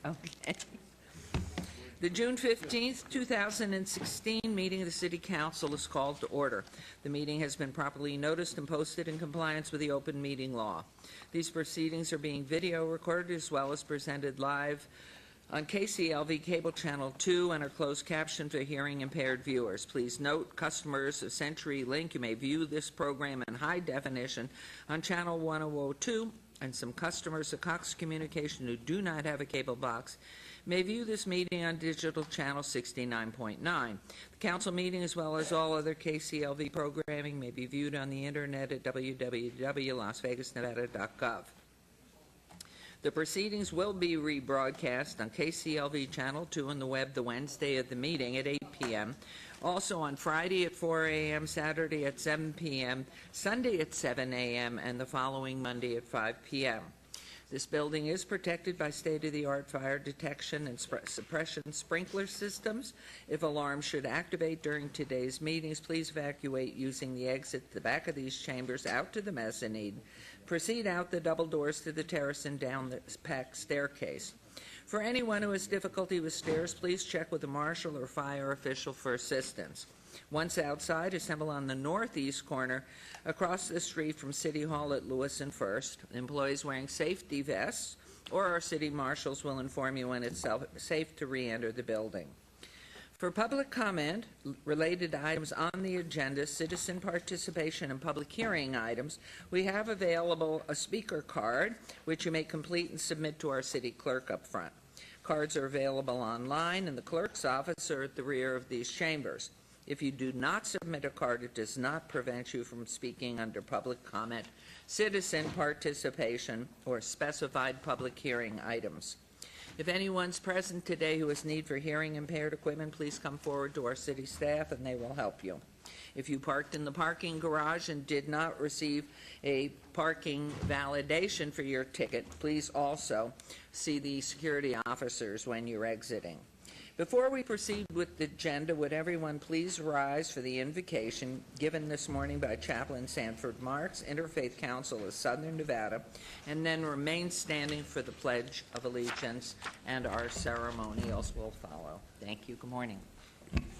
Okay. The June 15th, 2016 meeting of the City Council is called to order. The meeting has been properly noticed and posted in compliance with the open meeting law. These proceedings are being video recorded as well as presented live on KCLV Cable Channel 2 and are closed captioned for hearing impaired viewers. Please note, customers of CenturyLink, you may view this program in high definition on Channel 1002, and some customers of Cox Communication who do not have a cable box may view this meeting on digital channel 69.9. The council meeting, as well as all other KCLV programming, may be viewed on the internet at www.lasvegasnevada.gov. The proceedings will be rebroadcast on KCLV Channel 2 and the web the Wednesday of the meeting at 8 p.m., also on Friday at 4 a.m., Saturday at 7 p.m., Sunday at 7 a.m., and the following Monday at 5 p.m. This building is protected by state-of-the-art fire detection and suppression sprinkler systems. If alarms should activate during today's meetings, please evacuate using the exit at the back of these chambers out to the mezzanine. Proceed out the double doors to the terrace and down the back staircase. For anyone who has difficulty with stairs, please check with a marshal or fire official for assistance. Once outside, assemble on the northeast corner across the street from City Hall at Lewis and First. Employees wearing safety vests or our city marshals will inform you when it's safe to re-enter the building. For public comment related to items on the agenda, citizen participation, and public hearing items, we have available a speaker card, which you may complete and submit to our city clerk up front. Cards are available online in the clerk's office or at the rear of these chambers. If you do not submit a card, it does not prevent you from speaking under public comment, citizen participation, or specified public hearing items. If anyone's present today who has need for hearing impaired equipment, please come forward to our city staff and they will help you. If you parked in the parking garage and did not receive a parking validation for your ticket, please also see the security officers when you're exiting. Before we proceed with the agenda, would everyone please rise for the invocation given this morning by Chaplain Sanford Marks, Interfaith Council of Southern Nevada, and then remain standing for the Pledge of Allegiance, and our ceremonials will follow. Thank you. Good morning.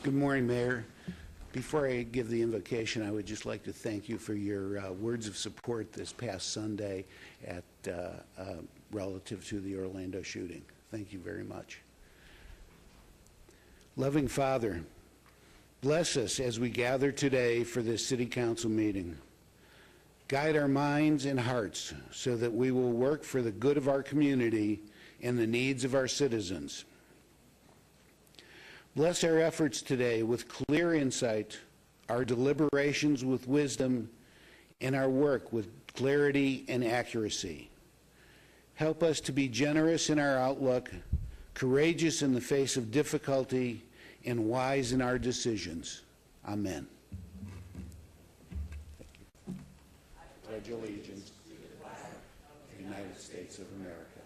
Good morning, Mayor. Before I give the invocation, I would just like to thank you for your words of support this past Sunday at relative to the Orlando shooting. Thank you very much. Loving Father, bless us as we gather today for this City Council meeting. Guide our minds and hearts so that we will work for the good of our community and the needs of our citizens. Bless our efforts today with clear insight, our deliberations with wisdom, and our work with clarity and accuracy. Help us to be generous in our outlook, courageous in the face of difficulty, and wise in our decisions. Amen. I pledge allegiance to the flag of the United States of America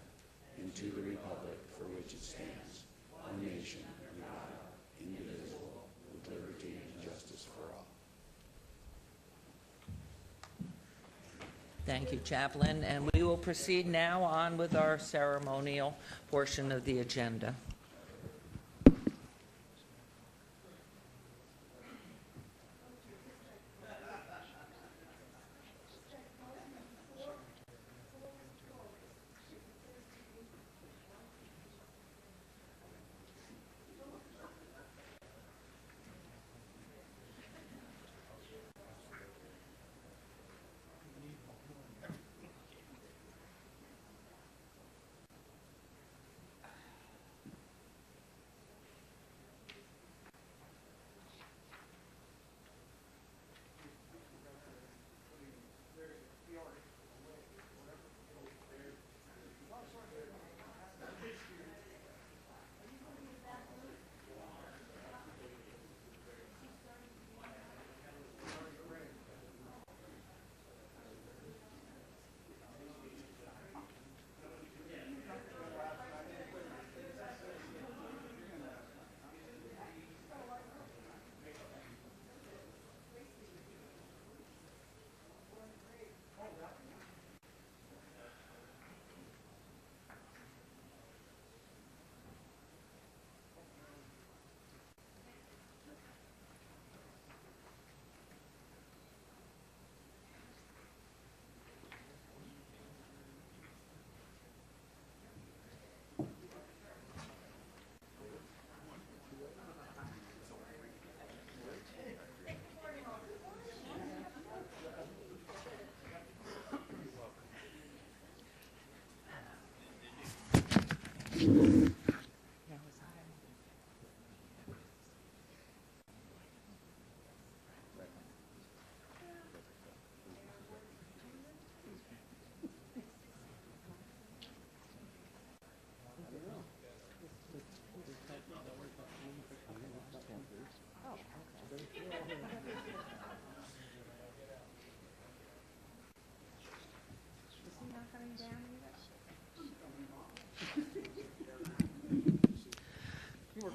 and to the republic for which it stands, one nation, under God, indivisible, with liberty and justice for all. Thank you, Chaplain. And we will proceed now on with our ceremonial portion of the agenda.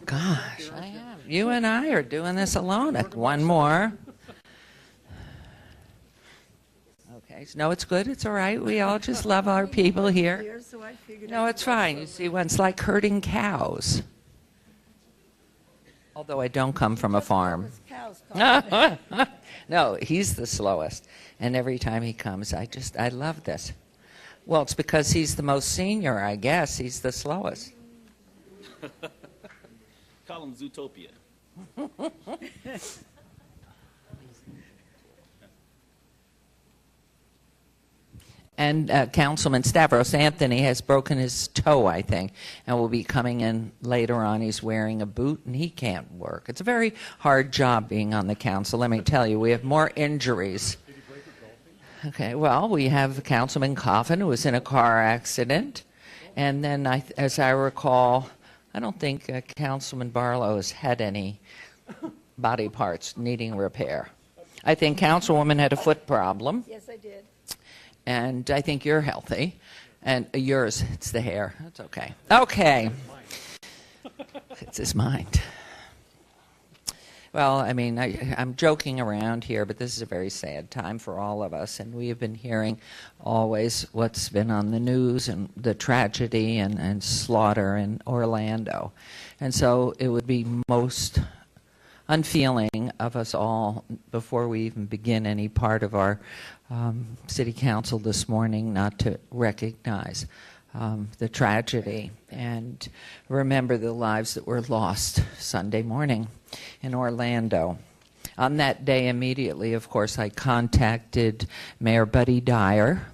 Gosh, I am. You and I are doing this alone. One more. Okay. No, it's good. It's all right. We all just love our people here. No, it's fine. You see, it's like herding cows. Although I don't come from a farm. No, he's the slowest. And every time he comes, I love this. Well, it's because he's the most senior, I guess. He's the slowest. Call him Zootopia. And Councilman Stavros Anthony has broken his toe, I think, and will be coming in later on. He's wearing a boot, and he can't work. It's a very hard job being on the council, let me tell you. We have more injuries. Did he break it golfing? Okay, well, we have Councilman Coffin, who was in a car accident. And then, as I recall, I don't think Councilman Barlow has had any body parts needing repair. I think Councilwoman had a foot problem. Yes, I did. And I think you're healthy. And yours, it's the hair. That's okay. Okay. It's his mind. Well, I mean, I'm joking around here, but this is a very sad time for all of us. And we have been hearing always what's been on the news and the tragedy and slaughter in Orlando. And so it would be most unfeeling of us all, before we even begin any part of our city council this morning, not to recognize the tragedy and remember the lives that were lost Sunday morning in Orlando. On that day immediately, of course, I contacted Mayor Buddy Dyer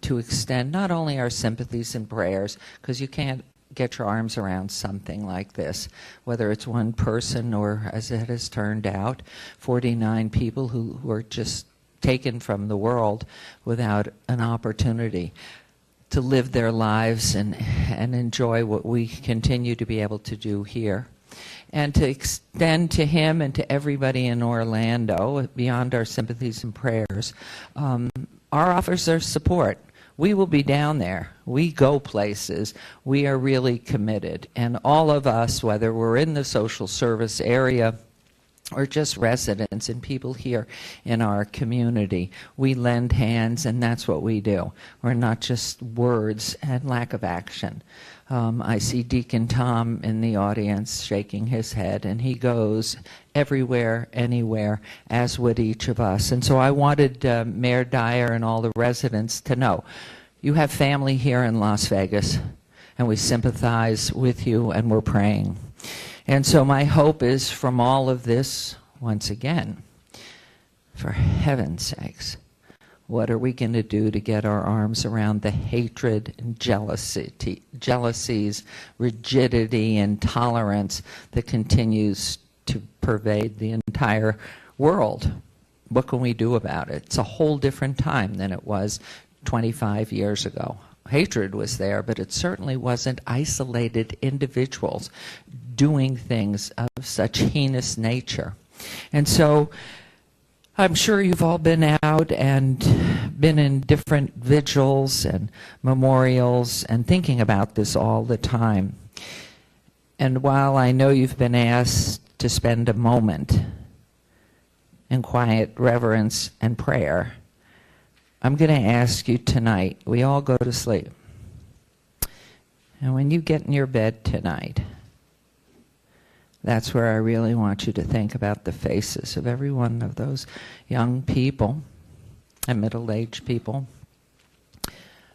to extend not only our sympathies and prayers, because you can't get your arms around something like this, whether it's one person or, as it has turned out, 49 people who were just taken from the world without an opportunity to live their lives and enjoy what we continue to be able to do here. And to extend to him and to everybody in Orlando, beyond our sympathies and prayers, our offers of support. We will be down there. We go places. We are really committed. And all of us, whether we're in the social service area or just residents and people here in our community, we lend hands, and that's what we do. We're not just words and lack of action. I see Deacon Tom in the audience shaking his head, and he goes everywhere, anywhere, as would each of us. And so I wanted Mayor Dyer and all the residents to know, you have family here in Las Vegas, and we sympathize with you, and we're praying. And so my hope is, from all of this, once again, for heaven's sakes, what are we going to do to get our arms around the hatred and jealousies, rigidity, and tolerance that continues to pervade the entire world? What can we do about it? It's a whole different time than it was 25 years ago. Hatred was there, but it certainly wasn't isolated individuals doing things of such heinous nature. And so I'm sure you've all been out and been in different vigils and memorials and thinking about this all the time. And while I know you've been asked to spend a moment in quiet reverence and prayer, I'm going to ask you tonight, we all go to sleep. And when you get in your bed tonight, that's where I really want you to think about the faces of every one of those young people and middle-aged people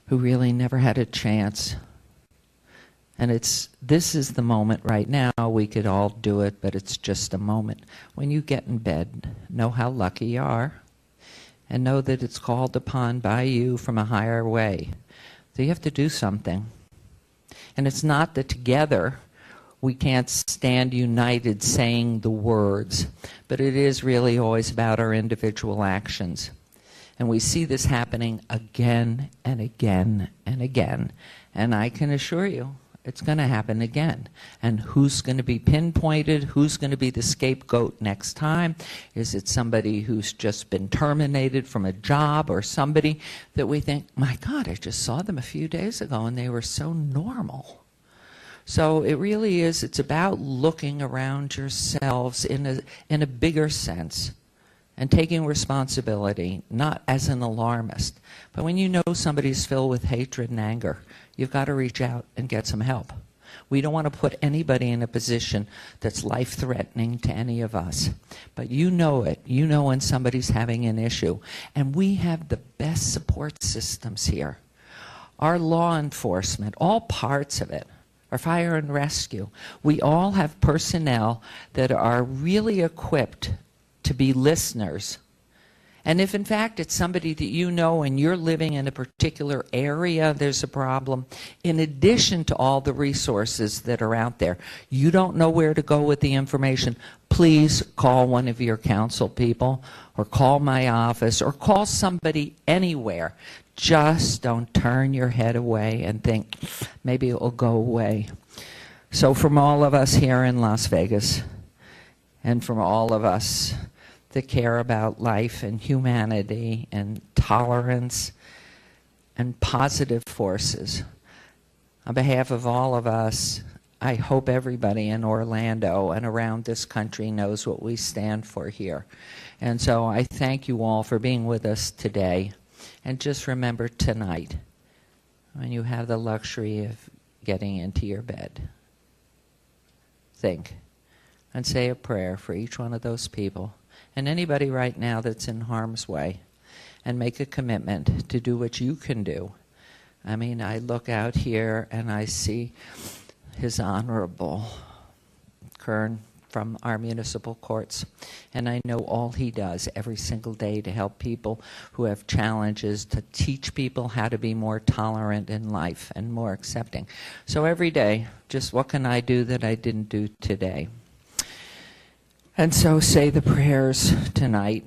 who really never had a chance. And this is the moment right now. We could all do it, but it's just a moment. When you get in bed, know how lucky you are, and know that it's called upon by you from a higher way. So you have to do something. And it's not that together we can't stand united saying the words, but it is really always about our individual actions. And we see this happening again and again and again. And I can assure you, it's going to happen again. And who's going to be pinpointed? Who's going to be the scapegoat next time? Is it somebody who's just been terminated from a job, or somebody that we think, my God, I just saw them a few days ago and they were so normal? So it really is, it's about looking around yourselves in a bigger sense and taking responsibility, not as an alarmist. But when you know somebody's filled with hatred and anger, you've got to reach out and get some help. We don't want to put anybody in a position that's life-threatening to any of us. But you know it. You know when somebody's having an issue. And we have the best support systems here. Our law enforcement, all parts of it, our fire and rescue, we all have personnel that are really equipped to be listeners. And if in fact it's somebody that you know and you're living in a particular area, there's a problem, in addition to all the resources that are out there, you don't know where to go with the information, please call one of your council people, or call my office, or call somebody anywhere. Just don't turn your head away and think, maybe it will go away. So from all of us here in Las Vegas, and from all of us that care about life and humanity and tolerance and positive forces, on behalf of all of us, I hope everybody in Orlando and around this country knows what we stand for here. And so I thank you all for being with us today. And just remember tonight, when you have the luxury of getting into your bed, think and say a prayer for each one of those people and anybody right now that's in harm's way, and make a commitment to do what you can do. I mean, I look out here and I see His Honorable Kern from our municipal courts, and I know all he does every single day to help people who have challenges, to teach people how to be more tolerant in life and more accepting. So every day, just what can I do that I didn't do today? And so say the prayers tonight,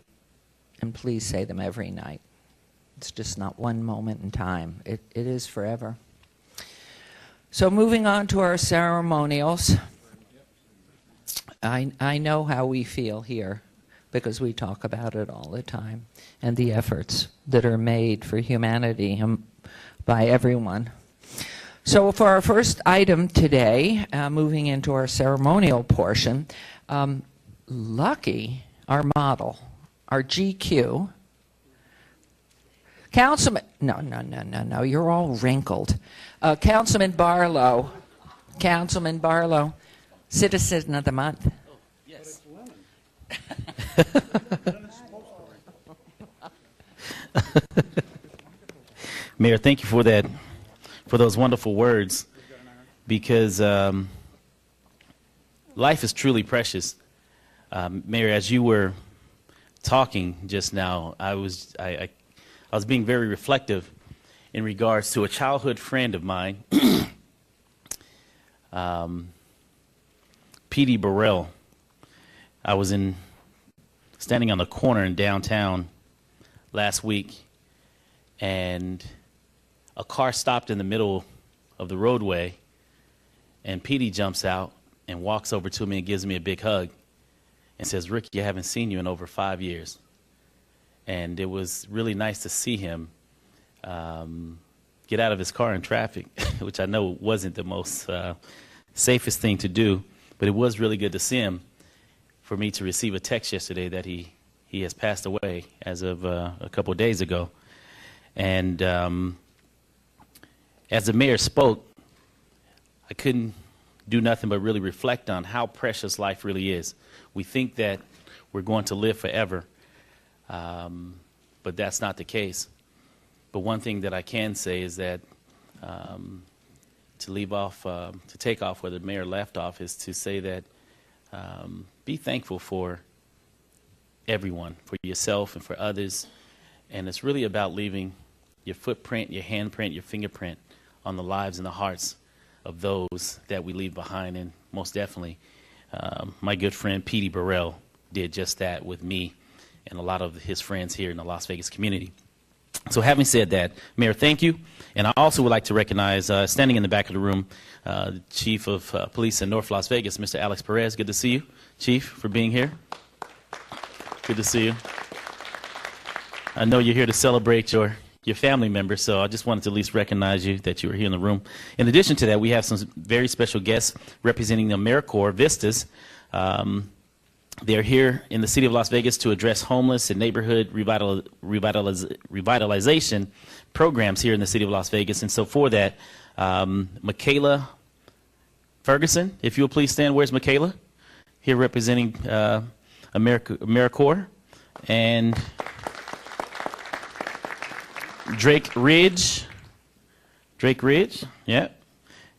and please say them every night. It's just not one moment in time. It is forever. So moving on to our ceremonials. I know how we feel here because we talk about it all the time, and the efforts that are made for humanity by everyone. So for our first item today, moving into our ceremonial portion, Lucky, our model, our GQ, Councilman, no, you're all wrinkled. Councilman Barlow, Citizen of the Month. Yes. Mayor, thank you for that, for those wonderful words, because life is truly precious. Mayor, as you were talking just now, I was being very reflective in regards to a childhood friend of mine, P.D. Burrell. I was standing on the corner in downtown last week, and a car stopped in the middle of the roadway, and P.D. jumps out and walks over to me and gives me a big hug and says, "Ricky, I haven't seen you in over 5 years." And it was really nice to see him get out of his car in traffic, which I know wasn't the most safest thing to do, but it was really good to see him. For me to receive a text yesterday that he has passed away as of a couple of days ago. And as the mayor spoke, I couldn't do nothing but really reflect on how precious life really is. We think that we're going to live forever, but that's not the case. But one thing that I can say is that to take off where the mayor left off, is to say that be thankful for everyone, for yourself and for others. And it's really about leaving your footprint, your handprint, your fingerprint on the lives and the hearts of those that we leave behind. And most definitely, my good friend Petey Burrell did just that with me and a lot of his friends here in the Las Vegas community. So having said that, Mayor, thank you. And I also would like to recognize, standing in the back of the room, Chief of Police in North Las Vegas, Mr. Alex Perez. Good to see you, Chief, for being here. Good to see you. I know you're here to celebrate your family members, so I just wanted to at least recognize you, that you were here in the room. In addition to that, we have some very special guests representing the AmeriCorps Vistas. They're here in the city of Las Vegas to address homeless and neighborhood revitalization programs here in the city of Las Vegas. And so for that, Michaela Ferguson, if you'll please stand. Where's Michaela? Here representing AmeriCorps. And Drake Ridge, yeah.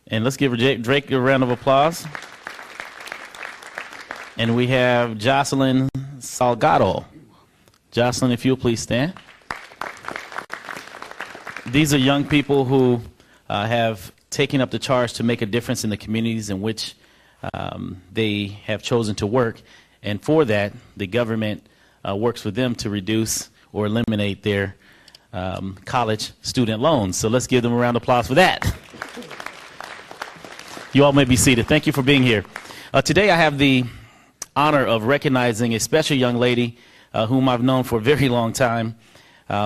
And let's give Drake a round of applause. And we have Jocelyn Salgado. Jocelyn, if you'll please stand. These are young people who have taken up the charge to make a difference in the communities in which they have chosen to work. And for that, the government works with them to reduce or eliminate their college student loans. So let's give them a round of applause for that. You all may be seated. Thank you for being here. Today I have the honor of recognizing a special young lady whom I've known for a very long time,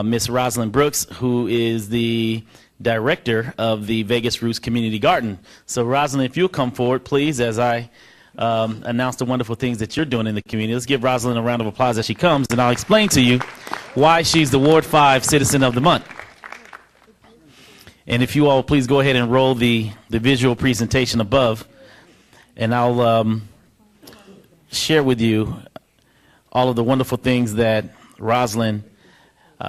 Miss Rosalind Brooks, who is the director of the Vegas Roots Community Garden. So Rosalind, if you'll come forward, please, as I announce the wonderful things that you're doing in the community. Let's give Rosalind a round of applause as she comes, and I'll explain to you why she's the Ward 5 Citizen of the Month. And if you all please go ahead and roll the visual presentation above, and I'll share with you all of the wonderful things that Rosalind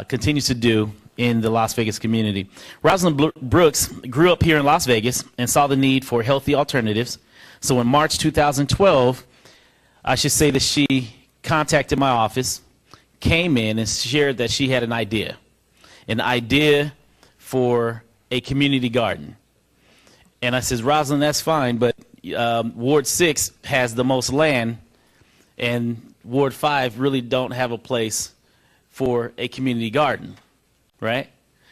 continues to do in the Las Vegas community. Rosalind Brooks grew up here in Las Vegas and saw the need for healthy alternatives. So in March 2012, I should say that she contacted my office, came in and shared that she had an idea for a community garden. And I says, Rosalind, that's fine, but Ward 6 has the most land, and Ward 5 really don't have a place for a community garden, right?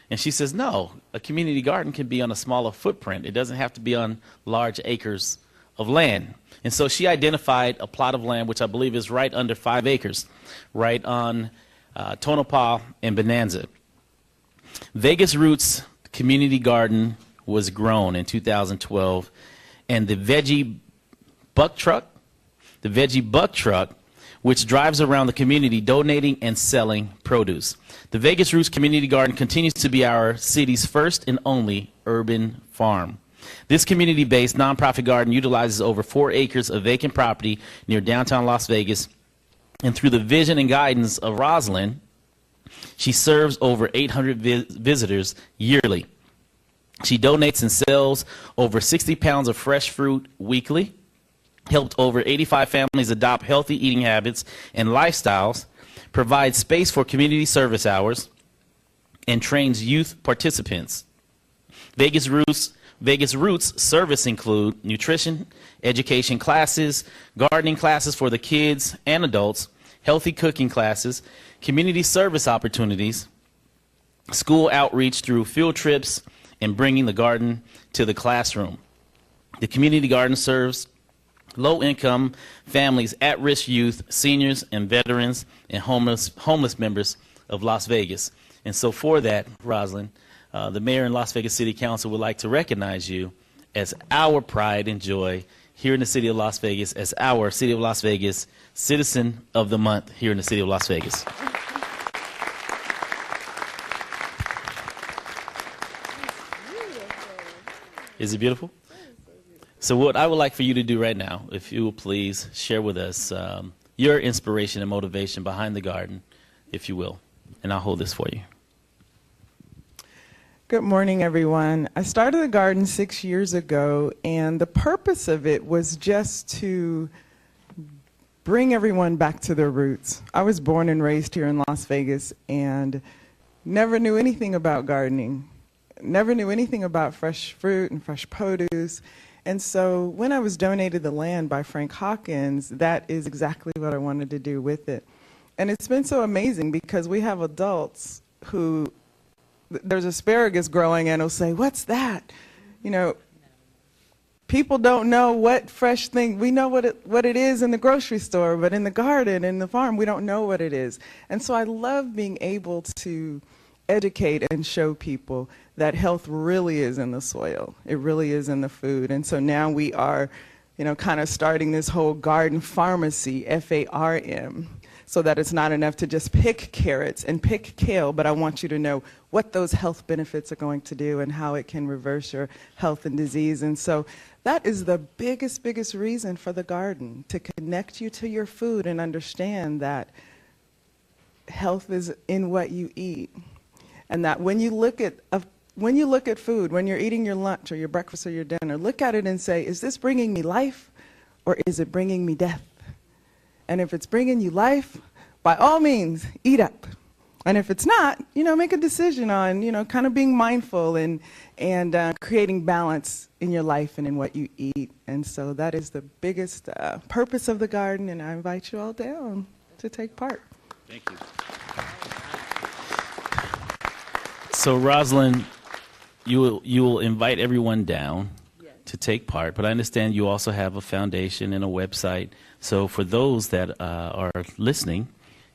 And she says, no, a community garden can be on a smaller footprint. It doesn't have to be on large acres of land. And so she identified a plot of land, which I believe is right under 5 acres, right on Tonopah and Bonanza. Vegas Roots Community Garden was grown in 2012, and the Veggie Buck Truck, which drives around the community donating and selling produce. The Vegas Roots Community Garden continues to be our city's first and only urban farm. This community-based nonprofit garden utilizes over 4 acres of vacant property near downtown Las Vegas, and through the vision and guidance of Rosalind, she serves over 800 visitors yearly. She donates and sells over 60 pounds of fresh fruit weekly, helped over 85 families adopt healthy eating habits and lifestyles, provides space for community service hours, and trains youth participants. Vegas Roots service include nutrition, education classes, gardening classes for the kids and adults, healthy cooking classes, community service opportunities, school outreach through field trips, and bringing the garden to the classroom. The community garden serves low-income families, at-risk youth, seniors, and veterans, and homeless members of Las Vegas. And so for that, Rosalind, the mayor and Las Vegas City Council would like to recognize you as our pride and joy here in the city of Las Vegas, as our City of Las Vegas Citizen of the Month here in the city of Las Vegas. Is it beautiful? So what I would like for you to do right now, if you will please share with us your inspiration and motivation behind the garden, if you will, and I'll hold this for you. Good morning, everyone. I started the garden 6 years ago, and the purpose of it was just to bring everyone back to their roots. I was born and raised here in Las Vegas and never knew anything about gardening. never knew anything about fresh fruit and fresh produce. And so when I was donated the land by Frank Hawkins, that is exactly what I wanted to do with it. And it's been so amazing because we have adults who, there's asparagus growing and will say, "What's that?" You know, people don't know what fresh thing, we know what it is in the grocery store, but in the garden, in the farm, we don't know what it is. And so I love being able to educate and show people that health really is in the soil. It really is in the food. And so now we are, you know, kind of starting this whole garden pharmacy, FARM, so that it's not enough to just pick carrots and pick kale, but I want you to know what those health benefits are going to do and how it can reverse your health and disease. And so that is the biggest reason for the garden, to connect you to your food and understand that health is in what you eat. And that when you look at food, when you're eating your lunch or your breakfast or your dinner, look at it and say, is this bringing me life or is it bringing me death? And if it's bringing you life, by all means, eat up. And if it's not, you know, make a decision on, you know, kind of being mindful and creating balance in your life and in what you eat. And so that is the biggest purpose of the garden, and I invite you all down to take part. Thank you. So, Rosalind, you will invite everyone down to take part, but I understand you also have a foundation and a website. So for those that are listening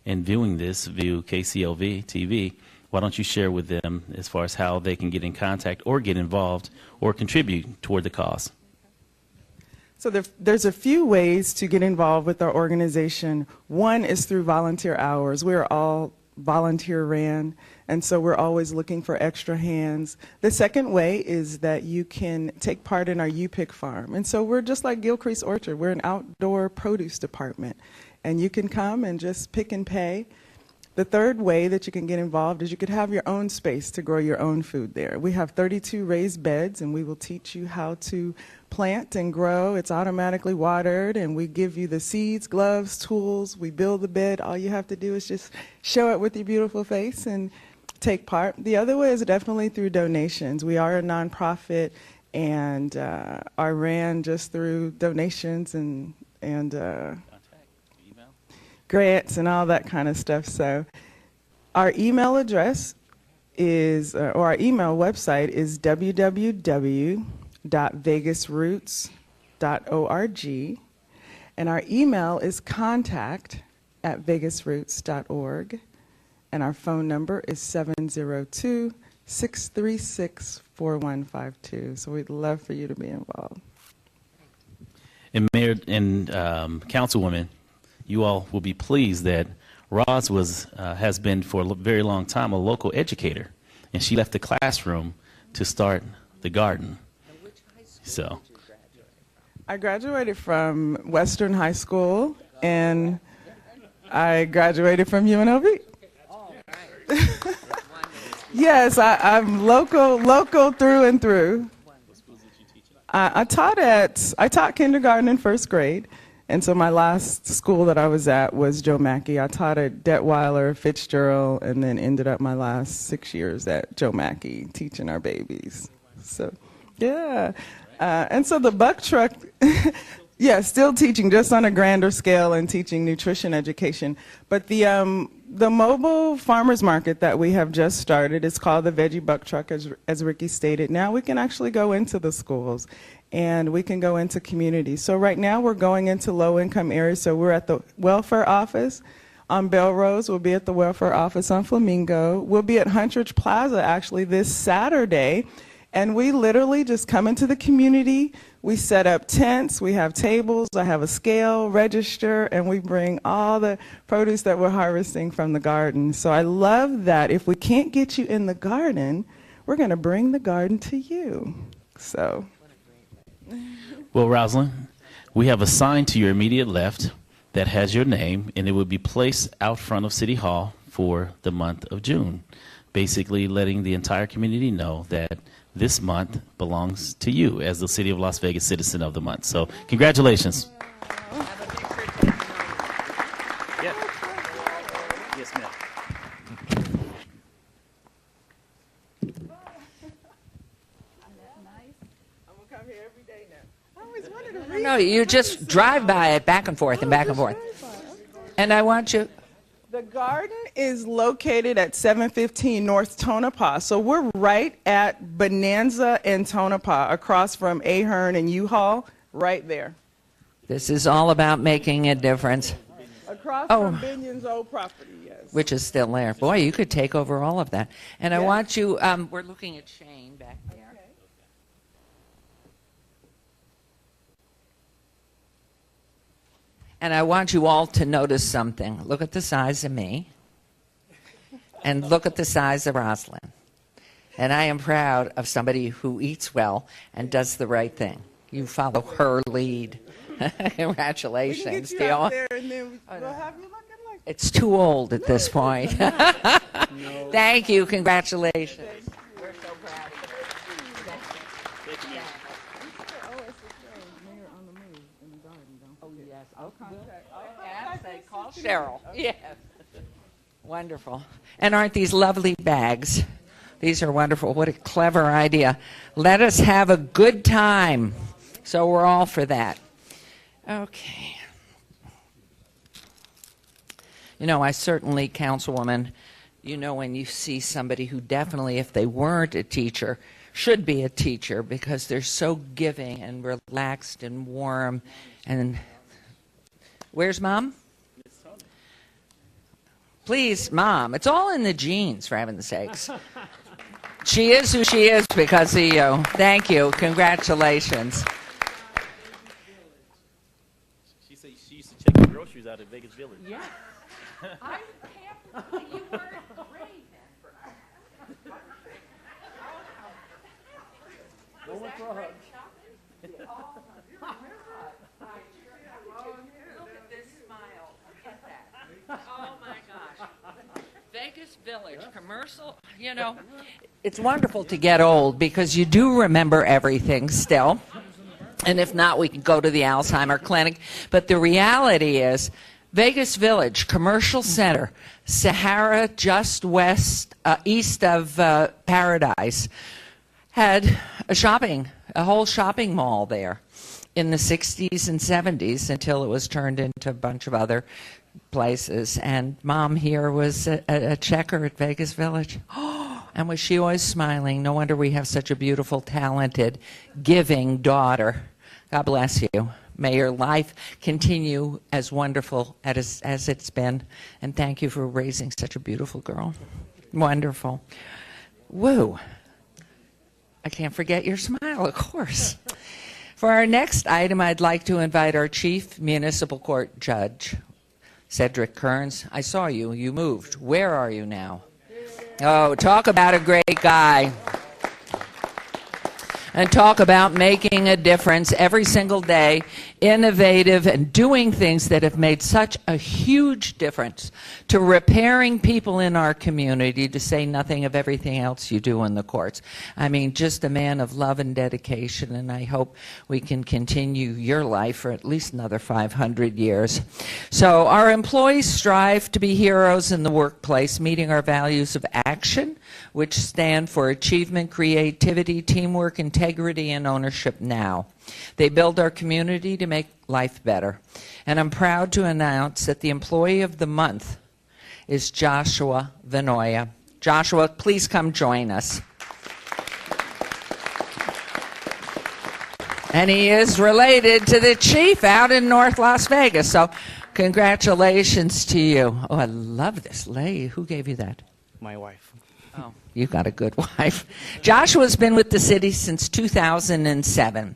and viewing this, view KCLV TV, why don't you share with them as far as how they can get in contact or get involved or contribute toward the cause? So there's a few ways to get involved with our organization. One is through volunteer hours. We are all volunteer ran, and so we're always looking for extra hands. The second way is that you can take part in our U-Pick farm. And so we're just like Gilcrease Orchard. We're an outdoor produce department, and you can come and just pick and pay. The third way that you can get involved is you could have your own space to grow your own food there. We have 32 raised beds, and we will teach you how to plant and grow. It's automatically watered, and we give you the seeds, gloves, tools. We build the bed. All you have to do is just show it with your beautiful face and take part. The other way is definitely through donations. We are a nonprofit and are ran just through donations and grants and all that kind of stuff. So our email address is, or our email website is www.vegasroots.org, and our email is contact@vegasroots.org, and our phone number is 702-636-4152. So we'd love for you to be involved. And Mayor and Councilwoman, you all will be pleased that Roz has been for a very long time a local educator, and she left the classroom to start the garden. So, I graduated from Western High School, and I graduated from UNLV. Yes, I'm local through and through. I taught kindergarten and first grade. And so my last school that I was at was Joe Mackey. I taught at Detweiler, Fitzgerald, and then ended up my last 6 years at Joe Mackey teaching our babies. So, yeah. And so the buck truck, yeah, still teaching, just on a grander scale and teaching nutrition education. But the mobile farmers market that we have just started is called the Veggie Buck Truck, as Ricky stated. Now we can actually go into the schools and we can go into communities. So right now we're going into low-income areas. So we're at the welfare office on Belrose. We'll be at the welfare office on Flamingo. We'll be at Huntridge Plaza actually this Saturday. And we literally just come into the community. We set up tents. We have tables. I have a scale, register, and we bring all the produce that we're harvesting from the garden. So I love that if we can't get you in the garden, we're going to bring the garden to you. So. Well, Rosalind, we have a sign to your immediate left that has your name, and it will be placed out front of City Hall for the month of June, basically letting the entire community know that this month belongs to you as the City of Las Vegas Citizen of the Month. So congratulations. Yep. Yes, ma'am. No, you just drive by it back and forth and back and forth. And I want you, The garden is located at 715 North Tonopah. So we're right at Bonanza and Tonopah, across from Ahern and U-Haul, right there. this is all about making a difference, Across Oh. from Binion's old property, yes. which is still there. Boy, you could take over all of that. And I Yeah. want you, we're looking at Shane back there. And I want you all to notice something. Look at the size of me. And look at the size of Rosalind. And I am proud of somebody who eats well and does the right thing. You follow her lead. We can Congratulations, get you out Theo. there and then we'll have you looking like. It's too old at this point. Thank you. Congratulations. We're so proud of you. Oh, yes. I'll call Cheryl. Yes. Wonderful. And aren't these lovely bags? These are wonderful. What a clever idea. Let us have a good time. So we're all for that. Okay. You know, I certainly, Councilwoman, you know, when you see somebody who definitely, if they weren't a teacher, should be a teacher because they're so giving and relaxed and warm. And where's Mom? Please, Mom. It's all in the genes, for heaven's sakes. She is who she is because of you. Thank you. Congratulations. She said she used to check the groceries out at Vegas Village. Yeah. I can't believe you were great then. Was that great shopping? Look at this smile. Look at that. Oh, my gosh. Vegas Village, commercial, you know, it's wonderful to get old because you do remember everything still. And if not, we can go to the Alzheimer clinic. But the reality is, Vegas Village, commercial center, Sahara just east of Paradise, had a whole shopping mall there in the 60s and 70s until it was turned into a bunch of other places. And Mom here was a checker at Vegas Village. And was she always smiling? No wonder we have such a beautiful, talented, giving daughter. God bless you. May your life continue as wonderful as it's been. And thank you for raising such a beautiful girl. Wonderful. Woo. I can't forget your smile, of course. For our next item, I'd like to invite our Chief Municipal Court Judge, Cedric Kearns. I saw you. You moved. Where are you now? Oh, talk about a great guy. And talk about making a difference every single day, innovative, and doing things that have made such a huge difference to repairing people in our community, to say nothing of everything else you do in the courts. I mean, just a man of love and dedication, and I hope we can continue your life for at least another 500 years. So our employees strive to be heroes in the workplace, meeting our values of action, which stand for achievement, creativity, teamwork, integrity, and ownership now. They build our community to make life better. And I'm proud to announce that the Employee of the Month is Joshua Vanoia. Joshua, please come join us. And he is related to the chief out in North Las Vegas. So congratulations to you. Oh, I love this lei. Who gave you that? My wife. Oh, you got a good wife. Joshua's been with the city since 2007.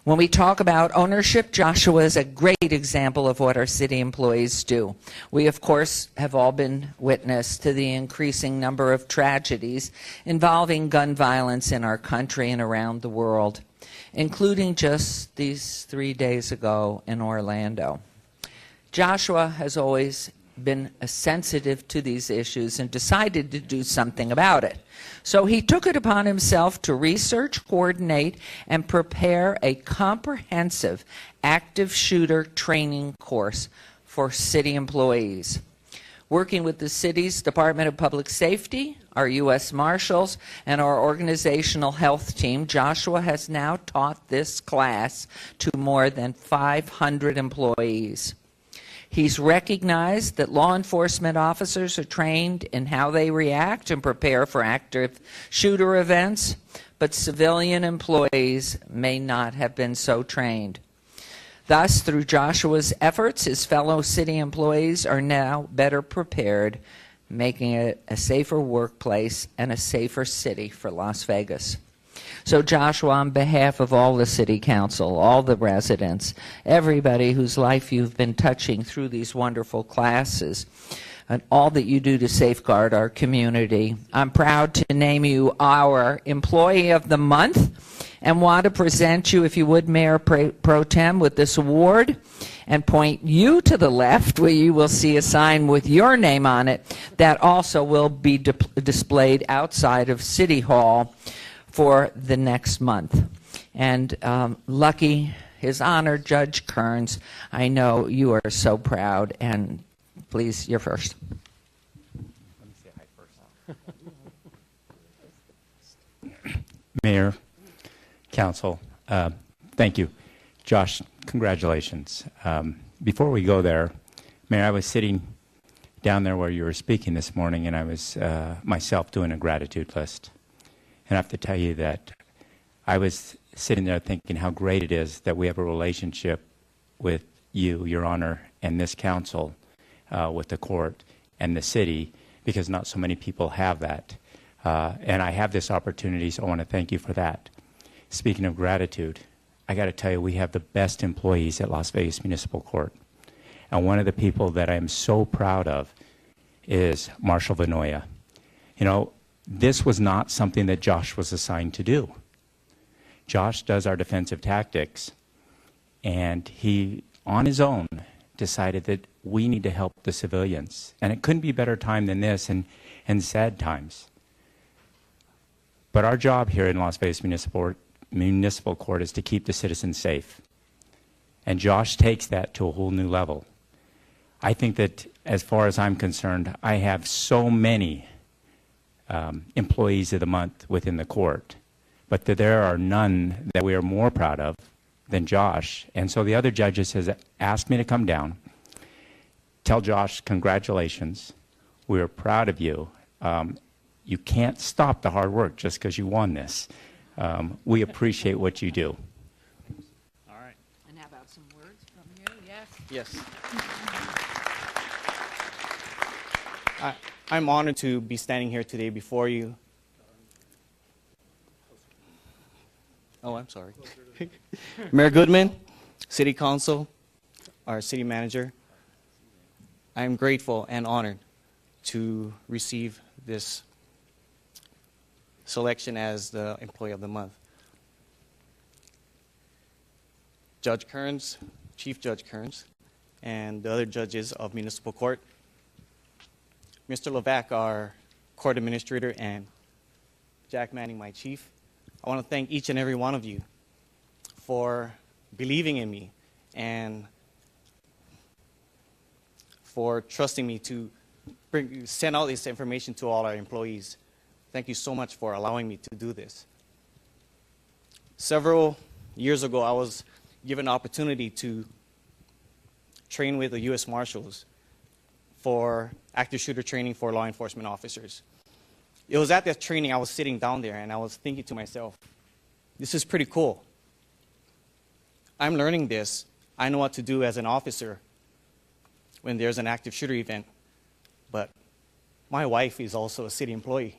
When we talk about ownership, Joshua is a great example of what our city employees do. We, of course, have all been witness to the increasing number of tragedies involving gun violence in our country and around the world, including just these 3 days ago in Orlando. Joshua has always been sensitive to these issues and decided to do something about it. So he took it upon himself to research, coordinate, and prepare a comprehensive active shooter training course for city employees. Working with the city's Department of Public Safety, our U.S. Marshals, and our organizational health team, Joshua has now taught this class to more than 500 employees. He's recognized that law enforcement officers are trained in how they react and prepare for active shooter events, but civilian employees may not have been so trained. Thus, through Joshua's efforts, his fellow city employees are now better prepared, making it a safer workplace and a safer city for Las Vegas. So Joshua, on behalf of all the city council, all the residents, everybody whose life you've been touching through these wonderful classes, and all that you do to safeguard our community, I'm proud to name you our Employee of the Month and want to present you, if you would, Mayor Pro Tem, with this award, and point you to the left where you will see a sign with your name on it that also will be displayed outside of City Hall for the next month. And lucky, His Honor Judge Kearns, I know you are so proud, and please, you're first. Let me say hi first. Mayor, Council, thank you. Josh, congratulations. Before we go there, Mayor, I was sitting down there where you were speaking this morning, and I was myself doing a gratitude list. And I have to tell you that I was sitting there thinking how great it is that we have a relationship with you, Your Honor, and this council, with the court and the city, because not so many people have that. And I have this opportunity, so I want to thank you for that. Speaking of gratitude, I got to tell you, we have the best employees at Las Vegas Municipal Court. And one of the people that I am so proud of is Marshal Vanoia. You know, this was not something that Josh was assigned to do. Josh does our defensive tactics, and he, on his own, decided that we need to help the civilians. And it couldn't be a better time than this, and sad times. But our job here in Las Vegas Municipal Court is to keep the citizens safe. And Josh takes that to a whole new level. I think that, as far as I'm concerned, I have so many employees of the month within the court, but that there are none that we are more proud of than Josh. And so the other judges has asked me to come down, tell Josh, congratulations, we are proud of you. You can't stop the hard work just because you won this. We appreciate what you do. All right. And how about some words from you? Yes? Yes. I'm honored to be standing here today before you. Oh, I'm sorry. Mayor Goodman, City Council, our City Manager, I am grateful and honored to receive this selection as the Employee of the Month. Judge Kearns, Chief Judge Kearns, and the other judges of Municipal Court, Mr. Levac, our court administrator, and Jack Manning, my chief. I want to thank each and every one of you for believing in me and for trusting me to send out this information to all our employees. Thank you so much for allowing me to do this. Several years ago, I was given an opportunity to train with the U.S. Marshals for active shooter training for law enforcement officers. It was at that training I was sitting down there and I was thinking to myself, this is pretty cool. I'm learning this. I know what to do as an officer when there's an active shooter event, but my wife is also a city employee.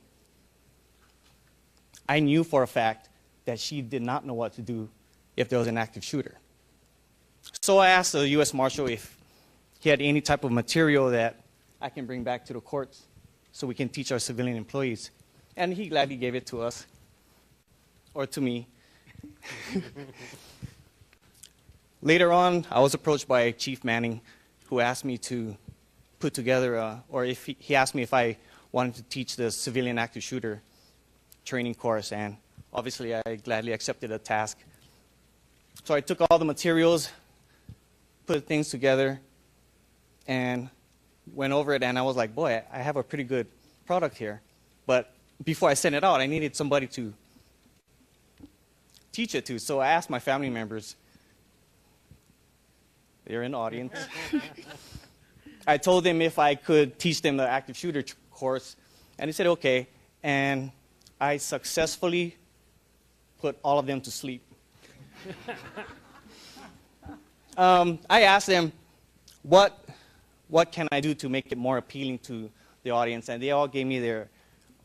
I knew for a fact that she did not know what to do if there was an active shooter. So I asked the U.S. Marshal if he had any type of material that I can bring back to the courts so we can teach our civilian employees. And he gladly gave it to us, or to me. Later on, I was approached by Chief Manning, who asked me to put together, or if he asked me if I wanted to teach the civilian active shooter training course, and obviously I gladly accepted the task. So I took all the materials, put things together, and went over it, and I was like, boy, I have a pretty good product here. But before I sent it out, I needed somebody to teach it to. So I asked my family members. They're in the audience. I told them if I could teach them the active shooter course, and they said okay. And I successfully put all of them to sleep. I asked them, what can I do to make it more appealing to the audience? And they all gave me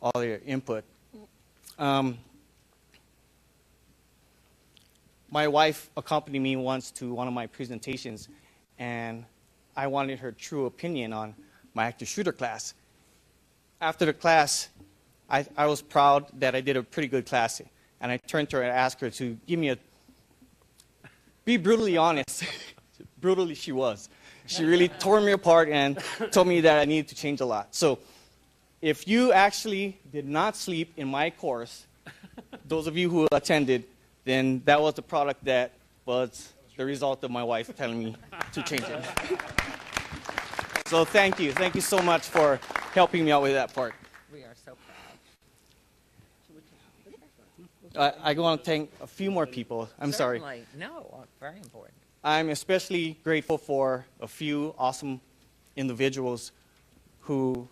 all their input. My wife accompanied me once to one of my presentations, and I wanted her true opinion on my active shooter class. After the class, I was proud that I did a pretty good class, and I turned to her and asked her to be brutally honest. Brutally she was. She really tore me apart and told me that I needed to change a lot. So if you actually did not sleep in my course, those of you who attended, then that was the product that was the result of my wife telling me to change it. So thank you. Thank you so much for helping me out with that part. We are so I want to thank a few more people. I'm sorry. Certainly. No, very important. I'm especially grateful for a few awesome individuals who,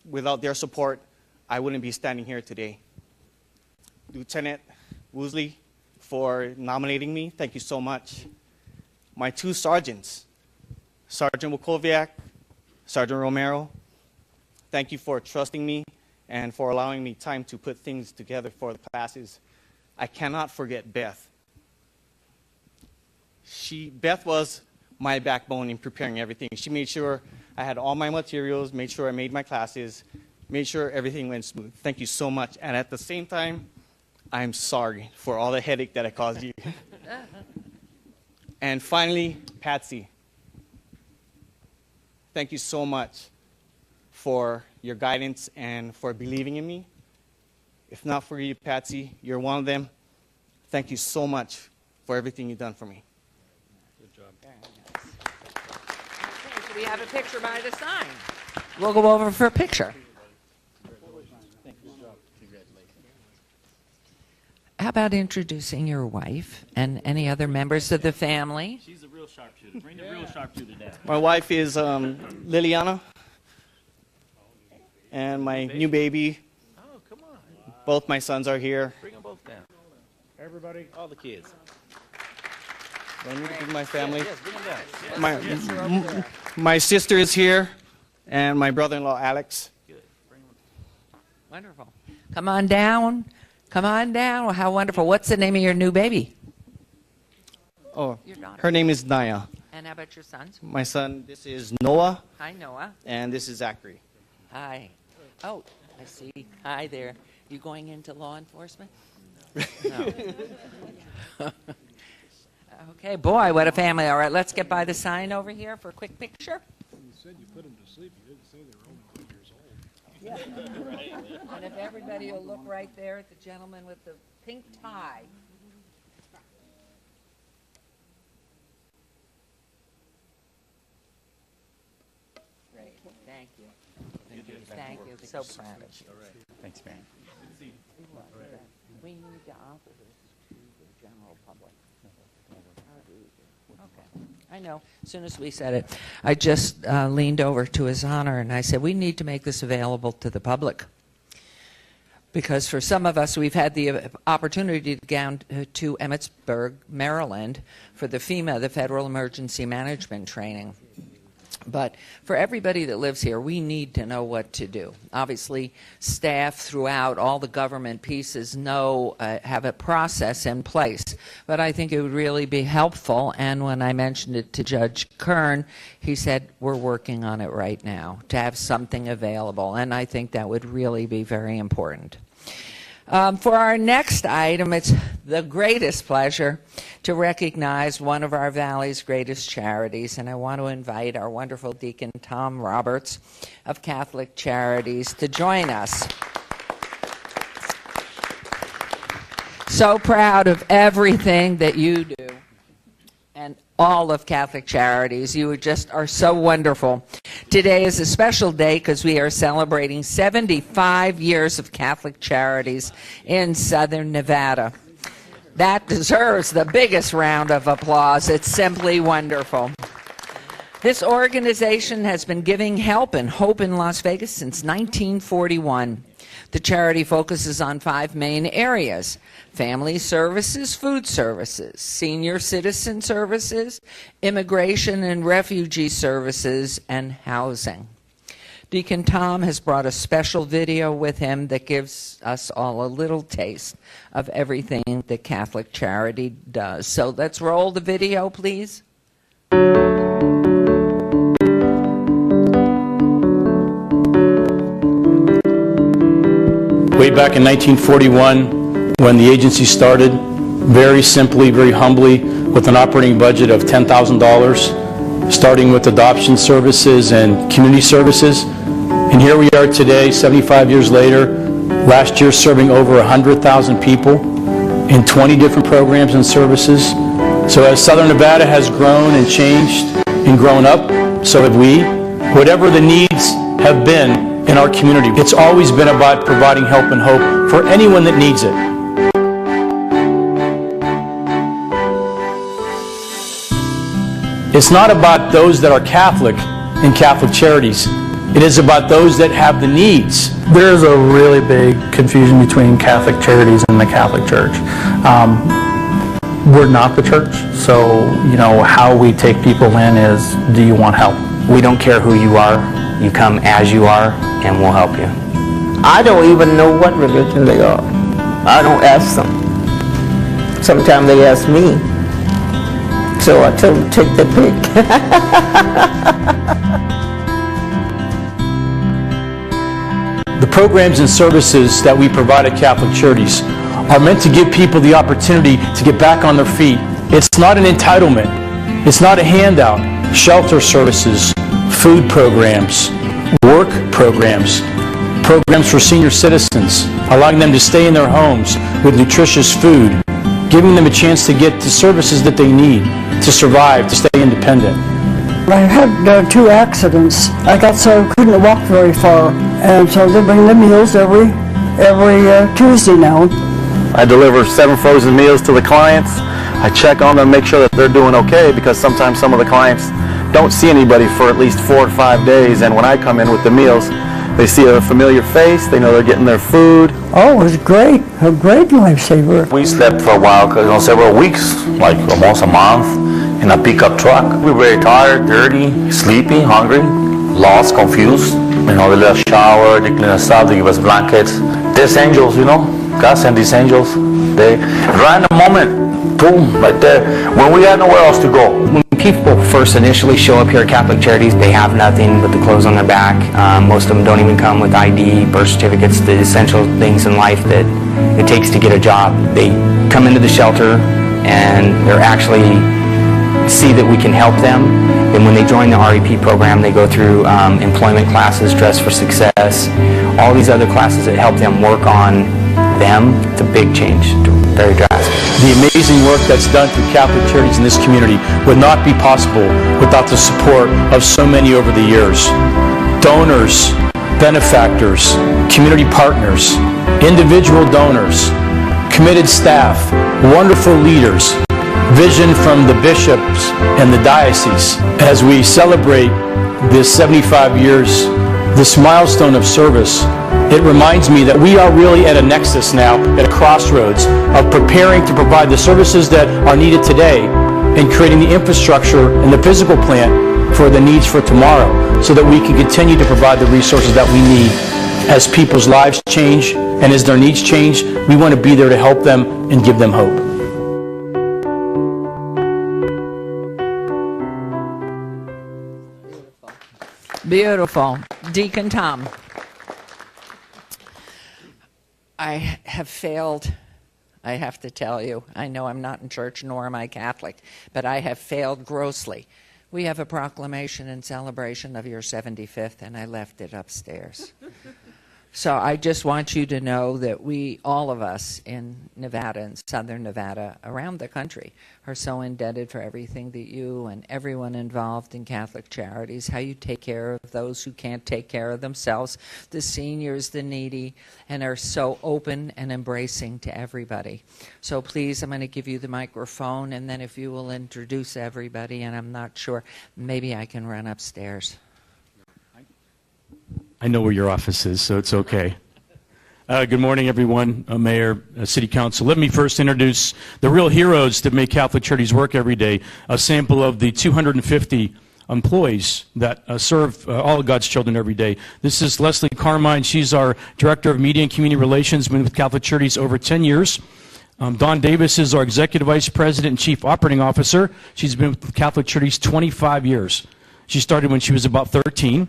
without their support, I wouldn't be standing here today. Lieutenant Woosley, for nominating me. Thank you so much. My two sergeants, Sergeant Wakowiak, Sergeant Romero, thank you for trusting me and for allowing me time to put things together for the classes. I cannot forget Beth. Beth was my backbone in preparing everything. She made sure I had all my materials, made sure I made my classes, made sure everything went smooth. Thank you so much. And at the same time, I'm sorry for all the headache that I caused you. And finally, Patsy. Thank you so much for your guidance and for believing in me. If not for you, Patsy, you're one of them. Thank you so much for everything you've done for me. Good job. Okay, so we have a picture by the sign. We'll go over for a picture. How about introducing your wife and any other members of the family? She's a real sharpshooter. Bring the real sharpshooter down. My wife is Liliana, and my new baby. Oh, come on. Both my sons are here. Bring them both down. Everybody. All the kids. Do I need to bring my family? Yes, bring them down. My sister is here, and my brother-in-law, Alex. Good. Bring them. Wonderful. Come on down. Come on down. Well, how wonderful. What's the name of your new baby? Oh, Your daughter. her name is Naya. And how about your sons? My son, this is Noah, Hi, Noah. and this is Zachary. Hi. Oh, I see. Hi there. You going into law enforcement? No. Okay, boy, what a family. All right, let's get by the sign over here for a quick picture. You said you put them to sleep. You didn't say they were only 2 years old. And if everybody will look right there at the gentleman with the pink tie. Great, thank you. Thank you, so proud of you. Thanks, Mary. We need to offer this to the general public. Okay, I know. As soon as we said it, I just leaned over to His Honor and I said, we need to make this available to the public. Because for some of us, we've had the opportunity to go down to Emmitsburg, Maryland, for the FEMA, the Federal Emergency Management Training. But for everybody that lives here, we need to know what to do. Obviously, staff throughout all the government pieces have a process in place. But I think it would really be helpful. And when I mentioned it to Judge Kern, he said, we're working on it right now to have something available. And I think that would really be very important. For our next item, it's the greatest pleasure to recognize one of our Valley's greatest charities, and I want to invite our wonderful Deacon Tom Roberts of Catholic Charities to join us. So proud of everything that you do and all of Catholic Charities. You just are so wonderful. Today is a special day because we are celebrating 75 years of Catholic Charities in Southern Nevada. That deserves the biggest round of applause. It's simply wonderful. This organization has been giving help and hope in Las Vegas since 1941. The charity focuses on 5 main areas: family services, food services, senior citizen services, immigration and refugee services, and housing. Deacon Tom has brought a special video with him that gives us all a little taste of everything that Catholic Charity does. So let's roll the video, please. Way back in 1941, when the agency started, very simply, very humbly, with an operating budget of $10,000, starting with adoption services and community services. And here we are today, 75 years later, last year serving over 100,000 people in 20 different programs and services. So as Southern Nevada has grown and changed and grown up, so have we. Whatever the needs have been in our community, it's always been about providing help and hope for anyone that needs it. It's not about those that are Catholic and Catholic Charities. It is about those that have the needs. There's a really big confusion between Catholic Charities and the Catholic Church. We're not the church, so how we take people in is, do you want help? We don't care who you are. You come as you are, and we'll help you. I don't even know what religion they are. I don't ask them. Sometimes they ask me. So I tell them, take the pick. The programs and services that we provide at Catholic Charities are meant to give people the opportunity to get back on their feet. It's not an entitlement. It's not a handout. Shelter services, food programs, work programs, programs for senior citizens, allowing them to stay in their homes with nutritious food, giving them a chance to get the services that they need to survive, to stay independent. I had 2 accidents. I got so I couldn't walk very far, and so they bring the meals every Tuesday now. I deliver 7 frozen meals to the clients. I check on them, make sure that they're doing okay, because sometimes some of the clients don't see anybody for at least 4 or 5 days, and when I come in with the meals, they see a familiar face, they know they're getting their food. Oh, it was great, a great lifesaver. We slept for a while, several weeks, like almost a month, in a pickup truck. We were very tired, dirty, sleepy, hungry, lost, confused. They let us shower, they clean us up, they give us blankets. There's angels, God sent these angels. They, right in the moment, boom, right there, when we had nowhere else to go. When people first initially show up here at Catholic Charities, they have nothing but the clothes on their back. Most of them don't even come with ID, birth certificates, the essential things in life that it takes to get a job. They come into the shelter and they're actually see that we can help them. Then when they join the REP program, they go through employment classes, Dress for Success, all these other classes that help them work on them. It's a big change, very drastic. The amazing work that's done through Catholic Charities in this community would not be possible without the support of so many over the years. Donors, benefactors, community partners, individual donors, committed staff, wonderful leaders, vision from the bishops and the diocese. As we celebrate this 75 years, this milestone of service, it reminds me that we are really at a nexus now, at a crossroads of preparing to provide the services that are needed today and creating the infrastructure and the physical plan for the needs for tomorrow so that we can continue to provide the resources that we need. As people's lives change and as their needs change, we want to be there to help them and give them hope. Beautiful. Deacon Tom. I have failed, I have to tell you. I know I'm not in church, nor am I Catholic, but I have failed grossly. We have a proclamation in celebration of your 75th, and I left it upstairs. So I just want you to know that we, all of us in Nevada and Southern Nevada, around the country, are so indebted for everything that you and everyone involved in Catholic Charities, how you take care of those who can't take care of themselves, the seniors, the needy, and are so open and embracing to everybody. So please, I'm going to give you the microphone, and then if you will introduce everybody, and I'm not sure, maybe I can run upstairs. I know where your office is, so it's okay. Good morning, everyone, Mayor, City Council. Let me first introduce the real heroes that make Catholic Charities work every day, a sample of the 250 employees that serve all of God's children every day. This is Leslie Carmine. She's our Director of Media and Community Relations, been with Catholic Charities over 10 years. Dawn Davis is our Executive Vice President and Chief Operating Officer. She's been with Catholic Charities 25 years. She started when she was about 13.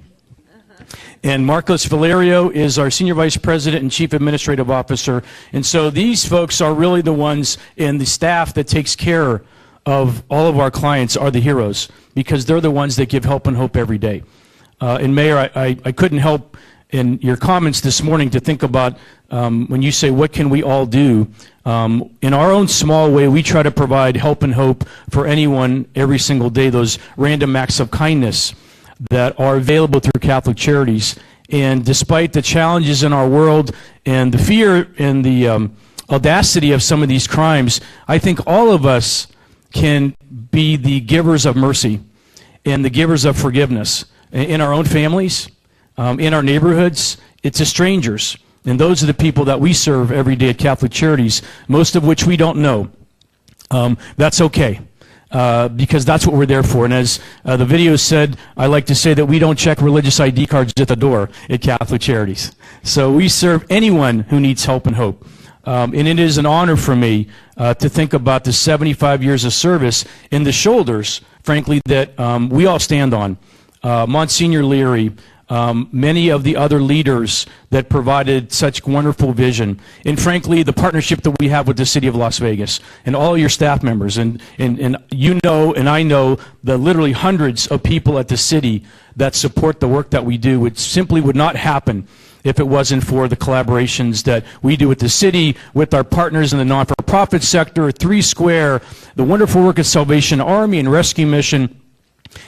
And Marcos Valerio is our Senior Vice President and Chief Administrative Officer. And so these folks are really the ones in the staff that takes care of all of our clients are the heroes, because they're the ones that give help and hope every day. And Mayor, I couldn't help in your comments this morning to think about when you say, what can we all do? In our own small way, we try to provide help and hope for anyone every single day, those random acts of kindness that are available through Catholic Charities. And despite the challenges in our world and the fear and the audacity of some of these crimes, I think all of us can be the givers of mercy and the givers of forgiveness in our own families, in our neighborhoods, it's to strangers. And those are the people that we serve every day at Catholic Charities, most of which we don't know. That's okay. Because that's what we're there for. And as the video said, I like to say that we don't check religious ID cards at the door at Catholic Charities. So we serve anyone who needs help and hope. And it is an honor for me to think about the 75 years of service and the shoulders, frankly, that we all stand on. Monsignor Leary, many of the other leaders that provided such wonderful vision, and frankly, the partnership that we have with the City of Las Vegas and all your staff members, and you know and I know the literally hundreds of people at the city that support the work that we do. It simply would not happen if it wasn't for the collaborations that we do with the city, with our partners in the non-for-profit sector, 3 Square, the wonderful work of Salvation Army and Rescue Mission,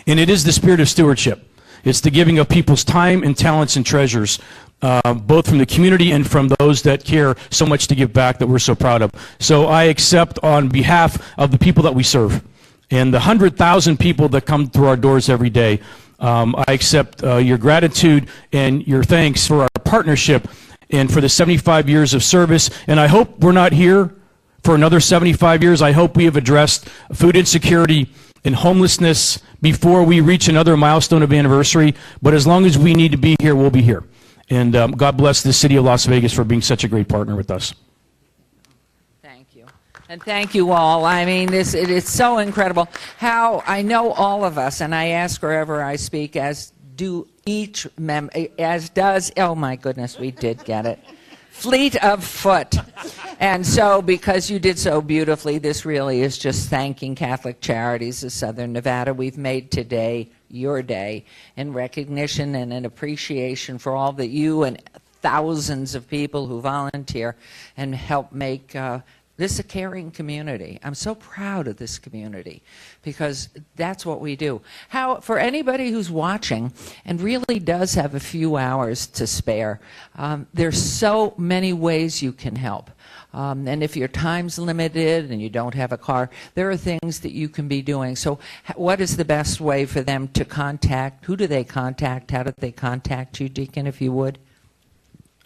and it is the spirit of stewardship. It's the giving of people's time and talents and treasures, both from the community and from those that care so much to give back that we're so proud of. So I accept on behalf of the people that we serve and the 100,000 people that come through our doors every day, I accept your gratitude and your thanks for our partnership and for the 75 years of service. And I hope we're not here for another 75 years. I hope we have addressed food insecurity and homelessness before we reach another milestone of anniversary. But as long as we need to be here, we'll be here. And God bless the City of Las Vegas for being such a great partner with us. Thank you. And thank you all. I mean, it is so incredible how I know all of us, and I ask wherever I speak, as do each as does, oh my goodness, we did get it. Fleet of Foot. And so, because you did so beautifully, this really is just thanking Catholic Charities of Southern Nevada. We've made today your day in recognition and an appreciation for all that you and thousands of people who volunteer and help make this a caring community. I'm so proud of this community because that's what we do. How, for anybody who's watching and really does have a few hours to spare, there's so many ways you can help. And if your time's limited and you don't have a car, there are things that you can be doing. So what is the best way for them to contact? Who do they contact? How do they contact you, Deacon, if you would?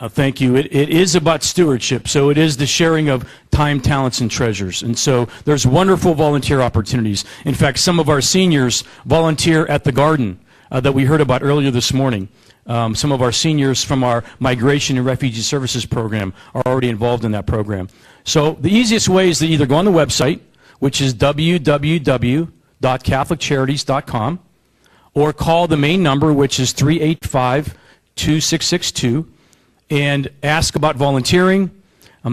Thank you. It is about stewardship, so it is the sharing of time, talents, and treasures. And so there's wonderful volunteer opportunities. In fact, some of our seniors volunteer at the garden that we heard about earlier this morning. Some of our seniors from our Migration and Refugee Services program are already involved in that program. So the easiest way is to either go on the website, which is www.catholiccharities.com, or call the main number, which is 385-2662, and ask about volunteering,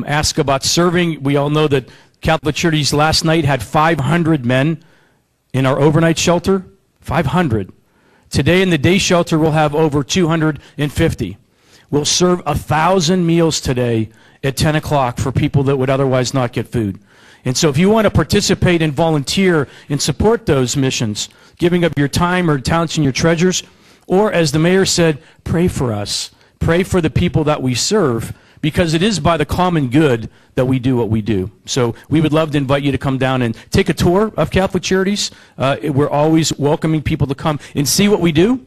ask about serving. We all know that Catholic Charities last night had 500 men in our overnight shelter, 500. Today in the day shelter we'll have over 250. will serve 1,000 meals today at 10 o'clock for people that would otherwise not get food. And so if you want to participate and volunteer and support those missions, giving up your time or talents and your treasures, or as the mayor said, pray for us. Pray for the people that we serve, because it is by the common good that we do what we do. So we would love to invite you to come down and take a tour of Catholic Charities. We're always welcoming people to come and see what we do,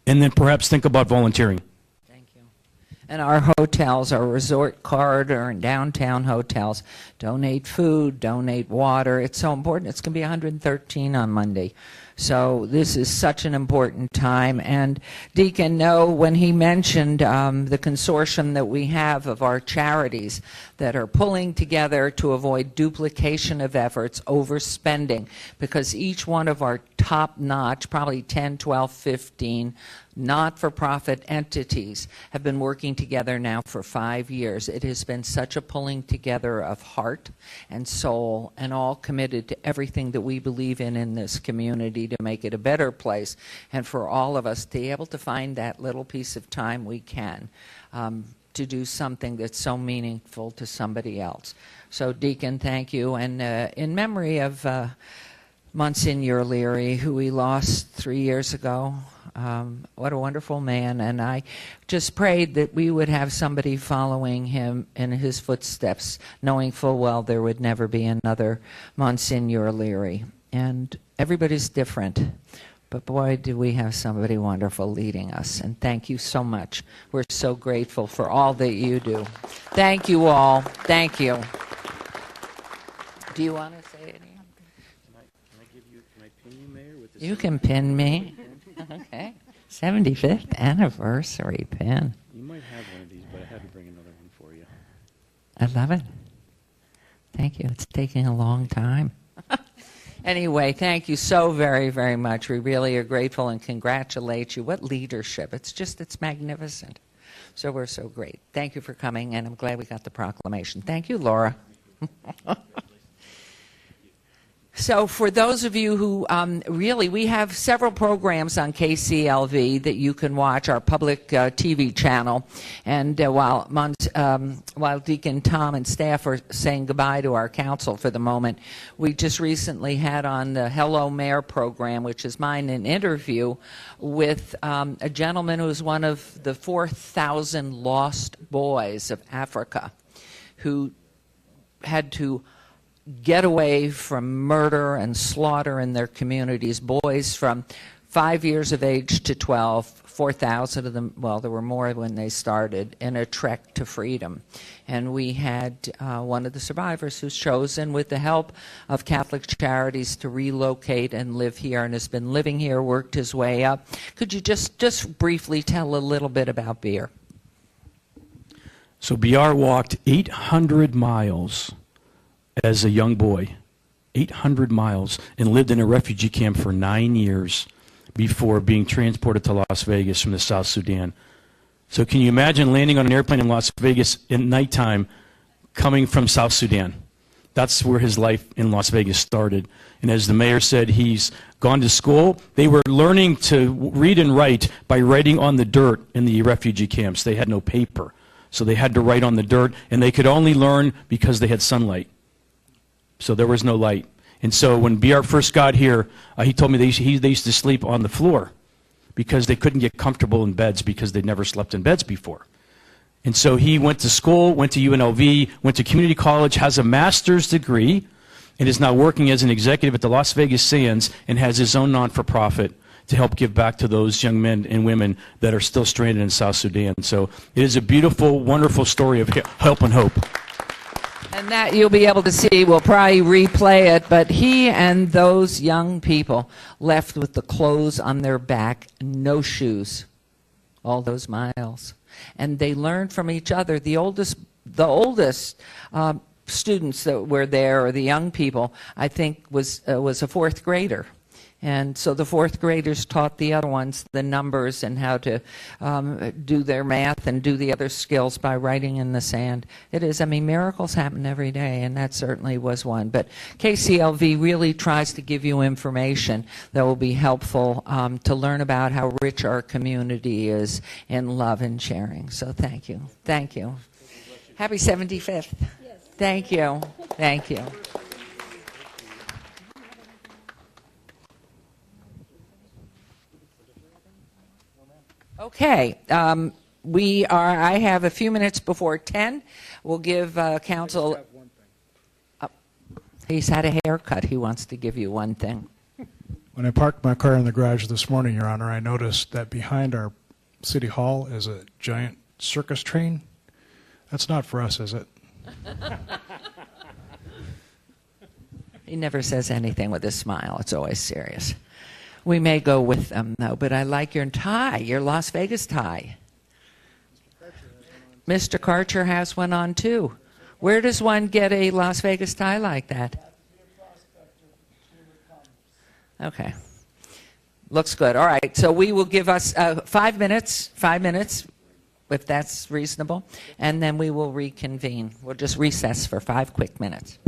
and then perhaps think about volunteering. And our hotels, our resort corridor and downtown hotels, donate food, donate water. It's so important. It's going to be 113 on Monday. So this is such an important time. And Deacon No, when he mentioned the consortium that we have of our charities that are pulling together to avoid duplication of efforts, overspending, because each one of our top-notch, probably 10, 12, 15 not-for-profit entities have been working together now for 5 years. It has been such a pulling together of heart and soul, and all committed to everything that we believe in this community to make it a better place, and for all of us to be able to find that little piece of time we can to do something that's so meaningful to somebody else. So Deacon, thank you. And in memory of Monsignor Leary, who we lost 3 years ago, what a wonderful man. And I just prayed that we would have somebody following him in his footsteps, knowing full well there would never be another Monsignor Leary. And everybody's different, but boy, do we have somebody wonderful leading us. And thank you so much. We're so grateful for all that you do. Thank you all. Thank you. Do you want to say anything? Can I pin you, Mayor? With You can pin me. Okay. 75th anniversary pin. You might have one of these, but I had to bring another one for you. I love it. Thank you. It's taking a long time. Anyway, thank you so very, very much. We really are grateful and congratulate you. What leadership. It's magnificent. So we're so great. Thank you for coming, and I'm glad we got the proclamation. Thank you, Laura. So for those of you who really, we have several programs on KCLV that you can watch, our public TV channel. And while Deacon Tom and staff are saying goodbye to our council for the moment, we just recently had on the Hello Mayor program, which is mine, an interview with a gentleman who is one of the 4,000 lost boys of Africa who had to get away from murder and slaughter in their communities. Boys from 5 years of age to 12, 4,000 of them, well, there were more when they started, in a trek to freedom. And we had one of the survivors who's chosen, with the help of Catholic Charities, to relocate and live here, and has been living here, worked his way up. Could you just briefly tell a little bit about Beer? So BR walked 800 miles as a young boy, 800 miles, and lived in a refugee camp for 9 years before being transported to Las Vegas from the South Sudan. So can you imagine landing on an airplane in Las Vegas at nighttime coming from South Sudan? That's where his life in Las Vegas started. And as the mayor said, he's gone to school. They were learning to read and write by writing on the dirt in the refugee camps. They had no paper, so they had to write on the dirt, and they could only learn because they had sunlight. So there was no light. And so when BR first got here, he told me they used to sleep on the floor because they couldn't get comfortable in beds because they'd never slept in beds before. And so he went to school, went to UNLV, went to community college, has a master's degree, and is now working as an executive at the Las Vegas Sands, and has his own non-for-profit to help give back to those young men and women that are still stranded in South Sudan. So it is a beautiful, wonderful story of help and hope. And that you'll be able to see. We'll probably replay it, but he and those young people left with the clothes on their back, no shoes, all those miles. And they learned from each other. The oldest students that were there, or the young people, I think was a fourth grader. And so the fourth graders taught the other ones the numbers and how to do their math and do the other skills by writing in the sand. It is, I mean, miracles happen every day, and that certainly was one. But KCLV really tries to give you information that will be helpful to learn about how rich our community is in love and sharing. So thank you. Thank you. Happy 75th. Yes. Thank you. Thank you. Okay, I have a few minutes before 10. We'll give council. He's had a haircut. He wants to give you one thing. When I parked my car in the garage this morning, Your Honor, I noticed that behind our city hall is a giant circus train. That's not for us, is it? He never says anything with a smile. It's always serious. We may go with them, though, but I like your tie, your Las Vegas tie. Mr. Karcher has one on, too. Where does one get a Las Vegas tie like that? Okay. Looks good. All right, so we will give us 5 minutes, if that's reasonable, and then we will reconvene. We'll just recess for 5 quick minutes.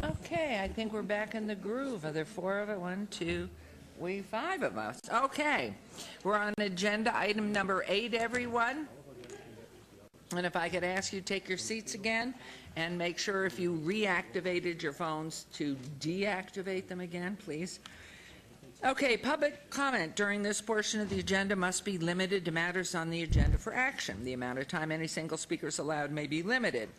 Okay, I think we're back in the groove. Are there 4 of it? 1, 2, 5 of us. Okay, we're on agenda item number 8, everyone. And if I could ask you to take your seats again and make sure if you reactivated your phones to deactivate them again, please. Okay, public comment during this portion of the agenda must be limited to matters on the agenda for action. The amount of time any single speaker is allowed may be limited.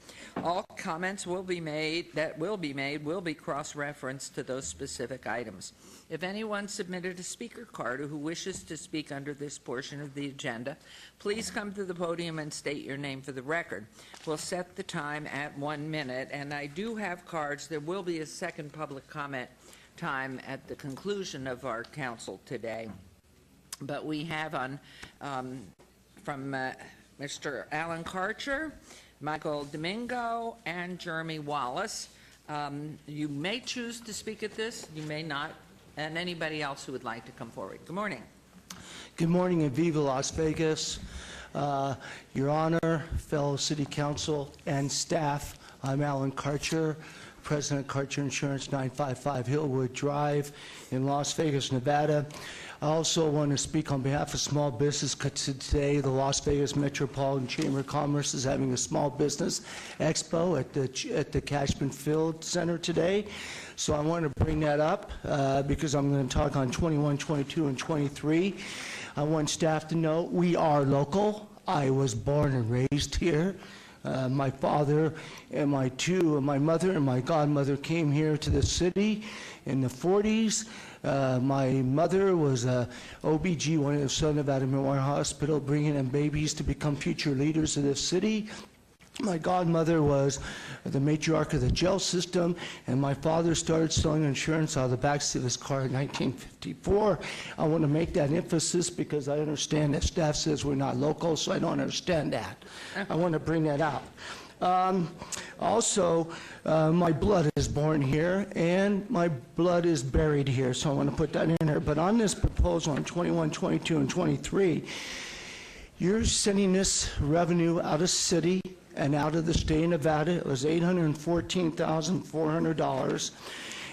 All comments will be made will be cross-referenced to those specific items. If anyone submitted a speaker card or who wishes to speak under this portion of the agenda, please come to the podium and state your name for the record. We'll set the time at 1 minute, and I do have cards. There will be a second public comment time at the conclusion of our council today. But we have on from Mr. Alan Karcher, Michael Domingo, and Jeremy Wallace. You may choose to speak at this, you may not, and anybody else who would like to come forward. Good morning. Good morning and Viva Las Vegas. Your Honor, fellow City Council and staff, I'm Alan Karcher, President of Karcher Insurance, 955 Hillwood Drive in Las Vegas, Nevada. I also want to speak on behalf of small business because today the Las Vegas Metropolitan Chamber of Commerce is having a small business expo at the Cashman Field Center today. So I want to bring that up because I'm going to talk on 21, 22, and 23. I want staff to know we are local. I was born and raised here. My father and my mother and my godmother came here to the city in the 40s. My mother was a OB-GYN of Southern Nevada Memorial Hospital, bringing in babies to become future leaders of this city. My godmother was the matriarch of the jail system, and my father started selling insurance out of the backseat of his car in 1954. I want to make that emphasis because I understand that staff says we're not local, so I don't understand that. I want to bring that out. Also, my blood is born here, and my blood is buried here, so I want to put that in there. But on this proposal on 21, 22, and 23, you're sending this revenue out of city and out of the state of Nevada. It was $814,400.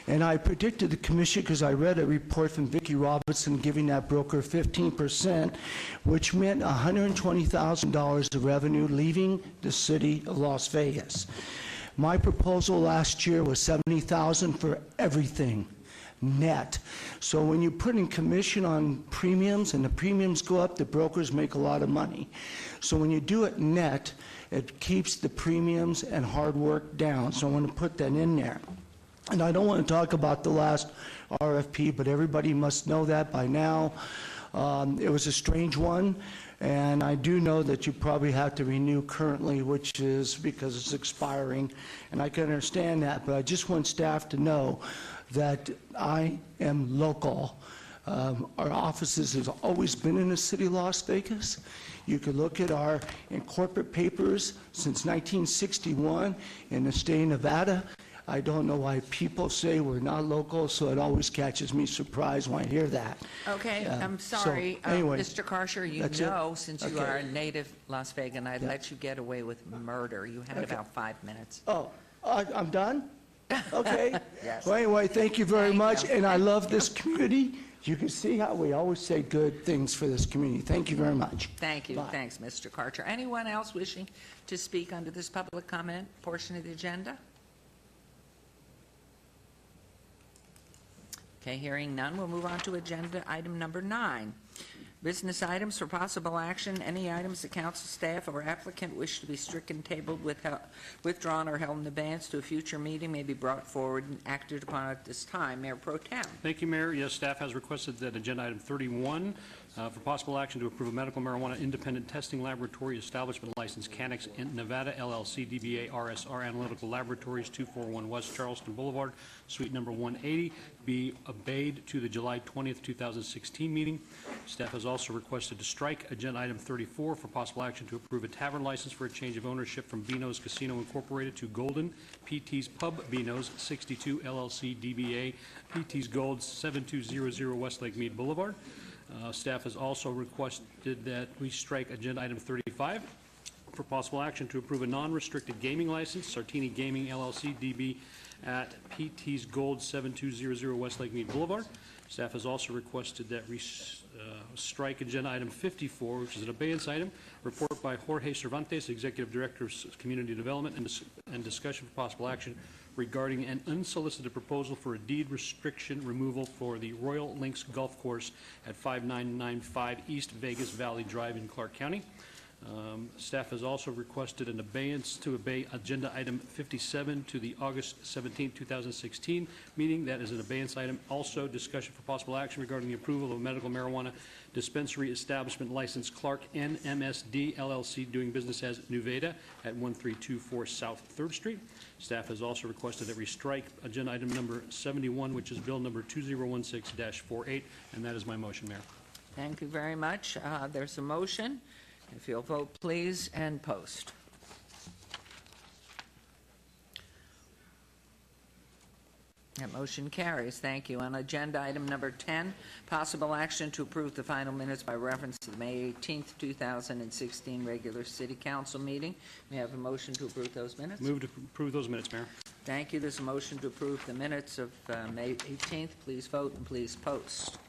And I predicted the commission because I read a report from Vicki Robinson giving that broker 15%, which meant $120,000 of revenue leaving the city of Las Vegas. My proposal last year was $70,000 for everything net. So when you put in commission on premiums and the premiums go up, the brokers make a lot of money. So when you do it net, it keeps the premiums and hard work down. So I want to put that in there. And I don't want to talk about the last RFP, but everybody must know that by now. It was a strange one, and I do know that you probably have to renew currently, which is because it's expiring, and I can understand that, but I just want staff to know that I am local. Our offices have always been in the city of Las Vegas. You could look at our corporate papers since 1961 in the state of Nevada. I don't know why people say we're not local, so it always catches me surprised when I hear that. Okay, I'm sorry, so, anyway, Mr. Karcher, you know, since you are a native Las Vegan, I'd let you get away with murder. You had about 5 minutes. Oh, I'm done? Okay. Yes. Well, anyway, thank you very much, and I love this community. You can see how we always say good things for this community. Thank you very much. Thank you. Bye. Thanks, Mr. Karcher. Anyone else wishing to speak under this public comment portion of the agenda? Okay, hearing none, we'll move on to agenda item number 9. Business items for possible action. Any items the council staff or applicant wish to be stricken, tabled, withdrawn, or held in abeyance to a future meeting may be brought forward and acted upon at this time. Mayor Pro Tem. Thank you, Mayor. Yes, staff has requested that agenda item 31 for possible action to approve a medical marijuana independent testing laboratory establishment license, Canix Nevada, LLC, DBA RSR Analytical Laboratories, 241 West Charleston Boulevard, suite number 180, be obeyed to the July 20th, 2016 meeting. Staff has also requested to strike agenda item 34 for possible action to approve a tavern license for a change of ownership from Beano's Casino Incorporated to Golden PT's Pub Beano's, 62 LLC, DBA PT's Gold, 7200 Westlake Mead Boulevard. Staff has also requested that we strike agenda item 35 for possible action to approve a non-restricted gaming license, Sartini Gaming LLC, DB at PT's Gold 7200 Westlake Mead Boulevard. Staff has also requested that we strike agenda item 54, which is an abeyance item, report by Jorge Cervantes, Executive Director of Community Development, and discussion for possible action regarding an unsolicited proposal for a deed restriction removal for the Royal Links Golf Course at 5995 East Vegas Valley Drive in Clark County. Staff has also requested an abeyance to obey agenda item 57 to the August 17, 2016 meeting. That is an abeyance item. Also, discussion for possible action regarding the approval of a medical marijuana dispensary establishment license, Clark NMSD LLC, doing business as Nuveda at 1324 South 3rd Street. Staff has also requested that we strike agenda item number 71, which is bill number 2016-48, and that is my motion, Mayor. Thank you very much. There's a motion. If you'll vote, please, and post. That motion carries. Thank you. On agenda item number 10, possible action to approve the final minutes by reference to the May 18th, 2016 regular City Council meeting. May I have a motion to approve those minutes? Move to approve those minutes, Mayor. Thank you. There's a motion to approve the minutes of May 18th. Please vote and please post.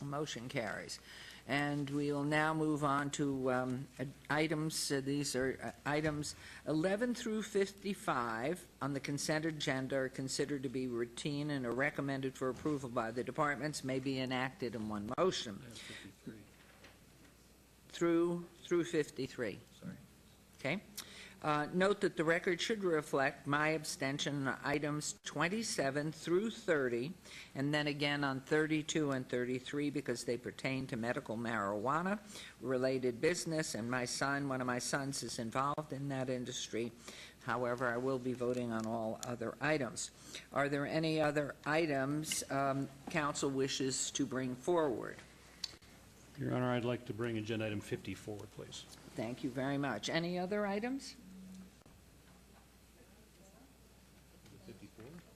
Motion carries. And we will now move on to items. These are items 11 through 55 on the consent agenda are considered to be routine and are recommended for approval by the departments, may be enacted in one motion. Through 53. Sorry. Okay. Note that the record should reflect my abstention on items 27 through 30, and then again on 32 and 33 because they pertain to medical marijuana related business, and one of my sons is involved in that industry. However, I will be voting on all other items. Are there any other items council wishes to bring forward? Your Honor, I'd like to bring agenda item 50 forward, please. Thank you very much. Any other items?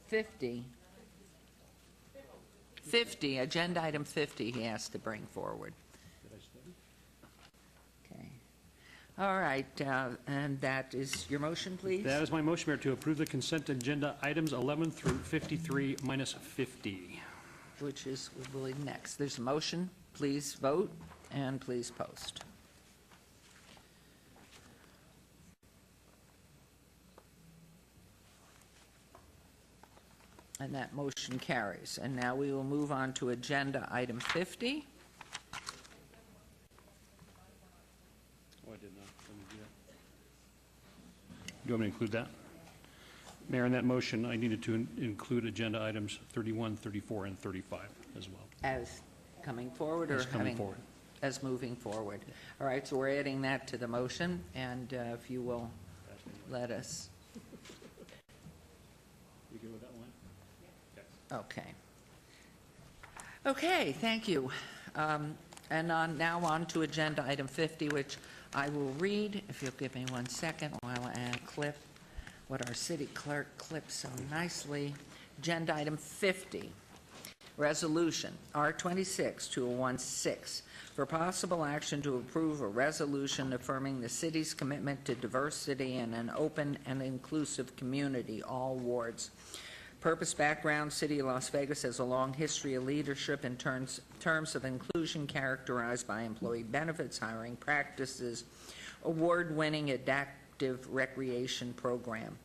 50, agenda item 50 he has to bring forward. Okay. All right, and that is your motion, please? That is my motion, Mayor, to approve the consent agenda items 11 through 53 minus 50. Which is, we believe, next. There's a motion. Please vote and please post. And that motion carries. And now we will move on to agenda item 50. Oh, I did not. Let me do that. Do you want me to include that? Mayor, in that motion, I needed to include agenda items 31, 34, and 35 as well. As coming forward or As coming having, forward. as moving forward. All right, so we're adding that to the motion, and if you will let us. You good with that one? Okay. Okay, thank you. And now on to agenda item 50, which I will read, if you'll give me 1 second while I clip what our city clerk clipped so nicely. Agenda item 50, resolution R26-2016 for possible action to approve a resolution affirming the city's commitment to diversity and an open and inclusive community, all wards. Purpose, background: City of Las Vegas has a long history of leadership in terms of inclusion characterized by employee benefits, hiring practices, award-winning adaptive recreation program.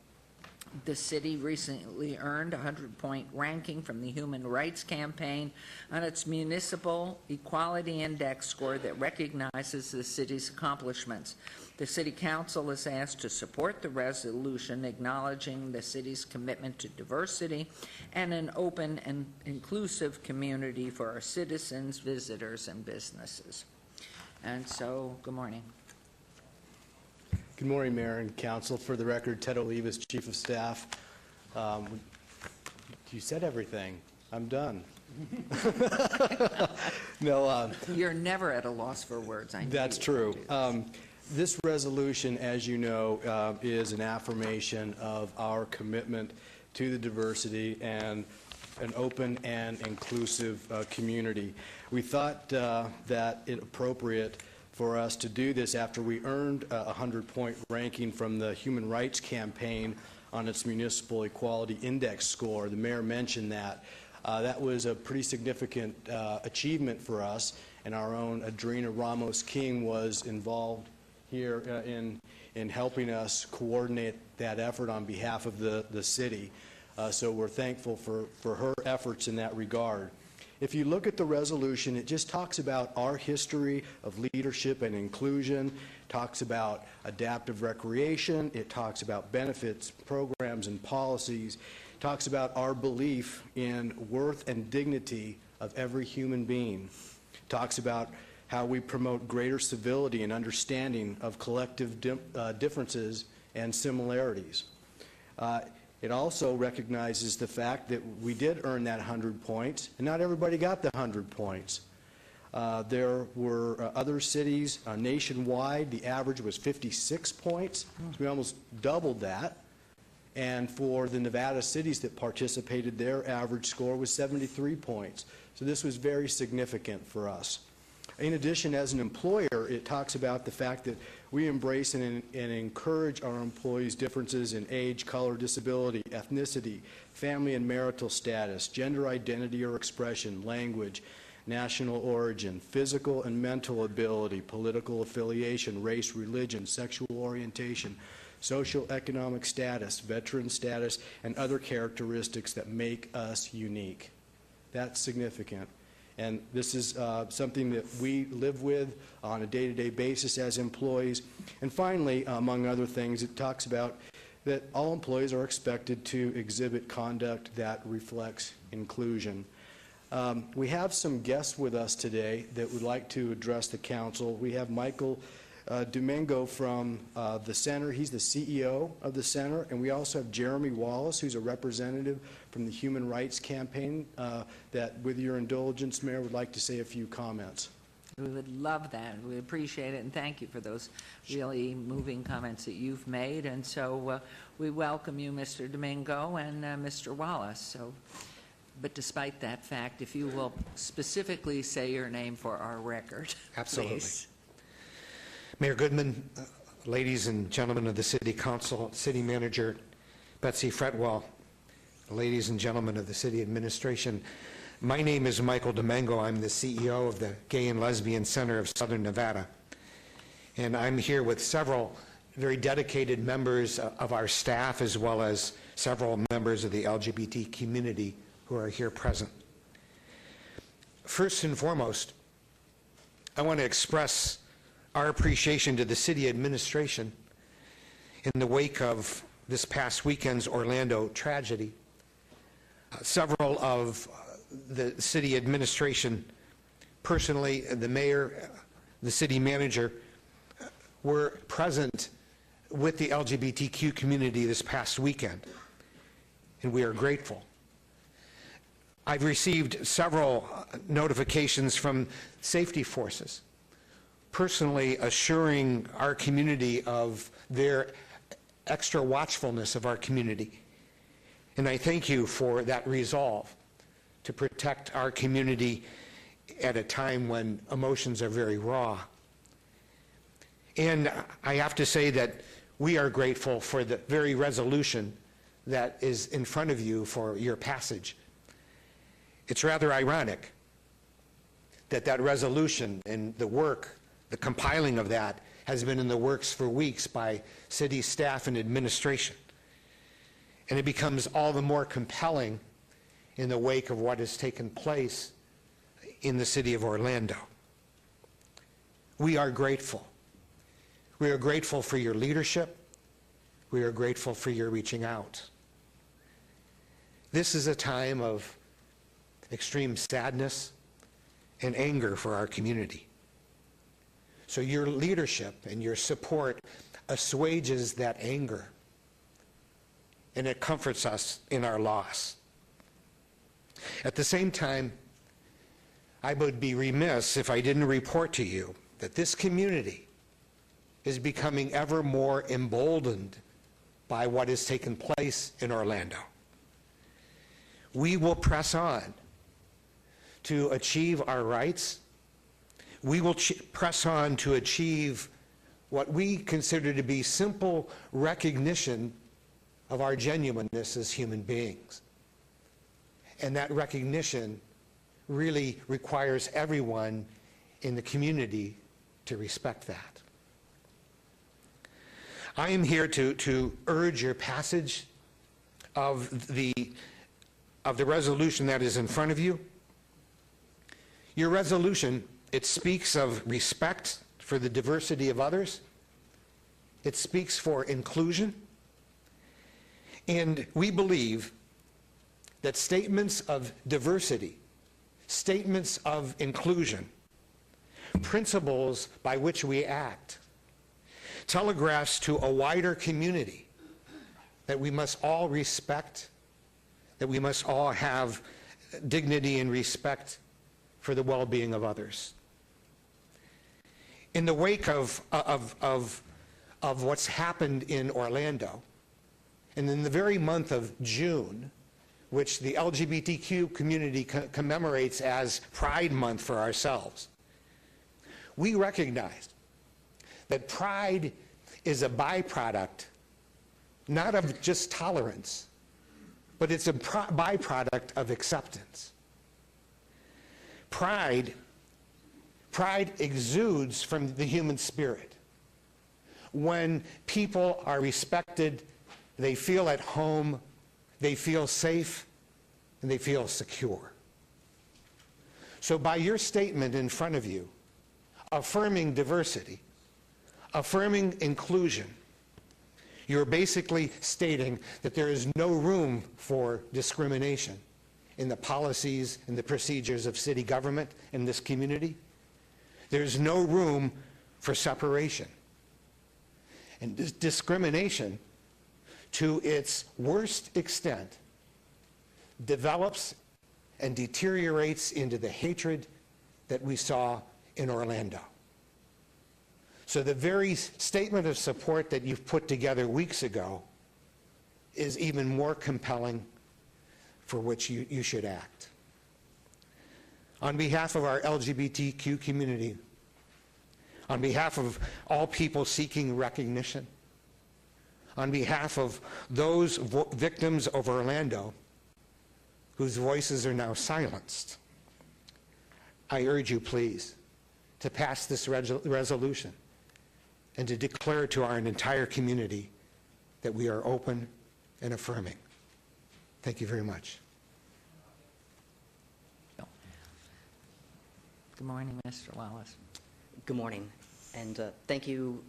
The city recently earned a 100-point ranking from the Human Rights Campaign on its Municipal Equality Index score that recognizes the city's accomplishments. The City Council is asked to support the resolution acknowledging the city's commitment to diversity and an open and inclusive community for our citizens, visitors, and businesses. And so, good morning. Good morning, Mayor and Council. For the record, Ted Olivas, Chief of Staff. You said everything. I'm done. No, you're never at a loss for words. I know that's true. This resolution, as you know, is an affirmation of our commitment to the diversity and an open and inclusive community. We thought that it appropriate for us to do this after we earned a 100-point ranking from the Human Rights Campaign on its Municipal Equality Index score. The mayor mentioned that. That was a pretty significant achievement for us, and our own Adrena Ramos King was involved here in helping us coordinate that effort on behalf of the city. So we're thankful for her efforts in that regard. If you look at the resolution, it just talks about our history of leadership and inclusion, talks about adaptive recreation, it talks about benefits, programs, and policies, talks about our belief in worth and dignity of every human being, talks about how we promote greater civility and understanding of collective differences and similarities. It also recognizes the fact that we did earn that 100 points, and not everybody got the 100 points. There were other cities nationwide. The average was 56 points. So we almost doubled that. And for the Nevada cities that participated, their average score was 73 points. So this was very significant for us. In addition, as an employer, it talks about the fact that we embrace and encourage our employees' differences in age, color, disability, ethnicity, family and marital status, gender identity or expression, language, national origin, physical and mental ability, political affiliation, race, religion, sexual orientation, social economic status, veteran status, and other characteristics that make us unique. That's significant. And this is something that we live with on a day-to-day basis as employees. And finally, among other things, it talks about that all employees are expected to exhibit conduct that reflects inclusion. We have some guests with us today that would like to address the council. We have Michael Domingo from the center. He's the CEO of the center. And we also have Jeremy Wallace, who's a representative from the Human Rights Campaign that, with your indulgence, Mayor, would like to say a few comments. We would love that. We appreciate it, and thank you for those really moving comments that you've made. And so we welcome you, Mr. Domingo, and Mr. Wallace. So, but despite that fact, if you will specifically say your name for our record, Absolutely. Please. Mayor Goodman, ladies and gentlemen of the City Council, City Manager Betsy Fretwell, ladies and gentlemen of the City Administration, my name is Michael Domingo. I'm the CEO of the Gay and Lesbian Center of Southern Nevada. And I'm here with several very dedicated members of our staff, as well as several members of the LGBT community who are here present. First and foremost, I want to express our appreciation to the City Administration in the wake of this past weekend's Orlando tragedy. Several of the City Administration, personally, the Mayor, the City Manager, were present with the LGBTQ community this past weekend, and we are grateful. I've received several notifications from safety forces, personally assuring our community of their extra watchfulness of our community. And I thank you for that resolve to protect our community at a time when emotions are very raw. And I have to say that we are grateful for the very resolution that is in front of you for your passage. It's rather ironic that that resolution and the work, the compiling of that, has been in the works for weeks by city staff and administration. And it becomes all the more compelling in the wake of what has taken place in the city of Orlando. We are grateful. We are grateful for your leadership. We are grateful for your reaching out. This is a time of extreme sadness and anger for our community. So your leadership and your support assuages that anger, and it comforts us in our loss. At the same time, I would be remiss if I didn't report to you that this community is becoming ever more emboldened by what has taken place in Orlando. we will press on to achieve our rights. We will press on to achieve what we consider to be simple recognition of our genuineness as human beings. And that recognition really requires everyone in the community to respect that. I am here to urge your passage of the resolution that is in front of you. Your resolution, it speaks of respect for the diversity of others. It speaks for inclusion. And we believe that statements of diversity, statements of inclusion, principles by which we act, telegraphs to a wider community that we must all respect, that we must all have dignity and respect for the well-being of others. In the wake of what's happened in Orlando, and in the very month of June, which the LGBTQ community commemorates as Pride Month for ourselves, we recognized that pride is a byproduct, not of just tolerance, but it's a byproduct of acceptance. Pride exudes from the human spirit. When people are respected, they feel at home, they feel safe, and they feel secure. So by your statement in front of you, affirming diversity, affirming inclusion, you're basically stating that there is no room for discrimination in the policies and the procedures of city government in this community. There's no room for separation. And discrimination, to its worst extent, develops and deteriorates into the hatred that we saw in Orlando. So the very statement of support that you've put together weeks ago is even more compelling for which you should act. On behalf of our LGBTQ community, on behalf of all people seeking recognition, on behalf of those victims of Orlando whose voices are now silenced, I urge you, please, to pass this resolution and to declare to our entire community that we are open and affirming. Thank you very much. Good morning, Mr. Wallace. Good morning, and thank you,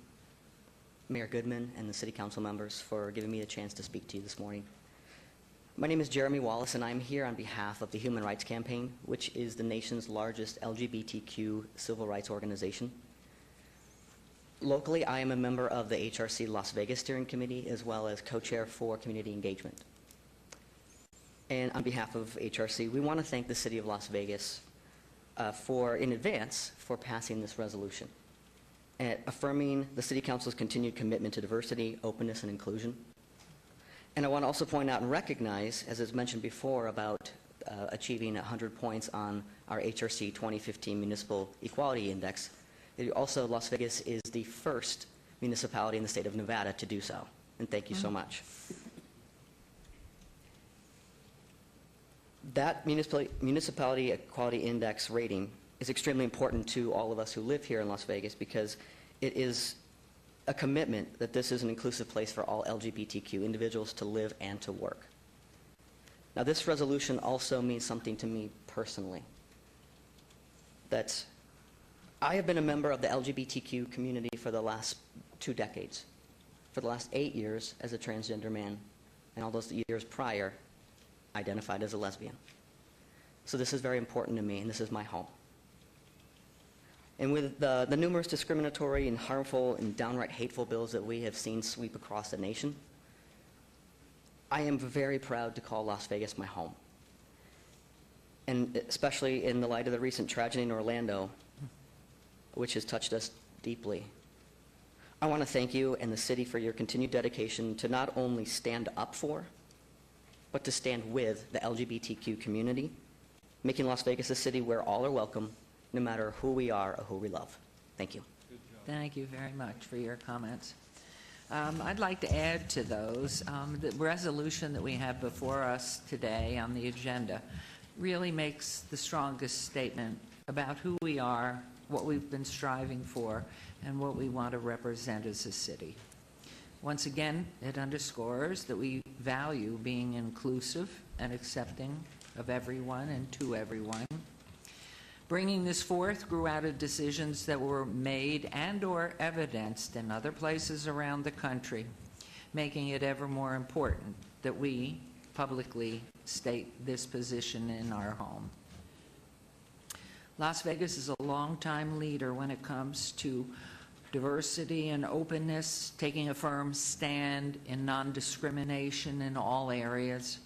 Mayor Goodman and the City Council members, for giving me a chance to speak to you this morning. My name is Jeremy Wallace, and I'm here on behalf of the Human Rights Campaign, which is the nation's largest LGBTQ civil rights organization. Locally, I am a member of the HRC Las Vegas Steering Committee, as well as co-chair for community engagement. And on behalf of HRC, we want to thank the City of Las Vegas in advance for passing this resolution, and affirming the City Council's continued commitment to diversity, openness, and inclusion. And I want to also point out and recognize, as is mentioned before, about achieving 100 points on our HRC 2015 Municipal Equality Index. Also, Las Vegas is the first municipality in the state of Nevada to do so. And thank you so much. That Municipality Equality Index rating is extremely important to all of us who live here in Las Vegas, because it is a commitment that this is an inclusive place for all LGBTQ individuals to live and to work. Now, this resolution also means something to me personally. That I have been a member of the LGBTQ community for the last 2 decades. For the last 8 years as a transgender man, and all those years prior, identified as a lesbian. So this is very important to me, and this is my home. And with the numerous discriminatory and harmful and downright hateful bills that we have seen sweep across the nation, I am very proud to call Las Vegas my home. And especially in the light of the recent tragedy in Orlando, which has touched us deeply. I want to thank you and the city for your continued dedication to not only stand up for, but to stand with the LGBTQ community, making Las Vegas a city where all are welcome, no matter who we are or who we love. Thank you. Thank you very much for your comments. I'd like to add to those, the resolution that we have before us today on the agenda really makes the strongest statement about who we are, what we've been striving for, and what we want to represent as a city. Once again, it underscores that we value being inclusive and accepting of everyone and to everyone. Bringing this forth grew out of decisions that were made and or evidenced in other places around the country, making it ever more important that we publicly state this position in our home. Las Vegas is a longtime leader when it comes to diversity and openness, taking a firm stand in non-discrimination in all areas.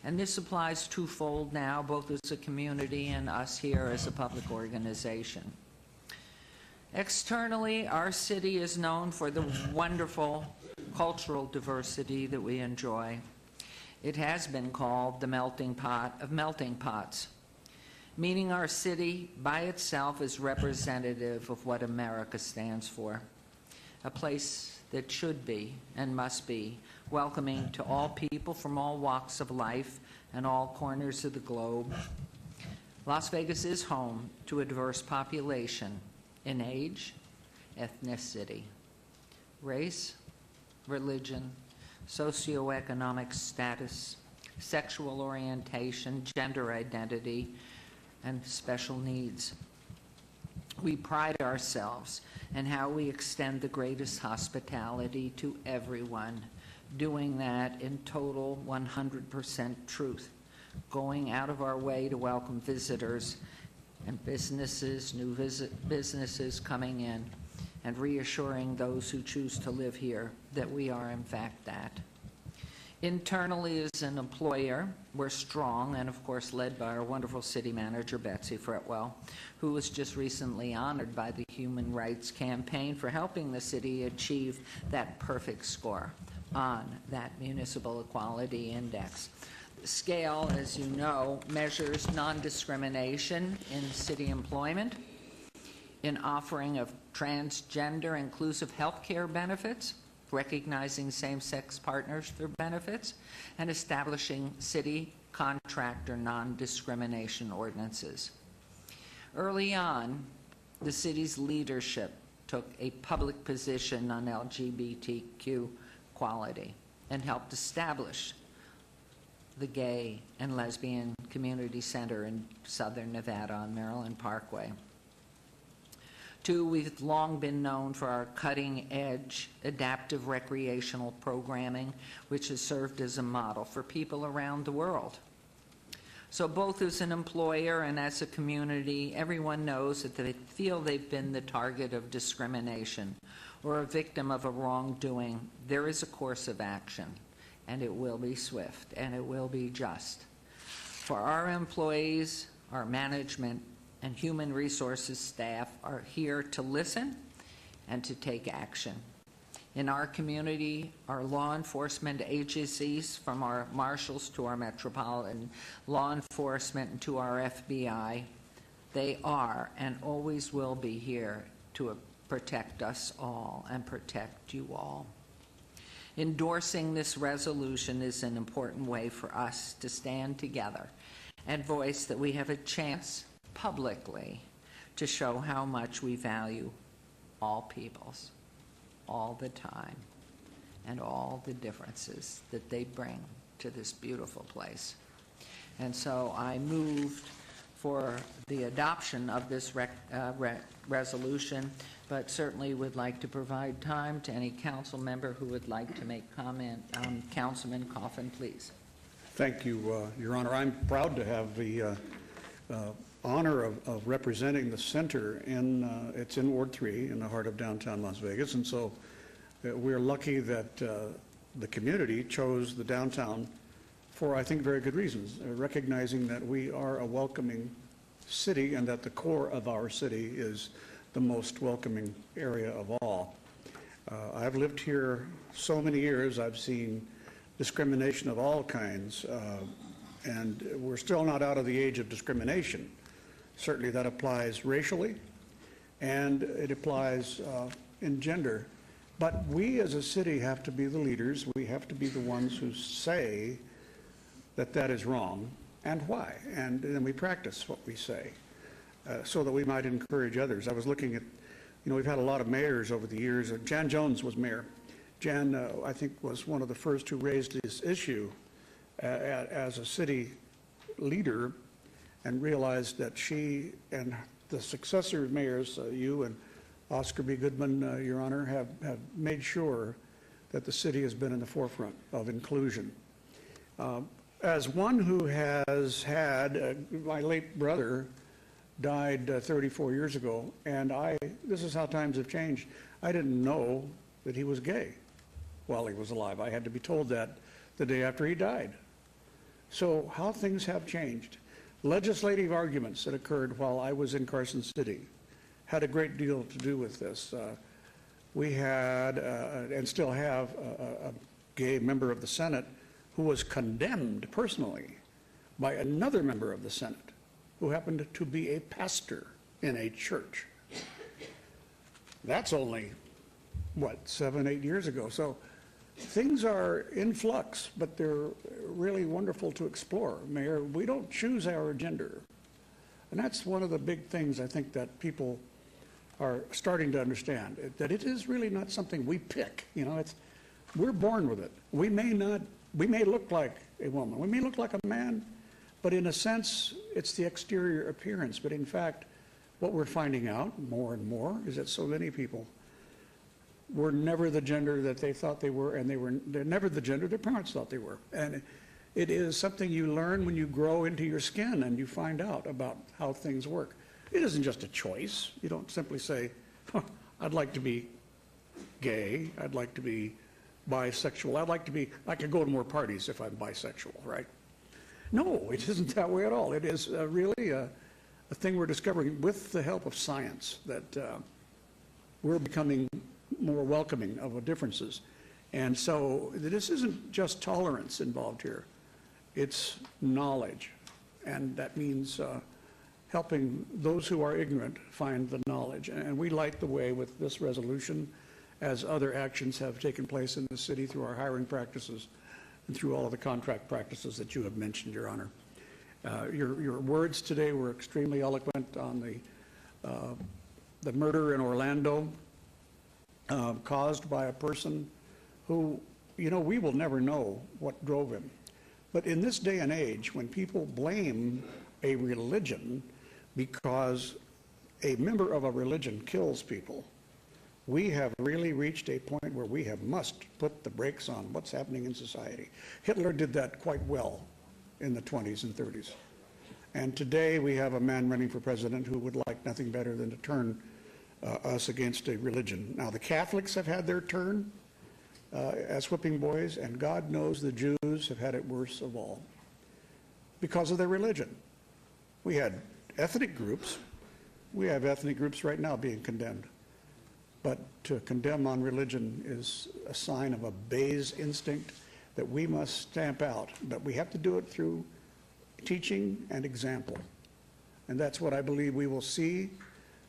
And this applies twofold now, both as a community and us here as a public organization. Externally, our city is known for the wonderful cultural diversity that we enjoy. It has been called the melting pot of melting pots, meaning our city by itself is representative of what America stands for, a place that should be and must be welcoming to all people from all walks of life and all corners of the globe. Las Vegas is home to a diverse population in age, ethnicity, race, religion, socioeconomic status, sexual orientation, gender identity, and special needs. We pride ourselves in how we extend the greatest hospitality to everyone, doing that in total 100% truth, going out of our way to welcome visitors and businesses, new businesses coming in, and reassuring those who choose to live here that we are in fact that. Internally, as an employer, we're strong and, of course, led by our wonderful city manager, Betsy Fretwell, who was just recently honored by the Human Rights Campaign for helping the city achieve that perfect score on that Municipal Equality Index. The scale, as you know, measures non-discrimination in city employment, in offering of transgender inclusive health care benefits, recognizing same-sex partners for benefits, and establishing city contractor non-discrimination ordinances. Early on, the city's leadership took a public position on LGBTQ equality and helped establish the Gay and Lesbian Community Center in Southern Nevada on Maryland Parkway. Two, we've long been known for our cutting-edge adaptive recreational programming, which has served as a model for people around the world. So both as an employer and as a community, everyone knows that they feel they've been the target of discrimination or a victim of a wrongdoing. There is a course of action, and it will be swift, and it will be just. For our employees, our management, and human resources staff are here to listen and to take action. In our community, our law enforcement agencies, from our marshals to our metropolitan law enforcement and to our FBI, they are and always will be here to protect us all and protect you all. Endorsing this resolution is an important way for us to stand together and voice that we have a chance publicly to show how much we value all peoples, all the time, and all the differences that they bring to this beautiful place. And so I moved for the adoption of this resolution, but certainly would like to provide time to any council member who would like to make comment. Councilman Coffin, please. Thank you, Your Honor. I'm proud to have the honor of representing the center it's in Ward 3 in the heart of downtown Las Vegas, and so we're lucky that the community chose the downtown for, I think, very good reasons, recognizing that we are a welcoming city and that the core of our city is the most welcoming area of all. I've lived here so many years. I've seen discrimination of all kinds, and we're still not out of the age of discrimination. Certainly that applies racially, and it applies in gender. But we as a city have to be the leaders. We have to be the ones who say that that is wrong and why. And then we practice what we say so that we might encourage others. I was looking at, we've had a lot of mayors over the years. Jan Jones was mayor. Jan, I think, was one of the first who raised this issue as a city leader and realized that she and the successor mayors, you and Oscar B. Goodman, Your Honor, have made sure that the city has been in the forefront of inclusion. As one who has had, my late brother died 34 years ago, and this is how times have changed. I didn't know that he was gay while he was alive. I had to be told that the day after he died. So how things have changed. Legislative arguments that occurred while I was in Carson City had a great deal to do with this. We had, and still have, a gay member of the Senate who was condemned personally by another member of the Senate who happened to be a pastor in a church. That's only, what, 7, 8 years ago. So things are in flux, but they're really wonderful to explore. Mayor, we don't choose our gender. And that's one of the big things I think that people are starting to understand, that it is really not something we pick. We're born with it. We may look like a woman, we may look like a man, but in a sense, it's the exterior appearance. But in fact, what we're finding out more and more is that so many people were never the gender that they thought they were, and they're never the gender their parents thought they were. And it is something you learn when you grow into your skin and you find out about how things work. It isn't just a choice. You don't simply say, I'd like to be gay, I'd like to be bisexual, I could go to more parties if I'm bisexual, right? No, it isn't that way at all. It is really a thing we're discovering with the help of science, that we're becoming more welcoming of differences. And so this isn't just tolerance involved here. It's knowledge. And that means helping those who are ignorant find the knowledge. And we light the way with this resolution, as other actions have taken place in the city through our hiring practices and through all of the contract practices that you have mentioned, Your Honor. Your words today were extremely eloquent on the murder in Orlando caused by a person who, we will never know what drove him. But in this day and age, when people blame a religion because a member of a religion kills people, we have really reached a point where we must put the brakes on what's happening in society. Hitler did that quite well in the 20s and 30s. And today we have a man running for president who would like nothing better than to turn us against a religion. Now, the Catholics have had their turn as whipping boys, and God knows the Jews have had it worse of all because of their religion. We had ethnic groups. We have ethnic groups right now being condemned. But to condemn on religion is a sign of a base instinct that we must stamp out. But we have to do it through teaching and example. And that's what I believe we will see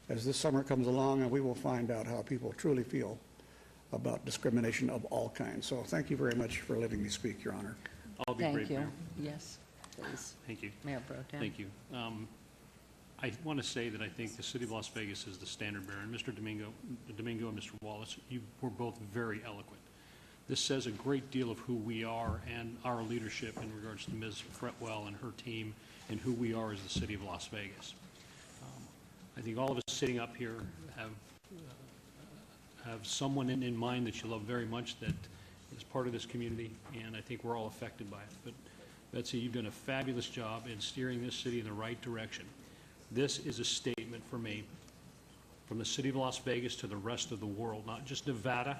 as this summer comes along, and we will find out how people truly feel about discrimination of all kinds. So thank you very much for letting me speak, Your Honor. I'll be brief, Thank you. Mayor. Yes, please. Thank you. Mayor Pro Tem. Thank you. I want to say that I think the City of Las Vegas is the standard bearer. And Mr. Domingo and Mr. Wallace, you were both very eloquent. This says a great deal of who we are and our leadership in regards to Ms. Fretwell and her team and who we are as the City of Las Vegas. I think all of us sitting up here have someone in mind that you love very much that is part of this community, and I think we're all affected by it. But Betsy, you've done a fabulous job in steering this city in the right direction. This is a statement for me from the City of Las Vegas to the rest of the world, not just Nevada,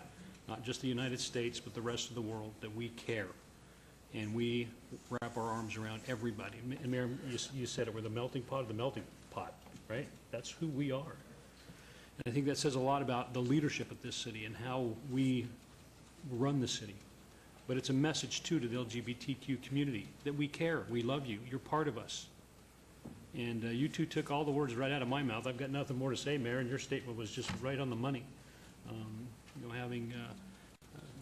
not just the United States, but the rest of the world, that we care. And we wrap our arms around everybody. And Mayor, you said it, we're the melting pot of the melting pot, right? That's who we are. And I think that says a lot about the leadership of this city and how we run the city. but it's a message, too, to the LGBTQ community that we care, we love you, you're part of us. And you two took all the words right out of my mouth. I've got nothing more to say, Mayor, and your statement was just right on the money. You know, having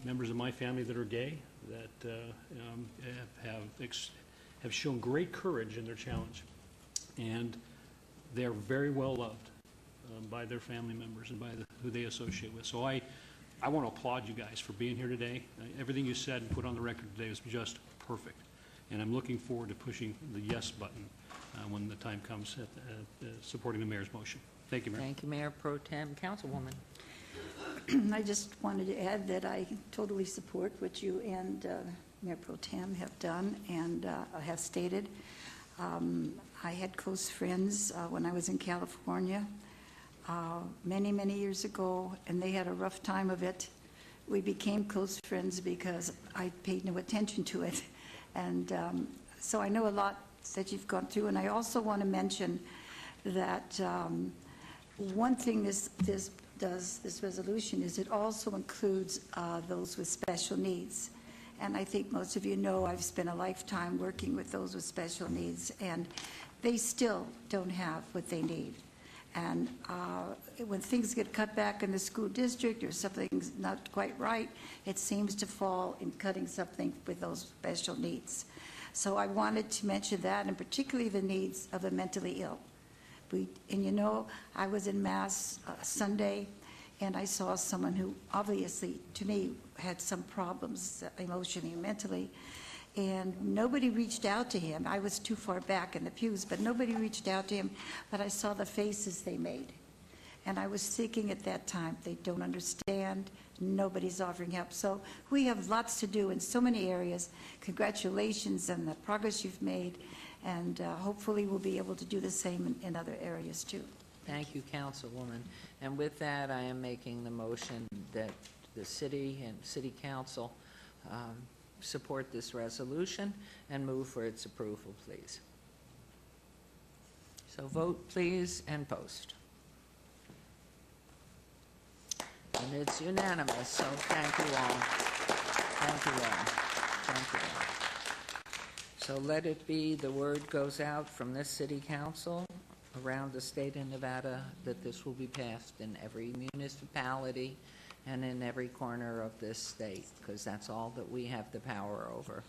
members of my family that are gay that have shown great courage in their challenge, and they're very well loved by their family members and by who they associate with. So I want to applaud you guys for being here today. Everything you said and put on the record today was just perfect, and I'm looking forward to pushing the yes button when the time comes at supporting the mayor's motion. Thank you, Mayor. Thank you, Mayor Pro Tem. Councilwoman. I just wanted to add that I totally support what you and Mayor Pro Tem have done and have stated. I had close friends when I was in California many, many years ago, and they had a rough time of it. We became close friends because I paid no attention to it. And so I know a lot that you've gone through, and I also want to mention that one thing this resolution is it also includes those with special needs. And I think most of you know I've spent a lifetime working with those with special needs, and they still don't have what they need. And when things get cut back in the school district or something's not quite right, it seems to fall in cutting something with those special needs. So I wanted to mention that, and particularly the needs of the mentally ill. And you know, I was in Mass Sunday, and I saw someone who obviously, to me, had some problems emotionally and mentally, and nobody reached out to him. I was too far back in the pews, but nobody reached out to him, but I saw the faces they made. And I was thinking at that time, they don't understand, nobody's offering help. So we have lots to do in so many areas. Congratulations on the progress you've made, and hopefully we'll be able to do the same in other areas too. Thank you, Councilwoman. And with that, I am making the motion that the city and city council support this resolution and move for its approval, please. So vote, please, and post. And it's unanimous, so thank you all. Thank you all. Thank you all. So let it be, the word goes out from this city council around the state of Nevada that this will be passed in every municipality and in every corner of this state, because that's all that we have the power over,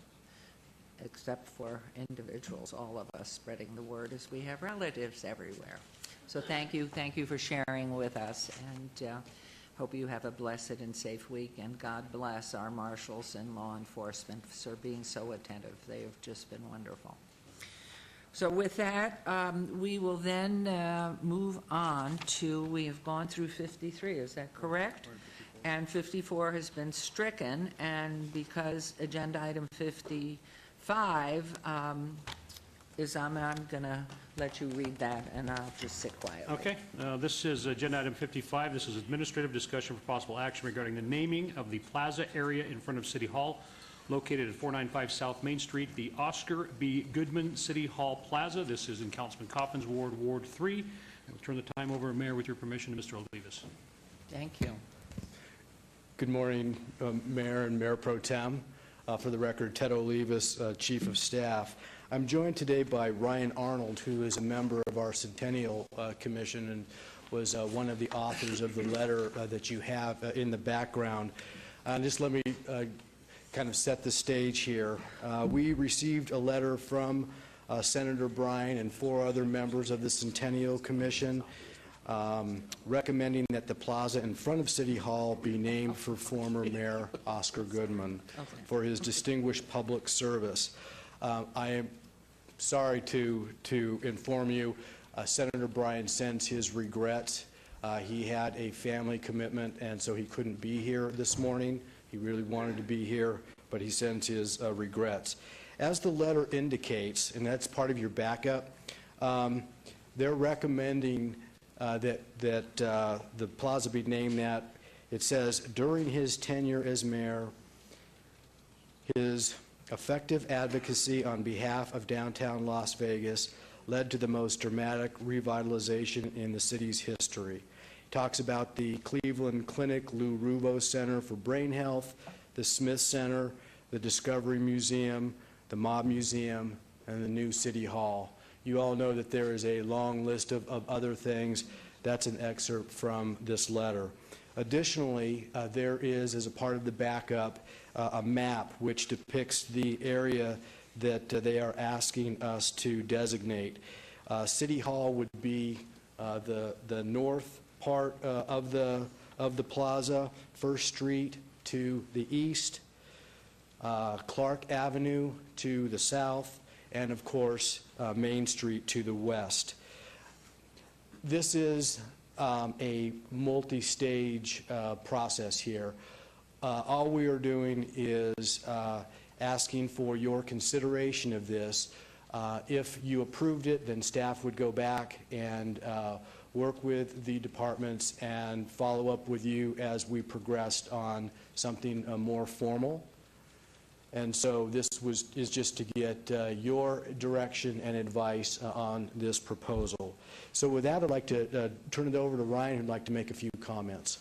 except for individuals, all of us spreading the word as we have relatives everywhere. So thank you for sharing with us, and hope you have a blessed and safe week, and God bless our marshals and law enforcement for being so attentive. They have just been wonderful. So with that, we will then move on to, we have gone through 53, is that correct? And 54 has been stricken, and because agenda item 55 is, I'm going to let you read that, and I'll just sit quietly. Okay. This is agenda item 55. This is administrative discussion for possible action regarding the naming of the plaza area in front of City Hall, located at 495 South Main Street, the Oscar B. Goodman City Hall Plaza. This is in Councilman Coffin's ward, Ward 3. I will turn the time over, Mayor, with your permission, to Mr. Olivas. Thank you. Good morning, Mayor and Mayor Pro Tem. For the record, Ted Olivas, Chief of Staff. I'm joined today by Ryan Arnold, who is a member of our Centennial Commission and was one of the authors of the letter that you have in the background. Just let me kind of set the stage here. We received a letter from Senator Bryan and 4 other members of the Centennial Commission recommending that the plaza in front of City Hall be named for former Mayor Oscar Goodman for his distinguished public service. I am sorry to inform you, Senator Bryan sends his regrets. He had a family commitment, and so he couldn't be here this morning. He really wanted to be here, but he sends his regrets. As the letter indicates, and that's part of your backup, they're recommending that the plaza be named that. It says, during his tenure as mayor, his effective advocacy on behalf of downtown Las Vegas led to the most dramatic revitalization in the city's history. He talks about the Cleveland Clinic Lou Rubo Center for Brain Health, the Smith Center, the Discovery Museum, the Mob Museum, and the new City Hall. You all know that there is a long list of other things. That's an excerpt from this letter. Additionally, there is, as a part of the backup, a map which depicts the area that they are asking us to designate. City Hall would be the north part of the plaza, First Street to the east, Clark Avenue to the south, and of course Main Street to the west. This is a multi-stage process here. All we are doing is asking for your consideration of this. If you approved it, then staff would go back and work with the departments and follow up with you as we progressed on something more formal. And so this is just to get your direction and advice on this proposal. So with that, I'd like to turn it over to Ryan, who'd like to make a few comments.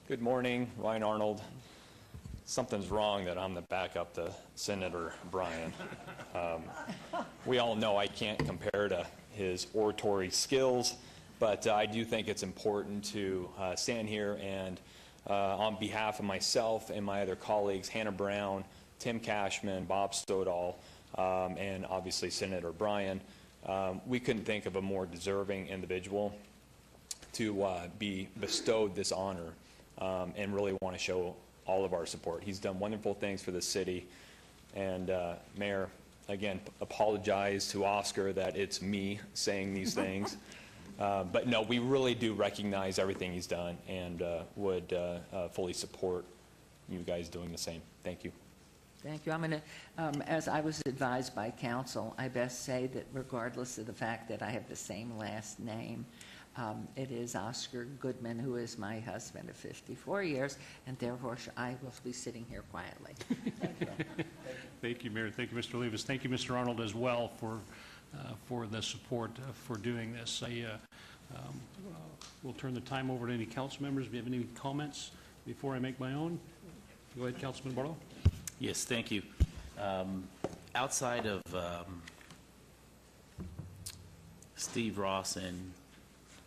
Good morning, Ryan Arnold. Something's wrong that I'm the backup to Senator Bryan. We all know I can't compare to his oratory skills, but I do think it's important to stand here and on behalf of myself and my other colleagues, Hannah Brown, Tim Cashman, Bob Stodahl, and obviously Senator Bryan, we couldn't think of a more deserving individual to be bestowed this honor and really want to show all of our support. He's done wonderful things for the city. And Mayor, again, apologize to Oscar that it's me saying these things. But no, we really do recognize everything he's done and would fully support you guys doing the same. Thank you. Thank you. I'm going to, as I was advised by counsel, I best say that regardless of the fact that I have the same last name, it is Oscar Goodman, who is my husband of 54 years, and therefore I will be sitting here quietly. Thank you. Thank you, Mayor. Thank you, Mr. Levis. Thank you, Mr. Arnold, as well for the support for doing this. We'll turn the time over to any council members. If you have any comments before I make my own, go ahead, Councilman Barlow. Yes, thank you. Outside of Steve Ross and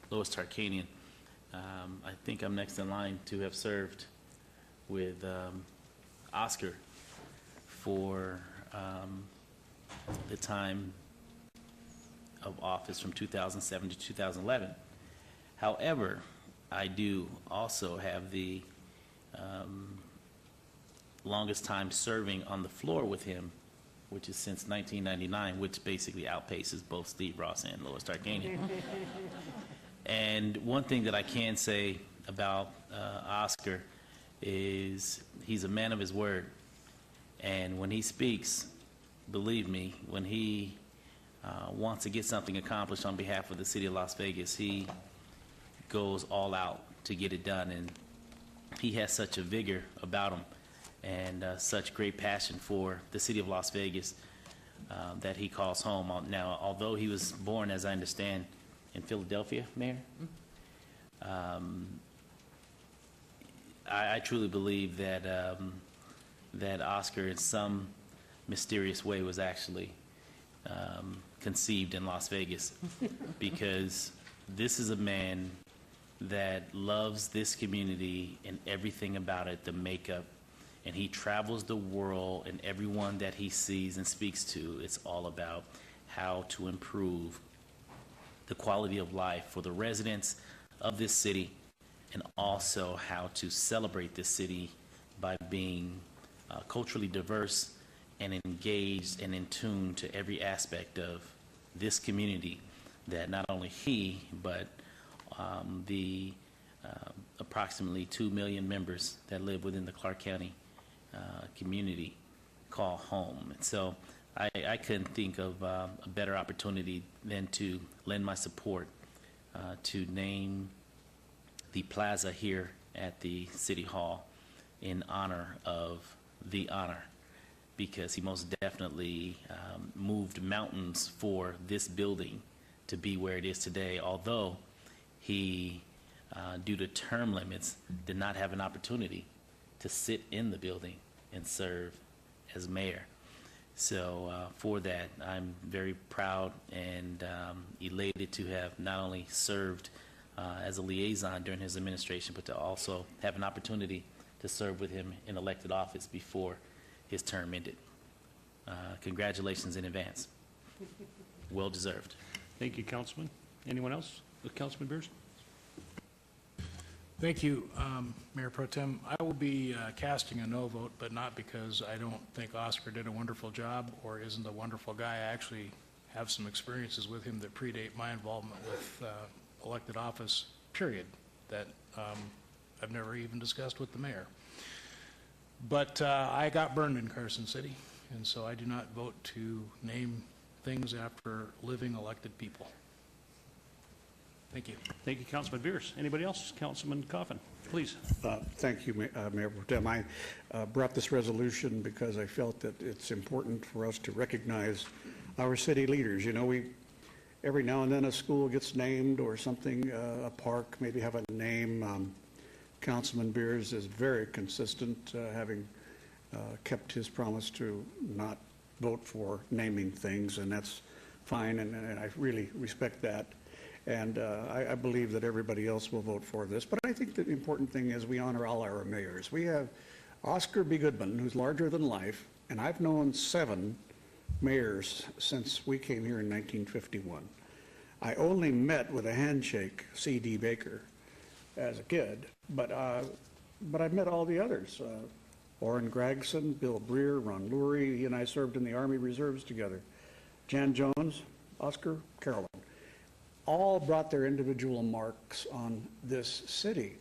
Lois Tarkanian, I think I'm next in line to have served with Oscar for the time of office from 2007 to 2011. However, I do also have the longest time serving on the floor with him, which is since 1999, which basically outpaces both Steve Ross and Lois Tarkanian. And one thing that I can say about Oscar is he's a man of his word. And when he speaks, believe me, when he wants to get something accomplished on behalf of the city of Las Vegas, he goes all out to get it done. And he has such a vigor about him and such great passion for the city of Las Vegas that he calls home. Now, although he was born, as I understand, in Philadelphia, Mayor, I truly believe that that Oscar, in some mysterious way, was actually conceived in Las Vegas, because this is a man that loves this community and everything about it, the makeup, and he travels the world, and everyone that he sees and speaks to, it's all about how to improve the quality of life for the residents of this city, and also how to celebrate this city by being culturally diverse and engaged and in tune to every aspect of this community that not only he, but the approximately 2 million members that live within the Clark County community call home. And so I couldn't think of a better opportunity than to lend my support to name the plaza here at the City Hall in honor of the honor, because he most definitely moved mountains for this building to be where it is today. Although he due to term limits, did not have an opportunity to sit in the building and serve as mayor. So for that, I'm very proud and elated to have not only served as a liaison during his administration, but to also have an opportunity to serve with him in elected office before his term ended. Congratulations in advance. Well deserved. Thank you, Councilman. Anyone else? Councilman Beers? Thank you, Mayor Pro Tem. I will be casting a no vote, but not because I don't think Oscar did a wonderful job or isn't a wonderful guy. I actually have some experiences with him that predate my involvement with elected office, period, that I've never even discussed with the mayor. But I got burned in Carson City, and so I do not vote to name things after living elected people. Thank you. Thank you, Councilman Beers. Anybody else? Councilman Coffin, please. Thank you, Mayor Pro Tem. I brought this resolution because I felt that it's important for us to recognize our city leaders. You know, every now and then a school gets named or something, a park maybe have a name. Councilman Beers is very consistent, having kept his promise to not vote for naming things, and that's fine, and I really respect that. And I believe that everybody else will vote for this. But I think the important thing is we honor all our mayors. We have Oscar B. Goodman, who's larger than life, and I've known 7 mayors since we came here in 1951. I only met with a handshake C.D. Baker as a kid, but I've met all the others. Orrin Gregson, Bill Breer, Ron Lurie, he and I served in the Army Reserves together. Jan Jones, Oscar, Carolyn. All brought their individual marks on this city.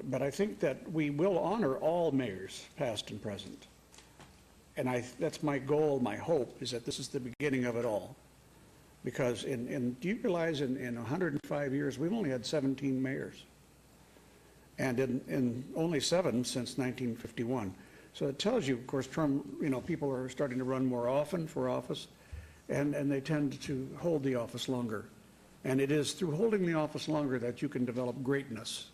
But I think that we will honor all mayors, past and present. And that's my goal, my hope, is that this is the beginning of it all. Because do you realize in 105 years, we've only had 17 mayors. And in only 7 since 1951. So it tells you, of course, people are starting to run more often for office. And they tend to hold the office longer. And it is through holding the office longer that you can develop greatness.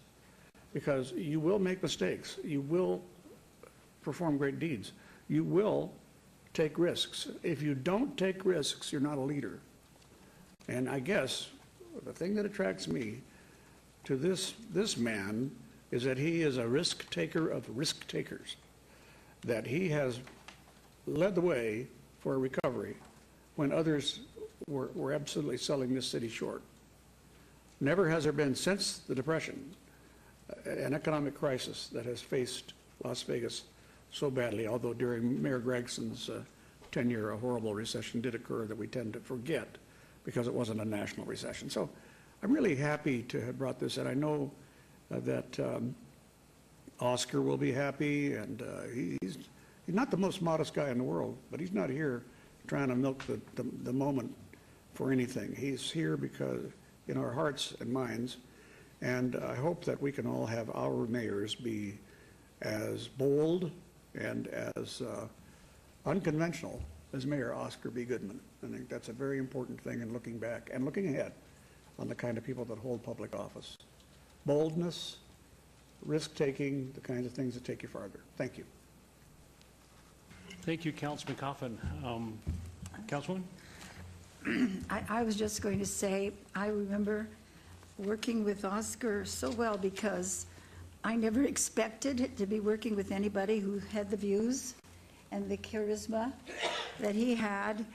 Because you will make mistakes. You will perform great deeds. You will take risks. If you don't take risks, you're not a leader. And I guess the thing that attracts me to this man is that he is a risk taker of risk takers. That he has led the way for recovery when others were absolutely selling this city short. Never has there been, since the Depression, an economic crisis that has faced Las Vegas so badly, although during Mayor Gregson's tenure, a horrible recession did occur that we tend to forget because it wasn't a national recession. So I'm really happy to have brought this, and I know that Oscar will be happy, and he's not the most modest guy in the world, but he's not here trying to milk the moment for anything. He's here because in our hearts and minds, and I hope that we can all have our mayors be as bold and as unconventional as Mayor Oscar B. Goodman. I think that's a very important thing in looking back and looking ahead on the kind of people that hold public office. Boldness, risk-taking, the kinds of things that take you farther. Thank you. Thank you, Councilman Coffin. Councilwoman? I was just going to say, I remember working with Oscar so well because I never expected to be working with anybody who had the views and the charisma that he had.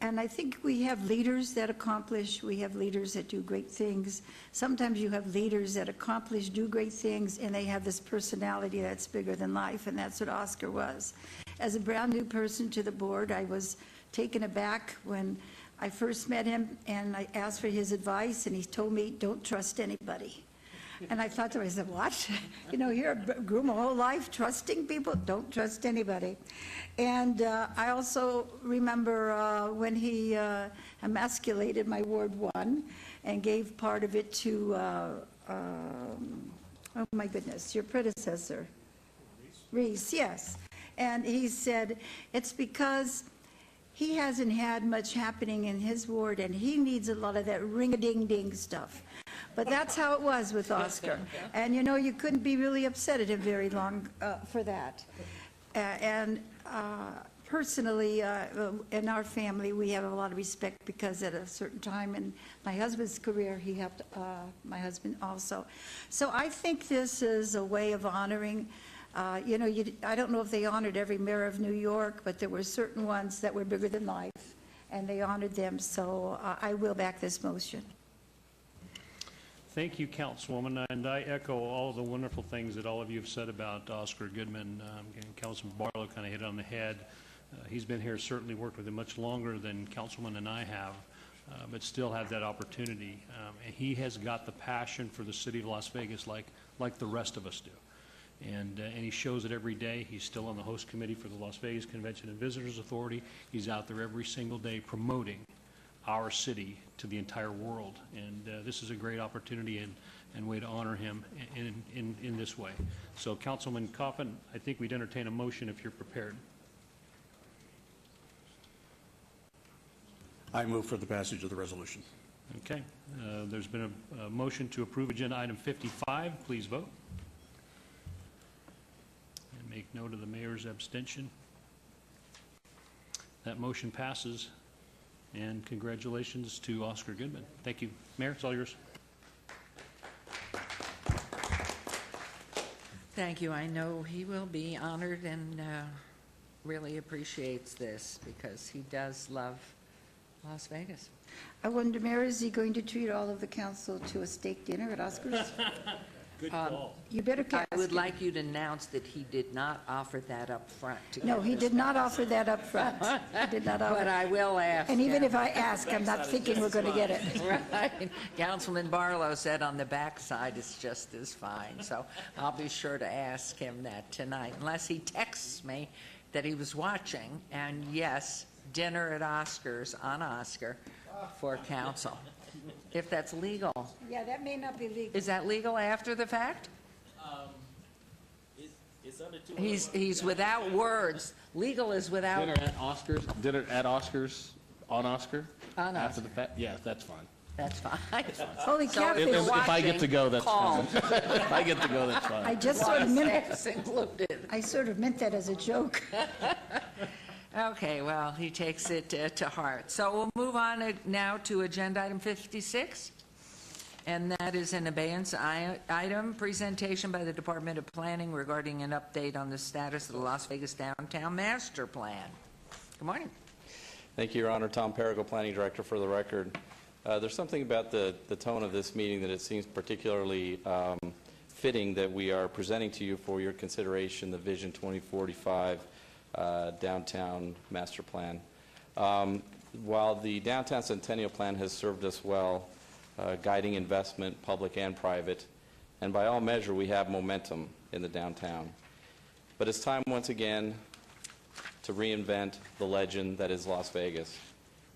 And I think we have leaders that accomplish, we have leaders that do great things. Sometimes you have leaders that accomplish, do great things, and they have this personality that's bigger than life, and that's what Oscar was. As a brand new person to the board, I was taken aback when I first met him, and I asked for his advice, and he told me, don't trust anybody. And I thought to myself, what? You know, here I grew my whole life trusting people. Don't trust anybody. And I also remember when he emasculated my Ward 1 and gave part of it to, oh my goodness, your predecessor. Reese, yes. And he said, it's because he hasn't had much happening in his ward, and he needs a lot of that ring-a-ding-ding stuff. But that's how it was with Oscar. And you know, you couldn't be really upset at him very long for that. Personally, in our family, we have a lot of respect because at a certain time in my husband's career, he helped my husband also. So I think this is a way of honoring. You know, I don't know if they honored every mayor of New York, but there were certain ones that were bigger than life, and they honored them. So I will back this motion. Thank you, Councilwoman, and I echo all the wonderful things that all of you have said about Oscar Goodman. Councilman Barlow kind of hit it on the head. He's been here, certainly worked with him much longer than Councilman and I have, but still had that opportunity. And he has got the passion for the city of Las Vegas like the rest of us do. And he shows it every day. He's still on the host committee for the Las Vegas Convention and Visitors Authority. He's out there every single day promoting our city to the entire world. And this is a great opportunity and way to honor him in this way. So Councilman Coffin, I think we'd entertain a motion if you're prepared. I move for the passage of the resolution. Okay. There's been a motion to approve agenda item 55. Please vote. And make note of the mayor's abstention. That motion passes. And congratulations to Oscar Goodman. Thank you. Mayor, it's all yours. Thank you. I know he will be honored and really appreciates this because he does love Las Vegas. I wonder, Mayor, is he going to treat all of the council to a steak dinner at Oscar's? Good call. You better ask I would him. like you to announce that he did not offer that up front. No, he did not offer that up front. He did not offer. But I will ask. And even him. if I ask, I'm not thinking we're going to get it. Right. Councilman Barlow said on the backside it's just as fine. So I'll be sure to ask him that tonight, unless he texts me that he was watching. And yes, dinner at Oscar's on Oscar for council, if that's legal. Yeah, that may not be legal. Is that legal after the fact? He's without words. Legal is without. Dinner at Oscars on Oscar? On After Oscar. the fact? Yeah, that's fine. That's fine. Holy So cow, if you're If I get to go, that's call. fine. If I get to go, that's fine. I just sort of meant, Sex included. I sort of meant that as a joke. Okay, well, he takes it to heart. So we'll move on now to agenda item 56, and that is an abeyance item, presentation by the Department of Planning regarding an update on the status of the Las Vegas Downtown Master Plan. Good morning. Thank you, Your Honor. Tom Perigo, Planning Director, for the record. There's something about the tone of this meeting that it seems particularly fitting that we are presenting to you for your consideration the Vision 2045 Downtown Master Plan. While the Downtown Centennial Plan has served us well, guiding investment, public and private, and by all measure we have momentum in the downtown. But it's time once again to reinvent the legend that is Las Vegas.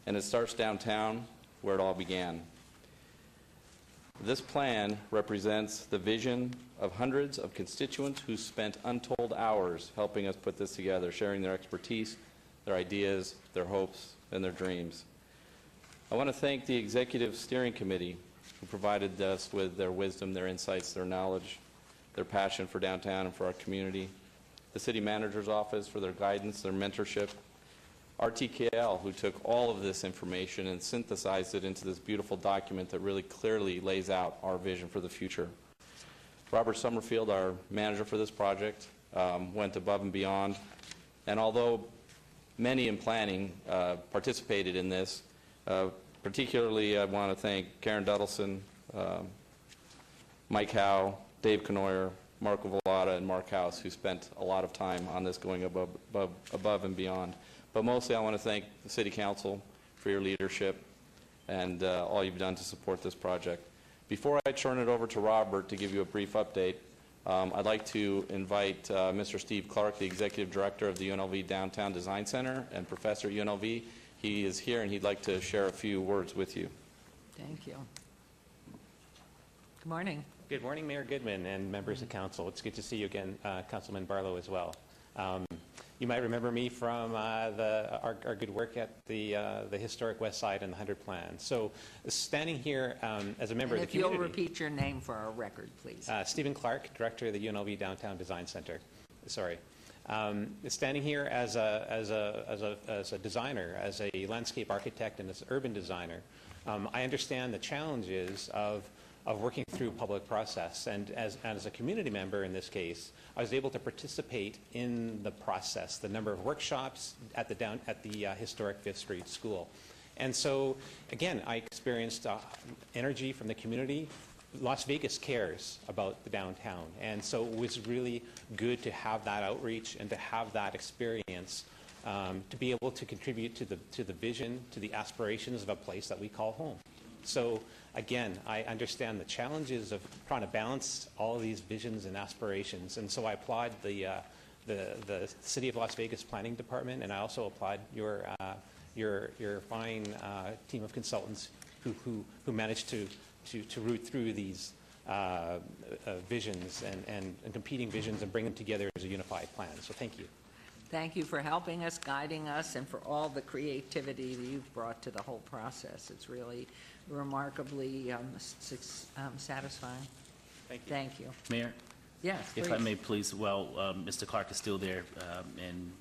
And it starts downtown, where it all began. This plan represents the vision of hundreds of constituents who spent untold hours helping us put this together, sharing their expertise, their ideas, their hopes, and their dreams. I want to thank the Executive Steering Committee who provided us with their wisdom, their insights, their knowledge, their passion for downtown and for our community, the City Manager's Office for their guidance, their mentorship, RTKL, who took all of this information and synthesized it into this beautiful document that really clearly lays out our vision for the future. Robert Summerfield, our manager for this project, went above and beyond. And although many in planning participated in this, particularly I want to thank Karen Duddleson, Mike Howe, Dave Knoyer, Marco Vallada, and Mark House, who spent a lot of time on this going above and beyond. But mostly I want to thank the City Council for your leadership and all you've done to support this project. Before I turn it over to Robert to give you a brief update, I'd like to invite Mr. Steve Clark, the Executive Director of the UNLV Downtown Design Center and Professor at UNLV. He is here and he'd like to share a few words with you. Thank you. Good morning. Good morning, Mayor Goodman and members of council. It's good to see you again, Councilman Barlow as well. You might remember me from our good work at the historic West Side and the 100 Plan. So standing here as a member And of the if community. you'll repeat your name for our record, please. Stephen Clark, Director of the UNLV Downtown Design Center. Sorry. Standing here as a designer, as a landscape architect and as an urban designer, I understand the challenges of working through public process. And as a community member in this case, I was able to participate in the process, the number of workshops at the historic Fifth Street School. And so, again, I experienced energy from the community. Las Vegas cares about the downtown, and so it was really good to have that outreach and to have that experience to be able to contribute to the vision, to the aspirations of a place that we call home. So again, I understand the challenges of trying to balance all of these visions and aspirations, and so I applaud the City of Las Vegas Planning Department, and I also applaud your fine team of consultants who managed to root through these visions and competing visions and bring them together as a unified plan. So thank you. Thank you for helping us, guiding us, and for all the creativity that you've brought to the whole process. It's really remarkably satisfying. Thank you. Thank you. Mayor? Yes, If I please. may, please, while Mr. Clark is still there and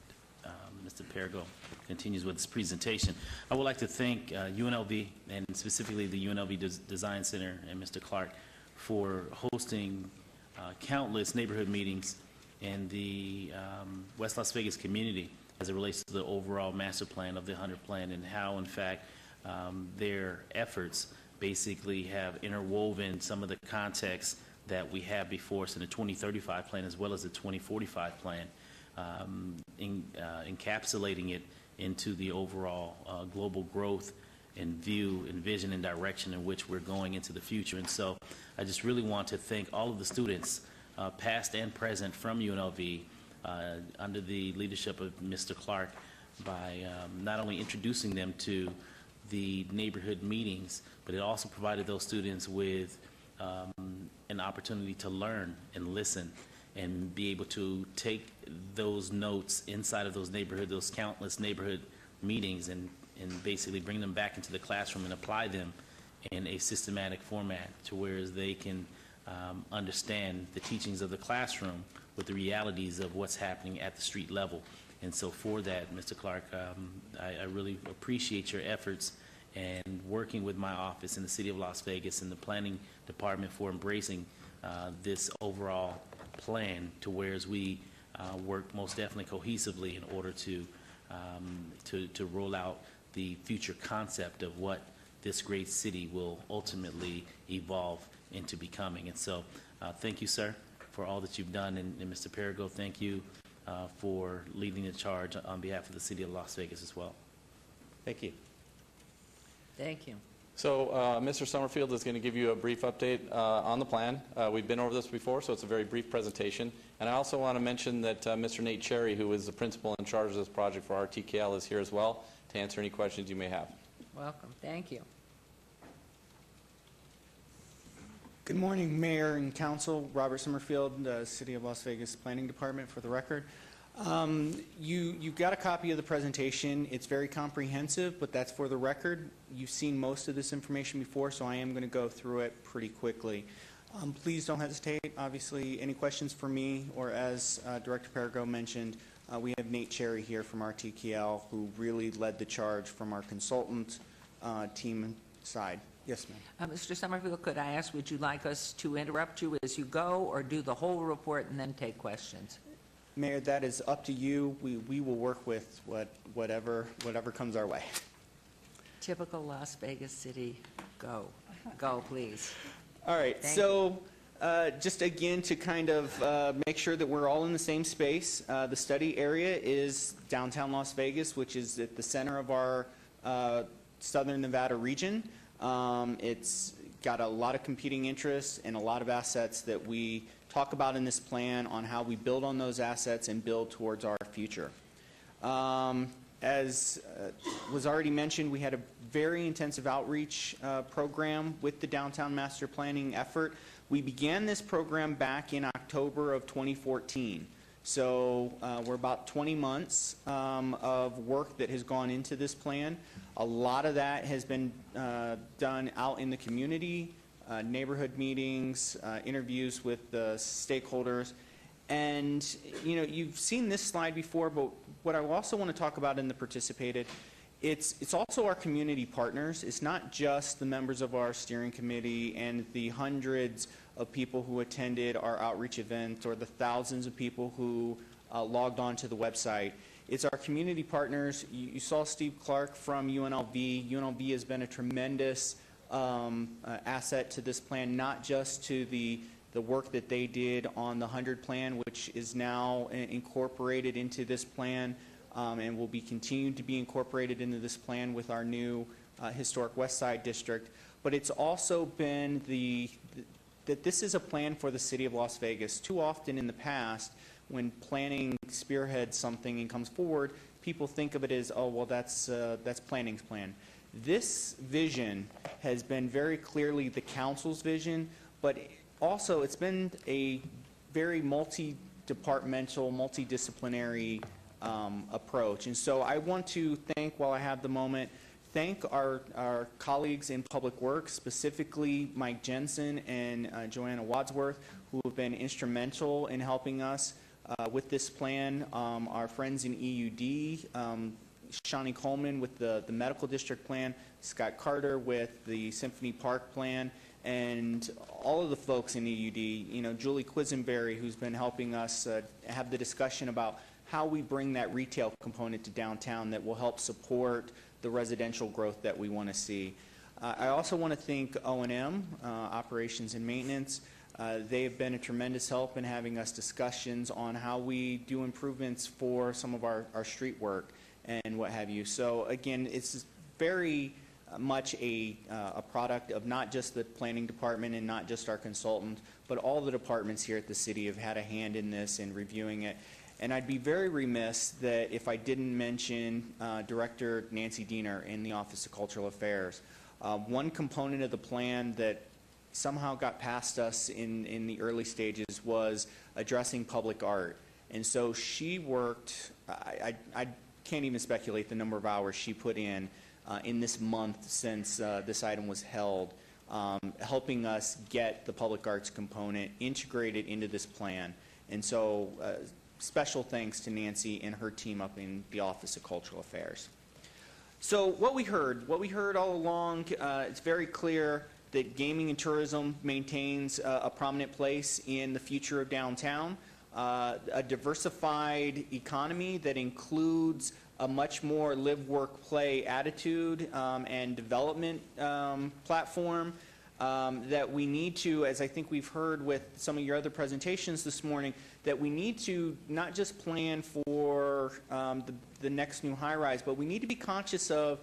Mr. Perigo continues with his presentation, I would like to thank UNLV and specifically the UNLV Design Center and Mr. Clark for hosting countless neighborhood meetings in the West Las Vegas community as it relates to the overall master plan of the 100 Plan, and how, in fact, their efforts basically have interwoven some of the context that we have before us in the 2035 plan as well as the 2045 plan, encapsulating it into the overall global growth and view and vision and direction in which we're going into the future. And so I just really want to thank all of the students, past and present, from UNLV under the leadership of Mr. Clark, by not only introducing them to the neighborhood meetings, but it also provided those students with an opportunity to learn and listen and be able to take those notes inside of those countless neighborhood meetings and basically bring them back into the classroom and apply them in a systematic format to where they can understand the teachings of the classroom with the realities of what's happening at the street level. And so for that, Mr. Clark, I really appreciate your efforts and working with my office in the City of Las Vegas and the Planning Department for embracing this overall plan to whereas we work most definitely cohesively in order to roll out the future concept of what this great city will ultimately evolve into becoming. And so thank you, sir, for all that you've done. And Mr. Perigo, thank you for leading the charge on behalf of the City of Las Vegas as well. Thank you. Thank you. So Mr. Summerfield is going to give you a brief update on the plan. We've been over this before, so it's a very brief presentation. And I also want to mention that Mr. Nate Cherry, who is the principal in charge of this project for RTKL, is here as well to answer any questions you may have. Welcome. Thank you. Good morning, Mayor and Council. Robert Summerfield, the City of Las Vegas Planning Department, for the record. You've got a copy of the presentation. It's very comprehensive, but that's for the record. You've seen most of this information before, so I am going to go through it pretty quickly. Please don't hesitate. Obviously, any questions for me, or as Director Perigo mentioned, we have Nate Cherry here from RTKL, who really led the charge from our consultant team side. Yes, ma'am. Mr. Summerfield, could I ask, would you like us to interrupt you as you go, or do the whole report and then take questions? Mayor, that is up to you. We will work with whatever comes our way. Typical Las Vegas City. Go. Go, please. All right. So just again to kind of make sure that we're all in the same space, the study area is downtown Las Vegas, which is at the center of our Southern Nevada region. It's got a lot of competing interests and a lot of assets that we talk about in this plan on how we build on those assets and build towards our future. As was already mentioned, we had a very intensive outreach program with the Downtown Master Planning effort. We began this program back in October of 2014. So we're about 20 months of work that has gone into this plan. A lot of that has been done out in the community, neighborhood meetings, interviews with the stakeholders. And, you know, you've seen this slide before, but what I also want to talk about in the participated, it's also our community partners. It's not just the members of our steering committee and the hundreds of people who attended our outreach event or the thousands of people who logged on to the website. It's our community partners. You saw Steve Clark from UNLV. UNLV has been a tremendous asset to this plan, not just to the work that they did on the 100 plan, which is now incorporated into this plan and will be continued to be incorporated into this plan with our new historic West Side district. But it's also been that this is a plan for the city of Las Vegas. Too often in the past, when planning spearheads something and comes forward, people think of it as, oh, well, that's planning's plan. This vision has been very clearly the council's vision, but also it's been a very multi-departmental, multidisciplinary approach. And so I want to thank, while I have the moment, thank our colleagues in Public Works, specifically Mike Jensen and Joanna Wadsworth, who have been instrumental in helping us with this plan. Our friends in EUD, Shawnee Coleman with the medical district plan, Scott Carter with the Symphony Park plan, and all of the folks in EUD, you know, Julie Quisenberry, who's been helping us have the discussion about how we bring that retail component to downtown that will help support the residential growth that we want to see. I also want to thank O&M, Operations and Maintenance. They have been a tremendous help in having us discussions on how we do improvements for some of our street work and what have you. So again, it's very much a product of not just the planning department and not just our consultant, but all the departments here at the city have had a hand in this and reviewing it. And I'd be very remiss that if I didn't mention Director Nancy Diener in the Office of Cultural Affairs. One component of the plan that somehow got past us in the early stages was addressing public art. And so she worked, I can't even speculate the number of hours she put in this month since this item was held, helping us get the public arts component integrated into this plan. And so special thanks to Nancy and her team up in the Office of Cultural Affairs. So what we heard all along, it's very clear that gaming and tourism maintains a prominent place in the future of downtown. A diversified economy that includes a much more live, work, play attitude and development platform that we need to, as I think we've heard with some of your other presentations this morning, that we need to not just plan for the next new high-rise, but we need to be conscious of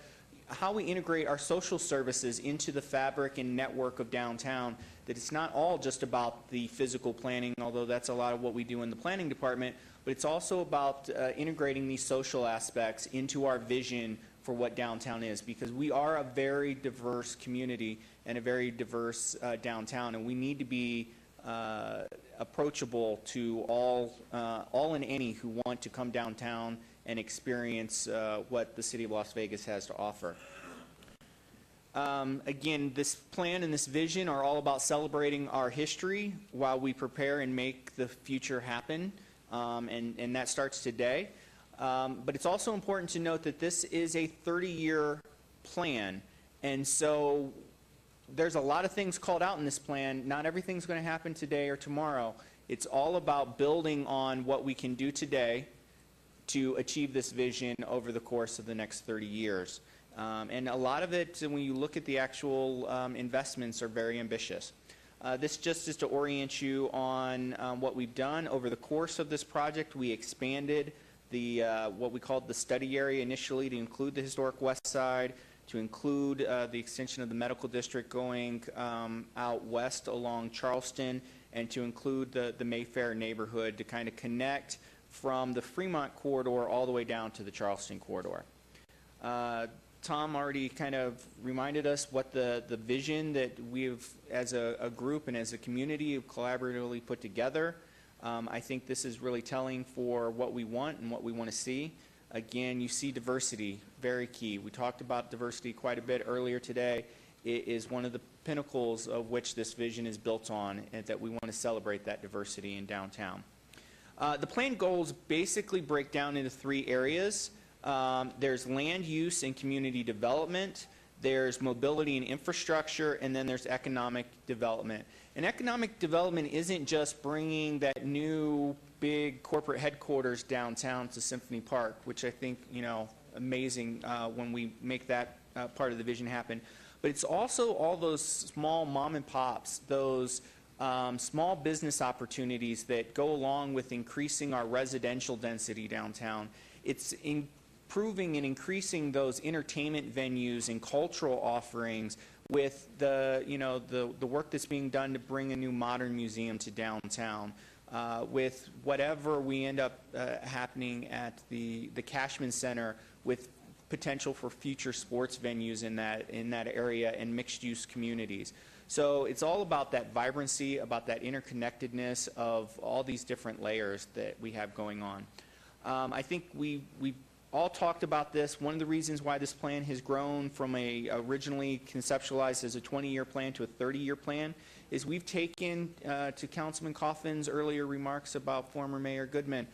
how we integrate our social services into the fabric and network of downtown, that it's not all just about the physical planning, although that's a lot of what we do in the planning department, but it's also about integrating these social aspects into our vision for what downtown is, because we are a very diverse community and a very diverse downtown, and we need to be approachable to all and any who want to come downtown and experience what the city of Las Vegas has to offer. Again, this plan and this vision are all about celebrating our history while we prepare and make the future happen, and that starts today. But it's also important to note that this is a 30-year plan, and so there's a lot of things called out in this plan. Not everything's going to happen today or tomorrow. It's all about building on what we can do today to achieve this vision over the course of the next 30 years. And a lot of it, when you look at the actual investments, are very ambitious. This just is to orient you on what we've done. Over the course of this project, we expanded the what we called the study area initially to include the historic West Side, to include the extension of the medical district going out west along Charleston, and to include the Mayfair neighborhood to kind of connect from the Fremont corridor all the way down to the Charleston corridor. Tom already kind of reminded us what the vision that we've, as a group and as a community, have collaboratively put together. I think this is really telling for what we want and what we want to see. Again, you see diversity, very key. We talked about diversity quite a bit earlier today. It is one of the pinnacles of which this vision is built on, and that we want to celebrate that diversity in downtown. The plan goals basically break down into 3 areas. There's land use and community development, there's mobility and infrastructure, and then there's economic development. And economic development isn't just bringing that new big corporate headquarters downtown to Symphony Park, which I think, you know, amazing when we make that part of the vision happen. But it's also all those small mom and pops, those small business opportunities that go along with increasing our residential density downtown. It's improving and increasing those entertainment venues and cultural offerings with the, you know, the work that's being done to bring a new modern museum to downtown, with whatever we end up happening at the Cashman Center with potential for future sports venues in that area and mixed-use communities. So it's all about that vibrancy, about that interconnectedness of all these different layers that we have going on. I think we all talked about this. One of the reasons why this plan has grown from originally conceptualized as a 20-year plan to a 30-year plan is we've taken, to Councilman Coffin's earlier remarks about former Mayor Goodman,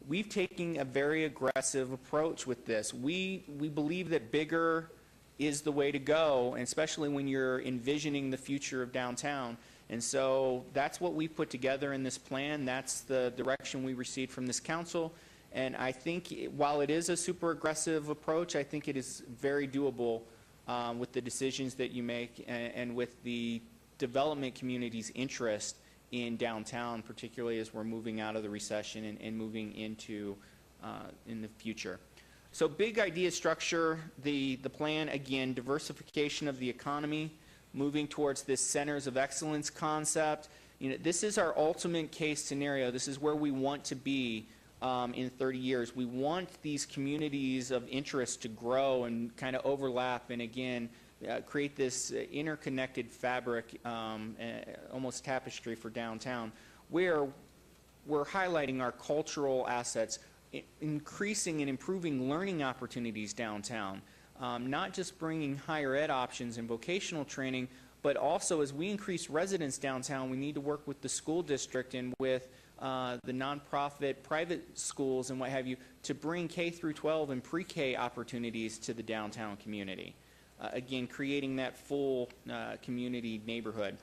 we've taken a very aggressive approach with this. We believe that bigger is the way to go, and especially when you're envisioning the future of downtown. And so that's what we put together in this plan. That's the direction we received from this council. And I think while it is a super aggressive approach, I think it is very doable with the decisions that you make and with the development community's interest in downtown, particularly as we're moving out of the recession and moving into in the future. So big idea structure, the plan, again, diversification of the economy, moving towards this centers of excellence concept. You know, this is our ultimate case scenario. This is where we want to be in 30 years. We want these communities of interest to grow and kind of overlap and, again, create this interconnected fabric, almost tapestry for downtown, where we're highlighting our cultural assets, increasing and improving learning opportunities downtown, not just bringing higher ed options and vocational training, but also as we increase residents downtown, we need to work with the school district and with the nonprofit private schools and what have you to bring K through 12 and pre-K opportunities to the downtown community. Again, creating that full community neighborhood.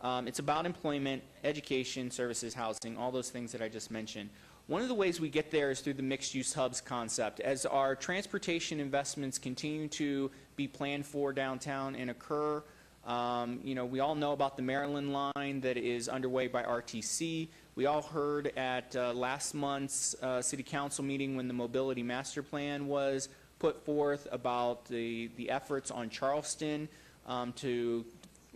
It's about employment, education, services, housing, all those things that I just mentioned. One of the ways we get there is through the mixed-use hubs concept. As our transportation investments continue to be planned for downtown and occur, you know, we all know about the Maryland line that is underway by RTC. We all heard at last month's City Council meeting when the Mobility Master Plan was put forth about the efforts on Charleston to,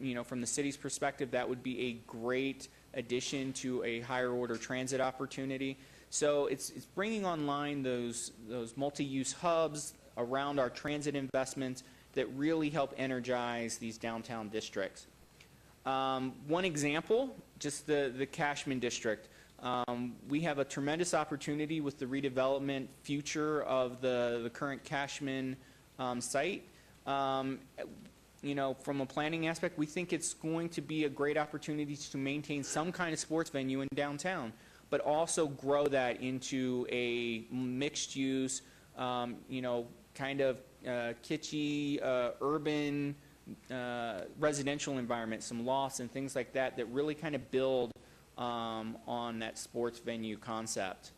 you know, from the city's perspective, that would be a great addition to a higher order transit opportunity. So it's bringing online those multi-use hubs around our transit investments that really help energize these downtown districts. One example, just the Cashman District. We have a tremendous opportunity with the redevelopment future of the current Cashman site. You know, from a planning aspect, we think it's going to be a great opportunity to maintain some kind of sports venue in downtown, but also grow that into a mixed-use, you know, kind of kitschy, urban, residential environment, some lofts and things like that that really kind of build on that sports venue concept.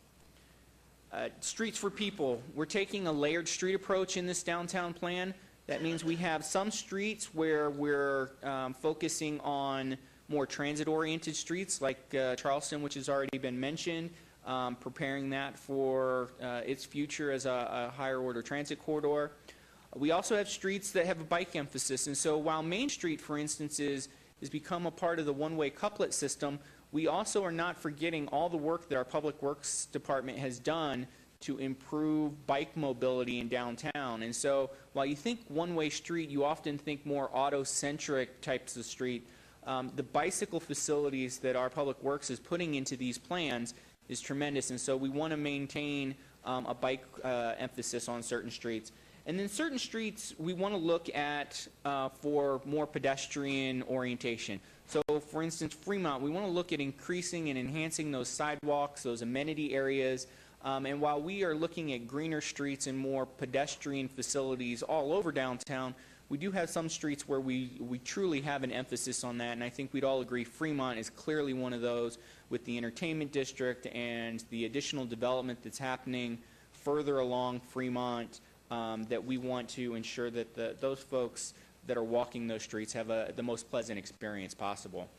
Streets for people. We're taking a layered street approach in this downtown plan. That means we have some streets where we're focusing on more transit-oriented streets like Charleston, which has already been mentioned, preparing that for its future as a higher order transit corridor. We also have streets that have a bike emphasis, and so while Main Street, for instance, has become a part of the one-way couplet system, we also are not forgetting all the work that our Public Works Department has done to improve bike mobility in downtown. And so while you think one-way street, you often think more auto-centric types of street. the bicycle facilities that our Public Works is putting into these plans is tremendous, and so we want to maintain a bike emphasis on certain streets. And then certain streets we want to look at for more pedestrian orientation. So for instance, Fremont, we want to look at increasing and enhancing those sidewalks, those amenity areas. And while we are looking at greener streets and more pedestrian facilities all over downtown, we do have some streets where we truly have an emphasis on that, and I think we'd all agree Fremont is clearly one of those, with the entertainment district and the additional development that's happening further along Fremont, that we want to ensure that those folks that are walking those streets have the most pleasant experience possible.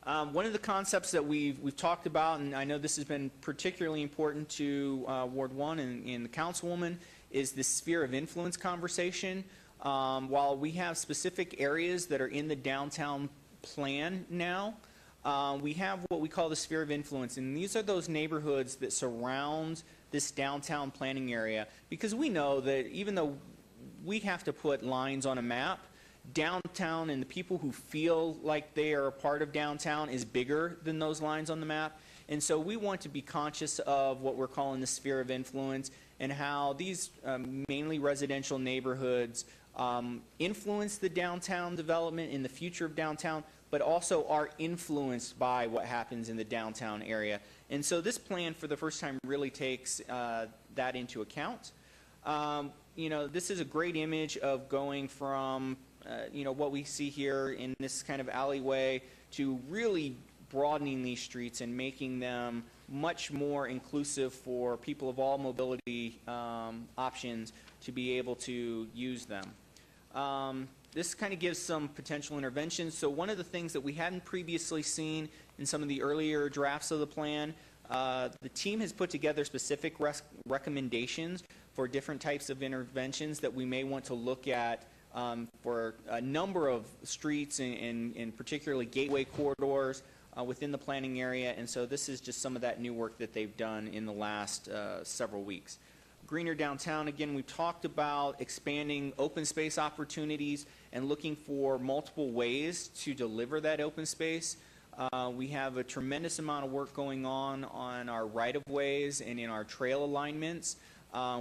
One of the concepts that we've talked about, and I know this has been particularly important to Ward 1 and the Councilwoman, is the sphere of influence conversation. While we have specific areas that are in the downtown plan now, we have what we call the sphere of influence, and these are those neighborhoods that surround this downtown planning area, because we know that even though we have to put lines on a map, downtown and the people who feel like they are a part of downtown is bigger than those lines on the map. And so we want to be conscious of what we're calling the sphere of influence and how these mainly residential neighborhoods influence the downtown development in the future of downtown, but also are influenced by what happens in the downtown area. And so this plan for the first time really takes that into account. You know, this is a great image of going from you know, what we see here in this kind of alleyway to really broadening these streets and making them much more inclusive for people of all mobility options to be able to use them. This kind of gives some potential interventions. So one of the things that we hadn't previously seen in some of the earlier drafts of the plan, the team has put together specific recommendations for different types of interventions that we may want to look at for a number of streets and particularly gateway corridors within the planning area. And so this is just some of that new work that they've done in the last several weeks. Greener Downtown, again, we talked about expanding open space opportunities and looking for multiple ways to deliver that open space. We have a tremendous amount of work going on our right-of-ways and in our trail alignments.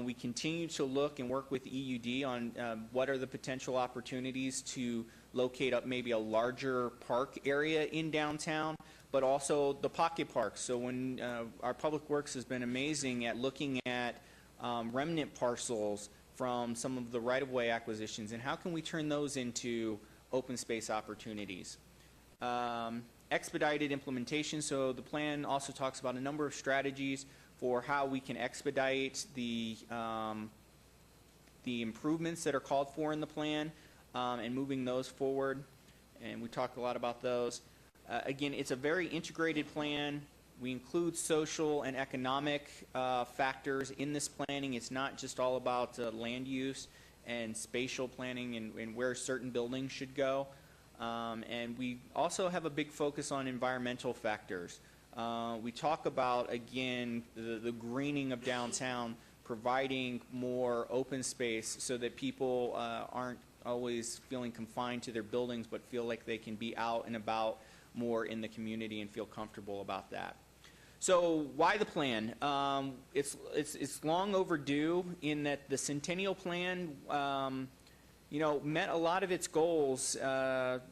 We continue to look and work with EUD on what are the potential opportunities to locate up maybe a larger park area in downtown, but also the pocket parks. So when our Public Works has been amazing at looking at remnant parcels from some of the right-of-way acquisitions, and how can we turn those into open space opportunities. Expedited implementation, so the plan also talks about a number of strategies for how we can expedite the improvements that are called for in the plan and moving those forward, and we talked a lot about those. Again, it's a very integrated plan. We include social and economic factors in this planning. It's not just all about land use and spatial planning and where certain buildings should go. And we also have a big focus on environmental factors. We talk about, again, the greening of downtown, providing more open space so that people aren't always feeling confined to their buildings, but feel like they can be out and about more in the community and feel comfortable about that. So why the plan? It's long overdue in that the Centennial Plan you know, met a lot of its goals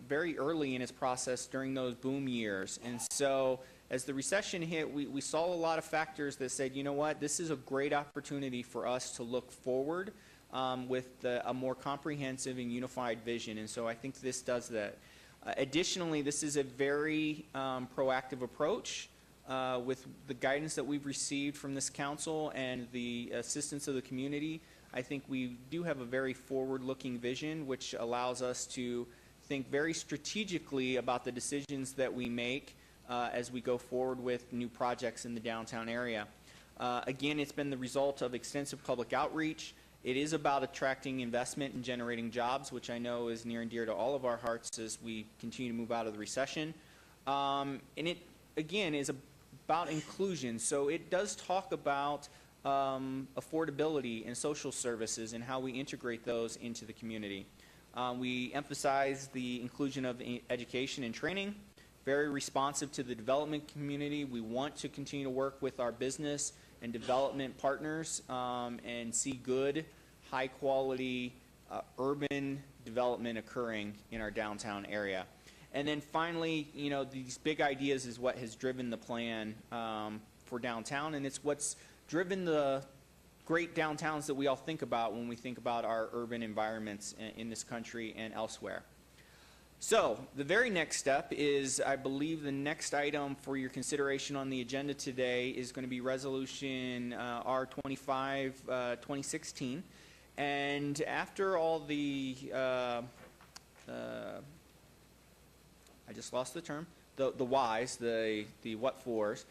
very early in its process during those boom years. And so as the recession hit, we saw a lot of factors that said, you know what, this is a great opportunity for us to look forward with a more comprehensive and unified vision. And so I think this does that. Additionally, this is a very proactive approach with the guidance that we've received from this council and the assistance of the community. I think we do have a very forward-looking vision, which allows us to think very strategically about the decisions that we make as we go forward with new projects in the downtown area. Again, it's been the result of extensive public outreach. It is about attracting investment and generating jobs, which I know is near and dear to all of our hearts as we continue to move out of the recession. And it, again, is about inclusion. So it does talk about affordability and social services and how we integrate those into the community. We emphasize the inclusion of education and training, very responsive to the development community. We want to continue to work with our business and development partners and see good, high-quality urban development occurring in our downtown area. And then finally, you know, these big ideas is what has driven the plan for downtown, and it's what's driven the great downtowns that we all think about when we think about our urban environments in this country and elsewhere. So the very next step is, I believe the next item for your consideration on the agenda today is going to be Resolution R25 2016. And after all the, I just lost the term, the whys, the what-fors,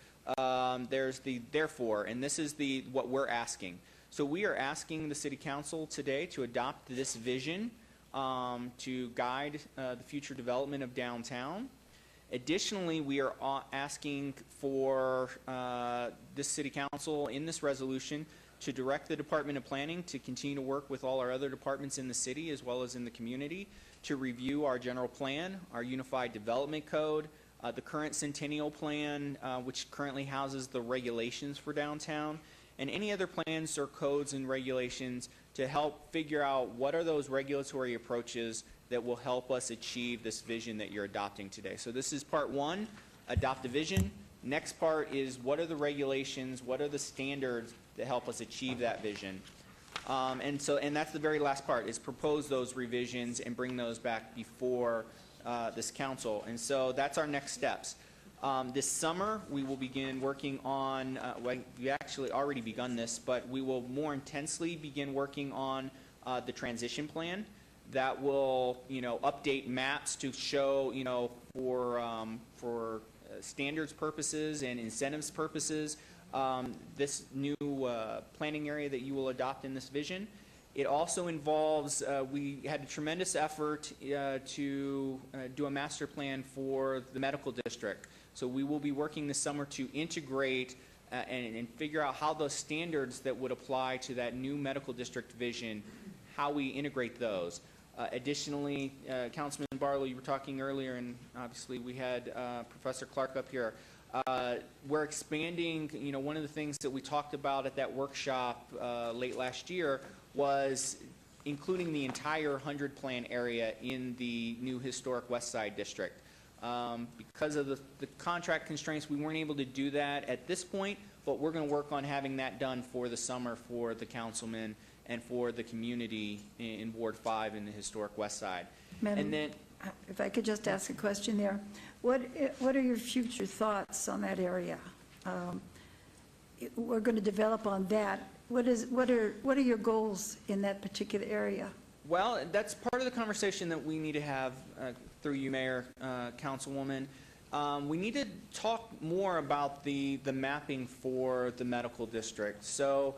there's the therefore, and this is what we're asking. So we are asking the City Council today to adopt this vision to guide the future development of downtown. Additionally, we are asking for this City Council in this resolution to direct the Department of Planning to continue to work with all our other departments in the city as well as in the community to review our general plan, our Unified Development Code, the current Centennial Plan, which currently houses the regulations for downtown, and any other plans or codes and regulations to help figure out what are those regulatory approaches that will help us achieve this vision that you're adopting today. So this is part one, adopt a vision. Next part is what are the regulations, what are the standards that help us achieve that vision. And that's the very last part, is propose those revisions and bring those back before this council. And so that's our next steps. This summer, we will begin working on, we actually already begun this, but we will more intensely begin working on the transition plan that will, update maps to show, for standards purposes and incentives purposes, this new planning area that you will adopt in this vision. It also involves, we had a tremendous effort to do a master plan for the medical district. So we will be working this summer to integrate and figure out how those standards that would apply to that new medical district vision, how we integrate those. Additionally, Councilman Barlow, you were talking earlier, and obviously we had Professor Clark up here. We're expanding, one of the things that we talked about at that workshop late last year was including the entire 100 plan area in the new historic West Side district. Because of the contract constraints, we weren't able to do that at this point, but we're going to work on having that done for the summer for the councilmen and for the community in Ward 5 in the historic West Side. Madam, and then, if I could just ask a question there. What are your future thoughts on that area? We're going to develop on that. What are your goals in that particular area? well, that's part of the conversation that we need to have through you, Mayor, Councilwoman. We need to talk more about the mapping for the medical district. So,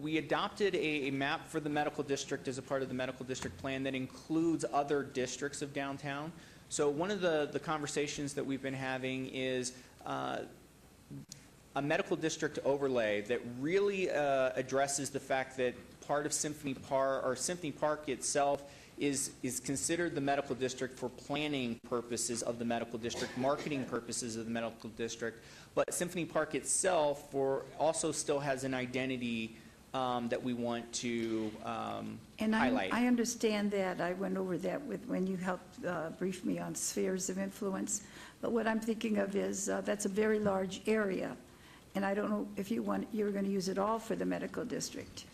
we adopted a map for the medical district as a part of the medical district plan that includes other districts of downtown. So one of the conversations that we've been having is a medical district overlay that really addresses the fact that part of Symphony Park itself is considered the medical district for planning purposes of the medical district, marketing purposes of the medical district, but Symphony Park itself also still has an identity that we want to highlight. I understand that. I went over that when you helped brief me on spheres of influence. But what I'm thinking of is that's a very large area, and I don't know if you're going to use it all for the medical district.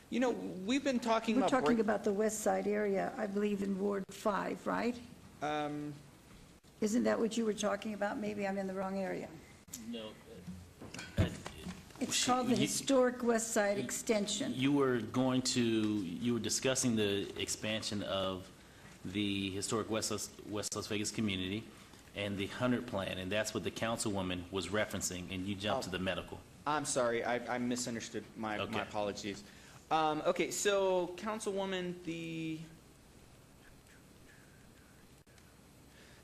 We've been talking We're about... talking about the west side area, I believe, in Ward 5, right? Isn't that what you were talking about? Maybe I'm in the wrong area. No. It's called the Historic West Side Extension. You were discussing the expansion of the historic West Las Vegas community and the 100 plan, and that's what the councilwoman was referencing, and you jumped to the medical. I'm sorry, I misunderstood. My apologies. Okay, so Councilwoman,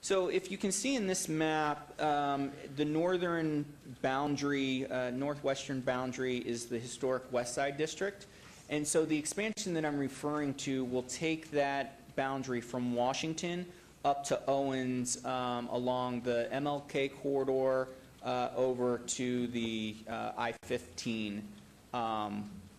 so if you can see in this map, the northern boundary, northwestern boundary is the historic West Side District, And so the expansion that I'm referring to will take that boundary from Washington up to Owens along the MLK corridor over to the I-15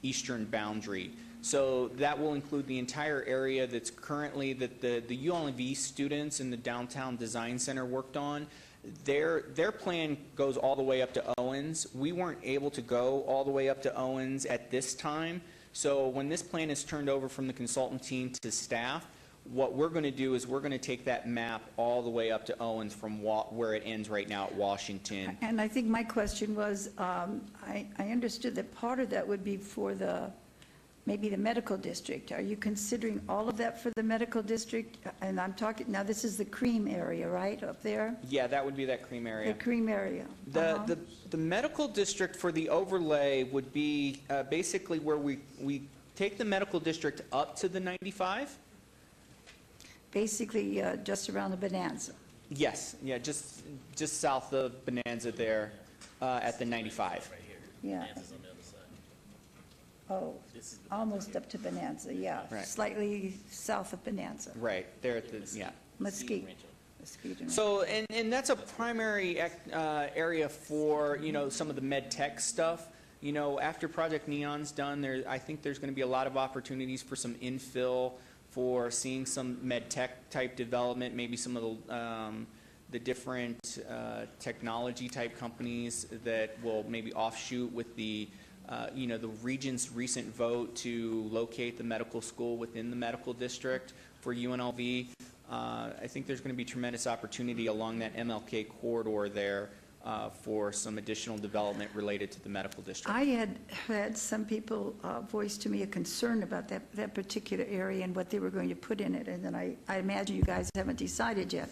eastern boundary. So that will include the entire area that's currently that the UNLV students in the Downtown Design Center worked on. Their plan goes all the way up to Owens. We weren't able to go all the way up to Owens at this time. So when this plan is turned over from the consultant team to staff, what we're going to do is we're going to take that map all the way up to Owens from where it ends right now at Washington. And I think my question was, I understood that part of that would be for maybe the medical district. Are you considering all of that for the medical district? And I'm talking, now this is the cream area, right, up there? Yeah, that would be that cream area. The cream area. The medical district for the overlay would be basically where we take the medical district up to the 95. Basically, just around the Bonanza. Yes, yeah, just south of Bonanza there at the 95. Yeah. Oh, almost up to Bonanza, yeah. Right. Slightly south of Bonanza. Right, there at the, yeah. Mesquite. So, and that's a primary area for, some of the med tech stuff. After Project Neon's done, I think there's going to be a lot of opportunities for some infill, for seeing some med tech type development, maybe some of the different technology type companies that will maybe offshoot with the region's recent vote to locate the medical school within the medical district for UNLV. I think there's going to be tremendous opportunity along that MLK corridor there for some additional development related to the medical district. I had had some people voice to me a concern about that particular area and what they were going to put in it, and then I imagine you guys haven't decided yet.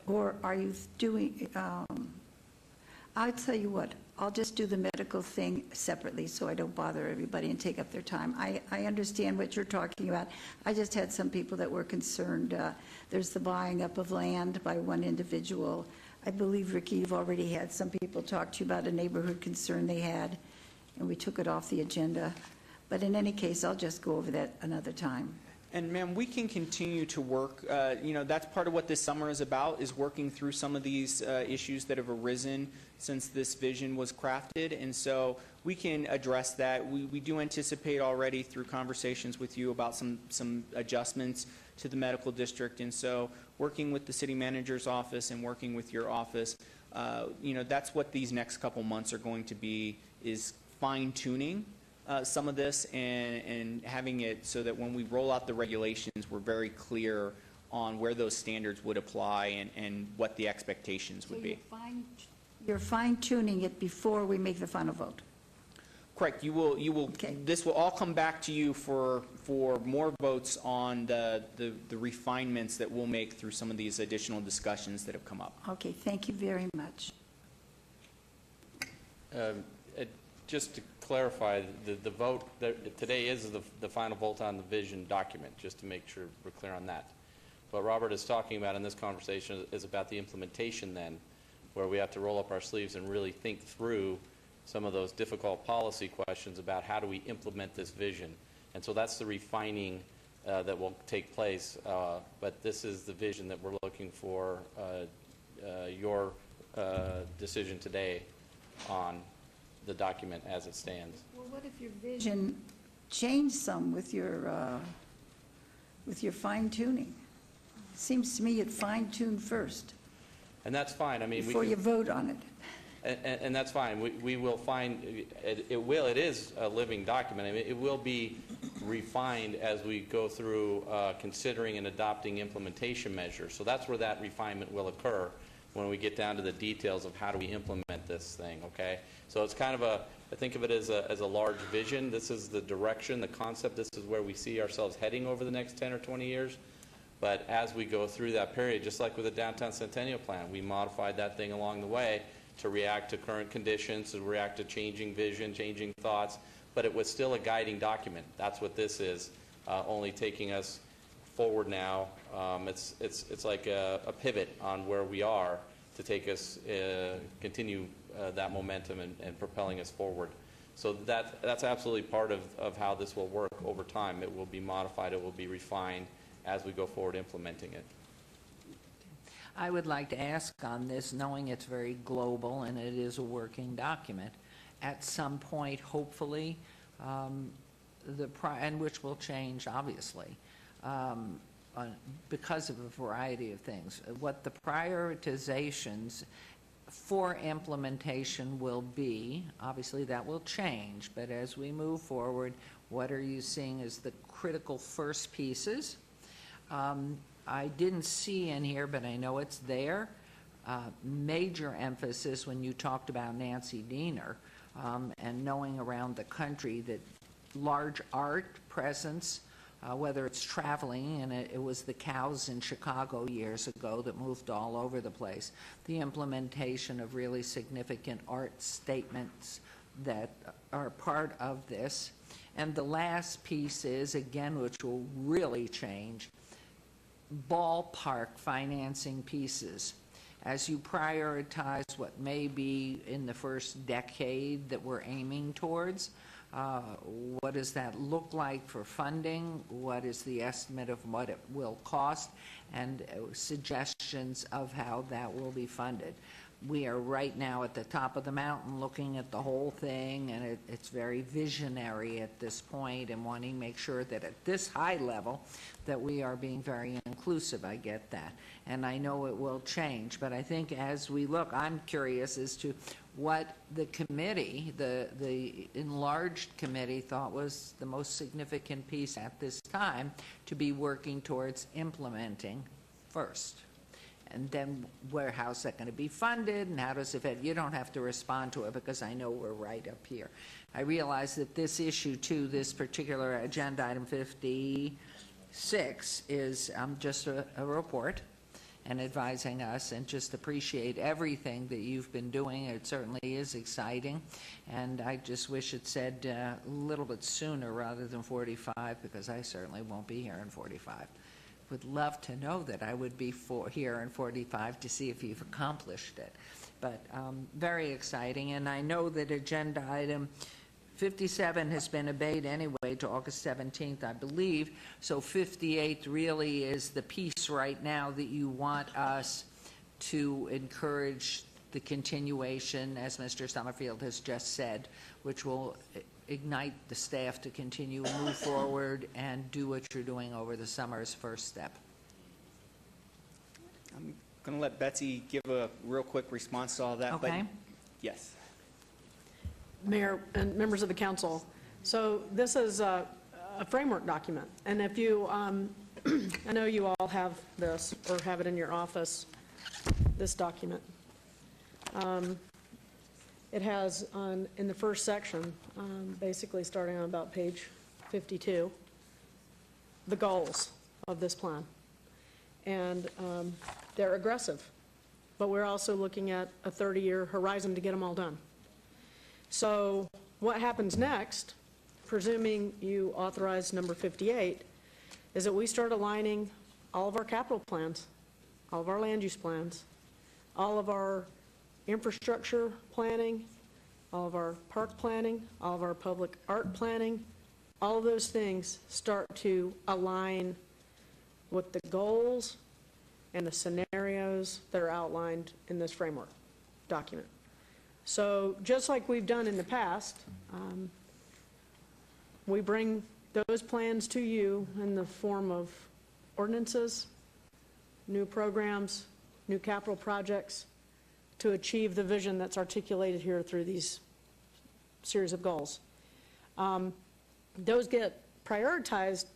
Or are you doing, I'll tell you what, I'll just do the medical thing separately so I don't bother everybody and take up their time. I understand what you're talking about. I just had some people that were concerned. There's the buying up of land by one individual. I believe, Ricky, you've already had some people talk to you about a neighborhood concern they had, and we took it off the agenda. But in any case, I'll just go over that another time. And ma'am, we can continue to work, that's part of what this summer is about, is working through some of these issues that have arisen since this vision was crafted. And so we can address that. We do anticipate already through conversations with you about some adjustments to the medical district. And so working with the city manager's office and working with your office, that's what these next couple months are going to be, is fine-tuning some of this and having it so that when we roll out the regulations, we're very clear on where those standards would apply and what the expectations would be. You're fine-tuning it before we make the final vote? Correct. You will. Okay. This will all come back to you for more votes on the refinements that we'll make through some of these additional discussions that have come up. Okay. Thank you very much. Just to clarify, the vote today is the final vote on the vision document, just to make sure we're clear on that. What Robert is talking about in this conversation is about the implementation then, where we have to roll up our sleeves and really think through some of those difficult policy questions about how do we implement this vision. And so that's the refining that will take place. But this is the vision that we're looking for your decision today on the document as it stands. Well, what if your vision changed some with your fine-tuning? It seems to me you'd fine-tune first. And that's fine. I mean, before you vote on it. And that's fine. We will find, it is a living document. I mean, it will be refined as we go through considering and adopting implementation measures. So that's where that refinement will occur, when we get down to the details of how do we implement this thing, okay? So it's kind of I think of it as a large vision. This is the direction, the concept. This is where we see ourselves heading over the next 10 or 20 years. But as we go through that period, just like with the Downtown Centennial Plan, we modified that thing along the way to react to current conditions, to react to changing vision, changing thoughts, but it was still a guiding document. That's what this is, only taking us forward now. It's like a pivot on where we are to take us, continue that momentum and propelling us forward. So that's absolutely part of how this will work over time. It will be modified, it will be refined as we go forward implementing it. I would like to ask on this, knowing it's very global and it is a working document, at some point, hopefully, and which will change, obviously, because of a variety of things, what the prioritizations for implementation will be. Obviously, that will change, but as we move forward, what are you seeing as the critical first pieces? I didn't see in here, but I know it's there, major emphasis when you talked about Nancy Diener, and knowing around the country that large art presence, whether it's traveling, and it was the cows in Chicago years ago that moved all over the place, the implementation of really significant art statements that are part of this. And the last piece is, again, which will really change, ballpark financing pieces. As you prioritize what may be in the first decade that we're aiming towards, what does that look like for funding? What is the estimate of what it will cost? And suggestions of how that will be funded. We are right now at the top of the mountain looking at the whole thing, and it's very visionary at this point, and wanting to make sure that at this high level that we are being very inclusive. I get that. And I know it will change, but I think as we look, I'm curious as to what the committee, the enlarged committee, thought was the most significant piece at this time to be working towards implementing first. And then how's that going to be funded, and how does it, you don't have to respond to it because I know we're right up here. I realize that this issue too, this particular agenda item 56 is just a report and advising us, and just appreciate everything that you've been doing. It certainly is exciting, and I just wish it said a little bit sooner rather than 45, because I certainly won't be here in 45. Would love to know that I would be here in 45 to see if you've accomplished it. But very exciting, and I know that agenda item 57 has been obeyed anyway to August 17th, I believe, so 58 really is the piece right now that you want us to encourage the continuation, as Mr. Summerfield has just said, which will ignite the staff to continue, move forward, and do what you're doing over the summer as first step. I'm going to let Betsy give a real quick response to all that. Okay. But yes. Mayor and members of the council, so this is a framework document, and if you, I know you all have this or have it in your office, this document. It has in the first section, basically starting on about page 52, the goals of this plan. And they're aggressive, but we're also looking at a 30-year horizon to get them all done. So what happens next, presuming you authorize number 58, is that we start aligning all of our capital plans, all of our land use plans, all of our infrastructure planning, all of our park planning, all of our public art planning, all of those things start to align with the goals and the scenarios that are outlined in this framework document. So just like we've done in the past, we bring those plans to you in the form of ordinances, new programs, new capital projects to achieve the vision that's articulated here through these series of goals. Those get prioritized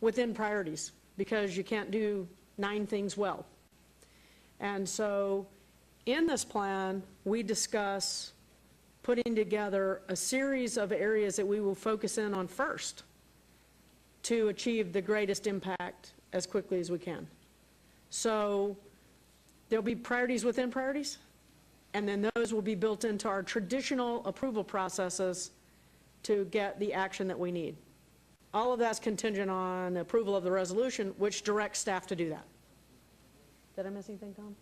within priorities because you can't do 9 things well. And so in this plan, we discuss putting together a series of areas that we will focus in on first to achieve the greatest impact as quickly as we can. So there'll be priorities within priorities, and then those will be built into our traditional approval processes to get the action that we need. All of that's contingent on approval of the resolution, which directs staff to do that. Did I miss anything, Tom?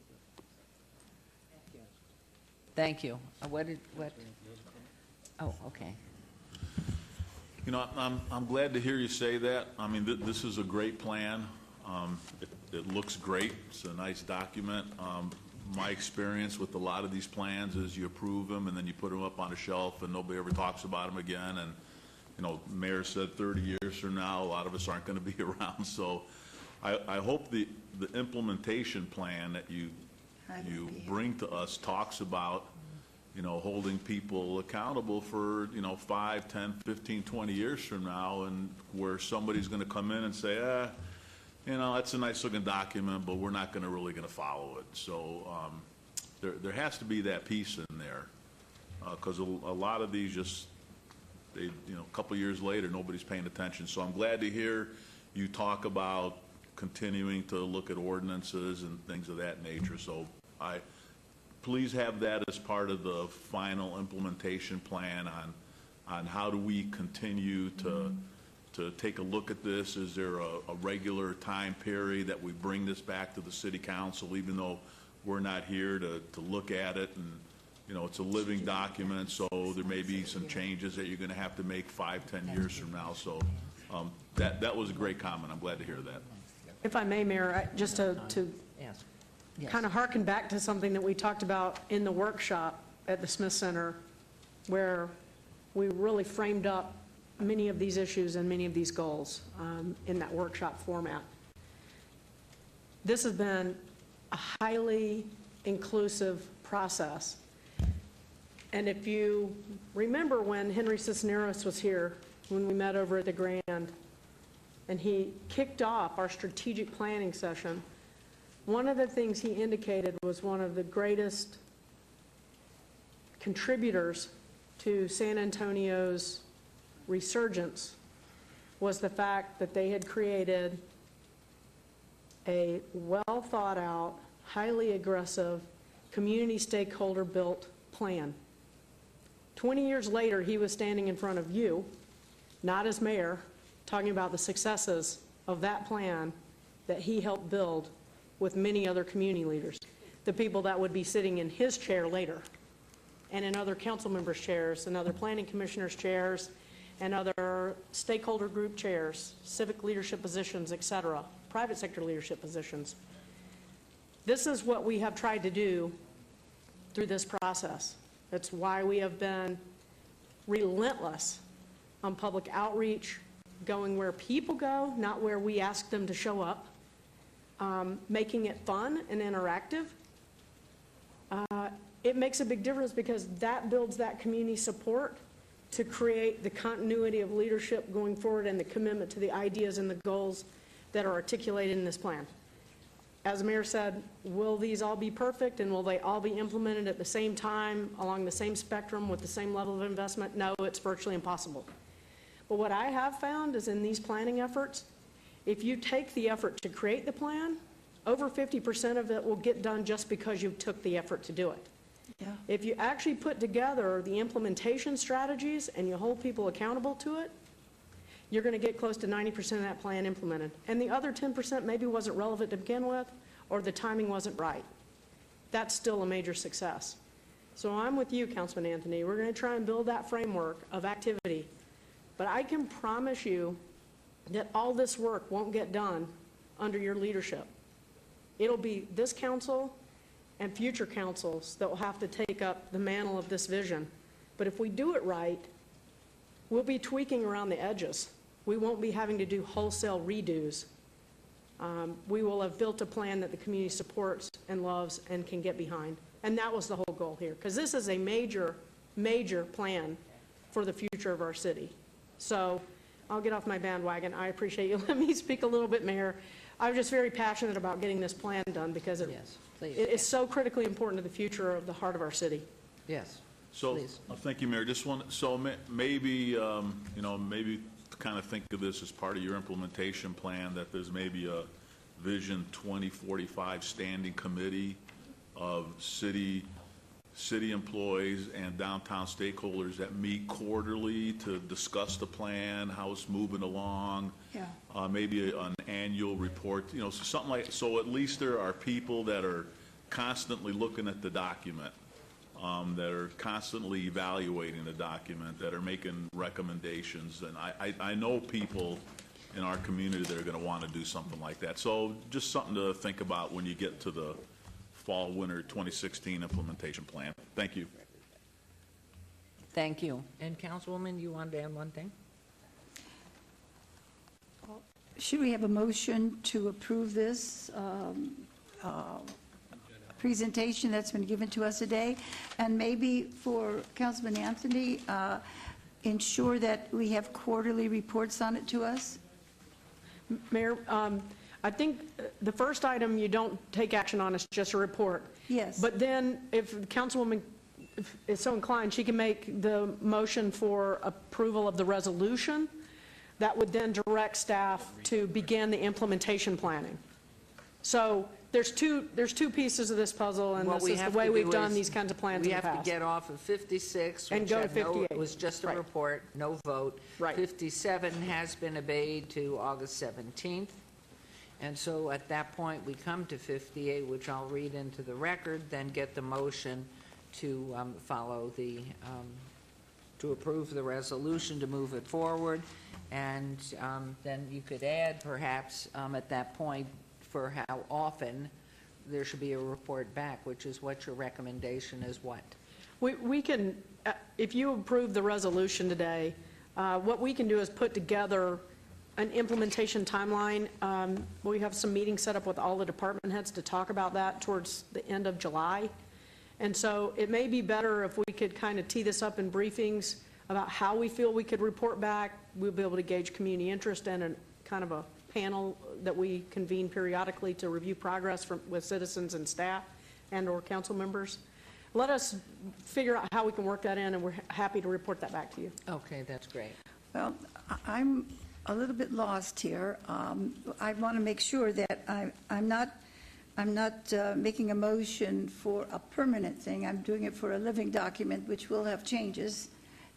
Thank you. What? Oh, okay. You know, I'm glad to hear you say that. I mean, this is a great plan. It looks great. It's a nice document. My experience with a lot of these plans is you approve them and then you put them up on a shelf and nobody ever talks about them again. And, you know, Mayor said 30 years from now, a lot of us aren't going to be around. So I hope the implementation plan that you bring to us talks about, you know, holding people accountable for, you know, 5, 10, 15, 20 years from now, and where somebody's going to come in and say, you know, that's a nice looking document, but we're not really going to follow it. So there has to be that piece in there, because a lot of these just, you know, a couple years later, nobody's paying attention. So I'm glad to hear you talk about continuing to look at ordinances and things of that nature. So please have that as part of the final implementation plan on how do we continue to take a look at this. Is there a regular time period that we bring this back to the city council, even though we're not here to look at it? And, you know, it's a living document, so there may be some changes that you're going to have to make 5, 10 years from now. So that was a great comment. I'm glad to hear that. If I may, Mayor, just to kind of harken back to something that we talked about in the workshop at the Smith Center, where we really framed up many of these issues and many of these goals in that workshop format. This has been a highly inclusive process. And if you remember when Henry Cisneros was here, when we met over at the Grand, and he kicked off our strategic planning session, one of the things he indicated was one of the greatest contributors to San Antonio's resurgence was the fact that they had created a well-thought-out, highly aggressive, community stakeholder-built plan. 20 years later, he was standing in front of you, not as mayor, talking about the successes of that plan that he helped build with many other community leaders, the people that would be sitting in his chair later, and in other council members' chairs, and other planning commissioners' chairs, and other stakeholder group chairs, civic leadership positions, et cetera, private sector leadership positions. This is what we have tried to do through this process. That's why we have been relentless on public outreach, going where people go, not where we ask them to show up, making it fun and interactive. It makes a big difference because that builds that community support to create the continuity of leadership going forward and the commitment to the ideas and the goals that are articulated in this plan. As the mayor said, will these all be perfect and will they all be implemented at the same time along the same spectrum with the same level of investment? No, it's virtually impossible. But what I have found is in these planning efforts, if you take the effort to create the plan, over 50% of it will get done just because you took the effort to do it. Yeah. If you actually put together the implementation strategies and you hold people accountable to it, you're going to get close to 90% of that plan implemented. And the other 10% maybe wasn't relevant to begin with, or the timing wasn't right. That's still a major success. So I'm with you, Councilman Anthony. We're going to try and build that framework of activity. But I can promise you that all this work won't get done under your leadership. It'll be this council and future councils that will have to take up the mantle of this vision. But if we do it right, we'll be tweaking around the edges. We won't be having to do wholesale redos. We will have built a plan that the community supports and loves and can get behind. And that was the whole goal here, because this is a major, major plan for the future of our city. So I'll get off my bandwagon. I appreciate you letting me speak a little bit, Mayor. I'm just very passionate about getting this plan done because it is so critically important to the future of the heart of our city. Yes. So, thank you, Mayor. Just one, so maybe, you know, maybe kind of think of this as part of your implementation plan, that there's maybe a Vision 2045 standing committee of city employees and downtown stakeholders that meet quarterly to discuss the plan, how it's moving along. Yeah. Maybe an annual report, you know, something like, so at least there are people that are constantly looking at the document. that are constantly evaluating the document, that are making recommendations. And I know people in our community that are going to want to do something like that. So just something to think about when you get to the fall/winter 2016 implementation plan. Thank you. Thank you. And Councilwoman, you wanted to add one thing? Should we have a motion to approve this presentation that's been given to us today? And maybe for Councilman Anthony, ensure that we have quarterly reports on it to us? Mayor, I think the first item you don't take action on is just a report. Yes. But then if Councilwoman is so inclined, she can make the motion for approval of the resolution. That would then direct staff to begin the implementation planning. So there's two pieces of this puzzle, and What this we is the have way to we've do done is these kinds of plans in the We have past. to get off of 56. And which go to had no- 58. It was just a Right. report, no vote. Right. 57 has been obeyed to August 17th. And so at that point, we come to 58, which I'll read into the record, then get the motion to follow the, to approve the resolution, to move it forward. And then you could add perhaps at that point for how often there should be a report back, which is what your recommendation is what? We can, if you approve the resolution today, what we can do is put together an implementation timeline. We have some meetings set up with all the department heads to talk about that towards the end of July. And so it may be better if we could kind of tee this up in briefings about how we feel we could report back. We'll be able to gauge community interest in kind of a panel that we convene periodically to review progress with citizens and staff and/or council members. Let us figure out how we can work that in, and we're happy to report that back to you. Okay, that's great. Well, I'm a little bit lost here. I want to make sure that I'm not making a motion for a permanent thing. I'm doing it for a living document, which will have changes.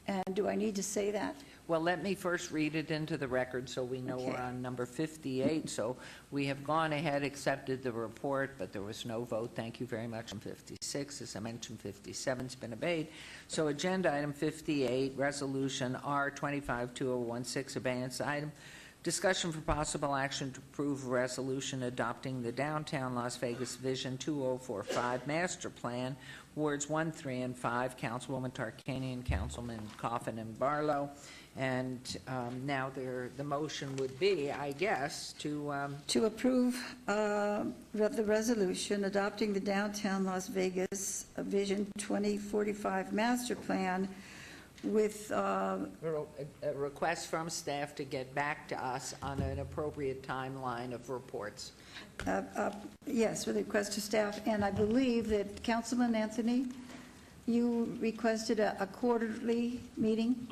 And do I need to say that? Well, let me first read it into the record so we know we're Okay. on number 58. So we have gone ahead, accepted the report, but there was no vote. Thank you very much on 56. As I mentioned, 57's been obeyed. So agenda item 58, resolution R252016, abeyance item. Discussion for possible action to approve a resolution adopting the Downtown Las Vegas Vision 2045 Master Plan, Wards 1, 3, and 5, Councilwoman Tarkanian, Councilman Coffin, and Barlow. And now the motion would be, I guess, to approve the resolution adopting the Downtown Las Vegas Vision 2045 Master Plan with a request from staff to get back to us on an appropriate timeline of reports. yes, with a request to staff. And I believe that Councilman Anthony, you requested a quarterly meeting?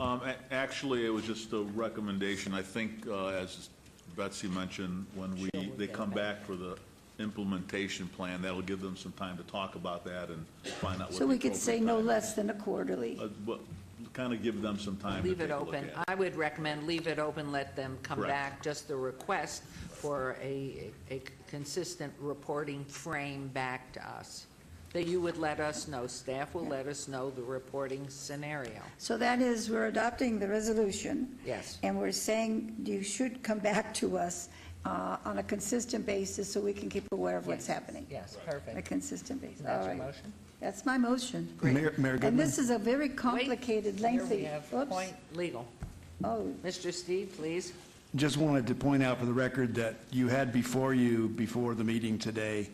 Actually, it was just a recommendation. I think, as Betsy mentioned, when they come back for the implementation plan, that'll give them some time to talk about that and find out what. So we could say no less than a quarterly. Kind of give them some time to Leave take it a look open. at it. I would recommend leave it open, let them come Correct. back, just the request for a consistent reporting frame back to us. That you would let us know, staff will let us know the reporting scenario. So that is, we're adopting the resolution. Yes. And we're saying you should come back to us on a consistent basis so we can keep aware of what's happening. Yes, perfect. On a consistent basis. That's All your right. motion? That's my motion. Mayor And Goodman? this is a very complicated, lengthy. Here we have Oops. point legal. Oh, Mr. Steve, please. Just wanted to point out for the record that you had before you, before the meeting today,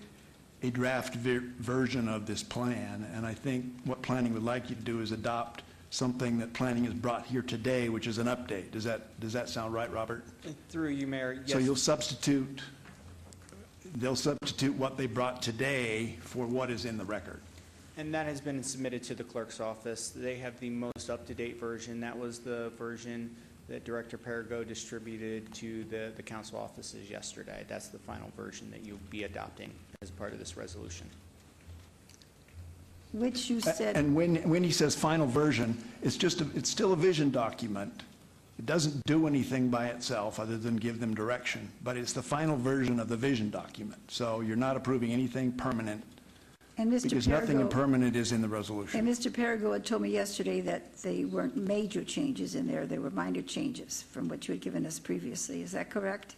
a draft version of this plan, and I think what planning would like you to do is adopt something that planning has brought here today, which is an update. Does that sound right, Robert? Through you, Mayor, yes. So they'll substitute what they brought today for what is in the record. And that has been submitted to the clerk's office. They have the most up-to-date version. That was the version that Director Perigo distributed to the council offices yesterday. That's the final version that you'll be adopting as part of this resolution. which you said. And when he says final version, it's still a vision document. It doesn't do anything by itself other than give them direction, but it's the final version of the vision document. So you're not approving anything permanent And Mr. Because nothing Perigo- impermanent is in the resolution. And Mr. Perigo had told me yesterday that they weren't major changes in there, they were minor changes from what you had given us previously. Is that correct?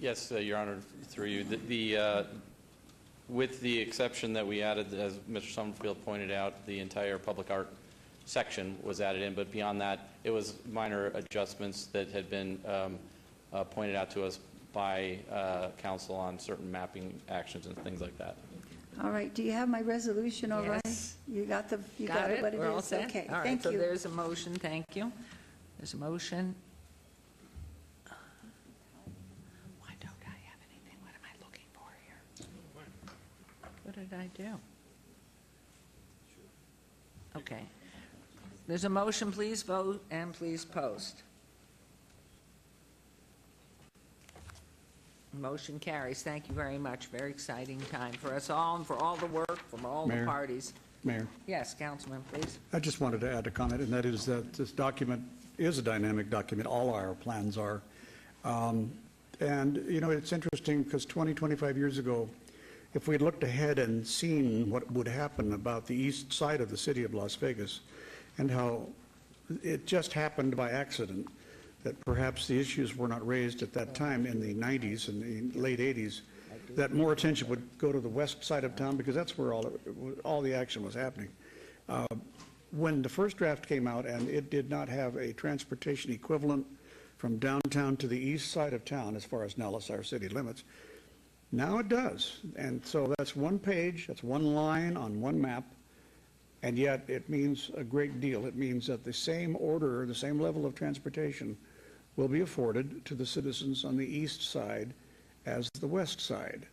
Yes, Your Honor, through you. With the exception that we added, as Mr. Summerfield pointed out, the entire public art section was added in, but beyond that, it was minor adjustments that had been pointed out to us by council on certain mapping actions and things like that. All right, do you have my resolution all right? Yes. You got it, what it We're all is? set? Okay, All right, thank so you. there's a motion, thank you. There's a motion. Why don't I have anything? What am I looking for here? What did I do? Okay. There's a motion, please vote and please post. Motion carries. Thank you very much. Very exciting time for us all and for all the work from all the Mayor. parties. Mayor, Yes, Councilman, please. I just wanted to add a comment, and that is that this document is a dynamic document. All our plans are. And, you know, it's interesting because 20, 25 years ago, if we had looked ahead and seen what would happen about the east side of the city of Las Vegas and how it just happened by accident that perhaps the issues were not raised at that time in the 90s and the late 80s, that more attention would go to the west side of town because that's where all the action was happening. When the first draft came out and it did not have a transportation equivalent from downtown to the east side of town as far as Nellis, our city limits, now it does. And so that's one page, that's one line on one map, and yet it means a great deal. It means that the same order, the same level of transportation will be afforded to the citizens on the east side as the west side.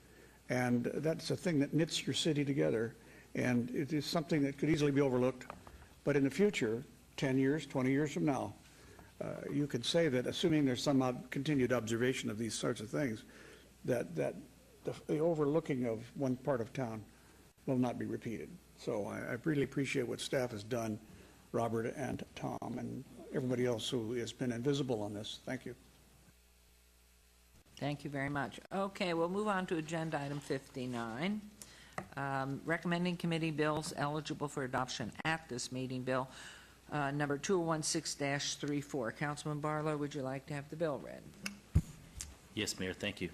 And that's a thing that knits your city together, and it is something that could easily be overlooked. But in the future, 10 years, 20 years from now, you could say that, assuming there's some continued observation of these sorts of things, that the overlooking of one part of town will not be repeated. So I really appreciate what staff has done, Robert and Tom, and everybody else who has been invisible on this. Thank you. Thank you very much. Okay, we'll move on to agenda item 59. Recommending committee bills eligible for adoption at this meeting. Bill number 2016-34. Councilman Barlow, would you like to have the bill read? Yes, Mayor, thank you.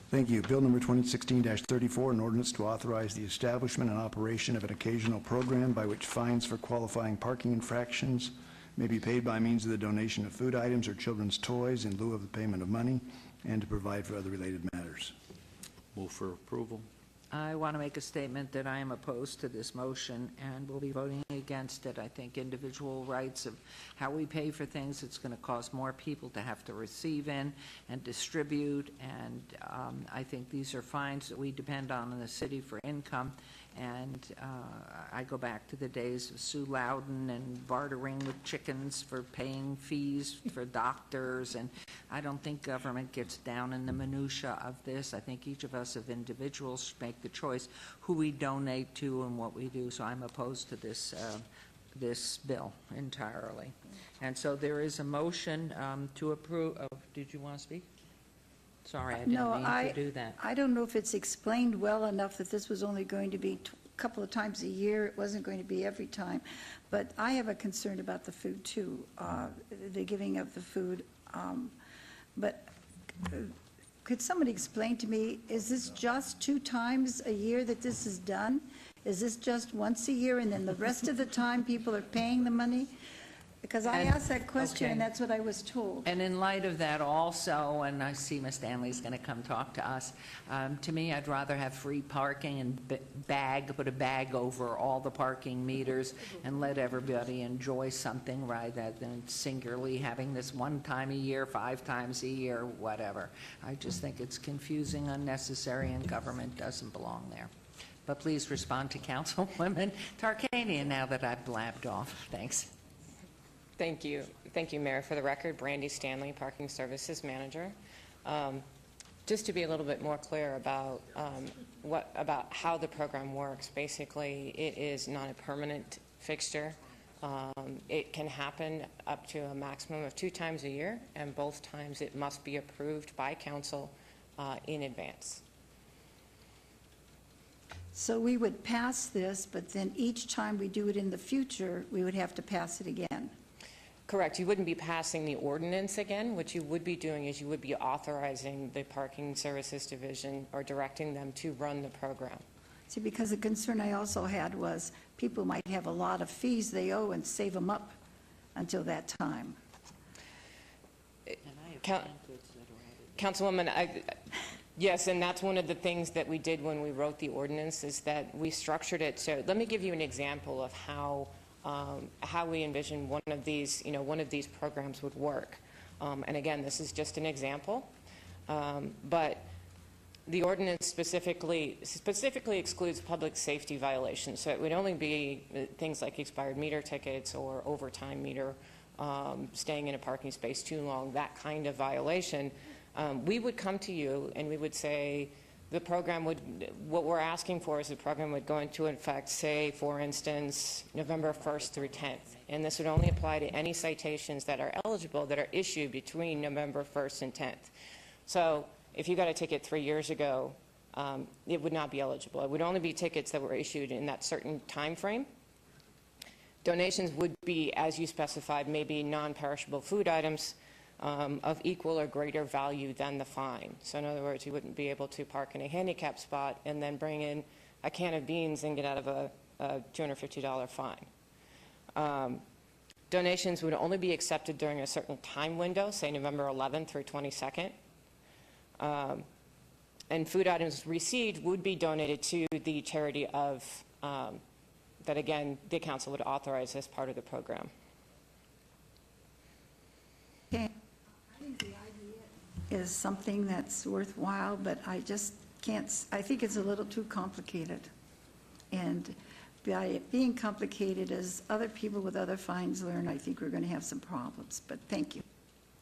Thank you. Bill number 2016-34, an ordinance to authorize the establishment and operation of an occasional program by which fines for qualifying parking infractions may be paid by means of the donation of food items or children's toys in lieu of the payment of money, and to provide for other related matters. Move for approval. I want to make a statement that I am opposed to this motion and will be voting against it. I think individual rights of how we pay for things, it's going to cause more people to have to receive in and distribute, and I think these are fines that we depend on in the city for income, and I go back to the days of Sue Loudon and bartering with chickens for paying fees for doctors, and I don't think government gets down in the minutia of this. I think each of us as individuals should make the choice who we donate to and what we do, so I'm opposed to this this bill entirely. And so there is a motion to approve. Oh, did you want to speak? Sorry, I didn't mean to do that. I don't know if it's explained well enough that this was only going to be a couple of times a year. It wasn't going to be every time. But I have a concern about the food, too, the giving of the food. But could somebody explain to me, is this just 2 times a year that this is done? Is this just once a year and then the rest of the time people are paying the money? Because I asked that question and that's what I was told. And in light of that also, and I see Ms. Stanley's going to come talk to us, to me, I'd rather have free parking and put a bag over all the parking meters and let everybody enjoy something rather than singularly having this 1 time a year, 5 times a year, whatever. I just think it's confusing, unnecessary, and government doesn't belong there. But please respond to Councilwoman Tarkanian now that I've blabbed off. Thanks. Thank you. Thank you, Mayor. For the record, Brandy Stanley, Parking Services Manager. Just to be a little bit more clear about about how the program works, basically it is not a permanent fixture. It can happen up to a maximum of 2 times a year, and both times it must be approved by council in advance. So we would pass this, but then each time we do it in the future, we would have to pass it again. Correct. You wouldn't be passing the ordinance again. What you would be doing is you would be authorizing the Parking Services Division or directing them to run the program. See, because the concern I also had was people might have a lot of fees they owe and save them up until that time. Councilwoman, yes, and that's one of the things that we did when we wrote the ordinance, is that we structured it. So let me give you an example of how we envision one of these programs would work. And again, this is just an example, but the ordinance specifically excludes public safety violations. So it would only be things like expired meter tickets or overtime meter, staying in a parking space too long, that kind of violation. We would come to you and we would say the program would, what we're asking for is the program would go into effect, say, for instance, November 1st through 10th. And this would only apply to any citations that are eligible that are issued between November 1st and 10th. So if you got a ticket 3 years ago, it would not be eligible. It would only be tickets that were issued in that certain time frame. Donations would be, as you specified, maybe non-perishable food items of equal or greater value than the fine. So in other words, you wouldn't be able to park in a handicap spot and then bring in a can of beans and get out of a $250 fine. Donations would only be accepted during a certain time window, say November 11th through 22nd. And food items received would be donated to the charity of, that again, the council would authorize as part of the program. Okay. I think the idea is something that's worthwhile, but I just can't, I think it's a little too complicated. And by it being complicated, as other people with other fines learn, I think we're going to have some problems. But thank you.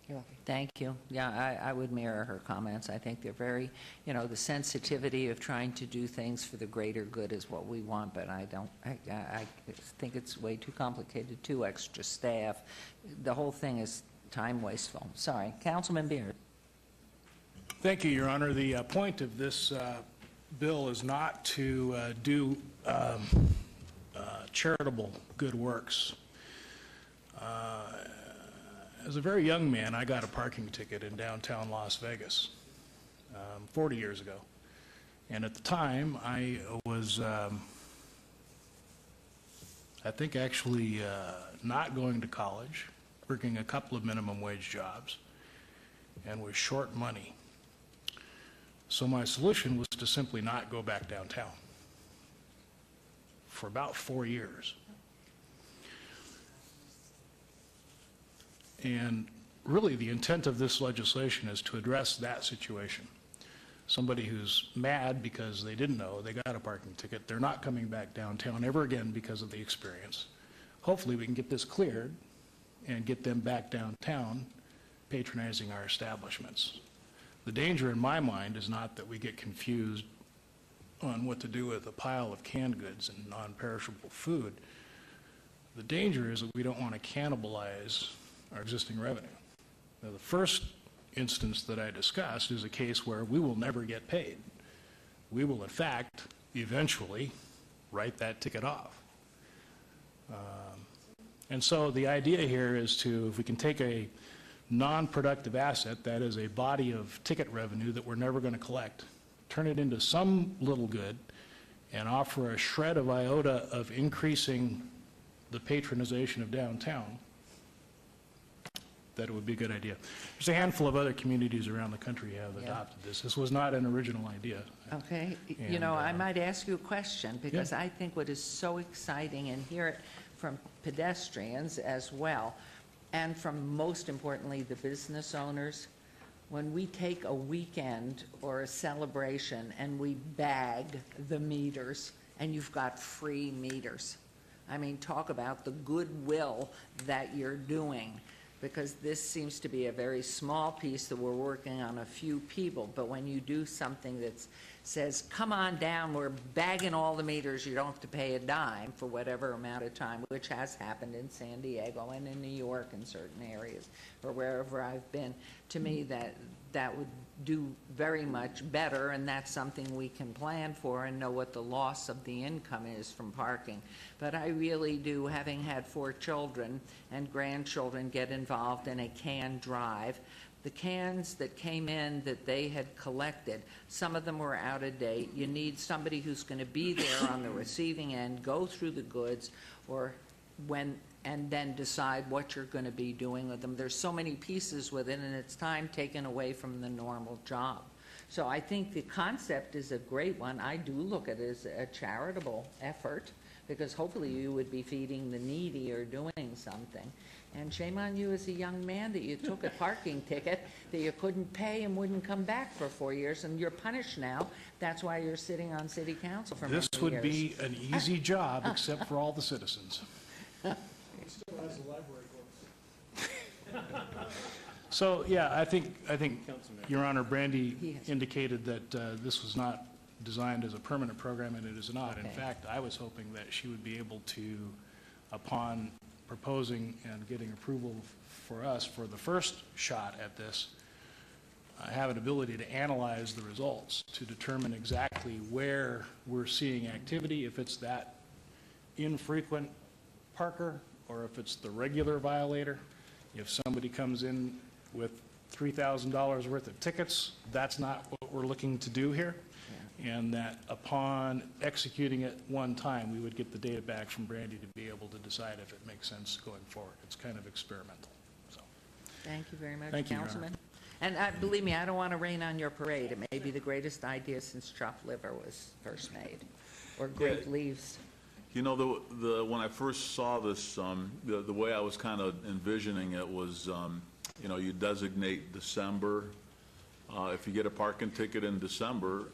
You're welcome. Thank you. Yeah, I would mirror her comments. I think they're very, the sensitivity of trying to do things for the greater good is what we want, but I think it's way too complicated, too extra staff. The whole thing is time wasteful. Sorry. Councilman Beard. Thank you, Your Honor. The point of this bill is not to do charitable good works. As a very young man, I got a parking ticket in downtown Las Vegas 40 years ago. And at the time, I was, I think actually not going to college, working a couple of minimum wage jobs, and was short money. So my solution was to simply not go back downtown for about 4 years. And really the intent of this legislation is to address that situation. Somebody who's mad because they didn't know they got a parking ticket, they're not coming back downtown ever again because of the experience. Hopefully we can get this cleared and get them back downtown patronizing our establishments. The danger in my mind is not that we get confused on what to do with a pile of canned goods and non-perishable food. The danger is that we don't want to cannibalize our existing revenue. Now, the first instance that I discussed is a case where we will never get paid. We will, in fact, eventually write that ticket off. And so the idea here is to, if we can take a non-productive asset, that is a body of ticket revenue that we're never going to collect, turn it into some little good, and offer a shred of iota of increasing the patronization of downtown, that it would be a good idea. There's a handful of other communities around the country who have adopted this. This was not an original idea. Okay. And, I might ask you a question, because I think what is so exciting, and hear it from pedestrians as well, and from, most importantly, the business owners, when we take a weekend or a celebration and we bag the meters, and you've got free meters. I mean, talk about the goodwill that you're doing, because this seems to be a very small piece that we're working on a few people, but when you do something that says, come on down, we're bagging all the meters, you don't have to pay a dime for whatever amount of time, which has happened in San Diego and in New York in certain areas, or wherever I've been, to me that would do very much better, and that's something we can plan for and know what the loss of the income is from parking. But I really do, having had 4 children and grandchildren get involved in a can drive, the cans that came in that they had collected, some of them were out of date. You need somebody who's going to be there on the receiving end, go through the goods, and then decide what you're going to be doing with them. There's so many pieces with it, and it's time taken away from the normal job. So I think the concept is a great one. I do look at it as a charitable effort, because hopefully you would be feeding the needy or doing something. And shame on you as a young man that you took a parking ticket that you couldn't pay and wouldn't come back for 4 years, and you're punished now. That's why you're sitting on city council for many years. This would be an easy job, except for all the citizens. Still has the library books. So, yeah, I think Your Honor, Brandy indicated that this was not designed as a permanent program, and it is not. In fact, I was hoping that she would be able to, upon proposing and getting approval for us for the first shot at this, have an ability to analyze the results to determine exactly where we're seeing activity, if it's that infrequent parker or if it's the regular violator. If somebody comes in with $3,000 worth of tickets, that's not what we're looking to do here. And that upon executing it one time, we would get the data back from Brandy to be able to decide if it makes sense going forward. It's kind of experimental. So, thank you very much, Thank you, Your Councilman. And believe me, I don't want to rain on your parade. It may be the greatest idea since chopped liver was first made, or grape leaves. You know, when I first saw this, the way I was kind of envisioning it was, you know, you designate December. If you get a parking ticket in December,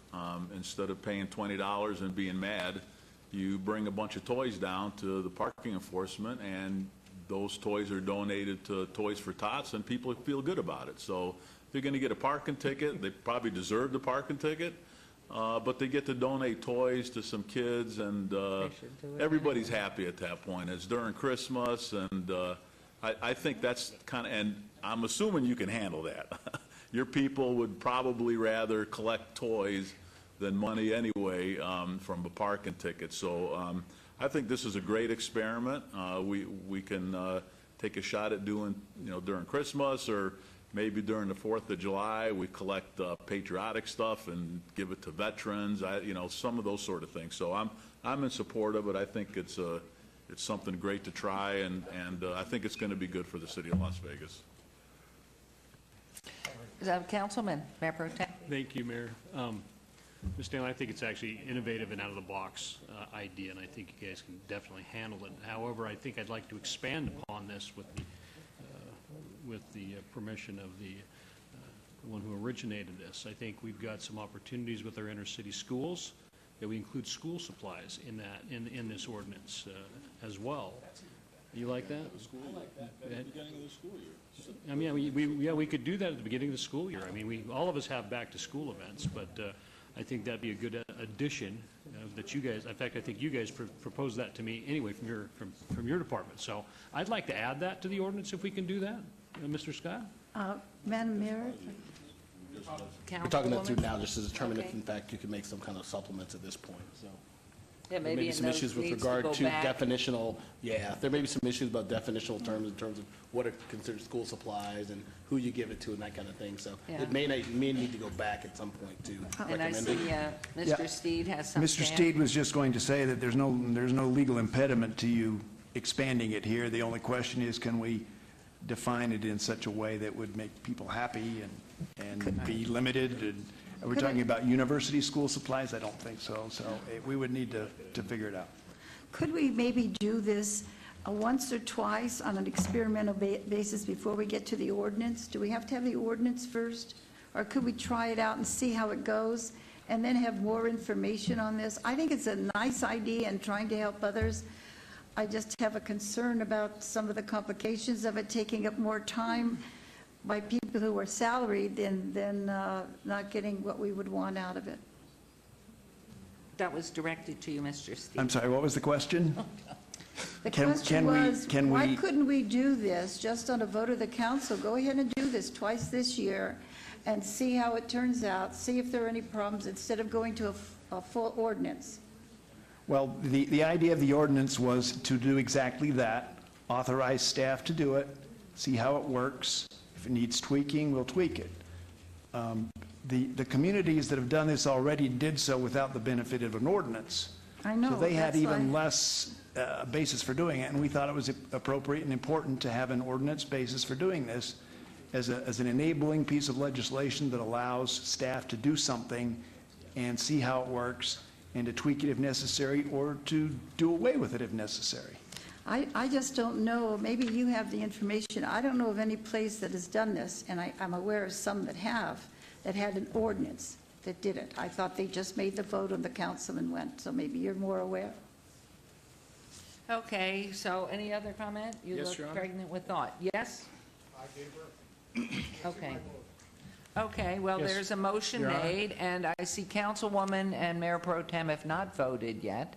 instead of paying $20 and being mad, you bring a bunch of toys down to the parking enforcement, and those toys are donated to Toys for Tots, and people feel good about it. So if they're going to get a parking ticket, they probably deserve the parking ticket, but they get to donate toys to some kids, and everybody's happy at that point. It's during Christmas, and I think that's kind of, and I'm assuming you can handle that. Your people would probably rather collect toys than money anyway from a parking ticket. So I think this is a great experiment. We can take a shot at doing, you know, during Christmas, or maybe during the 4th of July, we collect patriotic stuff and give it to veterans, you know, some of those sort of things. So I'm in support of it. I think it's something great to try, and I think it's going to be good for the city of Las Vegas. Councilman, Mayor Pro Tem. Thank you, Mayor. Ms. Stanley, I think it's actually innovative and out-of-the-box idea, and I think you guys can definitely handle it. However, I think I'd like to expand upon this with the permission of the one who originated this. I think we've got some opportunities with our inner-city schools that we include school supplies in this ordinance as well. You like that? I like that. At the beginning of the school year. I mean, we could do that at the beginning of the school year. I mean, all of us have back-to-school events, but I think that'd be a good addition that you guys. In fact, I think you guys proposed that to me anyway from your department. So I'd like to add that to the ordinance if we can do that, Mr. Scott. Madam Mayor? We're talking that through now just to determine if, in fact, you can make some kind of supplements at this point. So. Yeah, There may be some issues with regard to definitional, there may be some issues about definitional terms in terms of what are considered school supplies and who you give it to and that kind of thing. So it may need to go back at some point to And I see Mr. Steed has something. Mr. Steed was just going to say that there's no legal impediment to you expanding it here. The only question is, can we define it in such a way that would make people happy and be limited? And are we talking about university school supplies? I don't think so. So we would need to figure it out. Could we maybe do this once or twice on an experimental basis before we get to the ordinance? Do we have to have the ordinance first? Or could we try it out and see how it goes and then have more information on this? I think it's a nice idea and trying to help others. I just have a concern about some of the complications of it taking up more time by people who are salaried than not getting what we would want out of it. That was directed to you, Mr. Steed. I'm sorry, what was the question? The question was, why couldn't we do this just on a vote of the council? Go ahead and do this twice this year and see how it turns out, see if there are any problems, instead of going to a full ordinance. Well, the idea of the ordinance was to do exactly that, authorize staff to do it, see how it works. If it needs tweaking, we'll tweak it. The communities that have done this already did so without the benefit of an ordinance. I know. So they had that's even why- less basis for doing it, and we thought it was appropriate and important to have an ordinance basis for doing this as an enabling piece of legislation that allows staff to do something and see how it works, and to tweak it if necessary, or to do away with it if necessary. I just don't know, maybe you have the information, I don't know of any place that has done this, and I'm aware of some that have, that had an ordinance that did it. I thought they just made the vote and the councilman went, so maybe you're more aware. Okay, so any other comment? You Yes, look Your Honor. pregnant with thought. Yes? I gave her. Okay. Okay, well, Yes, there's a motion Your Honor. made, and I see Councilwoman and Mayor Pro Tem have not voted yet,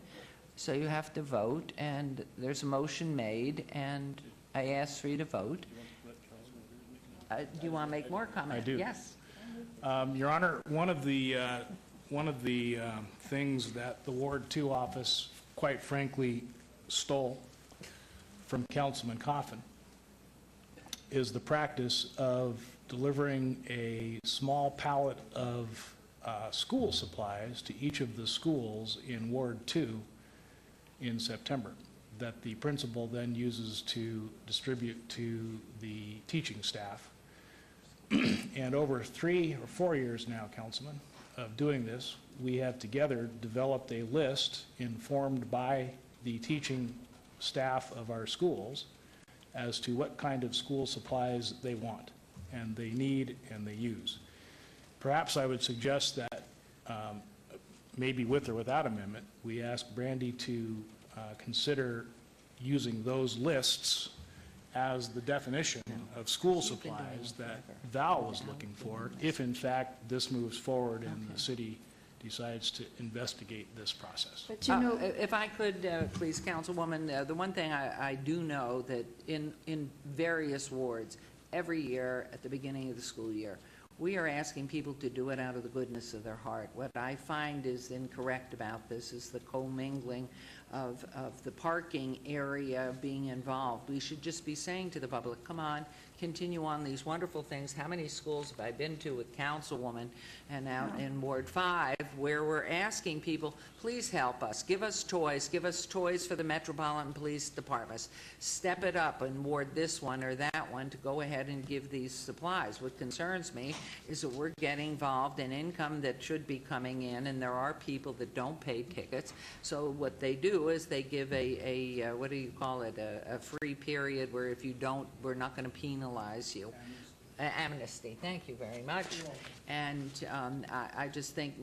so you have to vote, and there's a motion made, and I asked for you to vote. Do you want to make more comment? I do. Yes. Your Honor, one of the things that the Ward 2 office, quite frankly, stole from Councilman Coffin is the practice of delivering a small pallet of school supplies to each of the schools in Ward 2 in September, that the principal then uses to distribute to the teaching staff. And over 3 or 4 years now, Councilman, of doing this, we have together developed a list informed by the teaching staff of our schools as to what kind of school supplies they want, and they need, and they use. Perhaps I would suggest that, maybe with or without amendment, we ask Brandy to consider using those lists as the definition of school supplies that Val was looking for, if in fact this moves forward and the city decides to investigate this process. But you know, If I could, please, Councilwoman, the one thing I do know that in various wards, every year at the beginning of the school year, we are asking people to do it out of the goodness of their heart. What I find is incorrect about this is the commingling of the parking area being involved. We should just be saying to the public, come on, continue on these wonderful things. How many schools have I been to with Councilwoman and out in Ward 5 where we're asking people, please help us, give us toys for the Metropolitan Police Departments. Step it up and ward this one or that one to go ahead and give these supplies. What concerns me is that we're getting involved in income that should be coming in, and there are people that don't pay tickets. So what they do is they give a what do you call it, a free period where if you don't, we're not going to penalize you. Amnesty, thank you very much. And I just think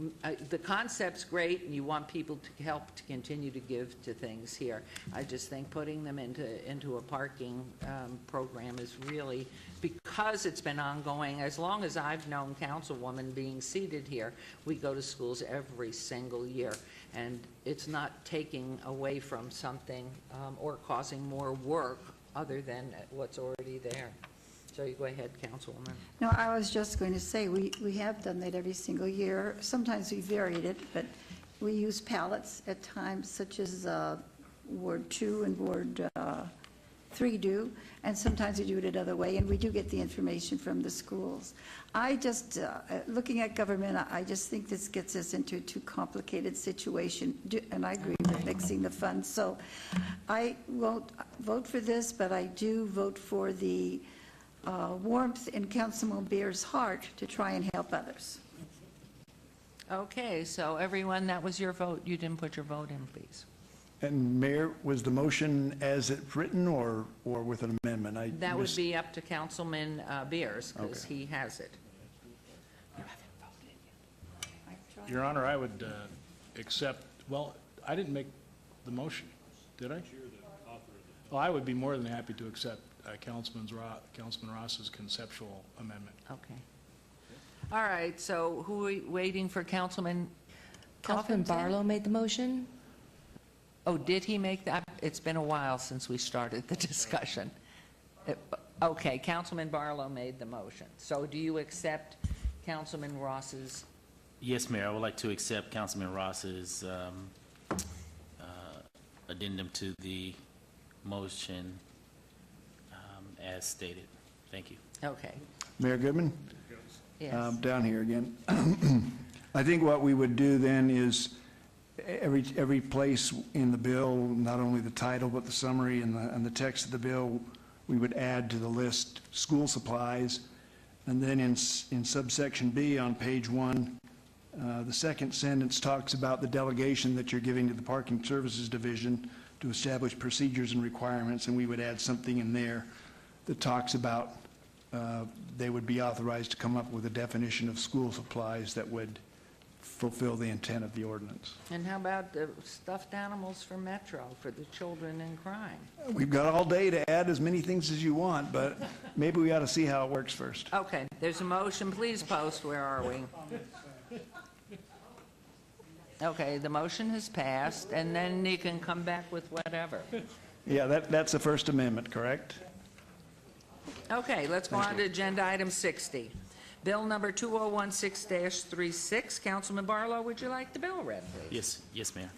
the concept's great, and you want people to help to continue to give to things here. I just think putting them into a parking program is really, because it's been ongoing, as long as I've known Councilwoman being seated here, we go to schools every single year. And it's not taking away from something or causing more work other than what's already there. So you go ahead, Councilwoman. no, I was just going to say, we have done that every single year. Sometimes we varied it, but we use pallets at times, such as Ward 2 and Ward 3 do, and sometimes we do it another way, and we do get the information from the schools. I just, looking at government, I just think this gets us into a too complicated situation, and I agree with mixing the funds. So I won't vote for this, but I do vote for the warmth in Councilman Beer's heart to try and help others. Okay, so everyone, that was your vote. You didn't put your vote in, please. And Mayor, was the motion as it's written or with an amendment? That would be up to Councilman Beers, because he has it. Your Honor, I would accept, well, I didn't make the motion, did I? Well, I would be more than happy to accept Councilman Ross's conceptual amendment. Okay. All right, so who are we waiting for? Councilman Councilman Barlow made the motion. Oh, did he make that? It's been a while since we started the discussion. Okay, Councilman Barlow made the motion. So do you accept Councilman Ross's. Yes, Mayor, I would like to accept Councilman Ross's addendum to the motion as stated. Thank you. Okay. Mayor Goodman? Yes. Down here again. I think what we would do then is every place in the bill, not only the title, but the summary and the text of the bill, we would add to the list school supplies. And then in subsection B on page 1, the second sentence talks about the delegation that you're giving to the Parking Services Division to establish procedures and requirements, and we would add something in there that talks about they would be authorized to come up with a definition of school supplies that would fulfill the intent of the ordinance. And how about the stuffed animals for Metro, for the children in crime? We've got all day to add as many things as you want, but maybe we ought to see how it works first. Okay, there's a motion. Please post. Where are we? Okay, the motion has passed, and then you can come back with whatever. Yeah, that's the First Amendment, correct? Okay, let's go on to agenda item 60. Bill number 2016-36. Councilman Barlow, would you like the bill read, please? Yes, Mayor.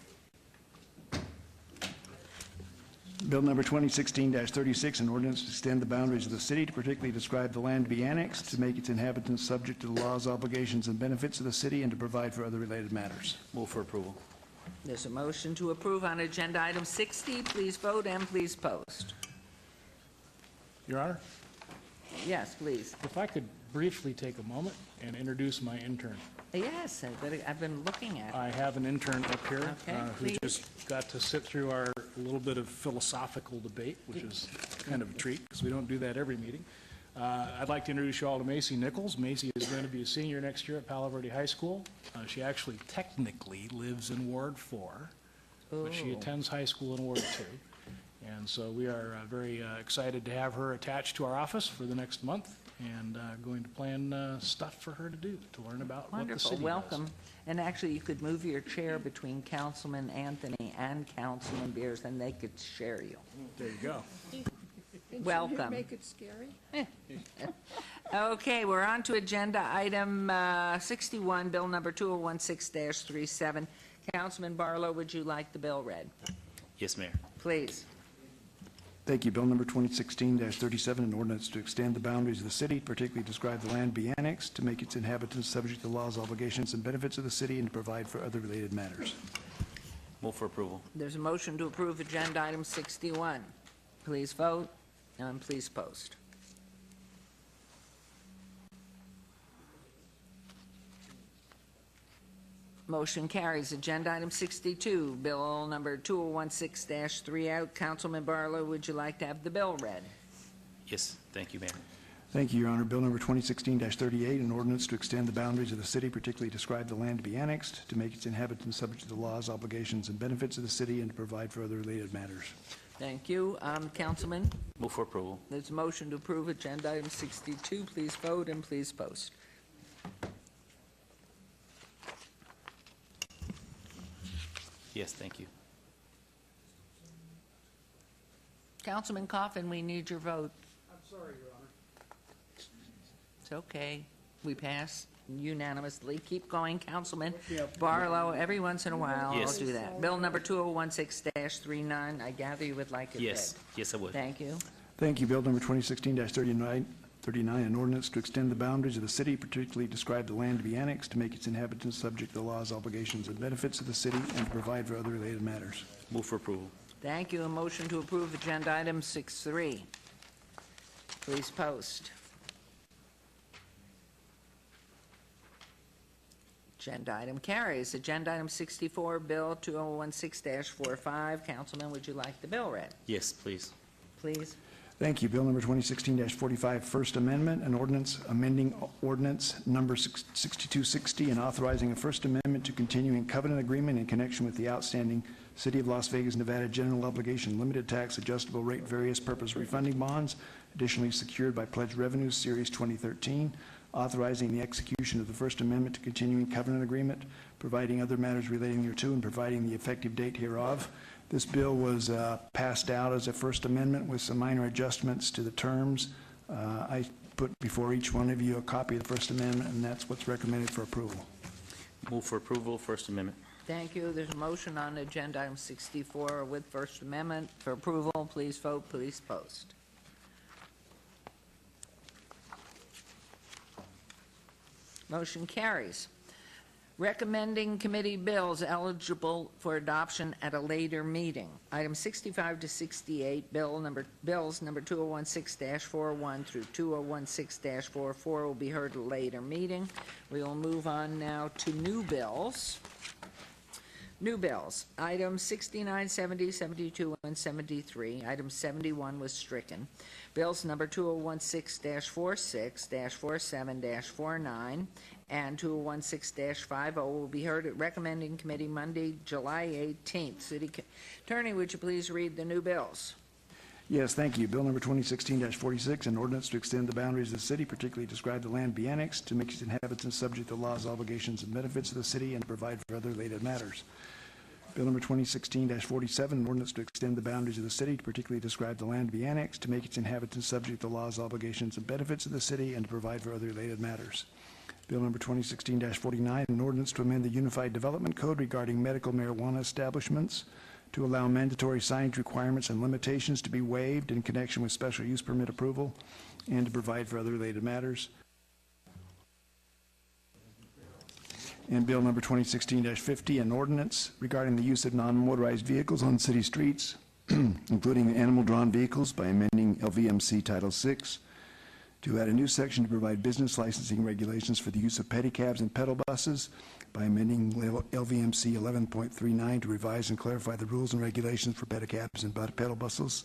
Bill number 2016-36, an ordinance to extend the boundaries of the city to particularly describe the land to be annexed, to make its inhabitants subject to the laws, obligations, and benefits of the city, and to provide for other related matters. Move for approval. There's a motion to approve on agenda item 60. Please vote and please post. Your Honor, Yes, please. if I could briefly take a moment and introduce my intern. Yes, I've been looking at it. I have an intern up here Okay, who please. just got to sit through our little bit of philosophical debate, which is kind of a treat because we don't do that every meeting. I'd like to introduce you all to Macy Nichols. Macy is going to be a senior next year at Palo Verde High School. She actually technically lives in Ward 4, but she Ooh. attends high school in Ward 2. And so we are very excited to have her attached to our office for the next month, and going to plan stuff for her to do, to learn about what the Wonderful, city does. welcome. And actually, you could move your chair between Councilman Anthony and Councilman Beers, and they could share you. There you go. Welcome. Make it scary? Okay, we're on to agenda item 61, bill number 2016-37. Councilman Barlow, would you like the bill read? Yes, Mayor. Please. Thank you. Bill number 2016-37, an ordinance to extend the boundaries of the city, particularly describe the land be annexed, to make its inhabitants subject to the laws, obligations, and benefits of the city, and to provide for other related matters. Move for approval. There's a motion to approve agenda item 61. Please vote and please post. Motion carries. Agenda item 62, bill number 2016-3 out. Councilman Barlow, would you like to have the bill read? Yes, thank you, Mayor. Thank you, Your Honor. Bill number 2016-38, an ordinance to extend the boundaries of the city, particularly describe the land to be annexed, to make its inhabitants subject to the laws, obligations, and benefits of the city, and to provide for other related matters. Thank you. Councilman, Move for approval. there's a motion to approve agenda item 62. Please vote and please post. Yes, thank you. Councilman Coffin, we need your vote. I'm sorry, Your Honor. It's okay. We pass unanimously. Keep going, Councilman Barlow. Every once in a while, I'll Yes. do that. Bill number 2016-39, I gather you would like it read. Yes, yes, I would. Thank you. Thank you. Bill number 2016-39, an ordinance to extend the boundaries of the city, particularly describe the land to be annexed, to make its inhabitants subject to the laws, obligations, and benefits of the city, and to provide for other related matters. Move for approval. Thank you. A motion to approve agenda item 63. Please post. Agenda item carries. Agenda item 64, Bill 2016-45. Councilman, would you like the bill read? Yes, please. Please. Thank you. Bill number 2016-45, First Amendment, an ordinance amending ordinance number 6260 and authorizing a First Amendment to continuing covenant agreement in connection with the outstanding City of Las Vegas, Nevada General Obligation Limited Tax Adjustable Rate Various Purpose Refunding Bonds, additionally secured by pledged revenues, Series 2013, authorizing the execution of the First Amendment to continuing covenant agreement, providing other matters relating thereto, and providing the effective date hereof. This bill was passed out as a First Amendment with some minor adjustments to the terms. I put before each one of you a copy of the First Amendment, and that's what's recommended for approval. Move for approval, First Amendment. Thank you. There's a motion on agenda item 64 with First Amendment for approval. Please vote, please post. Motion carries. Recommending committee bills eligible for adoption at a later meeting. Item 65 to 68, bills number 2016-41 through 2016-44 will be heard at a later meeting. We will move on now to new bills. New bills, items 69, 70, 72, and 73. Item 71 was stricken. Bills number 2016-46, -47, -49, and 2016-50 will be heard at recommending committee Monday, July 18th. City Attorney, would you please read the new bills? Yes, thank you. Bill number 2016-46, an ordinance to extend the boundaries of the city, particularly describe the land be annexed, to make its inhabitants subject to laws, obligations, and benefits of the city, and to provide for other related matters. Bill number 2016-47, an ordinance to extend the boundaries of the city, to particularly describe the land be annexed, to make its inhabitants subject to laws, obligations, and benefits of the city, and to provide for other related matters. Bill number 2016-49, an ordinance to amend the Unified Development Code regarding medical marijuana establishments, to allow mandatory signage requirements and limitations to be waived in connection with special use permit approval, and to provide for other related matters. And Bill number 2016-50, an ordinance regarding the use of non-motorized vehicles on city streets, including animal-drawn vehicles, by amending LVMC Title VI, to add a new section to provide business licensing regulations for the use of pedicabs and pedal buses, by amending LVMC 11.39 to revise and clarify the rules and regulations for pedicabs and pedal buses,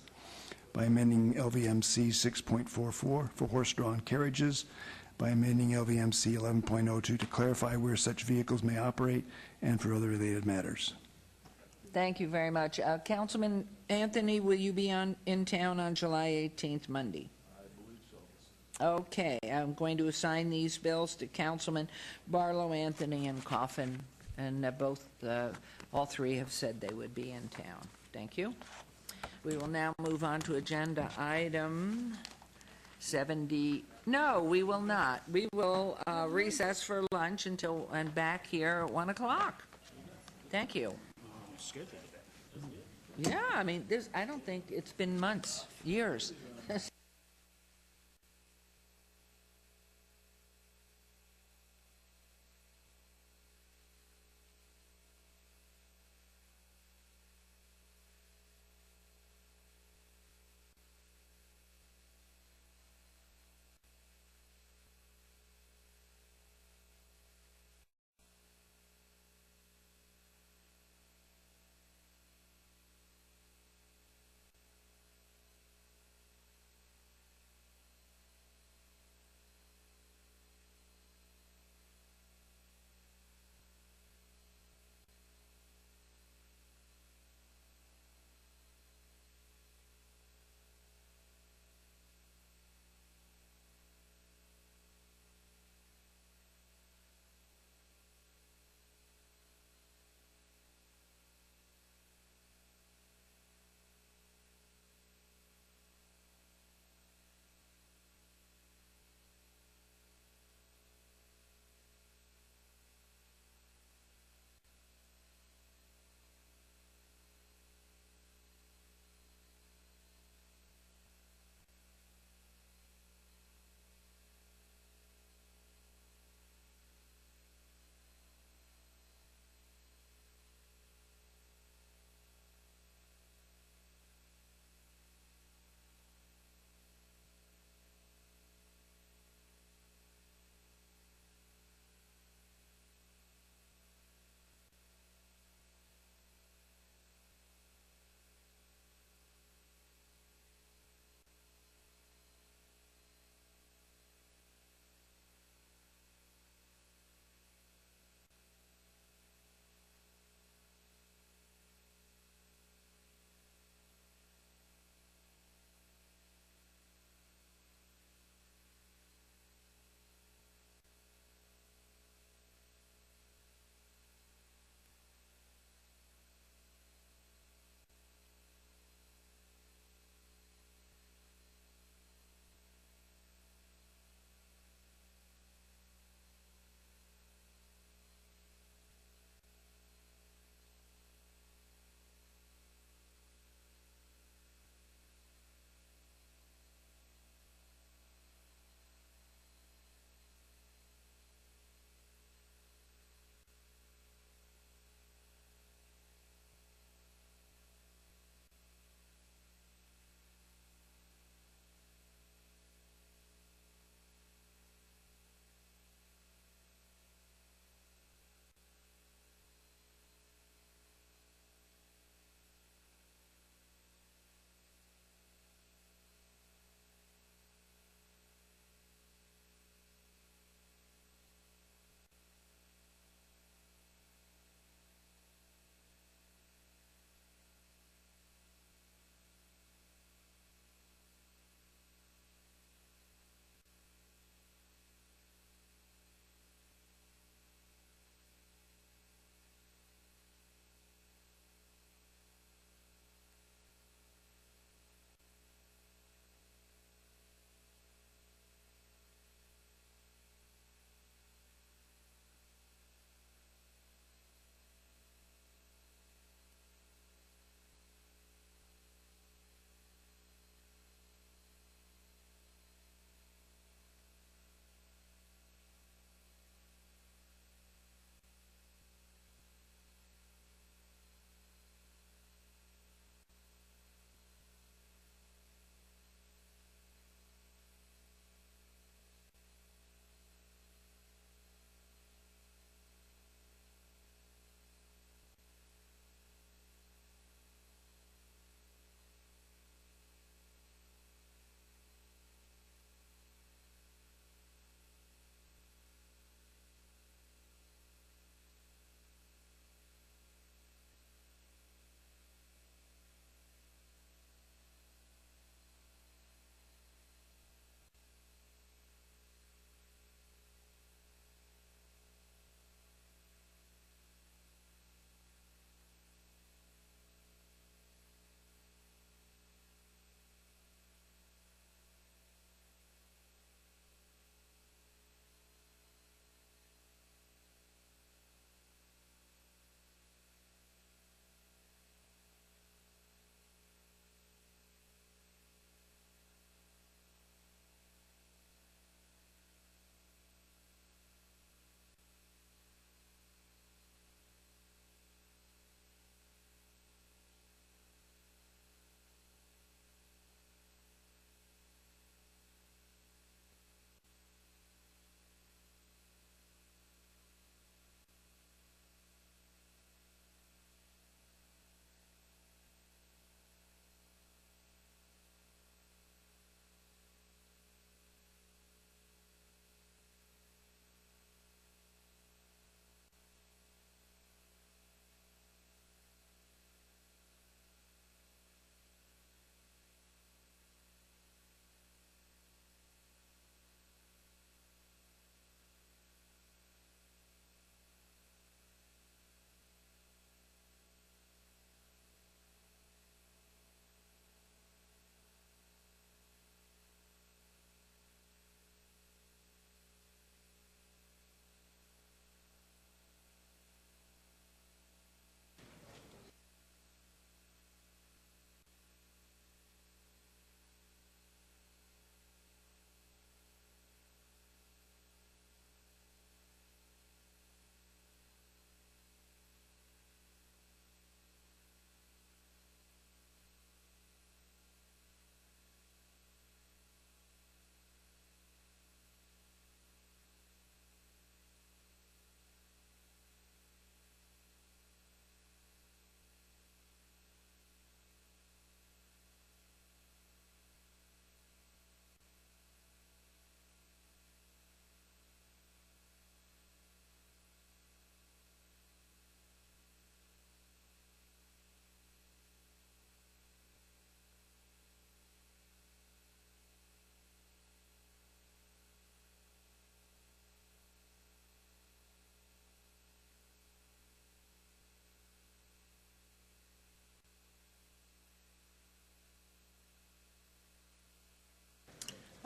by amending LVMC 6.44 for horse-drawn carriages, by amending LVMC 11.02 to clarify where such vehicles may operate, and for other related matters. Thank you very much. Councilman Anthony, will you be in town on July 18th, Monday? Okay, I'm going to assign these bills to Councilman Barlow, Anthony, and Coffin, and all three have said they would be in town. Thank you. We will now move on to agenda item 70. No, we will not. We will recess for lunch and back here at 1 o'clock. Thank you. Yeah, I mean, I don't think it's been months, years.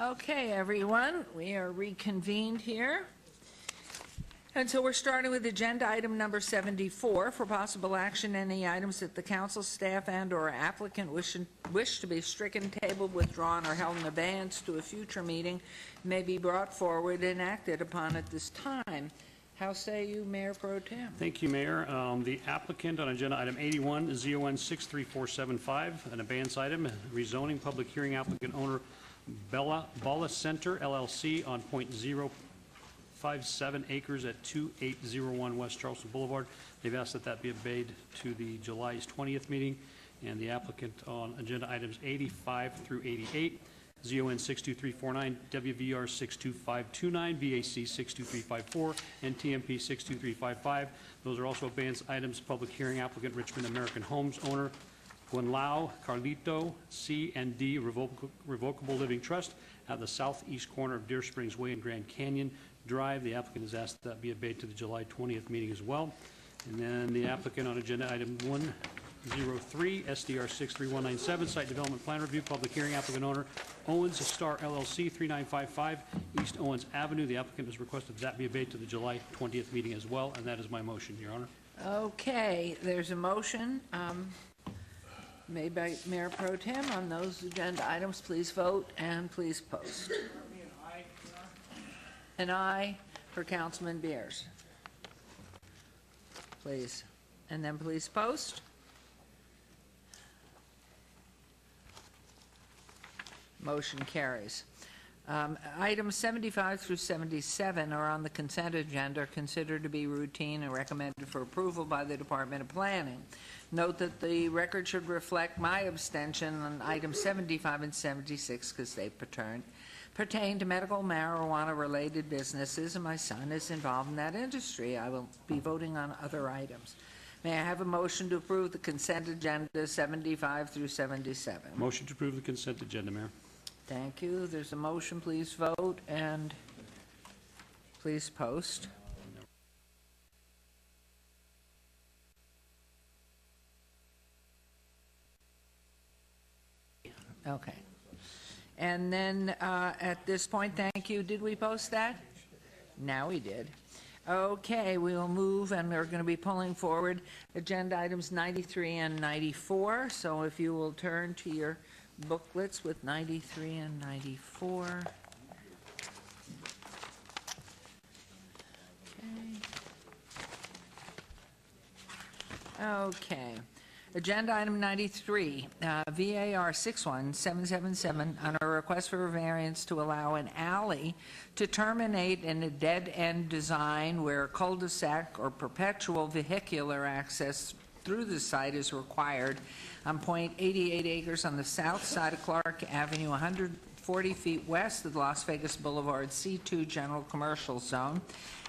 Okay, everyone, we are reconvened here. And so we're starting with agenda item number 74 for possible action. Any items that the council, staff, and/or applicant wish to be stricken, tabled, withdrawn, or held in abeyance to a future meeting may be brought forward and acted upon at this time. How say you, Mayor Pro Tem? Thank you, Mayor. The applicant on agenda item 81 is ZON 63475, an abeyance item, rezoning public hearing applicant owner Bala Center LLC on .057 acres at 2801 West Charleston Boulevard. They've asked that that be obeyed to the July 20th meeting, and the applicant on agenda items 85 through 88, ZON 62349, WVR 62529, VAC 62354, and TMP 62355. Those are also abeyance items. Public hearing applicant Richmond American Homes owner Guanlao Carlito C&D Revocable Living Trust at the southeast corner of Deer Springs Way and Grand Canyon Drive. The applicant has asked that be obeyed to the July 20th meeting as well. And then the applicant on agenda item 103, SDR 63197, Site Development Plan Review, public hearing applicant owner Owens Star LLC, 3955 East Owens Avenue. The applicant has requested that be obeyed to the July 20th meeting as well, and that is my motion, Your Honor. Okay, there's a motion made by Mayor Pro Tem on those agenda items. Please vote and please post. An aye for Councilman Beers. Please. And then please post. Motion carries. Items 75 through 77 are on the consent agenda, considered to be routine and recommended for approval by the Department of Planning. Note that the record should reflect my abstention on items 75 and 76 because they pertain to medical marijuana-related businesses, and my son is involved in that industry. I will be voting on other items. May I have a motion to approve the consent agenda 75 through 77? Motion to approve the consent agenda, Mayor. Thank you. There's a motion. Please vote and please post. Okay. And then at this point, thank you. Did we post that? Now we did. Okay, we will move, and we're going to be pulling forward agenda items 93 and 94. So if you will turn to your booklets with 93 and 94. Okay. Agenda item 93, VAR 61777, on a request for a variance to allow an alley to terminate in a dead-end design where cul-de-sac or perpetual vehicular access through the site is required on .88 acres on the south side of Clark Avenue, 140 feet west of Las Vegas Boulevard, C2 General Commercial Zone.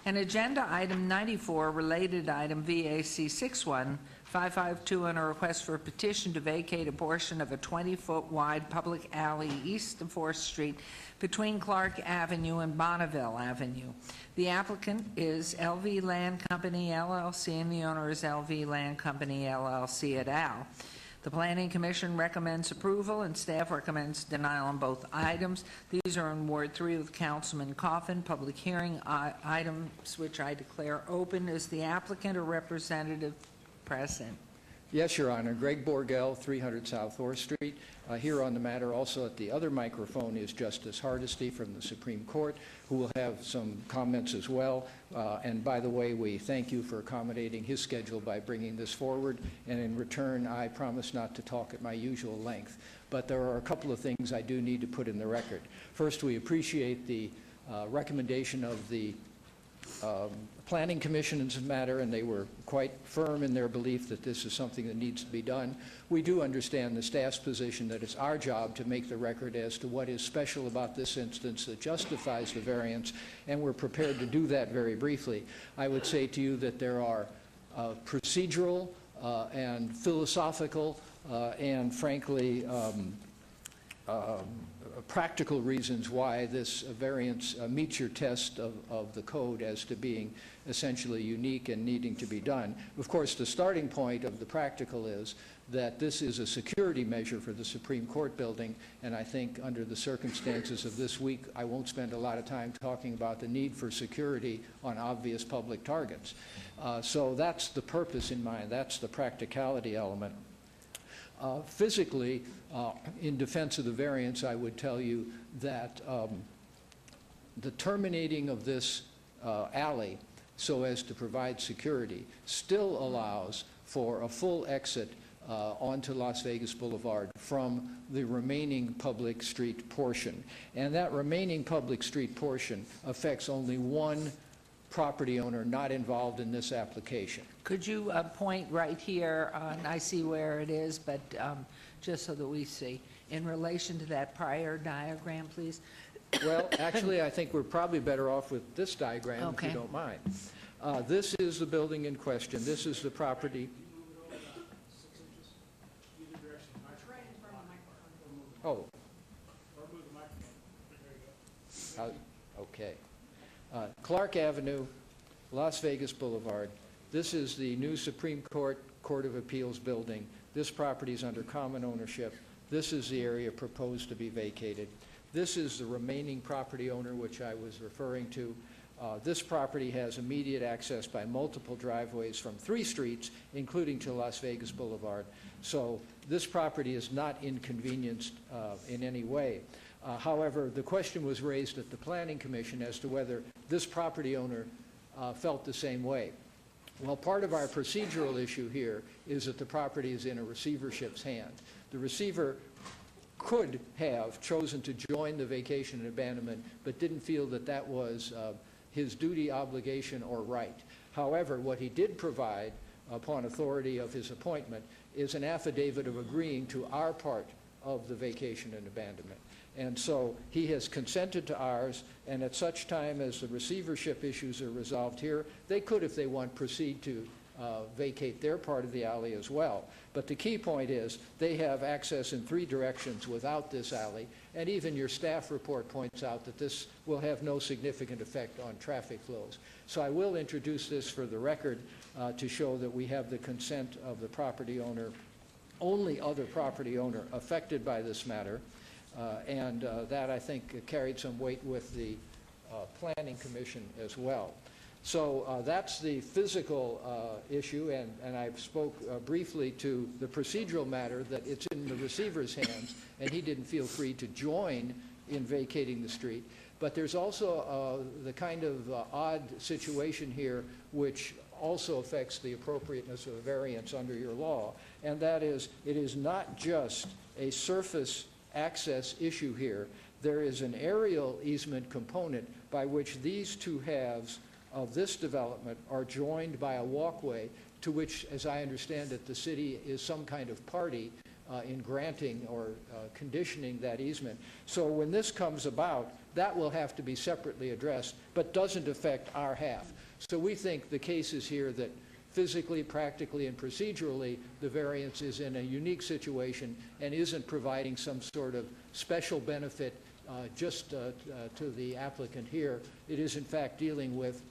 And agenda item 94, related item VAC 61552, on a request for a petition to vacate a portion of a 20-foot wide public alley east of 4th Street between Clark Avenue and Bonneville Avenue. The applicant is LV Land Company, LLC, and the owner is LV Land Company, LLC, et al. The Planning Commission recommends approval, and staff recommends denial on both items. These are in Ward 3 with Councilman Coffin. Public hearing items, which I declare open. Is the applicant or representative present? Yes, Your Honor. Greg Borgell, 300 South 4th Street. Here on the matter, also at the other microphone, is Justice Hardesty from the Supreme Court, who will have some comments as well. And by the way, we thank you for accommodating his schedule by bringing this forward. And in return, I promise not to talk at my usual length. But there are a couple of things I do need to put in the record. First, we appreciate the recommendation of the Planning Commission in this matter, and they were quite firm in their belief that this is something that needs to be done. We do understand the staff's position that it's our job to make the record as to what is special about this instance that justifies the variance, and we're prepared to do that very briefly. I would say to you that there are procedural and philosophical and frankly practical reasons why this variance meets your test of the code as to being essentially unique and needing to be done. Of course, the starting point of the practical is that this is a security measure for the Supreme Court building, and I think under the circumstances of this week, I won't spend a lot of time talking about the need for security on obvious public targets. So that's the purpose in mind. That's the practicality element. Physically, in defense of the variance, I would tell you that the terminating of this alley so as to provide security still allows for a full exit onto Las Vegas Boulevard from the remaining public street portion. And that remaining public street portion affects only one property owner not involved in this application. Could you point right here on, I see where it is, but just so that we see, in relation to that prior diagram, please? Well, actually, I think we're probably better off with this diagram, if you don't mind. This is the building in question. This is the property. Oh. Okay. Clark Avenue, Las Vegas Boulevard. This is the new Supreme Court Court of Appeals building. This property is under common ownership. This is the area proposed to be vacated. This is the remaining property owner, which I was referring to. This property has immediate access by multiple driveways from 3 streets, including to Las Vegas Boulevard. So this property is not inconvenienced in any way. However, the question was raised at the Planning Commission as to whether this property owner felt the same way. Well, part of our procedural issue here is that the property is in a receivership's hand. The receiver could have chosen to join the vacation and abandonment, but didn't feel that that was his duty, obligation, or right. However, what he did provide, upon authority of his appointment, is an affidavit of agreeing to our part of the vacation and abandonment. And so he has consented to ours, and at such time as the receivership issues are resolved here, they could, if they want, proceed to vacate their part of the alley as well. But the key point is they have access in 3 directions without this alley, and even your staff report points out that this will have no significant effect on traffic flows. So I will introduce this for the record to show that we have the consent of the property owner, only other property owner affected by this matter, and that, I think, carried some weight with the Planning Commission as well. So that's the physical issue, and I spoke briefly to the procedural matter, that it's in the receiver's hands, and he didn't feel free to join in vacating the street. But there's also the kind of odd situation here which also affects the appropriateness of a variance under your law, and that is, it is not just a surface access issue here. There is an aerial easement component by which these 2 halves of this development are joined by a walkway to which, as I understand it, the city is some kind of party in granting or conditioning that easement. So when this comes about, that will have to be separately addressed, but doesn't affect our half. So we think the case is here that physically, practically, and procedurally, the variance is in a unique situation and isn't providing some sort of special benefit just to the applicant here. It is, in fact, dealing with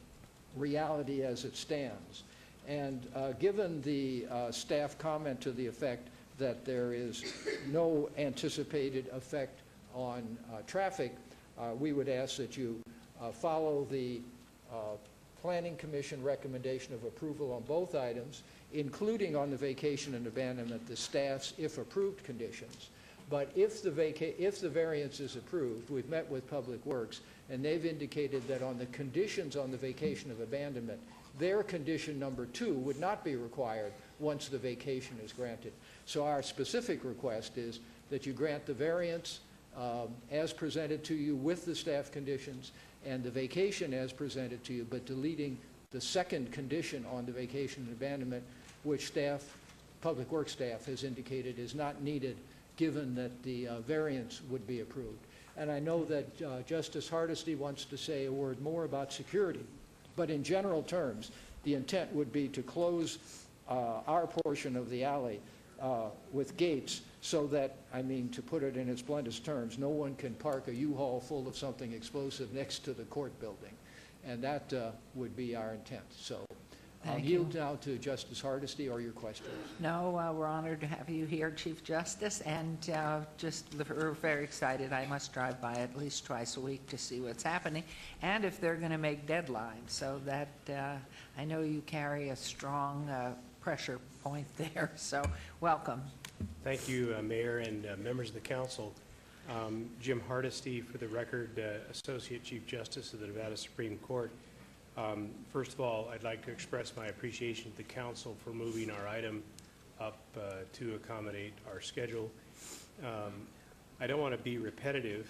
reality as it stands. And given the staff comment to the effect that there is no anticipated effect on traffic, we would ask that you follow the Planning Commission recommendation of approval on both items, including on the vacation and abandonment, the staff's, if approved, conditions. But if the variance is approved, we've met with Public Works, and they've indicated that on the conditions on the vacation of abandonment, their condition number 2 would not be required once the vacation is granted. So our specific request is that you grant the variance as presented to you with the staff conditions, and the vacation as presented to you, but deleting the second condition on the vacation and abandonment, which staff, Public Works staff, has indicated is not needed given that the variance would be approved. And I know that Justice Hardesty wants to say a word more about security, but in general terms, the intent would be to close our portion of the alley with gates so that, I mean, to put it in its bluntest terms, no one can park a U-Haul full of something explosive next to the court building. And that would be our intent. So I'll Thank yield you. now to Justice Hardesty or your questions. No, we're honored to have you here, Chief Justice, and we're very excited. I must drive by at least twice a week to see what's happening, and if they're going to make deadlines, so that I know you carry a strong pressure point there, so welcome. Thank you, Mayor and members of the council. Jim Hardesty, for the record, Associate Chief Justice of the Nevada Supreme Court. First of all, I'd like to express my appreciation to the council for moving our item up to accommodate our schedule. I don't want to be repetitive.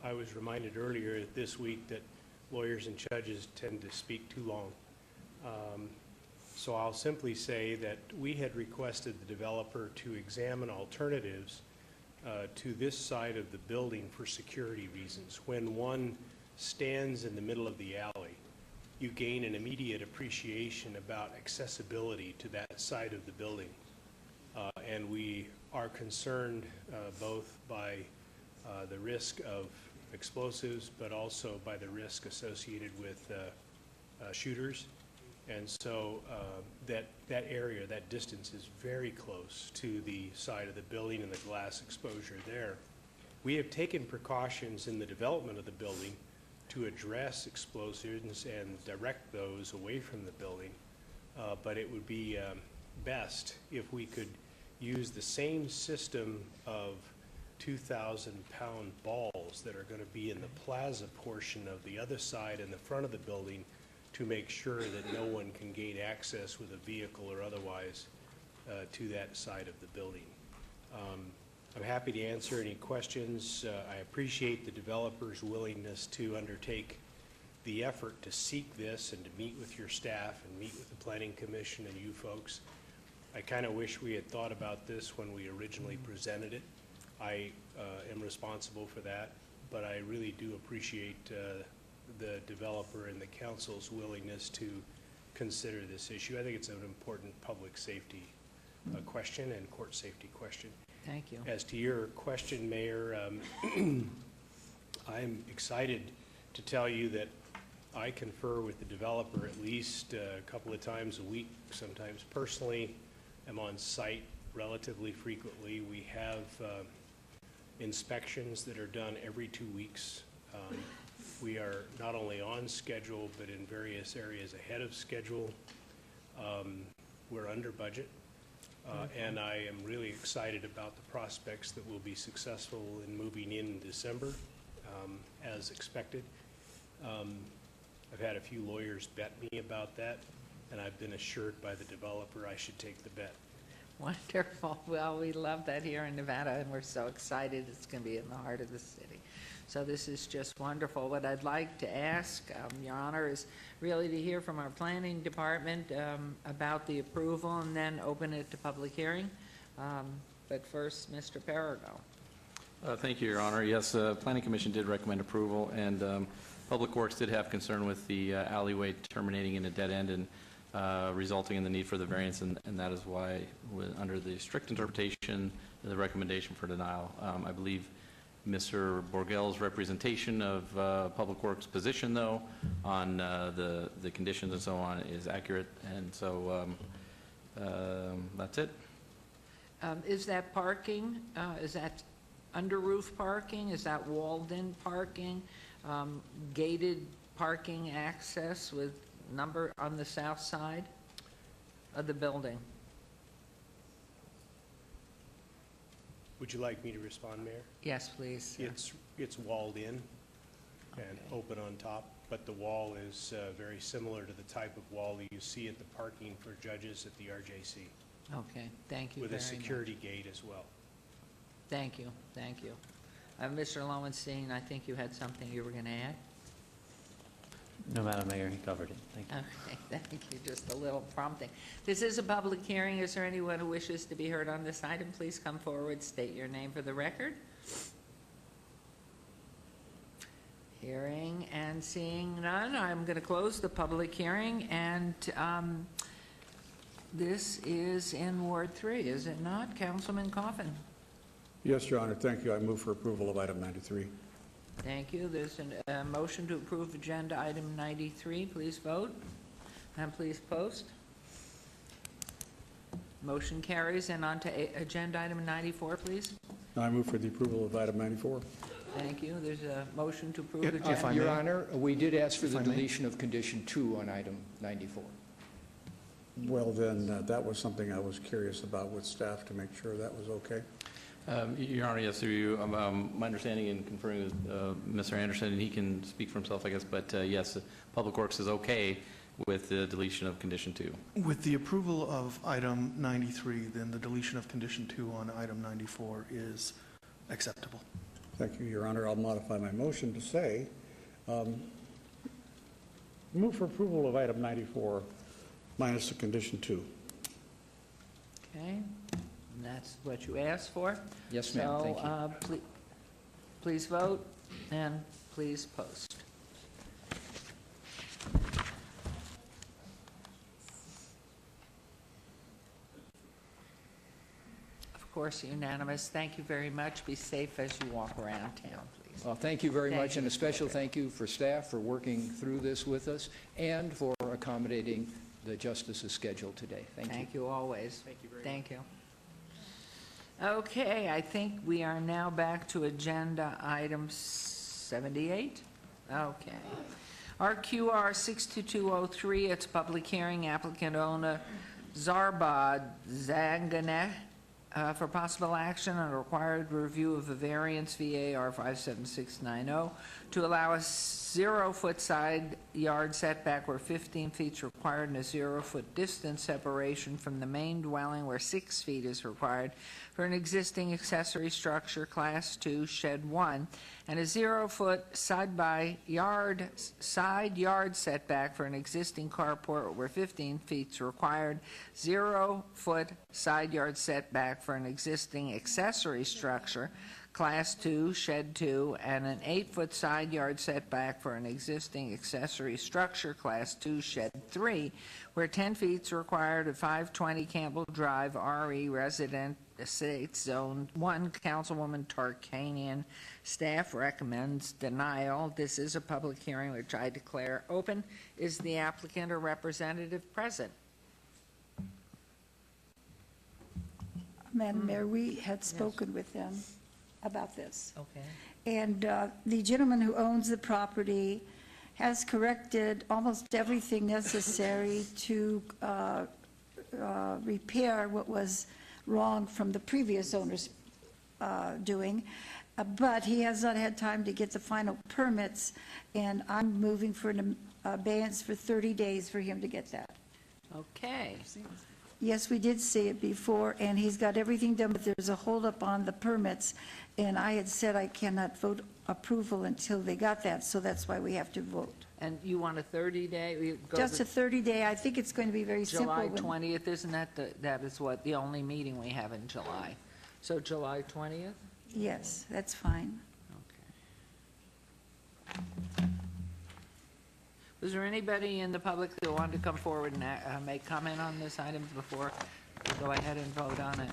I was reminded earlier this week that lawyers and judges tend to speak too long. So I'll simply say that we had requested the developer to examine alternatives to this side of the building for security reasons. When one stands in the middle of the alley, you gain an immediate appreciation about accessibility to that side of the building. And we are concerned both by the risk of explosives, but also by the risk associated with shooters. And so that area, that distance is very close to the side of the building and the glass exposure there. We have taken precautions in the development of the building to address explosives and direct those away from the building. But it would be best if we could use the same system of 2,000-pound balls that are going to be in the plaza portion of the other side and the front of the building to make sure that no one can gain access with a vehicle or otherwise to that side of the building. I'm happy to answer any questions. I appreciate the developer's willingness to undertake the effort to seek this and to meet with your staff and meet with the Planning Commission and you folks. I kind of wish we had thought about this when we originally presented it. I am responsible for that, but I really do appreciate the developer and the council's willingness to consider this issue. I think it's an important public safety question and court safety question. Thank you. As to your question, Mayor, I'm excited to tell you that I confer with the developer at least a couple of times a week, sometimes personally. I'm on site relatively frequently. We have inspections that are done every 2 weeks. We are not only on schedule, but in various areas ahead of schedule. We're under budget. And I am really excited about the prospects that we'll be successful in moving in December, as expected. I've had a few lawyers bet me about that, and I've been assured by the developer I should take the bet. Wonderful. Well, we love that here in Nevada, and we're so excited it's going to be in the heart of the city. So this is just wonderful. What I'd like to ask, Your Honor, is really to hear from our planning department about the approval and then open it to public hearing. But first, Mr. Perigo. Thank you, Your Honor. Yes, Planning Commission did recommend approval, and Public Works did have concern with the alleyway terminating in a dead end and resulting in the need for the variance, and that is why, under the strict interpretation, the recommendation for denial. I believe Mr. Borgel's representation of Public Works' position, though, on the conditions and so on is accurate, and so that's it. Is that parking? Is that under roof parking? Is that walled-in parking? Gated parking access with number on the south side of the building? Would you like me to respond, Mayor? Yes, please. It's walled in and open on top, but the wall is very similar to the type of wall that you see at the parking for judges at the RJC. Okay, thank you very much. With a security gate as well. Thank you, thank you. Mr. Lowenstein, I think you had something you were going to add? No, Madam Mayor, he covered it. Thank you. Okay, thank you. Just a little prompting. This is a public hearing. Is there anyone who wishes to be heard on this item? Please come forward, state your name for the record. Hearing and seeing none, I'm going to close the public hearing and This is in Ward 3, is it not? Councilman Coffin? Yes, Your Honor, thank you. I move for approval of item 93. Thank you. There's a motion to approve agenda item 93. Please vote and please post. Motion carries. And on to agenda item 94, please. I move for the approval of item 94. Thank you. There's a motion to approve agenda. If Your Honor, we did ask for the deletion of condition 2 on item 94. Well, then, that was something I was curious about with staff to make sure that was okay. Your Honor, yes, through you. My understanding in conferring with Mr. Anderson, and he can speak for himself, I guess, but yes, Public Works is okay with the deletion of condition 2. With the approval of item 93, then the deletion of condition 2 on item 94 is acceptable. Thank you, Your Honor. I'll modify my motion to say, move for approval of item 94 minus the condition 2. Okay. And that's what you asked for? Yes, ma'am. Thank you. So, please vote and please post. Of course, unanimous. Thank you very much. Be safe as you walk around town, please. Well, thank you very Thank much, you. and a special thank you for staff for working through this with us and for accommodating the justice's schedule today. Thank you. Thank you always. Thank you very much. Thank you. Okay, I think we are now back to agenda item 78. Okay. RQR 62203, it's public hearing, applicant owner Zarbad Zanganeh for possible action on a required review of a variance VAR 57690 to allow a 0-foot side yard setback where 15 feet is required and a 0-foot distance separation from the main dwelling where 6 feet is required for an existing accessory structure class 2 shed 1 and a 0-foot side yard setback for an existing carport where 15 feet is required, 0-foot side yard setback for an existing accessory structure class 2 shed 2 and an 8-foot side yard setback for an existing accessory structure class 2 shed 3 where 10 feet is required at 520 Campbell Drive, RE Resident Estates Zone 1. Councilwoman Tarkanian. Staff recommends denial. This is a public hearing which I declare open. Is the applicant or representative present? Madam Mayor, we had spoken with them about this. Okay. And the gentleman who owns the property has corrected almost everything necessary to repair what was wrong from the previous owner's doing, but he has not had time to get the final permits, and I'm moving for an abeyance for 30 days for him to get that. Okay. Yes, we did see it before, and he's got everything done, but there's a holdup on the permits, and I had said I cannot vote approval until they got that, so that's why we have to vote. And you want a 30-day? Just a 30-day. I think it's going to be very simple. July when- 20th, isn't that that is what, the only meeting we have in July? So July 20th? Yes, that's fine. Was there anybody in the public that wanted to come forward and make comment on this item before we go ahead and vote on it?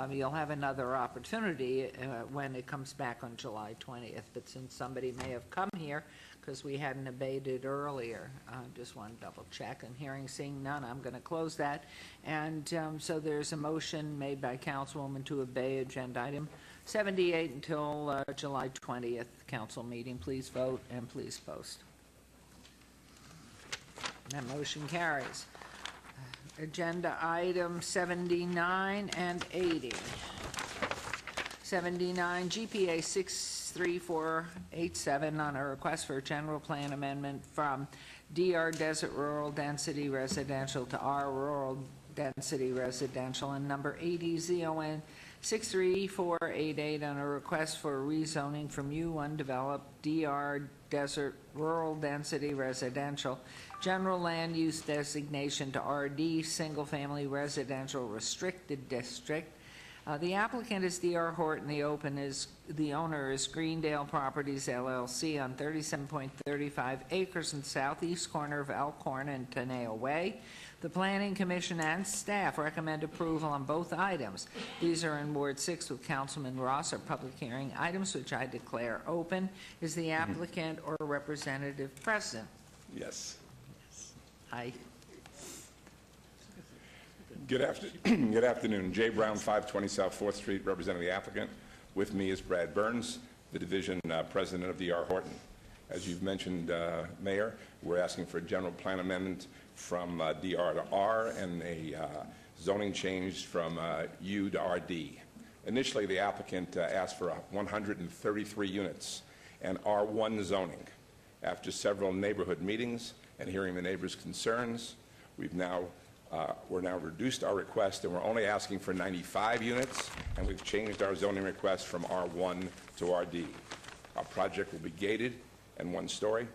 You'll have another opportunity when it comes back on July 20th, but since somebody may have come here because we hadn't abated earlier, I just want to double check. And hearing, seeing none, I'm going to close that. And so there's a motion made by Councilwoman to obey agenda item 78 until July 20th council meeting. Please vote and please post. That motion carries. Agenda item 79 and 80. 79, GPA 63487 on a request for a general plan amendment from DR Desert Rural Density Residential to R Rural Density Residential, and number 80 ZON 63488 on a request for rezoning from U undeveloped DR Desert Rural Density Residential General Land Use Designation to RD Single Family Residential Restricted District. The applicant is DR Horton. The owner is Greendale Properties LLC on 37.35 acres in southeast corner of Elkhorn and Teneo Way. The Planning Commission and staff recommend approval on both items. These are in Ward 6 with Councilman Ross, are public hearing items, which I declare open. Is the applicant or representative present? Yes. Aye. Good afternoon. Jay Brown, 520 South 4th Street, representing the applicant. With me is Brad Burns, the division president of D.R. Horton. As you've mentioned, Mayor, we're asking for a general plan amendment from DR to R and a zoning change from U to RD. Initially, the applicant asked for 133 units and R1 zoning. After several neighborhood meetings and hearing the neighbors' concerns, we're now reduced our request, and we're only asking for 95 units, and we've changed our zoning request from R1 to RD. Our project will be gated and one story,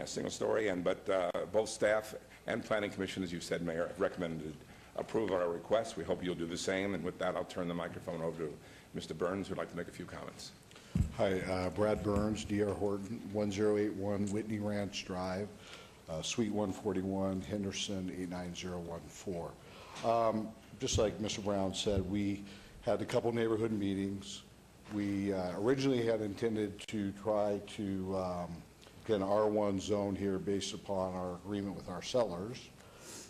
single story, but both staff and Planning Commission, as you said, Mayor, have recommended approval of our request. We hope you'll do the same, and with that, I'll turn the microphone over to Mr. Burns, who'd like to make a few comments. Hi, Brad Burns, D.R. Horton, 1081 Whitney Ranch Drive, Suite 141, Henderson, 89014. Just like Mr. Brown said, we had a couple neighborhood meetings. We originally had intended to try to get an R1 zone here based upon our agreement with our sellers.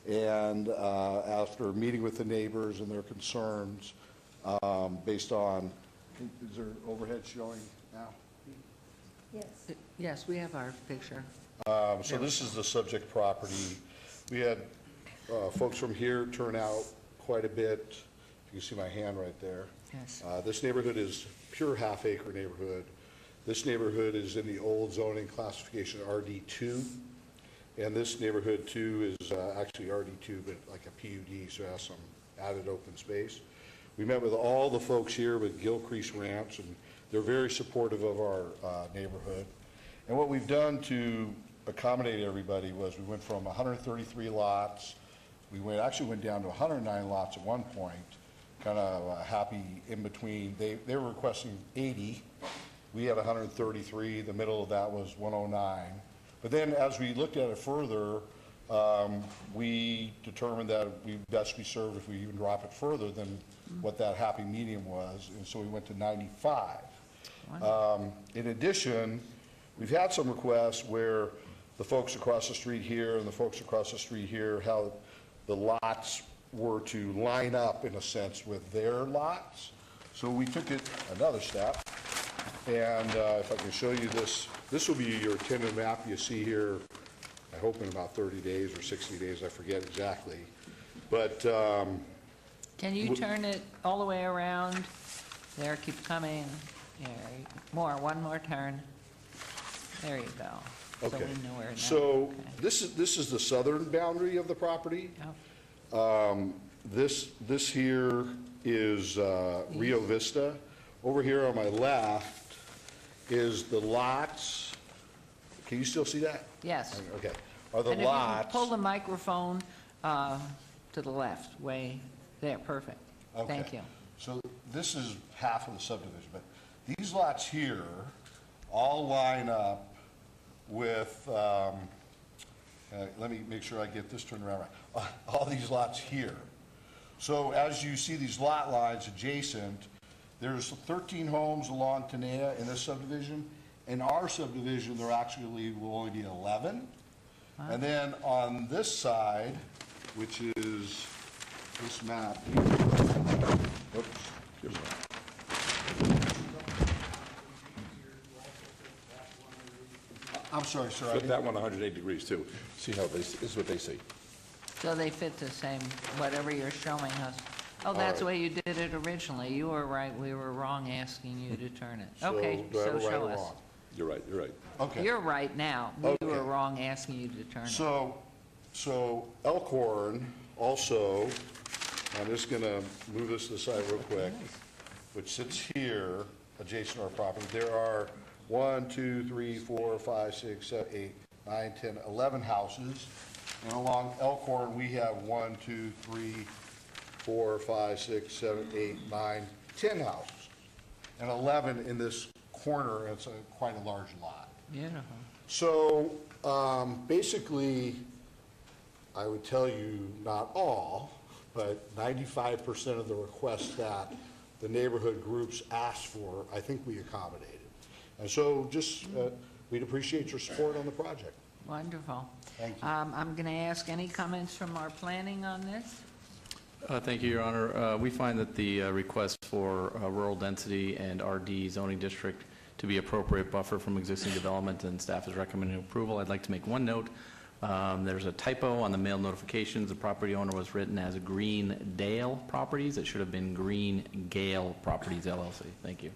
And after meeting with the neighbors and their concerns, based on, is there overhead showing now? Yes. Yes, we have our picture. So this is the subject property. We had folks from here turn out quite a bit. You can see my hand right there. Yes. This neighborhood is pure half-acre neighborhood. This neighborhood is in the old zoning classification RD2, and this neighborhood too is actually RD2, but like a PUD, so it has some added open space. We met with all the folks here with Gilcrease Ranch, and they're very supportive of our neighborhood. And what we've done to accommodate everybody was we went from 133 lots, actually went down to 109 lots at one point, kind of happy in between. They were requesting 80. We had 133. The middle of that was 109. But then as we looked at it further, we determined that we best be served if we even drop it further than what that happy medium was, and so we went to 95. In addition, we've had some requests where the folks across the street here and the folks across the street here, how the lots were to line up in a sense with their lots. So we took it another step, and if I can show you this, this will be your tentative map you see here, I hope in about 30 days or 60 days, I forget exactly. But can you turn it all the way around? There, keep coming. There, more, one more turn. There you go. Okay. So we know where it is. So Okay. this is the southern boundary of the property. This here is Rio Vista. Over here on my left is the lots. Can you still see that? Yes. Okay. Are the And if you can lots? pull the microphone to the left, way there, perfect. Thank Okay. you. So this is half of the subdivision, but these lots here all line up with, let me make sure I get this turned around right. All these lots here. So as you see these lot lines adjacent, there's 13 homes along Tenaya in this subdivision. In our subdivision, there actually will only be 11. And then on this side, which is this map, oops, here's that. I'm sorry, sir. Flip that one 180 degrees too. See how this is what they see. So they fit the same, whatever you're showing us. Oh, that's the way you did it originally. You were right, we were wrong asking you to turn it. Okay, do I have so it right show or us. wrong? You're right, you're right. Okay. You're right now. We were wrong asking you to turn it. So Elkhorn also, I'm just going to move this to the side real quick, which sits here adjacent to our property. There are 1, 2, 3, 4, 5, 6, 7, 8, 9, 10, 11 houses. And along Elkhorn, we have 1, 2, 3, 4, 5, 6, 7, 8, 9, 10 houses. And 11 in this corner, it's quite a large lot. Beautiful. So basically, I would tell you, not all, but 95% of the requests that the neighborhood groups asked for, I think we accommodated. And so just, we'd appreciate your support on the project. Wonderful. Thank you. I'm going to ask any comments from our planning on this? Thank you, Your Honor. We find that the request for rural density and RD zoning district to be appropriate buffer from existing development, and staff is recommending approval. I'd like to make one note. There's a typo on the mail notifications. The property owner was written as Greendale Properties. It should have been Green Gale Properties, LLC. Thank you.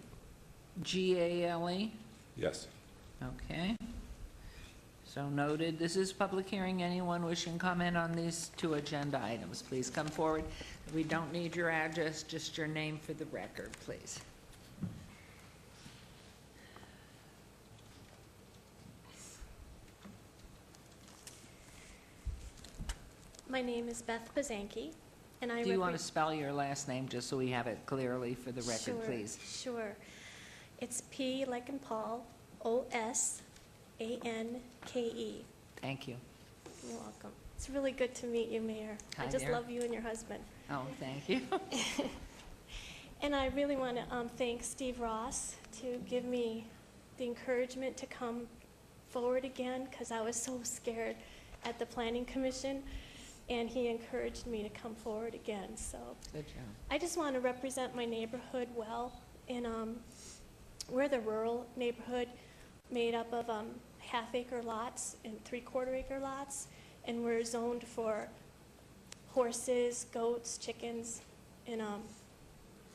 G-A-L-E? Yes. Okay. So noted. This is public hearing. Anyone wishing comment on these two agenda items, please come forward. We don't need your address, just your name for the record, please. My name is Beth Bazanke, and I Do you want to spell your last name just so we have it clearly for the record, please? Sure. It's P like in Paul, O-S-A-N-K-E. Thank you. You're welcome. It's really good to meet you, Mayor. Hi I just there. love you and your husband. Oh, thank you. And I really want to thank Steve Ross to give me the encouragement to come forward again, because I was so scared at the Planning Commission, and he encouraged me to come forward again. So Good job. I just want to represent my neighborhood well, and we're the rural neighborhood made up of half-acre lots and three-quarter-acre lots, and we're zoned for horses, goats, chickens, and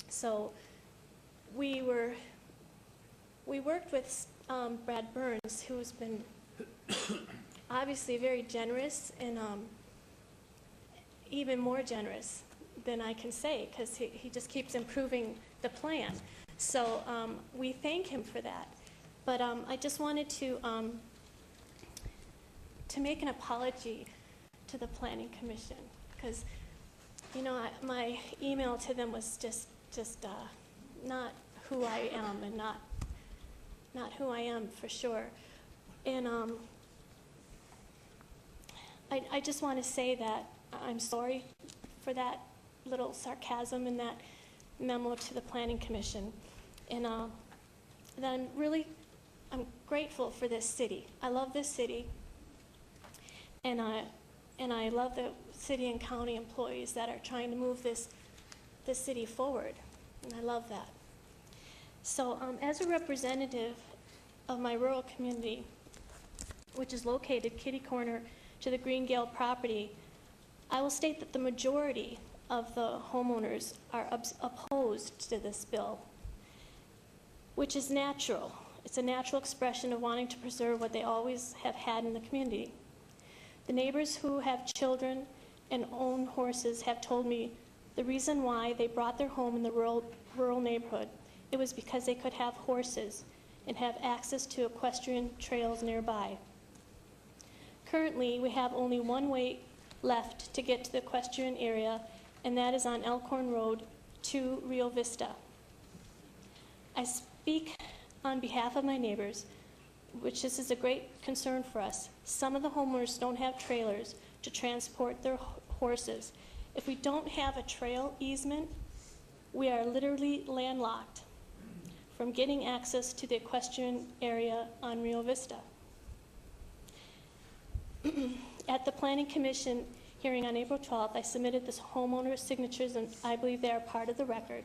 so we worked with Brad Burns, who's been obviously very generous and even more generous than I can say, because he just keeps improving the plan. So we thank him for that. But I just wanted to make an apology to the Planning Commission, because, you know, my email to them was just not who I am, and not who I am for sure. And I just want to say that I'm sorry for that little sarcasm in that memo to the Planning Commission. And that I'm grateful for this city. I love this city. And I love the city and county employees that are trying to move this city forward. And I love that. So as a representative of my rural community, which is located kitty corner to the Green Gale property, I will state that the majority of the homeowners are opposed to this bill, which is natural. It's a natural expression of wanting to preserve what they always have had in the community. The neighbors who have children and own horses have told me the reason why they brought their home in the rural neighborhood, it was because they could have horses and have access to equestrian trails nearby. Currently, we have only one way left to get to the equestrian area, and that is on Elkhorn Road to Rio Vista. I speak on behalf of my neighbors, which this is a great concern for us. Some of the homeowners don't have trailers to transport their horses. If we don't have a trail easement, we are literally landlocked from getting access to the equestrian area on Rio Vista. At the Planning Commission hearing on April 12th, I submitted this homeowner's signatures, and I believe they are part of the record.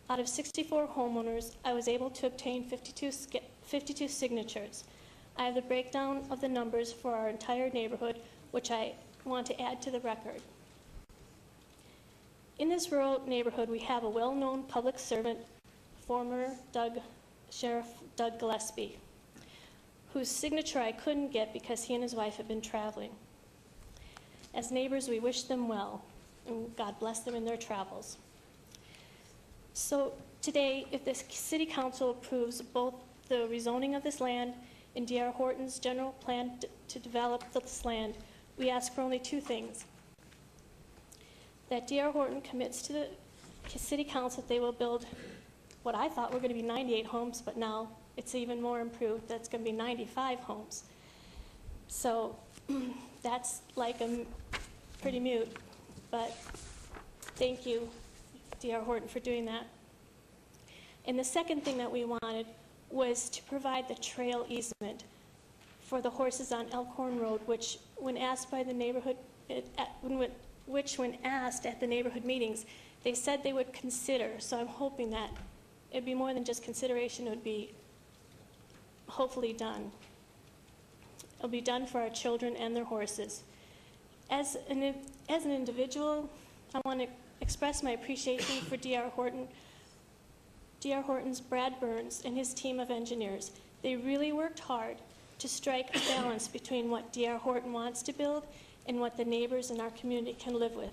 Out of 64 homeowners, I was able to obtain 52 signatures. I have the breakdown of the numbers for our entire neighborhood, which I want to add to the record. In this rural neighborhood, we have a well-known public servant, former Sheriff Doug Gillespie, whose signature I couldn't get because he and his wife have been traveling. As neighbors, we wish them well, and God bless them in their travels. So today, if the City Council approves both the rezoning of this land and D.R. Horton's general plan to develop this land, we ask for only two things. That D.R. Horton commits to the City Council that they will build what I thought were going to be 98 homes, but now it's even more improved. That's going to be 95 homes. So that's like pretty mute, but thank you, D.R. Horton, for doing that. And the second thing that we wanted was to provide the trail easement for the horses on Elkhorn Road, which when asked by the neighborhood, when asked at the neighborhood meetings, they said they would consider. So I'm hoping that it'd be more than just consideration, it would be hopefully done. It'll be done for our children and their horses. As an individual, I want to express my appreciation for D.R. Horton. D.R. Horton's Brad Burns and his team of engineers. They really worked hard to strike a balance between what D.R. Horton wants to build and what the neighbors in our community can live with.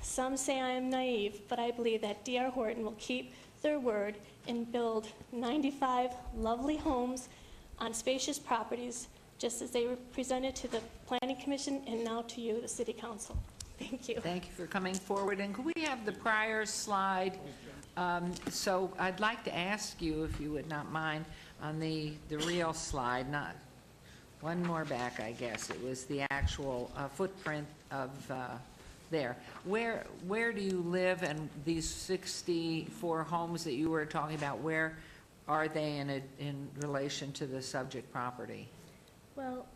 Some say I am naive, but I believe that D.R. Horton will keep their word and build 95 lovely homes on spacious properties, just as they were presented to the Planning Commission and now to you, the City Council. Thank you. Thank you for coming forward. And could we have the prior slide? So I'd like to ask you, if you would not mind, on the real slide, not one more back, I guess. It was the actual footprint of there. Where do you live, and these 64 homes that you were talking about, where are they in relation to the subject property? Well,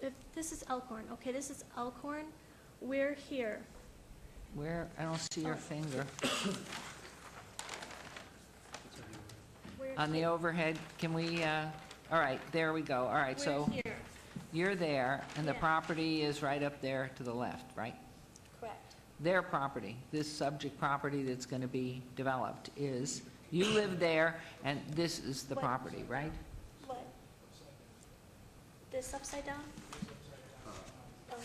if this is Elkhorn. Okay, this is Elkhorn. We're here. Where? I don't see your finger. On the overhead, can we, all right, there we go. All right, so here. You're there, and the Yeah. property is right up there to the left, right? Correct. Their property, this subject property that's going to be developed is, you live there, and this is the What? property, right? What? This upside down? Oh.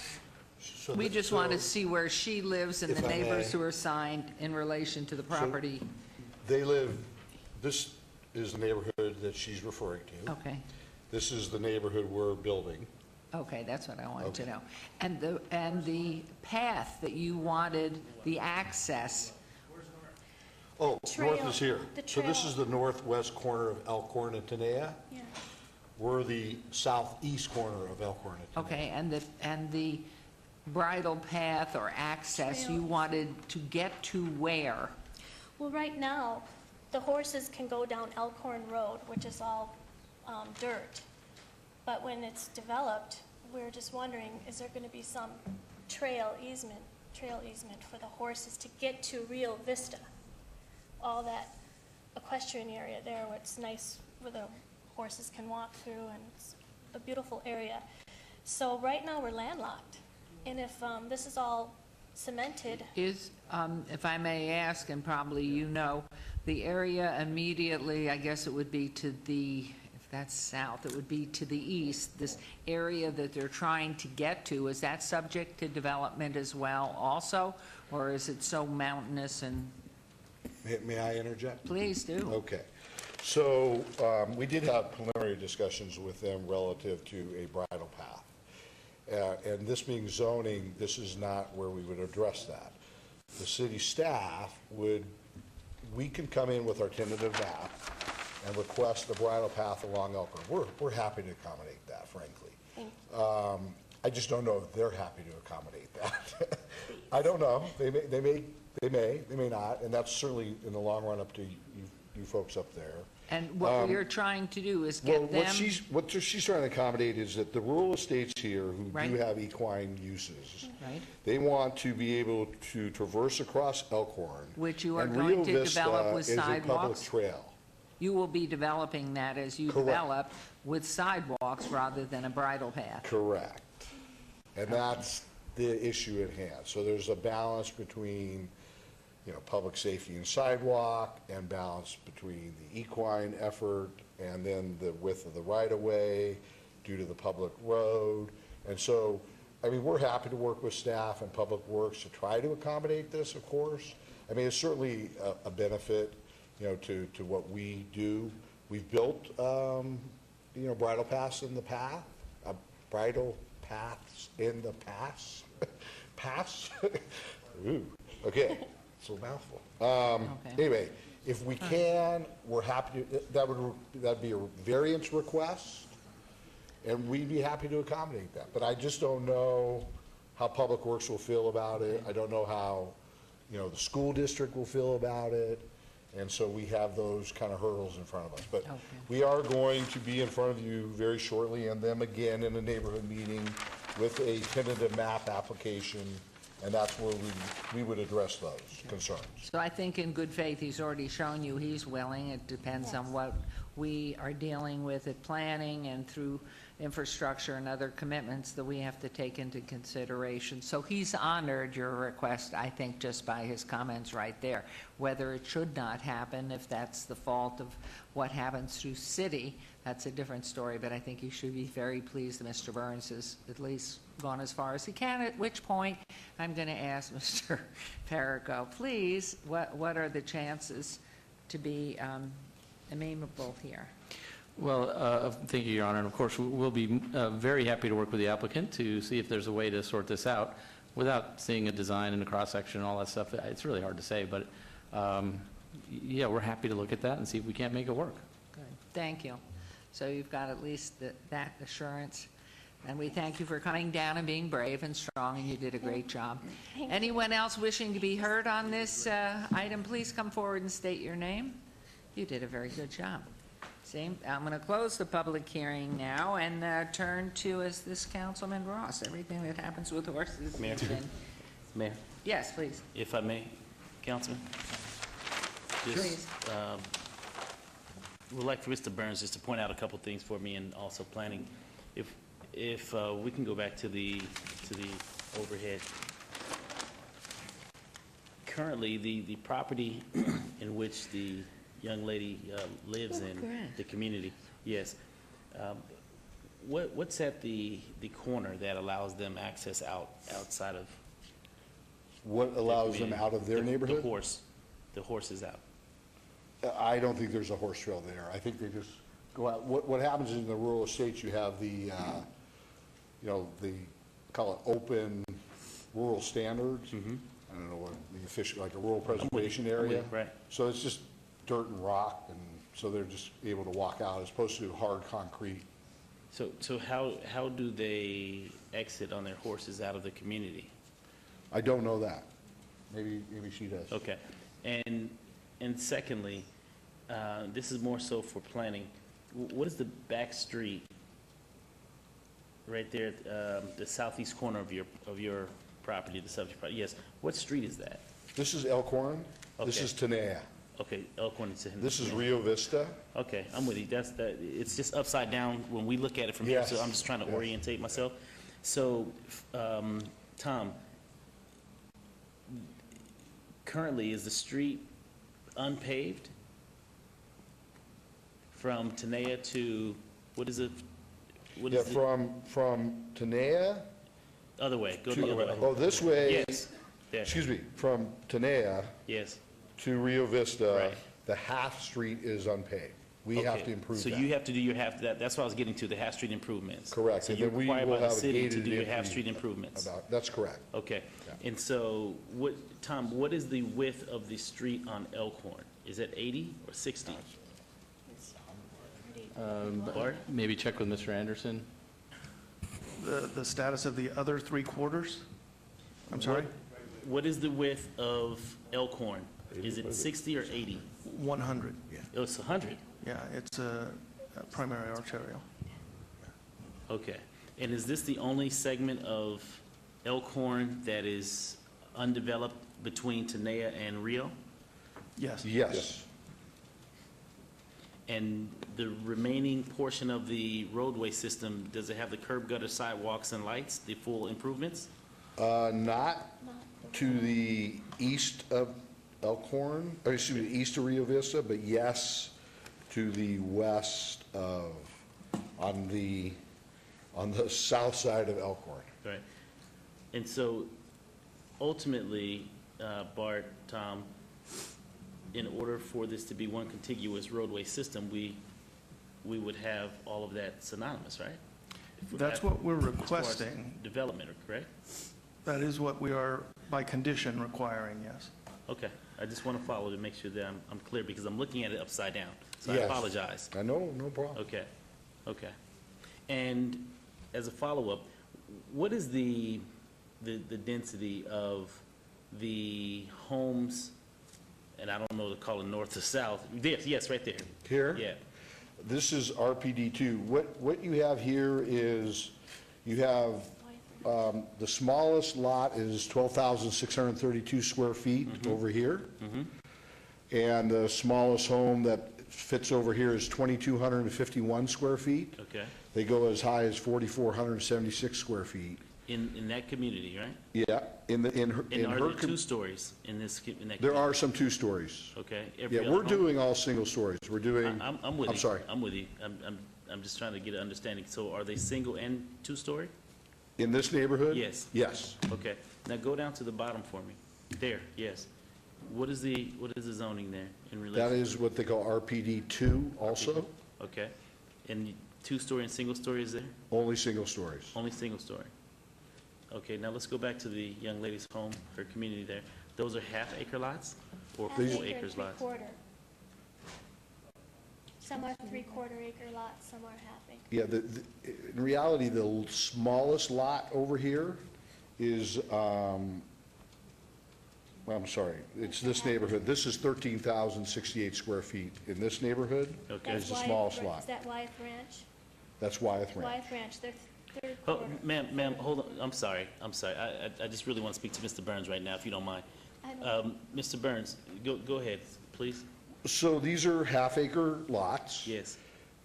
So We the- just want to see where she lives and the If I neighbors may. who are signed in relation to the property. They live, this is the neighborhood that she's referring to. Okay, This is the neighborhood we're building. okay, that's what I wanted to Okay. know. And the path that you wanted, the access, Oh, Trail, north is here. the So this trail. is the northwest corner of Elkhorn and Tenaya. Yeah. We're the southeast corner of Elkhorn and Tenaya. okay, and the bridle path or access, you Trail. wanted to get to where? Well, right now, the horses can go down Elkhorn Road, which is all dirt. But when it's developed, we're just wondering, is there going to be some trail easement for the horses to get to Rio Vista? All that equestrian area there, where it's nice, where the horses can walk through, and it's a beautiful area. So right now, we're landlocked. And if this is all cemented, Is, if I may ask, and probably you know, the area immediately, I guess it would be to the, if that's south, it would be to the east, this area that they're trying to get to, is that subject to development as well also? Or is it so mountainous and, May I interject? please do. Okay. So we did have preliminary discussions with them relative to a bridle path. And this being zoning, this is not where we would address that. The city staff we can come in with our tentative map and request a bridle path along Elkhorn. We're happy to accommodate that, frankly. I just don't know if they're happy to accommodate that. I don't know. They may not, and that's certainly in the long run up to you folks up there. And what we're trying to do is get them, What she's trying to accommodate is that the rural estates here who Right. do have equine uses, right, they want to be able to traverse across Elkhorn. which you are and going Rio to Vista develop with is a public sidewalks? trail. You will be developing that as you Correct. develop with sidewalks rather than a bridle path. Correct. And that's the issue at hand. So there's a balance between, public safety and sidewalk, and balance between the equine effort and then the width of the right-of-way due to the public road. And so, we're happy to work with staff and Public Works to try to accommodate this, of course. It's certainly a benefit, to what we do. We've built, bridle paths in the path, bridle paths in the past. Paths? Ooh, okay. It's a mouthful. Okay. Anyway, If we can, we're happy to, that'd be a variance request, and we'd be happy to accommodate that. But I just don't know how Public Works will feel about it. I don't know how, the school district will feel about it. And so we have those kind of hurdles in front of us. But we are going to be in front of you very shortly, and them again in a neighborhood meeting with a tentative map application, and that's where we would address those concerns. So I think in good faith, he's already shown you he's willing. It depends on what we are dealing with at planning and through infrastructure and other commitments that we have to take into consideration. So he's honored your request, I think, just by his comments right there. Whether it should not happen, if that's the fault of what happens through city, that's a different story, but I think you should be very pleased that Mr. Burns has at least gone as far as he can, at which point I'm going to ask Mr. Perico, please, what are the chances to be amenable here? Well, thank you, Your Honor. And of course, we'll be very happy to work with the applicant to see if there's a way to sort this out without seeing a design and a cross-section and all that stuff. It's really hard to say, but yeah, we're happy to look at that and see if we can't make it work. Good. Thank you. So you've got at least that assurance. And we thank you for coming down and being brave and strong, and you did a great job. Anyone else wishing to be heard on this item, please come forward and state your name. You did a very good job. I'm going to close the public hearing now and turn to, is this Councilman Ross? Everything that happens with horses. Mayor? Yes, please. If I may, Councilman? Please. Would like for Mr. Burns just to point out a couple things for me, and also planning. If we can go back to the overhead. Currently, the property in which the young lady lives in the community. Yes. What's at the corner that allows them access outside of? What allows them out of their neighborhood? The horse is out. I don't think there's a horse trail there. I think they just go out. What happens in the rural estates, you have the, the, call it open rural standards. Mm-hmm. I don't know what the official, like a rural preservation area. Right. So it's just dirt and rock, and so they're just able to walk out as opposed to hard concrete. So how do they exit on their horses out of the community? I don't know that. Maybe she does. Okay. And secondly, this is more so for planning. What is the back street right there at the southeast corner of your property, the subject property? Yes. What street is that? This is Elkhorn. Okay. This is Tenaya. Okay, Elkhorn is in. This is Rio Vista. Okay, I'm with you. It's just upside down when we look at it from here, so I'm just trying to orientate myself. So, Tom, currently, is the street unpaved from Tenaya to, what is it? From Tenaya. Other way, go the other way. Oh, this way. Yes. There. Excuse me, from Tenaya. Yes. To Rio Vista. Right. The half street is unpaved. We have to improve that. So you have to do your half, that's what I was getting to, the half-street improvements. Correct. So And you're then we required will by the have a city to gated do your entry half-street improvements. That's correct. Okay. And so, Tom, what is the width of the street on Elkhorn? Is it 80 or 60? Bart? Maybe check with Mr. Anderson. The status of the other 3/4? I'm sorry? What is the width of Elkhorn? Is it 60 or 80? 100, yeah. Oh, it's 100? Yeah, it's a primary arterial. Okay. And is this the only segment of Elkhorn that is undeveloped between Tenaya and Rio? Yes. Yes. And the remaining portion of the roadway system, does it have the curb gutter, sidewalks, and lights, the full improvements? Not to the east of Elkhorn, or excuse me, east of Rio Vista, but yes, to the west of, on the south side of Elkhorn. Right. And so ultimately, Bart, Tom, in order for this to be one contiguous roadway system, we would have all of that synonymous, right? That's what we're As far as requesting. development, correct? That is what we are, by condition, requiring, yes. Okay. I just want to follow to make sure that I'm clear, because I'm looking at it upside down. So I Yes. apologize. I know, no problem. Okay, okay. And as a follow-up, what is the density of the homes, and I don't know to call it north to south, yes, right there. Here? Yeah, This is RPD2. What you have here is, you have, the smallest lot is 12,632 square feet over here. And the smallest home that fits over here is 2,251 square feet. okay. They go as high as 4,476 square feet. In that community, right? Yeah, in her. And are there two stories in that? There are some two stories. Okay. Every Yeah, other we're home? doing all single stories. We're doing. I'm with you. I'm sorry. I'm with you. I'm just trying to get an understanding. So are they single and two-story? In this neighborhood? Yes. Yes. Okay. Now go down to the bottom for me. There, yes. What is the zoning there in relation? That is what they call RPD 2 also. Okay. And two-story and single-story is there? Only single stories. Only single-story. Okay, now let's go back to the young lady's home, her community there. Those are half-acre lots or Half full acre and acres lots? three-quarter. Some are three-quarter acre lots, some are half acre. Yeah, in reality, the smallest lot over here is, I'm sorry, it's this neighborhood. This is 13,068 square feet. In this neighborhood is the smallest lot. Is that Wyeth Ranch? That's Wyeth Ranch. Wyeth Ranch, they're third Oh, quarter. ma'am, hold on. I'm sorry. I just really want to speak to Mr. Burns right now, if you don't mind. Mr. Burns, go ahead, please. So these are half-acre lots. Yes.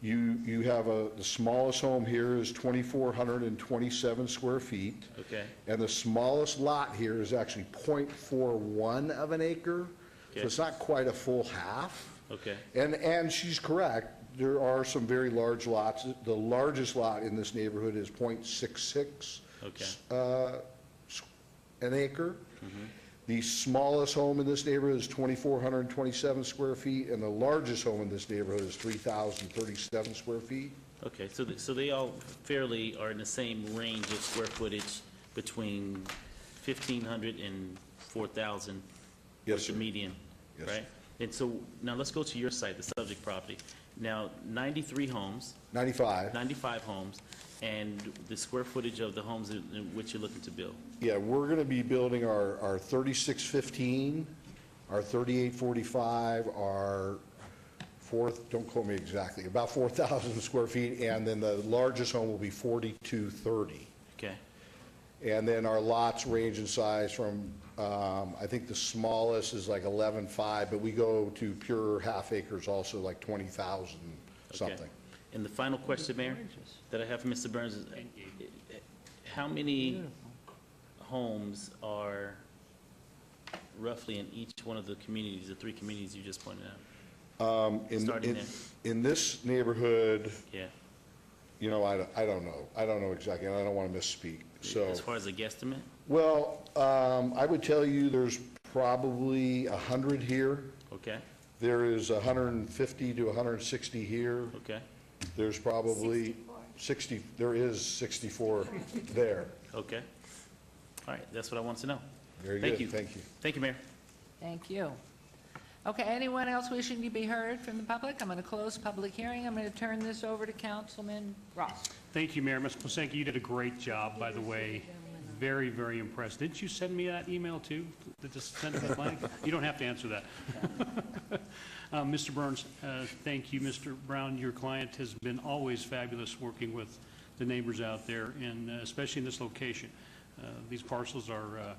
You have the smallest home here is 2,427 square feet. Okay. And the smallest lot here is actually .41 of an acre. So Okay. it's not quite a full half. Okay. And she's correct. There are some very large lots. The largest lot in this neighborhood is .66 Okay. an acre. Mhm. The smallest home in this neighborhood is 2,427 square feet, and the largest home in this neighborhood is 3,037 square feet. Okay, so they all fairly are in the same range of square footage between 1,500 and 4,000? Yes, with the sir. median, Yes, right? And so, now let's go to your site, the subject property. Now, 93 homes. 95. 95 homes, and the square footage of the homes in which you're looking to build. Yeah, we're going to be building our 3615, our 3845, our don't quote me exactly, about 4,000 square feet, and then the largest home will be 4230. Okay. And then our lots range in size from, I think the smallest is like 11.5, but we go to pure half acres also, like 20,000 something. Okay. And the final question, Mayor, that I have for Mr. Burns is, how many homes are roughly in each one of the communities, the three communities you just pointed out? Starting there. In this neighborhood, Yeah. you know, I don't know. I don't know exactly, and I don't want to misspeak, so. As far as a guesstimate? Well, I would tell you there's probably 100 here. Okay, There is 150 to 160 here. okay, There's probably 60, there is 64 there. okay. All right, that's what I want to know. Very Thank good, you. thank you. Thank you, Mayor. Thank you. Okay, anyone else wishing to be heard from the public? I'm going to close public hearing. I'm going to turn this over to Councilman Ross. Thank you, Mayor. Mr. Plasenki, you did a great job, by the way. Very, very impressed. Didn't you send me that email, too? That just sent it blank? You don't have to answer that. Mr. Burns, thank you. Mr. Brown, your client has been always fabulous working with the neighbors out there, and especially in this location. These parcels are,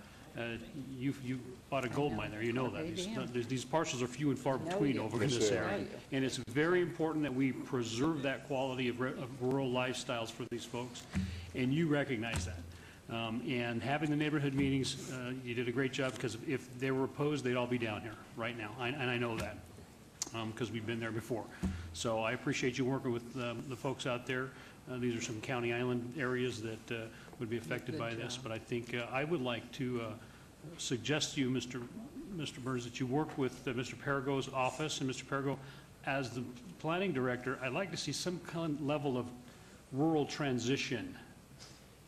you bought a gold mine there, you know that. These parcels are few and far between over in this area. And it's very important that we preserve that quality of rural lifestyles for these folks, and you recognize that. And having the neighborhood meetings, you did a great job, because if they were opposed, they'd all be down here right now, and I know that, because we've been there before. So I appreciate you working with the folks out there. These are some County Island areas that would be affected by this, but I think I would like to suggest to you, Mr. Burns, that you work with Mr. Perigo's office, and Mr. Perigo, as the planning director, I'd like to see some kind of level of rural transition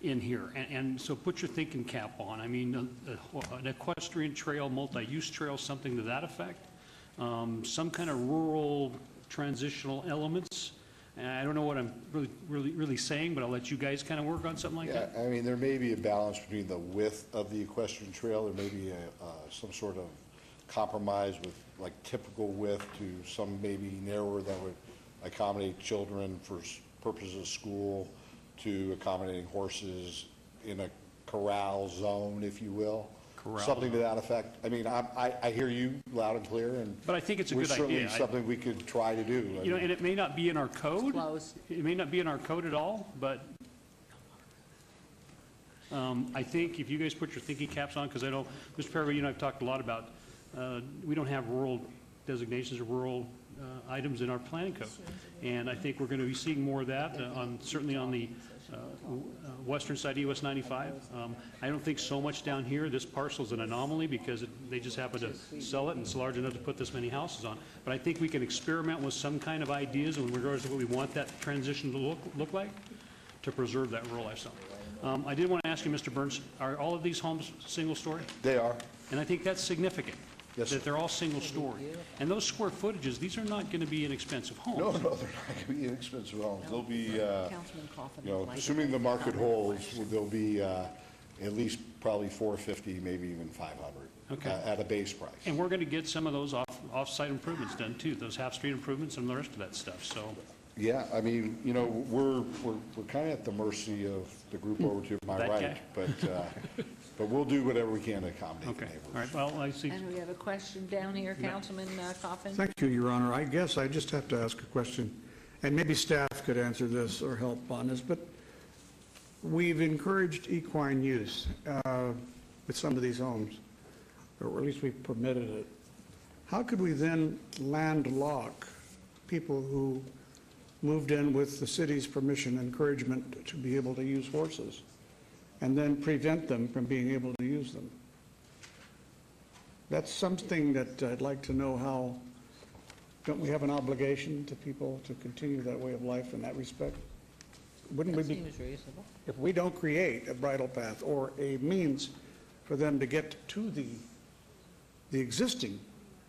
in here. And so put your thinking cap on. I mean, an equestrian trail, multi-use trail, something to that effect. Some kind of rural transitional elements. And I don't know what I'm really saying, but I'll let you guys kind of work on something like that. I mean, there may be a balance between the width of the equestrian trail. There may be some sort of compromise with like typical width to some maybe narrower that would accommodate children for purposes of school, to accommodating horses in a corral zone, if you will. Corral Something to zone. that effect. I mean, I hear you loud and clear, and But I think it's a good certainly idea. something we could try to do. You know, and it may not be in our code. It may not be in our code at all, but I think if you guys put your thinking caps on, because I know, Mr. Perry, you and I have talked a lot about, we don't have rural designations or rural items in our planning code. And I think we're going to be seeing more of that, certainly on the western side of US 95. I don't think so much down here. This parcel is an anomaly because they just happen to sell it and it's large enough to put this many houses on. But I think we can experiment with some kind of ideas in regards to what we want that transition to look like to preserve that rural lifestyle. I did want to ask you, Mr. Burns, are all of these homes single story? They are. And I think that's significant. Yes, that they're all single story. And those square footages, these are not going to be inexpensive homes. No, they're not going to be inexpensive homes. They'll be, assuming the market holds, there'll be at least probably 450, maybe even 500 at a base price. And we're going to get some of those off-site improvements done too, those half-street improvements and the rest of that stuff. So. Yeah, I mean, we're kind of at the mercy of the group over to my That right, but we'll do whatever we can to accommodate the neighbors. All right. Well, I see. And we have a question down here, Councilman Coffin. Thank you, Your Honor. I guess I just have to ask a question, and maybe staff could answer this or help on this, but we've encouraged equine use with some of these homes, or at least we've permitted it. How could we then landlock people who moved in with the city's permission, encouragement to be able to use horses, and then prevent them from being able to use them? That's something that I'd like to know how, don't we have an obligation to people to continue that way of life in that respect? Wouldn't we be? That seems reasonable. If we don't create a bridle path or a means for them to get to the existing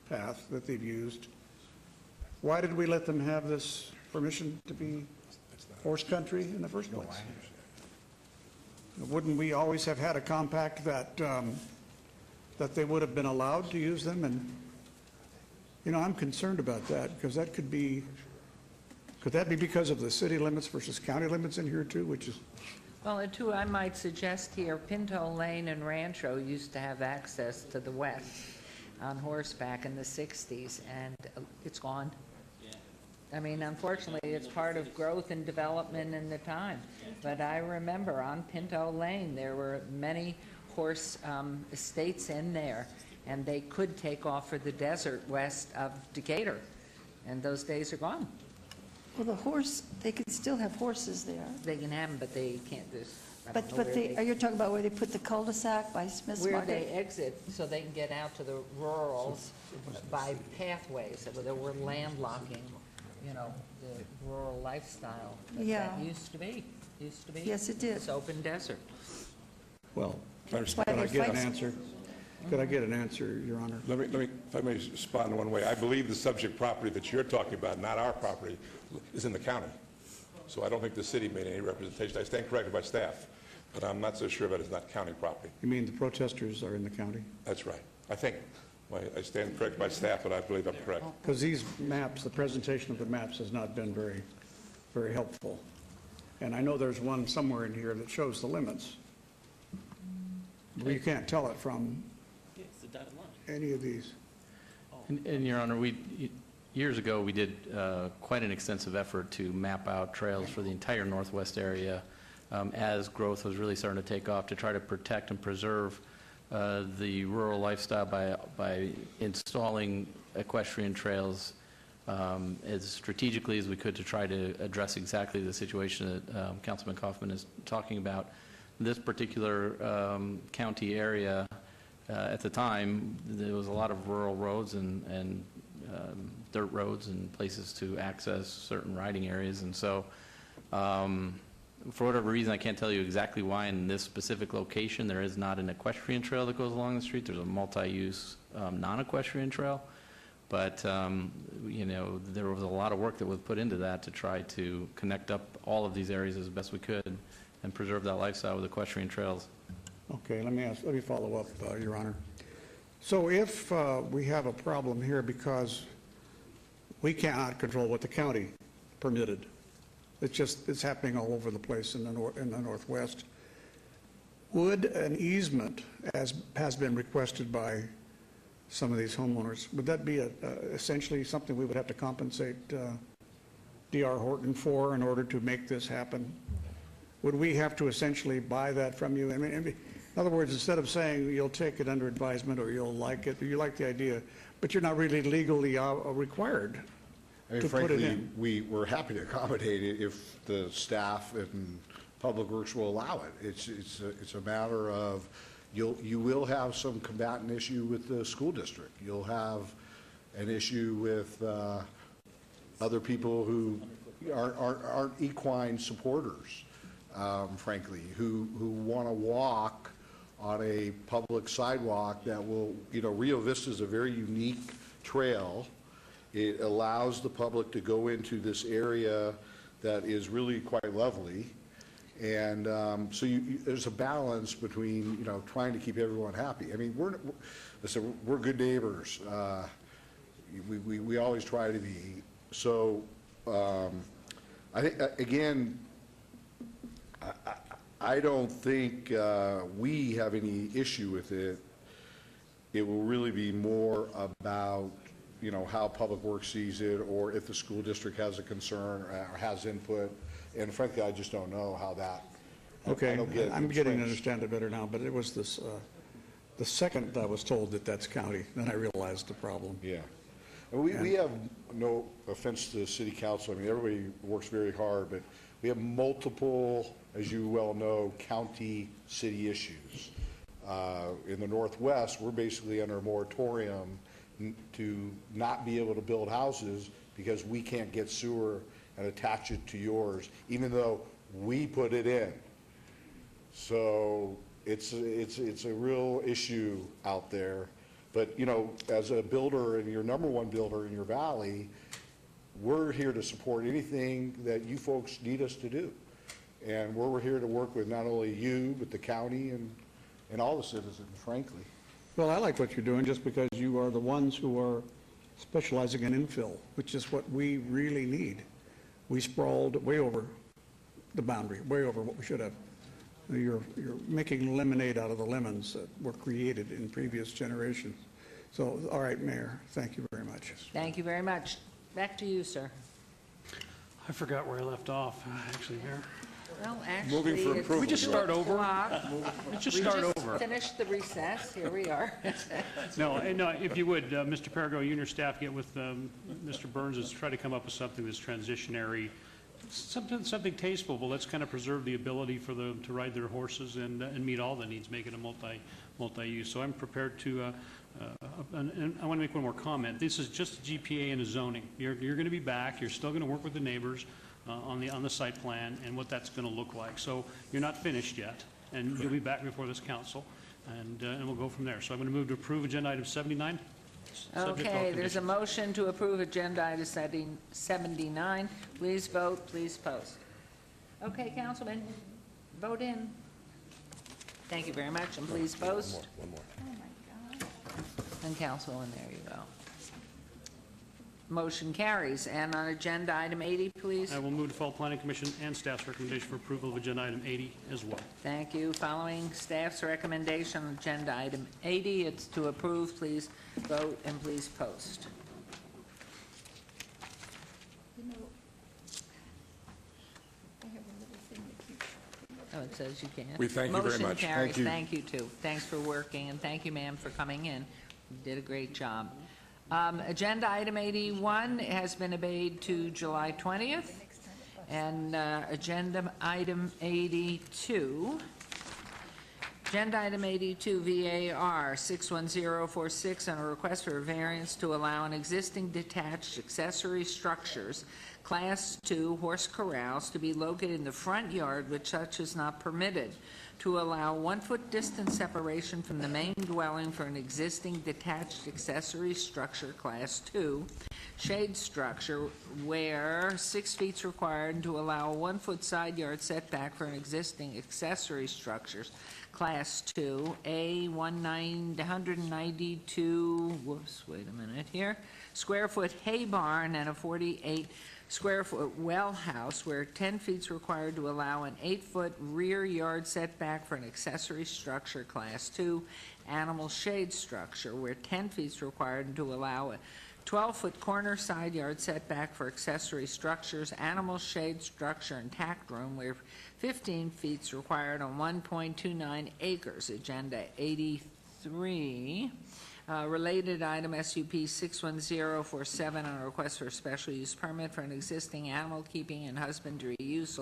path that they've used, why did we let them have this permission to be horse country in the first place? Wouldn't we always have had a compact that that they would have been allowed to use them? And I'm concerned about that, because that could be because of the city limits versus county limits in here too, which is. Well, too, I might suggest here, Pinto Lane and Rancho used to have access to the west on horseback in the 60s, and it's gone. I mean, unfortunately, it's part of growth and development in the time. But I remember on Pinto Lane, there were many horse estates in there, and they could take off for the desert west of Decatur, and those days are gone. Well, they could still have horses there. They can have them, but they can't. But are you talking about where they put the cul-de-sac by Smith's Where Market? they exit, so they can get out to the rurals by pathways. So there were landlocking, the rural lifestyle Yeah. that used to be. Yes, it did. It's open desert. Well, That's why could I they get fight an so- answer? Could I get an answer, Your Honor? Let me, if I may respond in one way. I believe the subject property that you're talking about, not our property, is in the county. So I don't think the city made any representation. I stand corrected by staff, but I'm not so sure that it's not county property. You mean the protesters are in the county? That's right. I think. I stand corrected by staff, but I believe I'm correct. Because these maps, the presentation of the maps has not been very, very helpful. And I know there's one somewhere in here that shows the limits. But you can't tell it from any of these. And Your Honor, years ago, we did quite an extensive effort to map out trails for the entire northwest area as growth was really starting to take off, to try to protect and preserve the rural lifestyle by installing equestrian trails as strategically as we could to try to address exactly the situation that Councilman Kaufman is talking about. This particular county area, at the time, there was a lot of rural roads and dirt roads and places to access certain riding areas, and so for whatever reason, I can't tell you exactly why in this specific location, there is not an equestrian trail that goes along the street. There's a multi-use non-equestrian trail. But, you know, there was a lot of work that was put into that to try to connect up all of these areas as best we could and preserve that lifestyle with equestrian trails. Okay, let me follow up, Your Honor. So if we have a problem here because we cannot control what the county permitted, it's happening all over the place in the Northwest, would an easement, as has been requested by some of these homeowners, would that be essentially something we would have to compensate D.R. Horton for in order to make this happen? Would we have to essentially buy that from you? I mean, in other words, instead of saying you'll take it under advisement or you'll like it, or you like the idea, but you're not really legally required I mean, to put it frankly, in. we're happy to accommodate it if the staff and Public Works will allow it. It's a matter of you will have some combatant issue with the school district. You'll have an issue with other people who aren't equine supporters, frankly, who want to walk on a public sidewalk that will, you know, Rio Vista is a very unique trail. It allows the public to go into this area that is really quite lovely. And so there's a balance between, you know, trying to keep everyone happy. I mean, we're good neighbors. We always try to be. So I think, again, I don't think we have any issue with it. It will really be more about, you know, how Public Works sees it, or if the school district has a concern or has input. And frankly, I just don't know how that. Okay, I'm getting to understand it better now, but it was this, the second I was told that that's county, then I realized the problem. Yeah. And we have no offense to the city council. I mean, everybody works very hard, but we have multiple, as you well know, county city issues. In the Northwest, we're basically under a moratorium to not be able to build houses because we can't get sewer and attach it to yours, even though we put it in. So it's a real issue out there. But, you know, as a builder and your number one builder in your valley, we're here to support anything that you folks need us to do. And we're here to work with not only you, but the county and all the citizens, frankly. Well, I like what you're doing just because you are the ones who are specializing in infill, which is what we really need. We sprawled way over the boundary, way over what we should have. You're making lemonade out of the lemons that were created in previous generations. So, all right, Mayor, thank you very much. Thank you very much. Back to you, sir. I forgot where I left off, actually, Mayor. Well, actually, Moving for it's approval. We just start over? 2:00. Let's just start over. We just finished the recess. Here we are. No, if you would, Mr. Perigo, you and your staff get with Mr. Burns and try to come up with something that's transitionary, something tasteful, but let's kind of preserve the ability for them to ride their horses and meet all the needs, make it a multi-use. So I'm prepared to, and I want to make one more comment. This is just a GPA and a zoning. You're going to be back. You're still going to work with the neighbors on the site plan and what that's going to look like. So you're not finished yet, and you'll be back before this council, and we'll go from there. So I'm going to move to approve agenda item 79. Okay, there's a motion to approve agenda item 79. Please vote, please post. Okay, Councilman, vote in. Thank you very much, and please post. One more. Oh, my God. And Councilman, there you go. Motion carries. And on agenda item 80, please. I will move to follow Planning Commission and staff's recommendation for approval of agenda item 80 as well. Thank you. Following staff's recommendation on agenda item 80, it's to approve. Please vote and please post. You know, I have a little thing that keeps. Oh, it says you can't. We thank you very much. Motion carries. Thank you. Thank you, too. Thanks for working, and thank you, ma'am, for coming in. You did a great job. Agenda item 81 has been obeyed to July 20th, and agenda item 82 Agenda item 82, VAR 61046, on a request for a variance to allow an existing detached accessory structures, Class 2 horse corrals, to be located in the front yard, which such is not permitted, to allow 1-foot distance separation from the main dwelling for an existing detached accessory structure, Class 2, shade structure, where 6 feet is required, and to allow a 1-foot side yard setback for an existing accessory structures, Class 2, A 192, whoops, wait a minute here, square foot hay barn and a 48 square foot well house where 10 feet is required to allow an 8-foot rear yard setback for an accessory structure, Class 2, animal shade structure where 10 feet is required and to allow a 12-foot corner side yard setback for accessory structures, animal shade structure, and tack room where 15 feet is required on 1.29 acres. Agenda 83. Related item SUP 61047, on a request for a special use permit for an existing animal keeping and husbandry use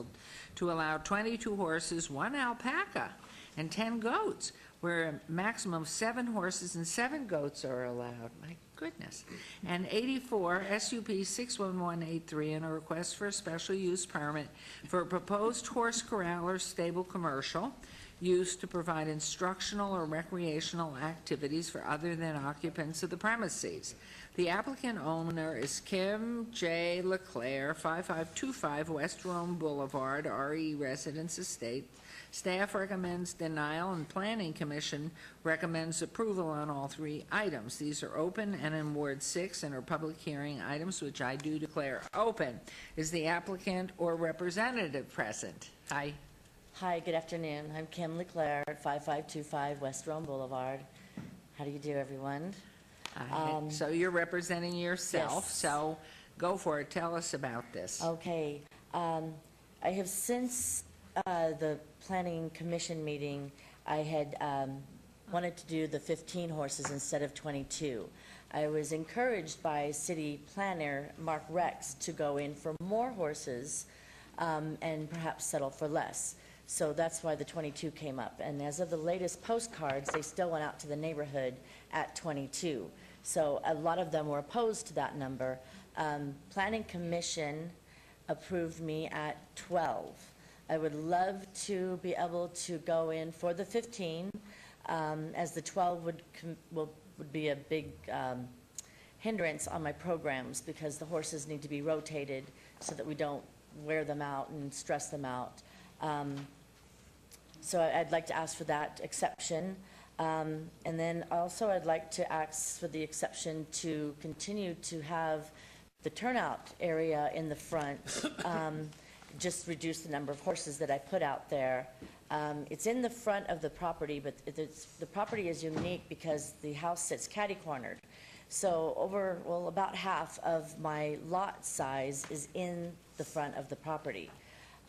to allow 22 horses, 1 alpaca, and 10 goats, where a maximum of 7 horses and 7 goats are allowed. My goodness. And 84 SUP 61183, on a request for a special use permit for a proposed horse corral or stable commercial used to provide instructional or recreational activities for other than occupants of the premises. The applicant owner is Kim J. LeClaire, 5525 West Rome Boulevard, RE Residence Estate. Staff recommends denial, and Planning Commission recommends approval on all 3 items. These are open and in Ward 6 and are public hearing items, which I do declare open. Is the applicant or representative present? Hi. Hi, good afternoon. I'm Kim LeClaire at 5525 West Rome Boulevard. How do you do, everyone? So you're representing yourself, Yes. so go for it. Tell us about this. Okay. I have since the Planning Commission meeting, I had wanted to do the 15 horses instead of 22. I was encouraged by City Planner Mark Rex to go in for more horses and perhaps settle for less. So that's why the 22 came up. And as of the latest postcards, they still went out to the neighborhood at 22. So a lot of them were opposed to that number. Planning Commission approved me at 12. I would love to be able to go in for the 15, as the 12 would be a big hindrance on my programs because the horses need to be rotated so that we don't wear them out and stress them out. So I'd like to ask for that exception. And then also I'd like to ask for the exception to continue to have the turnout area in the front, just reduce the number of horses that I put out there. It's in the front of the property, but the property is unique because the house sits catty-cornered. So about half of my lot size is in the front of the property.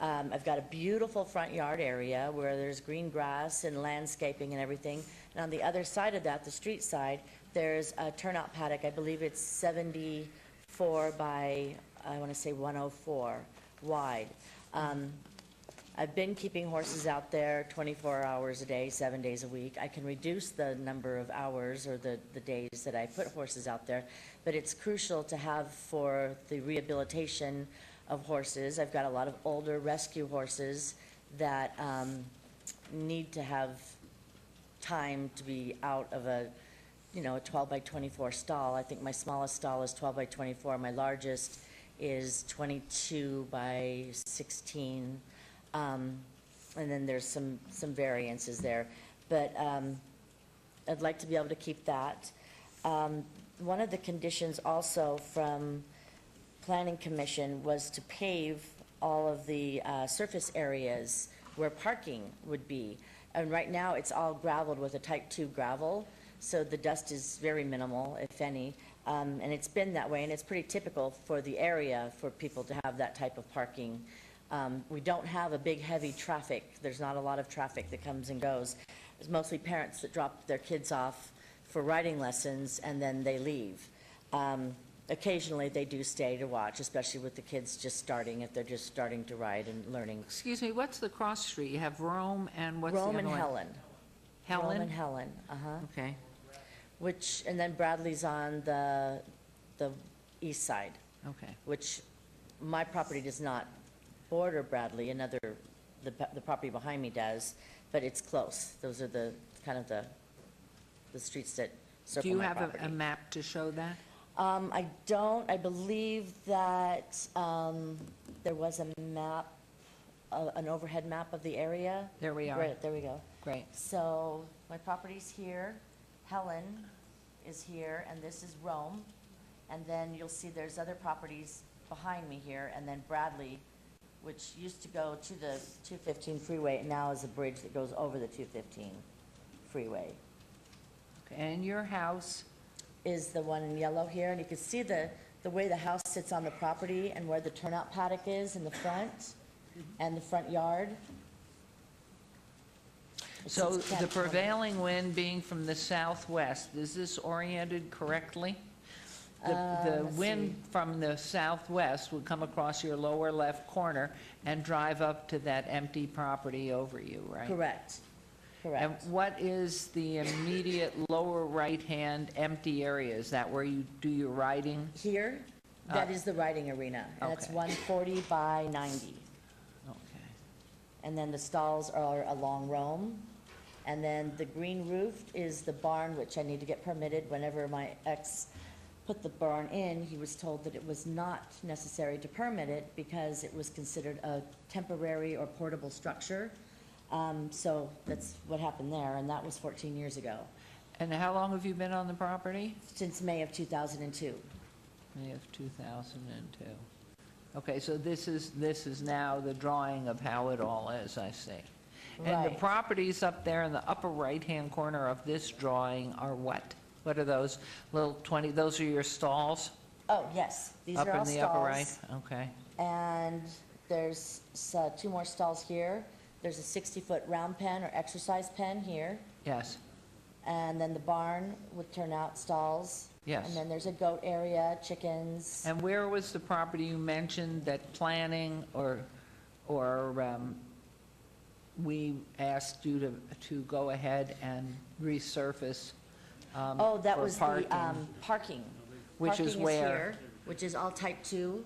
I've got a beautiful front yard area where there's green grass and landscaping and everything. And on the other side of that, the street side, there's a turnout paddock. I believe it's 74 by, I want to say 104 wide. I've been keeping horses out there 24 hours a day, 7 days a week. I can reduce the number of hours or the days that I put horses out there, but it's crucial to have for the rehabilitation of horses. I've got a lot of older rescue horses that need to have time to be out of a 12 by 24 stall. I think my smallest stall is 12 by 24. My largest is 22 by 16. And then there's some variances there. But I'd like to be able to keep that. One of the conditions also from Planning Commission was to pave all of the surface areas where parking would be. And right now it's all gravelled with a type 2 gravel, so the dust is very minimal, if any. And it's been that way, and it's pretty typical for the area for people to have that type of parking. We don't have a big heavy traffic. There's not a lot of traffic that comes and goes. It's mostly parents that drop their kids off for riding lessons and then they leave. Occasionally they do stay to watch, especially with the kids just starting, if they're just starting to ride and learning. Excuse me, what's the cross street? You have Rome and what's the Rome other and one? Helen. Helen? Rome and Helen, Okay. which, and then Bradley's on the east side, Okay. which my property does not border Bradley, the property behind me does, but it's close. Those are the, kind of the streets that Do circle you my have property. a map to show that? I don't. I believe that there was a map, an overhead map of the area. There we are. Great, there we go. Great. So my property's here, Helen is here, and this is Rome. And then you'll see there's other properties behind me here, and then Bradley, which used to go to the 215 freeway, and now is a bridge that goes over the 215 freeway. Okay. And your house? Is the one in yellow here, and you can see the way the house sits on the property and where the turnout paddock is in the front and the front yard. So It's the 10. prevailing wind being from the southwest, is this oriented correctly? The Let's wind from the southwest would come across your lower left corner and drive up to that empty property over you, right? Correct, And correct. what is the immediate lower right-hand empty area? Is that where you do your riding? Here, that is the riding arena, and it's Okay. 140 by 90. Okay. And then the stalls are along Rome. And then the green roof is the barn, which I need to get permitted. Whenever my ex put the barn in, he was told that it was not necessary to permit it because it was considered a temporary or portable structure. So that's what happened there, and that was 14 years ago, And how long have you been on the property? since May of 2002. May of 2002. Okay, so this is now the drawing of how it all is, I see. And the Right. properties up there in the upper right-hand corner of this drawing are what? What are those little 20, those are your stalls? Oh, yes, these Up are all in the upper right? stalls. Okay. And there's two more stalls here. There's a 60-foot round pen or exercise pen here. Yes, And then the barn with turnout stalls. Yes. And then there's a goat area, chickens. and where was the property you mentioned that planning or we asked you to go ahead and resurface Oh, that for was the parking. Which is Parking where? here, which is all type 2.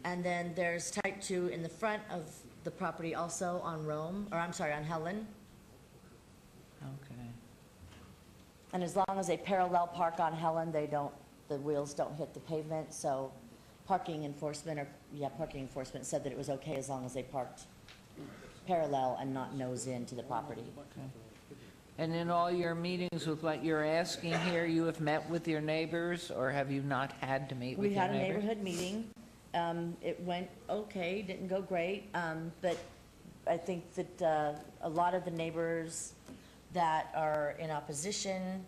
And then there's type 2 in the front of the property also on Rome, or I'm sorry, on Helen. Okay. And as long as they parallel park on Helen, the wheels don't hit the pavement, so parking enforcement said that it was okay as long as they parked parallel and not nose into the property. And in all your meetings with what you're asking here, you have met with your neighbors, or have you not had to meet with We your had a neighbors? neighborhood meeting. It went okay, didn't go great, but I think that a lot of the neighbors that are in opposition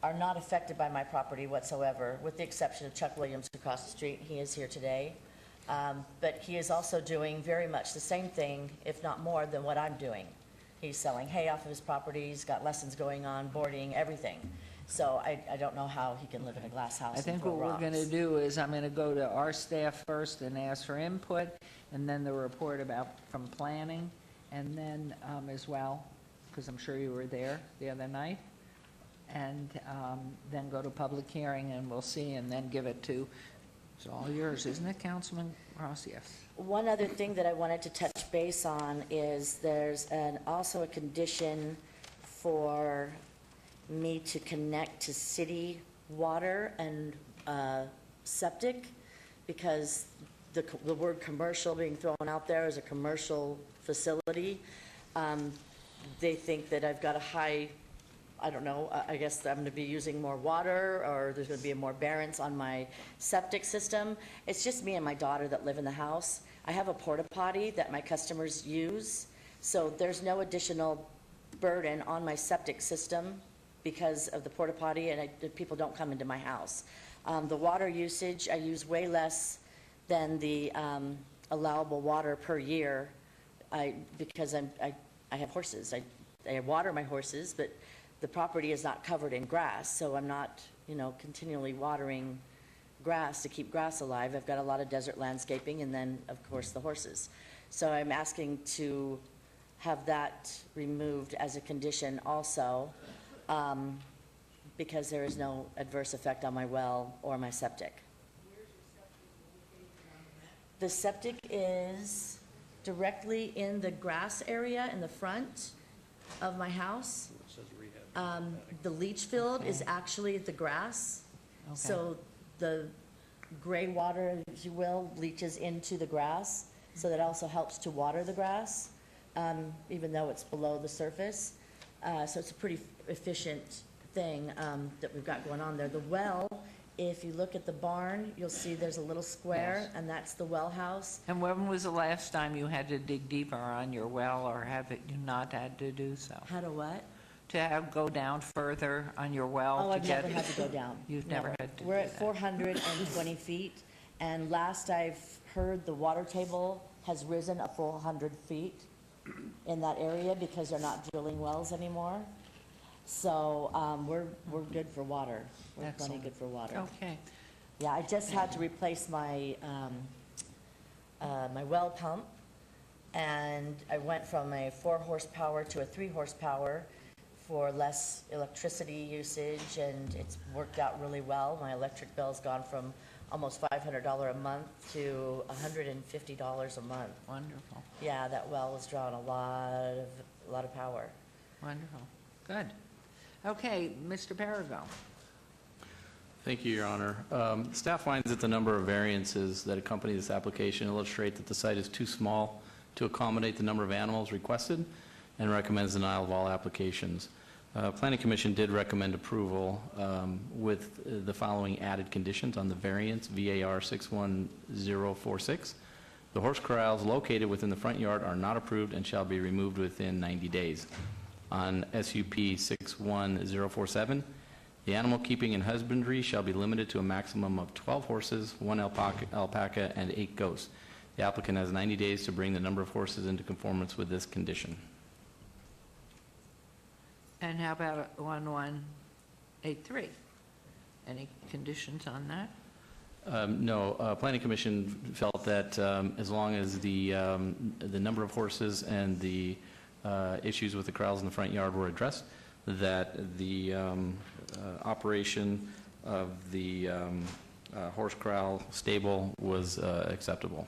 are not affected by my property whatsoever, with the exception of Chuck Williams across the street. He is here today. But he is also doing very much the same thing, if not more, than what I'm doing. He's selling hay off of his property, he's got lessons going on, boarding, everything. So I don't know how he can live in a glass house I and think throw what we're going to rocks. do is I'm going to go to our staff first and ask for input, and then the report from planning, and then as well, because I'm sure you were there the other night, and then go to public hearing, and we'll see, and then give it to, it's all yours, isn't it, Councilman Ross? Yes. One other thing that I wanted to touch base on is there's also a condition for me to connect to city water and septic, because the word commercial being thrown out there as a commercial facility. They think that I've got a high, I don't know, I guess I'm going to be using more water, or there's going to be more barrens on my septic system. It's just me and my daughter that live in the house. I have a porta potty that my customers use, so there's no additional burden on my septic system because of the porta potty, and people don't come into my house. The water usage, I use way less than the allowable water per year, because I have horses. I water my horses, but the property is not covered in grass, so I'm not, continually watering grass to keep grass alive. I've got a lot of desert landscaping, and then, of course, the horses. So I'm asking to have that removed as a condition also, because there is no adverse effect on my well or my septic. The septic is directly in the grass area in the front of my house. The leach field is actually the grass. So the gray water, if you will, leaches into the grass. So that also helps to water the grass, even though it's below the surface. So it's a pretty efficient thing that we've got going on there. The well, if you look at the barn, you'll see there's a little square, Yes. and that's the well house. And when was the last time you had to dig deeper on your well, or have you not had to do so? How to what? To go down further on your well? Oh, to I've get never had to go down. You've No. never had to We're do at that. 420 feet, and last I've heard, the water table has risen a full 100 feet in that area because they're not drilling wells anymore. So we're good for water. We're plenty Excellent. good for water. Okay. Yeah, I just had to replace my, my well pump, and I went from a 4 horsepower to a 3 horsepower for less electricity usage, and it's worked out really well. My electric bill's gone from almost $500 a month to $150 a month. Wonderful. Yeah, that well was drawing a lot of power. Wonderful. Good. Okay, Mr. Perigo. Thank you, Your Honor. Staff finds that the number of variances that accompany this application illustrate that the site is too small to accommodate the number of animals requested and recommends denial of all applications. Planning Commission did recommend approval with the following added conditions on the variance, VAR 61046. The horse corrals located within the front yard are not approved and shall be removed within 90 days. On SUP 61047, the animal keeping and husbandry shall be limited to a maximum of 12 horses, 1 alpaca, and 8 goats. The applicant has 90 days to bring the number of horses into conformance with this condition. And how about 1183? Any conditions on that? No, Planning Commission felt that as long as the number of horses and the issues with the corrals in the front yard were addressed, that the operation of the horse corral stable was acceptable.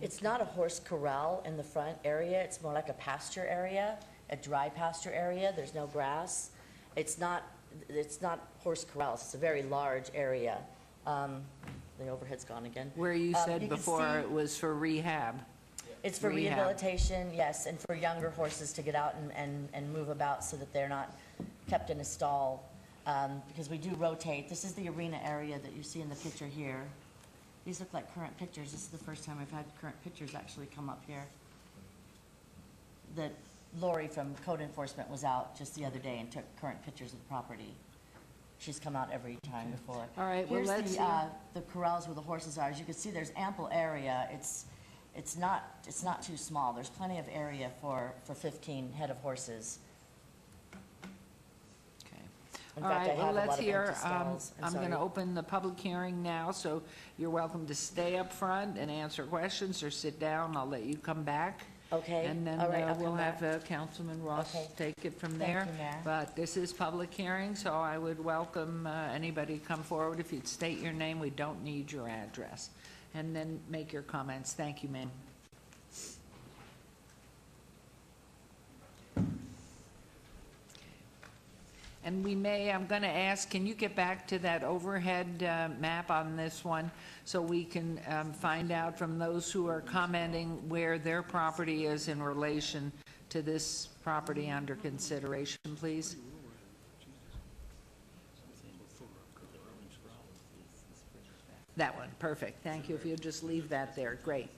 It's not a horse corral in the front area. It's more like a pasture area, a dry pasture area. There's no grass. It's not horse corrals. It's a very large area. The overhead's gone again. Where you said you can before see- it was for rehab. It's for Rehab. rehabilitation, yes, and for younger horses to get out and move about so that they're not kept in a stall. Because we do rotate. This is the arena area that you see in the picture here. These look like current pictures. This is the first time I've had current pictures actually come up here. The Lori from Code Enforcement was out just the other day and took current pictures of the property. She's come out every time before. All right, well, Here's let's the corrals where the horses are. As you can see, there's ample area. It's not too small. There's plenty of area for 15 head of horses. Okay. In All fact, I right, well, have a let's lot of hear, empty stalls. I'm going to sorry. open the public hearing now, so you're welcome to stay up front and answer questions or sit down. I'll let you come back. Okay, And then all right, I'll we'll come have back. Councilman Ross Okay. take it from Thank there. you, Mayor. But this is public hearing, so I would welcome anybody to come forward. If you'd state your name, we don't need your address. And then make your comments. Thank you, ma'am. And we may, I'm going to ask, can you get back to that overhead map on this one so we can find out from those who are commenting where their property is in relation to this property under consideration, please? That one, perfect. Thank you. If you'll just leave that there, great.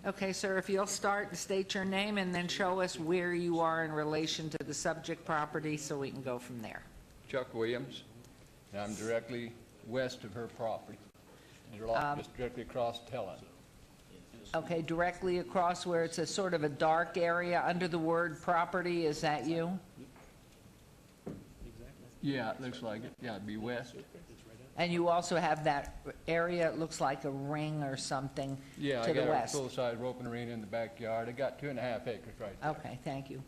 Okay, sir, if you'll start and state your name and then show us where you are in relation to the subject property so we can go from there. Chuck Williams, and I'm directly west of her property, just directly across Helen. Okay, directly across where it's a sort of a dark area under the word property, is that you? Yeah, it looks like it. Yeah, it'd be west. And you also have that area, it looks like a ring or something Yeah, to I the got a west. full-size roping arena in the backyard. I got 2.5 acres right there. Okay, thank you.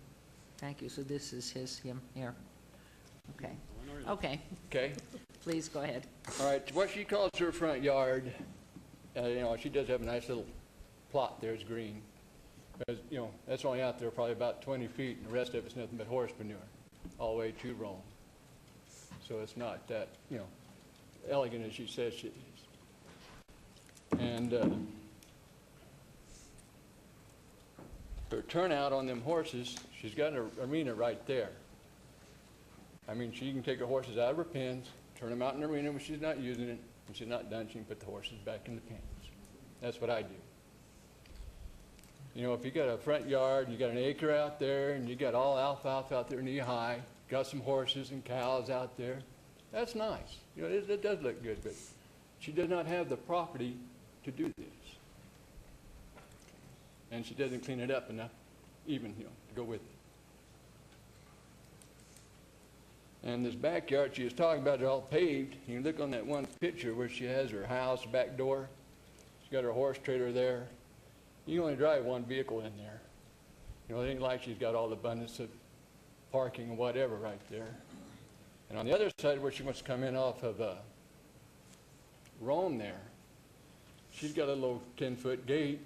Thank you. So this is him here. Okay. Okay. Okay. Please go ahead. All right, what she calls her front yard, you know, she does have a nice little plot there, it's green. Because, you know, that's only out there probably about 20 feet, and the rest of it's nothing but horse manure, all the way to Rome. So it's not that, you know, elegant as she says she is. And her turnout on them horses, she's got an arena right there. I mean, she can take her horses out of her pens, turn them out in the arena when she's not using it. When she's not done, she can put the horses back in the pens. That's what I do. You know, if you got a front yard, you got an acre out there, and you got all alfalfa out there knee-high, got some horses and cows out there, that's nice. You know, it does look good, but she does not have the property to do this. And she doesn't clean it up enough, even, you know, to go with it. And this backyard she was talking about is all paved. You can look on that one picture where she has her house, back door. She's got her horse trailer there. You can only drive one vehicle in there. You know, it ain't like she's got all the abundance of parking and whatever right there. And on the other side where she wants to come in off of Rome there, she's got a little 10-foot gate.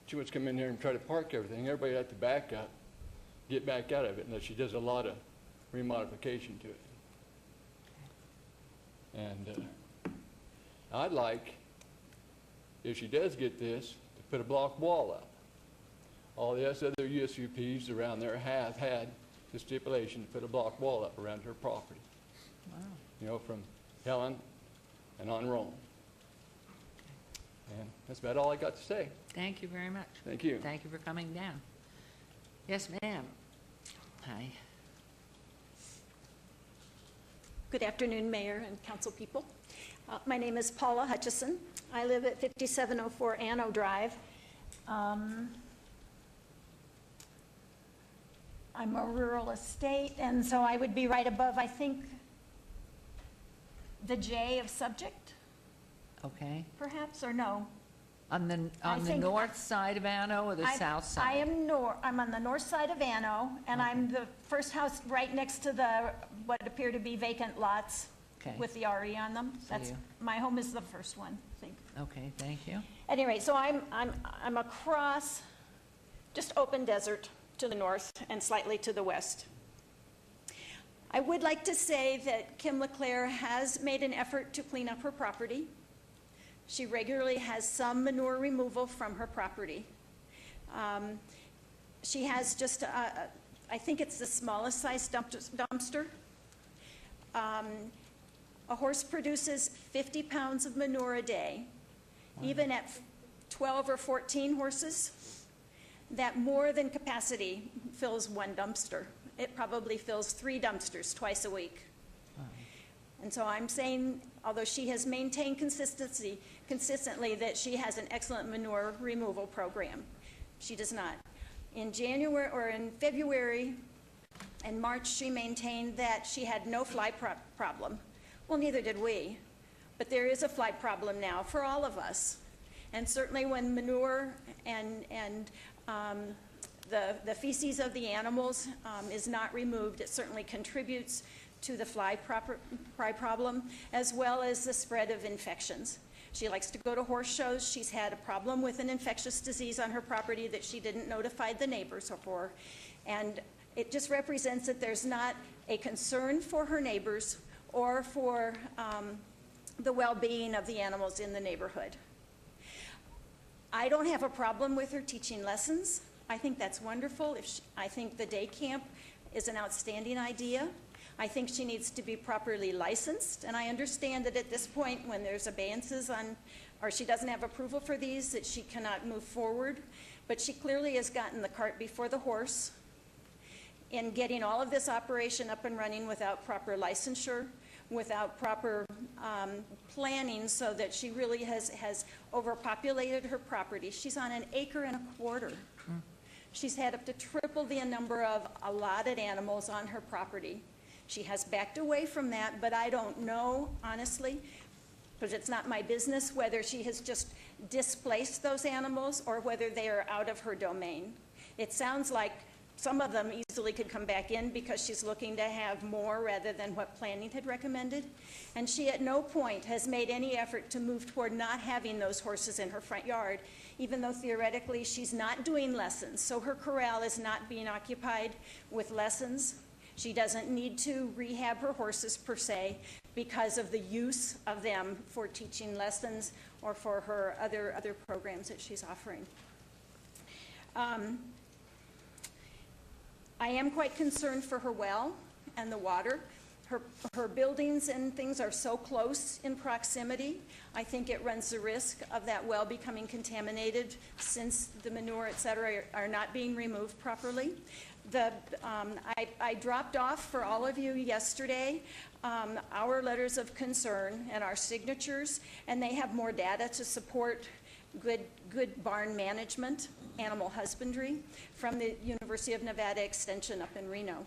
She wants to come in here and try to park everything. Everybody had to back up, get back out of it, unless she does a lot of remodification to it. And I'd like, if she does get this, to put a block wall up. All the other USUPs around there have had the stipulation to put a block wall up around her property. Wow. You know, from Helen and on Rome. And that's about all I got to say. Thank you very much. Thank you. Thank you for coming down. Yes, ma'am. Hi. Good afternoon, Mayor and council people. My name is Paula Hutchison. I live at 5704 Anno Drive. I'm a rural estate, and so I would be right above, I think, the J of subject, Okay. perhaps, or no? On the think- north side of Anno or the south side? I'm on the north side of Anno, and I'm the first house right next to the, what appear to be vacant lots Okay. with the RE on them. So That's, you- my home is the first one, I think. Okay, thank you. Anyway, so I'm across just open desert to the north and slightly to the west. I would like to say that Kim LeClaire has made an effort to clean up her property. She regularly has some manure removal from her property. She has just, I think it's the smallest size dumpster. A horse produces 50 pounds of manure a day. Even at 12 or 14 horses, that more than capacity fills one dumpster. It probably fills 3 dumpsters twice a week. And so I'm saying, although she has maintained consistently that she has an excellent manure removal program, she does not. In January or in February and March, she maintained that she had no fly problem. Well, neither did we, but there is a fly problem now for all of us. And certainly when manure and the feces of the animals is not removed, it certainly contributes to the fly problem, as well as the spread of infections. She likes to go to horse shows. She's had a problem with an infectious disease on her property that she didn't notify the neighbors for. And it just represents that there's not a concern for her neighbors or for the well-being of the animals in the neighborhood. I don't have a problem with her teaching lessons. I think that's wonderful. I think the day camp is an outstanding idea. I think she needs to be properly licensed, and I understand that at this point when there's abeyances on, or she doesn't have approval for these, that she cannot move forward, but she clearly has gotten the cart before the horse in getting all of this operation up and running without proper licensure, without proper planning, so that she really has overpopulated her property. She's on 1.25 acres. She's had up to triple the number of allotted animals on her property. She has backed away from that, but I don't know, honestly, because it's not my business whether she has just displaced those animals or whether they are out of her domain. It sounds like some of them easily could come back in because she's looking to have more rather than what planning had recommended. And she at no point has made any effort to move toward not having those horses in her front yard, even though theoretically she's not doing lessons. So her corral is not being occupied with lessons. She doesn't need to rehab her horses per se because of the use of them for teaching lessons or for her other programs that she's offering. I am quite concerned for her well and the water. Her buildings and things are so close in proximity. I think it runs the risk of that well becoming contaminated since the manure, et cetera, are not being removed properly. I dropped off for all of you yesterday our letters of concern and our signatures, and they have more data to support good barn management, animal husbandry, from the University of Nevada Extension up in Reno.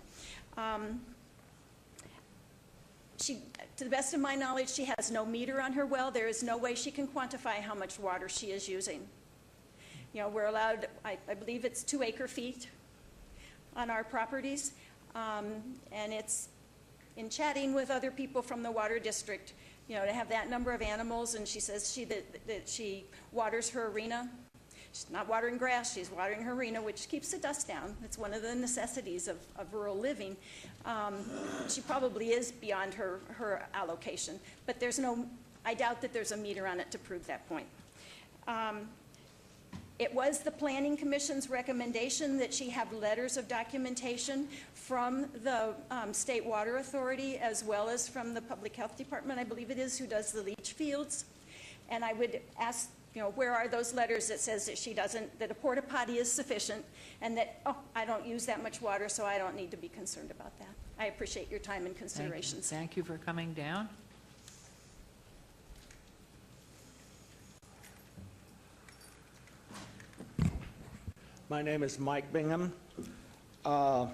To the best of my knowledge, she has no meter on her well. There is no way she can quantify how much water she is using. You know, we're allowed, I believe it's 2 acre-feet on our properties, and it's in chatting with other people from the water district, you know, to have that number of animals, and she says that she waters her arena. She's not watering grass, she's watering her arena, which keeps the dust down. It's one of the necessities of rural living. She probably is beyond her allocation, but I doubt that there's a meter on it to prove that point. It was the Planning Commission's recommendation that she have letters of documentation from the State Water Authority as well as from the Public Health Department, I believe it is, who does the leach fields. And I would ask, you know, where are those letters that says that that a porta potty is sufficient and that, oh, I don't use that much water, so I don't need to be concerned about that. I appreciate your time and considerations. Thank you for coming down. My name is Mike Bingham. I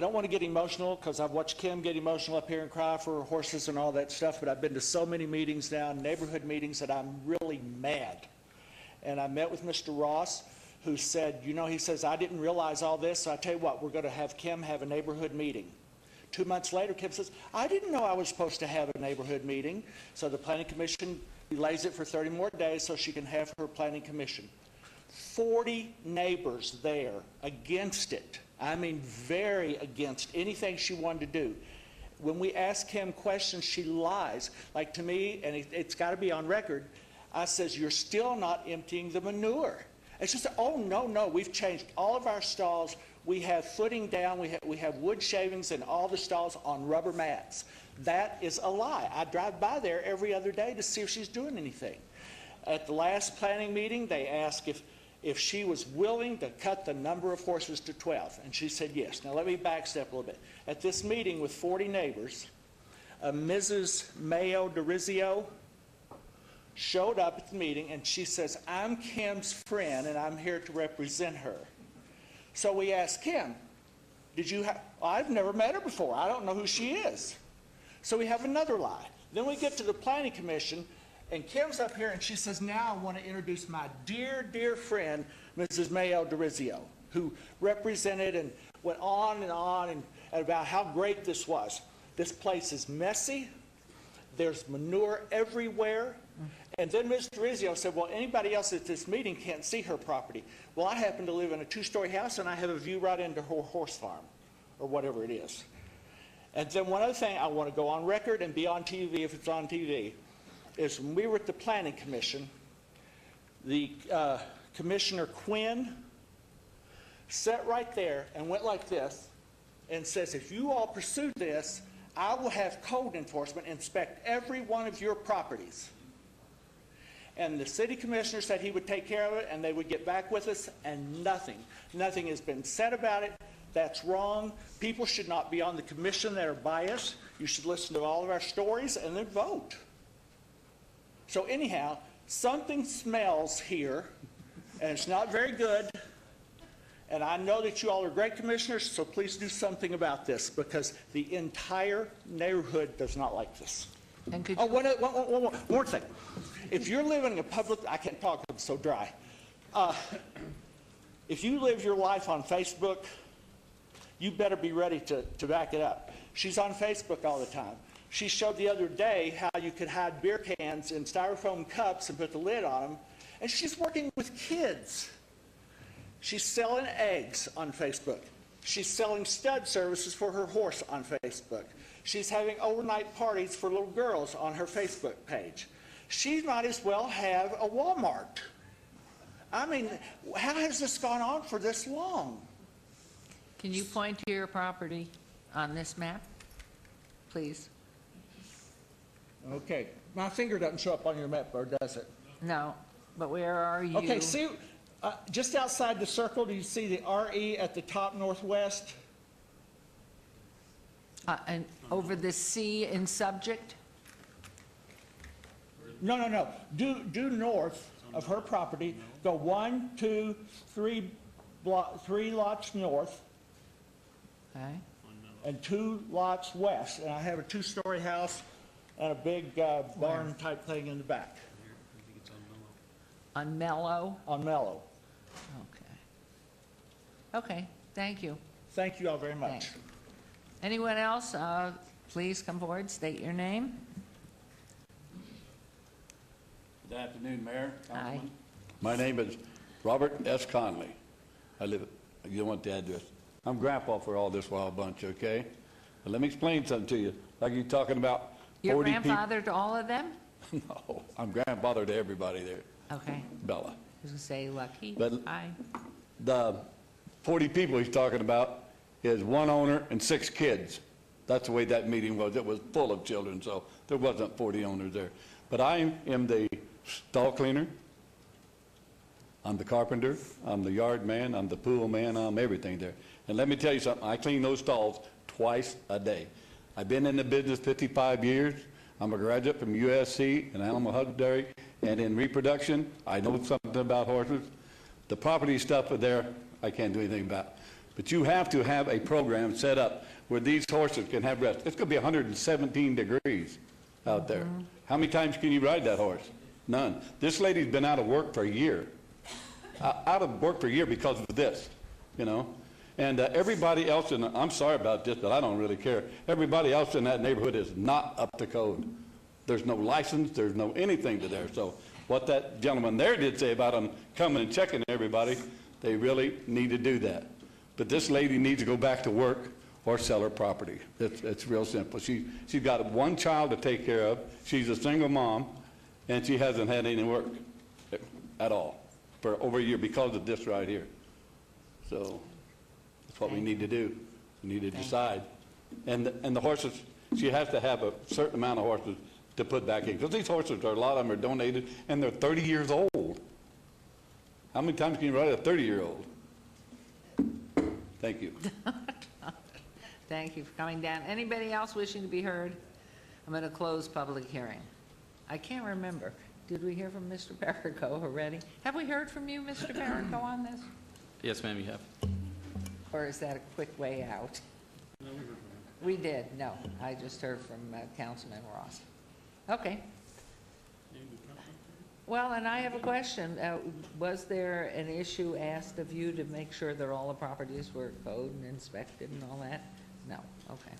don't want to get emotional because I've watched Kim get emotional up here and cry for horses and all that stuff, but I've been to so many meetings now, neighborhood meetings, that I'm really mad. And I met with Mr. Ross, who said, you know, he says, I didn't realize all this, so I tell you what, we're going to have Kim have a neighborhood meeting. 2 months later, Kim says, I didn't know I was supposed to have a neighborhood meeting. So the Planning Commission delays it for 30 more days so she can have her Planning Commission. 40 neighbors there against it. I mean, very against anything she wanted to do. When we ask Kim questions, she lies. Like to me, and it's got to be on record, I says, you're still not emptying the manure. And she said, oh, no, we've changed all of our stalls. We have footing down, we have wood shavings in all the stalls on rubber mats. That is a lie. I drive by there every other day to see if she's doing anything. At the last planning meeting, they asked if she was willing to cut the number of horses to 12, and she said yes. Now let me backstep a little bit. At this meeting with 40 neighbors, Mrs. Mayo DeRizio showed up at the meeting, and she says, I'm Kim's friend, and I'm here to represent her. So we asked Kim, I've never met her before. I don't know who she is. So we have another lie. Then we get to the Planning Commission, and Kim's up here, and she says, now I want to introduce my dear, dear friend, Mrs. Mayo DeRizio, who represented and went on and about how great this was. This place is messy. There's manure everywhere. And then Ms. DeRizio said, well, anybody else at this meeting can't see her property. Well, I happen to live in a 2-story house, and I have a view right into her horse farm, or whatever it is. And then one other thing I want to go on record and be on TV if it's on TV. Is when we were at the Planning Commission, the Commissioner Quinn sat right there and went like this and says, if you all pursue this, I will have code enforcement inspect every one of your properties. And the city commissioner said he would take care of it and they would get back with us, and nothing has been said about it. That's wrong. People should not be on the commission that are biased. You should listen to all of our stories and then vote. So anyhow, something smells here, and it's not very good. And I know that you all are great commissioners, so please do something about this, because the entire neighborhood does not like this. And could Oh, one more thing. If you're living in a public, I can't talk, I'm so dry. If you live your life on Facebook, you better be ready to back it up. She's on Facebook all the time. She showed the other day how you could hide beer cans in styrofoam cups and put the lid on them. And she's working with kids. She's selling eggs on Facebook. She's selling stud services for her horse on Facebook. She's having overnight parties for little girls on her Facebook page. She might as well have a Walmart. I mean, how has this gone on for this long? Can you point to your property on this map, please? Okay, my finger doesn't show up on your map, or does it? No, but where are you? Okay, see, just outside the circle, do you see the RE at the top northwest? And over the C in subject? No. Due north of her property, go 1, 2, 3 lots north. Okay. And 2 lots west. And I have a 2-story house and a big barn type thing in the back. On Mellow? On Mellow. Okay, thank you. Thank you all very much. Thanks. Anyone else? Please come forward, state your name. Good afternoon, Mayor, Councilman. Hi. My name is Robert S. Conley. I live, you don't want the address. I'm grandpa for all this wild bunch, okay? But let me explain something to you. Like you're talking about 40 Your people. grandfather to all of them? No, I'm grandfather to everybody there. Okay. Bella. I was going to say lucky. But Hi. the 40 people he's talking about is one owner and 6 kids. That's the way that meeting was. It was full of children, so there wasn't 40 owners there. But I am the stall cleaner. I'm the carpenter. I'm the yard man. I'm the pool man. I'm everything there. And let me tell you something. I clean those stalls twice a day. I've been in the business 55 years. I'm a graduate from USC in animal husbandry and in reproduction. I know something about horses. The property stuff there, I can't do anything about. But you have to have a program set up where these horses can have rest. It's going to be 117 degrees out there. How many times can you ride that horse? None. This lady's been out of work for a year. Out of work for a year because of this, you know. And everybody else, I'm sorry about this, but I don't really care. Everybody else in that neighborhood is not up to code. There's no license, there's no anything to there. So what that gentleman there did say about them coming and checking everybody, they really need to do that. But this lady needs to go back to work or sell her property. It's real simple. She's got one child to take care of. She's a single mom, and she hasn't had any work at all for over a year because of this right here. So that's what we need to do. We need to decide. And the horses, she has to have a certain amount of horses to put back in. Because these horses, a lot of them are donated, and they're 30 years old. How many times can you ride a 30-year-old? Thank you. Thank you for coming down. Anybody else wishing to be heard? I'm going to close public hearing. I can't remember. Did we hear from Mr. Perico already? Have we heard from you, Mr. Perico, on this? Yes, ma'am, you have. Or is that a quick way out? We did, no. I just heard from Councilman Ross. Okay. Well, and I have a question. Was there an issue asked of you to make sure that all the properties were code and inspected and all that? No, okay.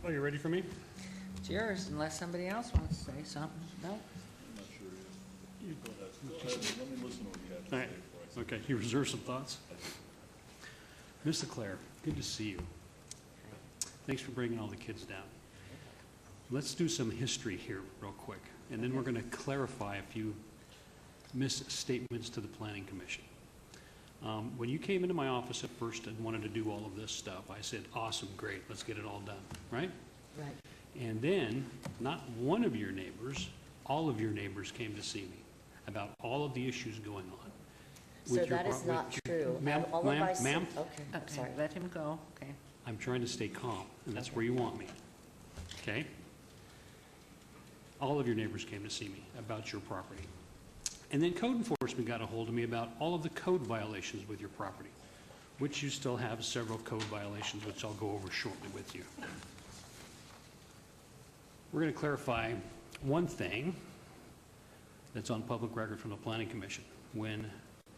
Oh, you ready for me? It's yours, unless somebody else wants to say something. No? All right, okay, you reserve some thoughts? Ms. LeClaire, good to see you. Thanks for bringing all the kids down. Let's do some history here real quick, and then we're going to clarify a few misstatements to the Planning Commission. When you came into my office at first and wanted to do all of this stuff, I said, awesome, great, let's get it all done, right? Right. And then, not one of your neighbors, all of your neighbors came to see me about all of the issues going on. So that is not true. Ma'am, All of our- ma'am, Okay, I'm sorry. Let him go, okay. I'm trying to stay calm, and that's where you want me, okay? All of your neighbors came to see me about your property. And then code enforcement got a hold of me about all of the code violations with your property, which you still have several code violations, which I'll go over shortly with you. We're going to clarify one thing that's on public record from the Planning Commission. When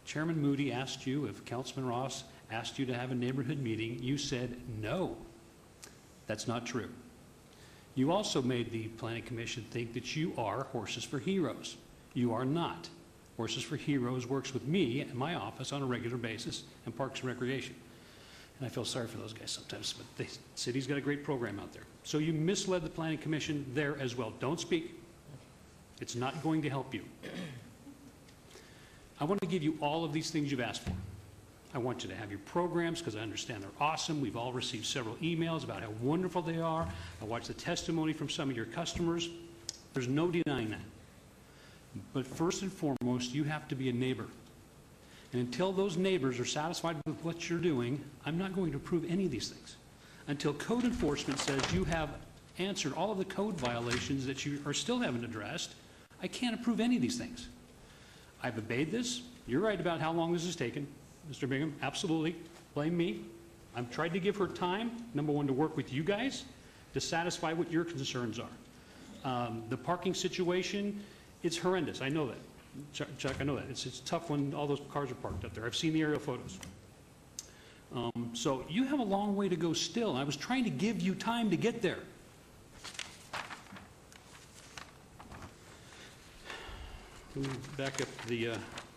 Chairman Moody asked you if Councilman Ross asked you to have a neighborhood meeting, you said no. That's not true. You also made the Planning Commission think that you are Horses for Heroes. You are not. Horses for Heroes works with me in my office on a regular basis in Parks and Recreation. And I feel sorry for those guys sometimes, but the city's got a great program out there. So you misled the Planning Commission there as well. Don't speak. It's not going to help you. I want to give you all of these things you've asked for. I want you to have your programs because I understand they're awesome. We've all received several emails about how wonderful they are. I watched the testimony from some of your customers. There's no denying that. But first and foremost, you have to be a neighbor. And until those neighbors are satisfied with what you're doing, I'm not going to approve any of these things. Until code enforcement says you have answered all of the code violations that you are still haven't addressed, I can't approve any of these things. I've obeyed this. You're right about how long this has taken, Mr. Bingham. Absolutely. Blame me. I've tried to give her time, number one, to work with you guys to satisfy what your concerns are. The parking situation, it's horrendous. I know that. Chuck, I know that. It's tough when all those cars are parked up there. I've seen the aerial photos. So you have a long way to go still. I was trying to give you time to get there. Let me back up to the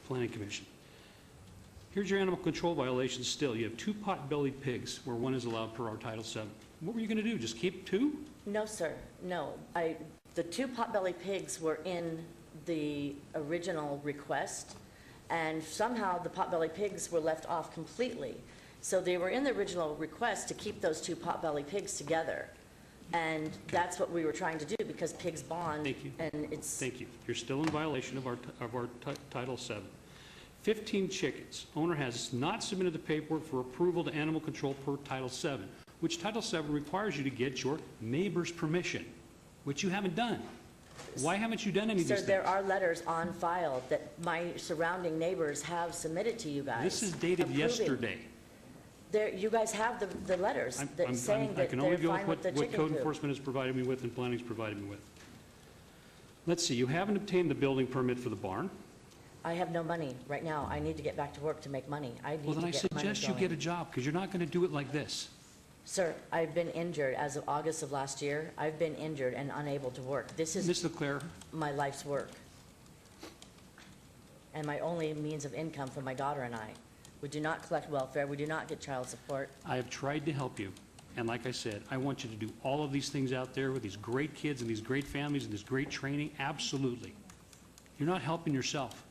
Planning Commission. Here's your animal control violations still. You have 2 pot-bellied pigs where 1 is allowed per our Title VII. What were you going to do? Just keep 2? No, sir, no. The 2 potbelly pigs were in the original request, and somehow the potbelly pigs were left off completely. So they were in the original request to keep those 2 potbelly pigs together. And that's what we were trying to do because pigs bond. Thank you. And it's. Thank you. You're still in violation of our Title VII. 15 chickens. Owner has not submitted the paperwork for approval to animal control per Title VII, which Title VII requires you to get your neighbor's permission, which you haven't done. Why haven't you done any of these Sir, things? there are letters on file that my surrounding neighbors have submitted to you guys. This is dated approving. yesterday. You guys have the letters saying I that can only they're go fine with with the what chicken code coop. enforcement has provided me with and planning's provided me with. Let's see, you haven't obtained the building permit for the barn. I have no money right now. I need to get back to work to make money. I need Well, then to I get money suggest you going. get a job because you're not going to do it like this. Sir, I've been injured as of August of last year. I've been injured and unable to work. This is Ms. LeClaire, my life's work and my only means of income for my daughter and I. We do not collect welfare. We do not get child support. I have tried to help you. And like I said, I want you to do all of these things out there with these great kids and these great families and this great training. Absolutely. You're not helping yourself.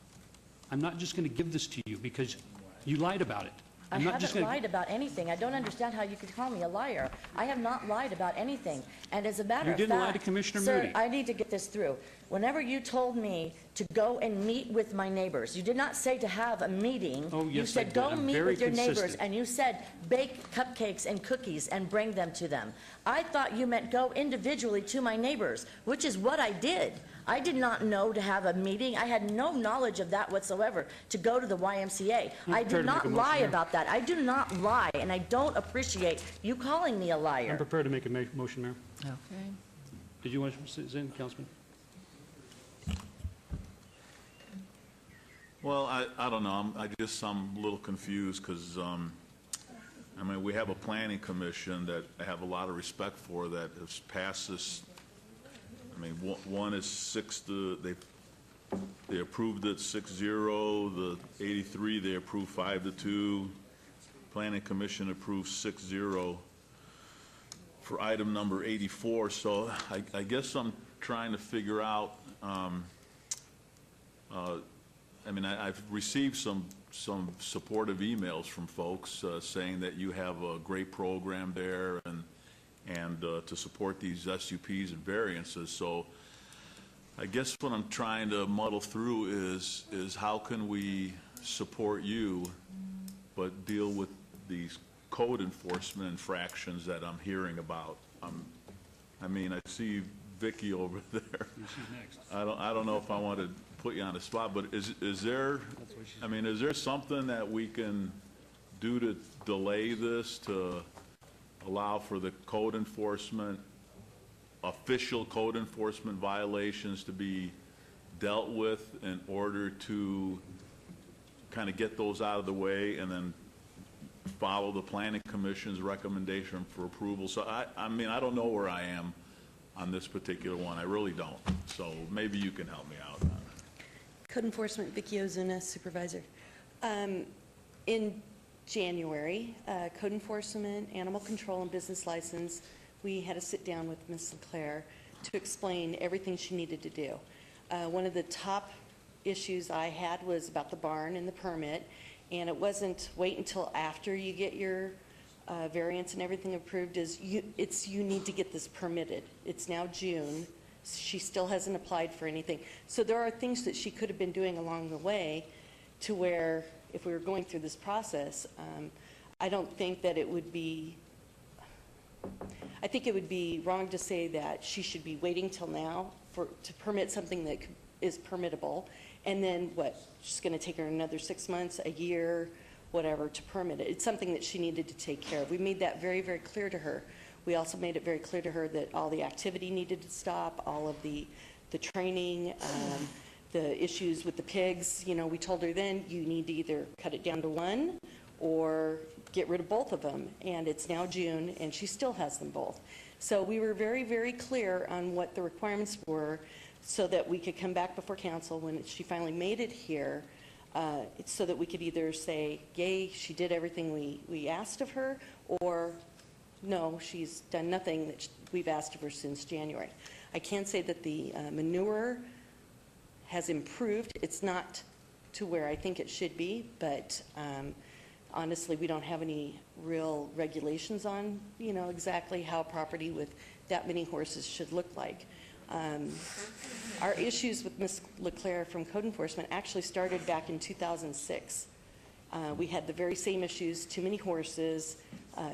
I'm not just going to give this to you because you lied about it. I I'm not just haven't going lied about anything. I don't understand how you could call me a liar. I have not lied about anything. And as a matter You of didn't lie fact, to Commissioner sir, Moody. I need to get this through. Whenever you told me to go and meet with my neighbors, you did not say to have a meeting. Oh, You yes, I said, did. go I'm meet very with your neighbors, consistent. and you said, bake cupcakes and cookies and bring them to them. I thought you meant go individually to my neighbors, which is what I did. I did not know to have a meeting. I had no knowledge of that whatsoever, to go to the YMCA. I prepared did to not make a lie motion, Mayor. about that. I do not lie, and I don't appreciate you calling me a I'm liar. prepared to make a motion, Mayor. Okay. Did you want to say anything, Councilman? Well, I don't know. I'm a little confused because, I mean, we have a planning commission that I have a lot of respect for that has passed this. I mean, one is they approved it 6-0. The 83, they approved 5-2. Planning commission approved 6-0 for item number 84. So I guess I'm trying to figure out, I mean, I've received some supportive emails from folks saying that you have a great program there and to support these SUPs and variances. So I guess what I'm trying to muddle through is how can we support you but deal with these code enforcement infractions that I'm hearing about. I mean, I see Vicky over there. I don't know if I want to put you on the spot, but is there, I mean, is there something that we can do to delay this to allow for the code enforcement official code enforcement violations to be dealt with in order to kind of get those out of the way and then follow the planning commission's recommendation for approval. So I mean, I don't know where I am on this particular one. I really don't. So maybe you can help me out. Code Enforcement, Vicki Ozuna, Supervisor. In January, Code Enforcement, Animal Control, and Business License, we had a sit-down with Ms. LeClaire to explain everything she needed to do. One of the top issues I had was about the barn and the permit, and it wasn't wait until after you get your variance and everything approved. You need to get this permitted. It's now June. She still hasn't applied for anything. So there are things that she could have been doing along the way to where, if we were going through this process, I don't think that it would be, I think it would be wrong to say that she should be waiting till now to permit something that is permittable, and then she's going to take her another 6 months, a year, whatever, to permit it. It's something that she needed to take care of. We made that very, very clear to her. We also made it very clear to her that all the activity needed to stop, all of the training, the issues with the pigs. You know, we told her then you need to either cut it down to one or get rid of both of them. And it's now June, and she still has them both. So we were very, very clear on what the requirements were so that we could come back before council when she finally made it here, so that we could either say, yay, she did everything we asked of her, or no, she's done nothing that we've asked of her since January. I can say that the manure has improved. It's not to where I think it should be, but honestly, we don't have any real regulations on, exactly how property with that many horses should look like. Our issues with Ms. LeClaire from Code Enforcement actually started back in 2006. We had the very same issues, too many horses,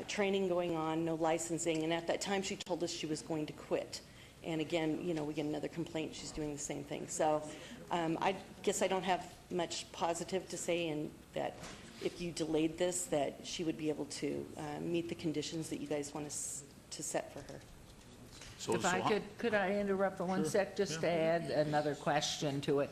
training going on, no licensing, and at that time she told us she was going to quit. And again, we get another complaint, she's doing the same thing. So I guess I don't have much positive to say in that if you delayed this, that she would be able to meet the conditions that you guys want us to set for her. If I could I interrupt for one sec just to add another question to it?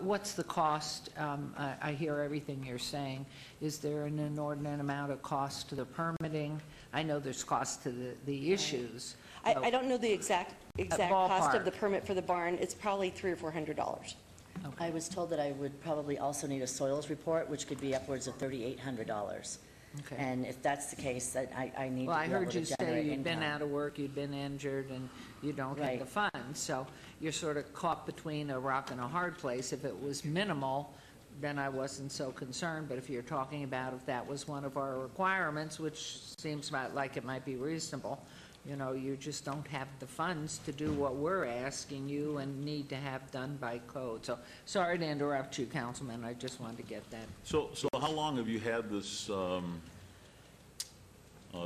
What's the cost? I hear everything you're saying. Is there an inordinate amount of cost to the permitting? I know there's cost to the issues. I don't know the exact cost of the permit for the barn. It's probably $300 or $400. Okay. I was told that I would probably also need a soils report, which could be upwards of $3,800. Okay. And if that's the case, that I need to Well, be I able heard to you say generate you'd been income. out of work, you'd been injured, and you don't have Right. the funds. So you're sort of caught between a rock and a hard place. If it was minimal, then I wasn't so concerned. But if you're talking about if that was one of our requirements, which seems like it might be reasonable, you just don't have the funds to do what we're asking you and need to have done by code. So sorry to interrupt you, Councilman. I just wanted to get that. So how long have you had this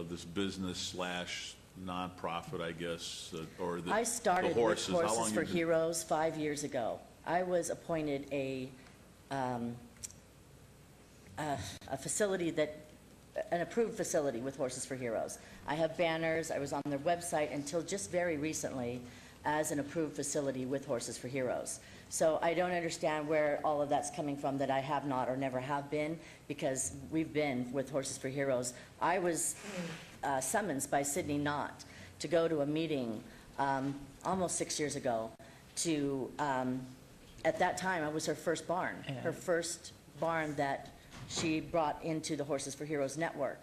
this business / nonprofit, I guess, or the I started the horses? with How long Horses for you been- Heroes 5 years ago. I was appointed a facility an approved facility with Horses for Heroes. I have banners. I was on their website until just very recently as an approved facility with Horses for Heroes. So I don't understand where all of that's coming from, that I have not or never have been, because we've been with Horses for Heroes. I was summoned by Sydney Knott to go to a meeting almost 6 years ago to, at that time, it was her first barn, her first barn that she brought into the Horses for Heroes network.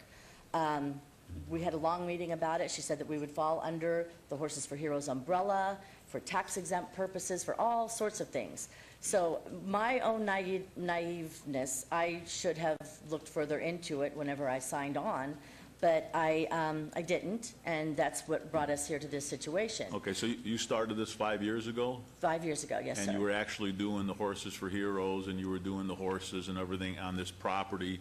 We had a long meeting about it. She said that we would fall under the Horses for Heroes umbrella for tax exempt purposes, for all sorts of things. So my own naiveness, I should have looked further into it whenever I signed on, but I didn't, and that's what brought us here to this situation. Okay, so you started this 5 years ago? 5 years ago, yes, sir. And you were actually doing the Horses for Heroes, and you were doing the horses and everything on this property,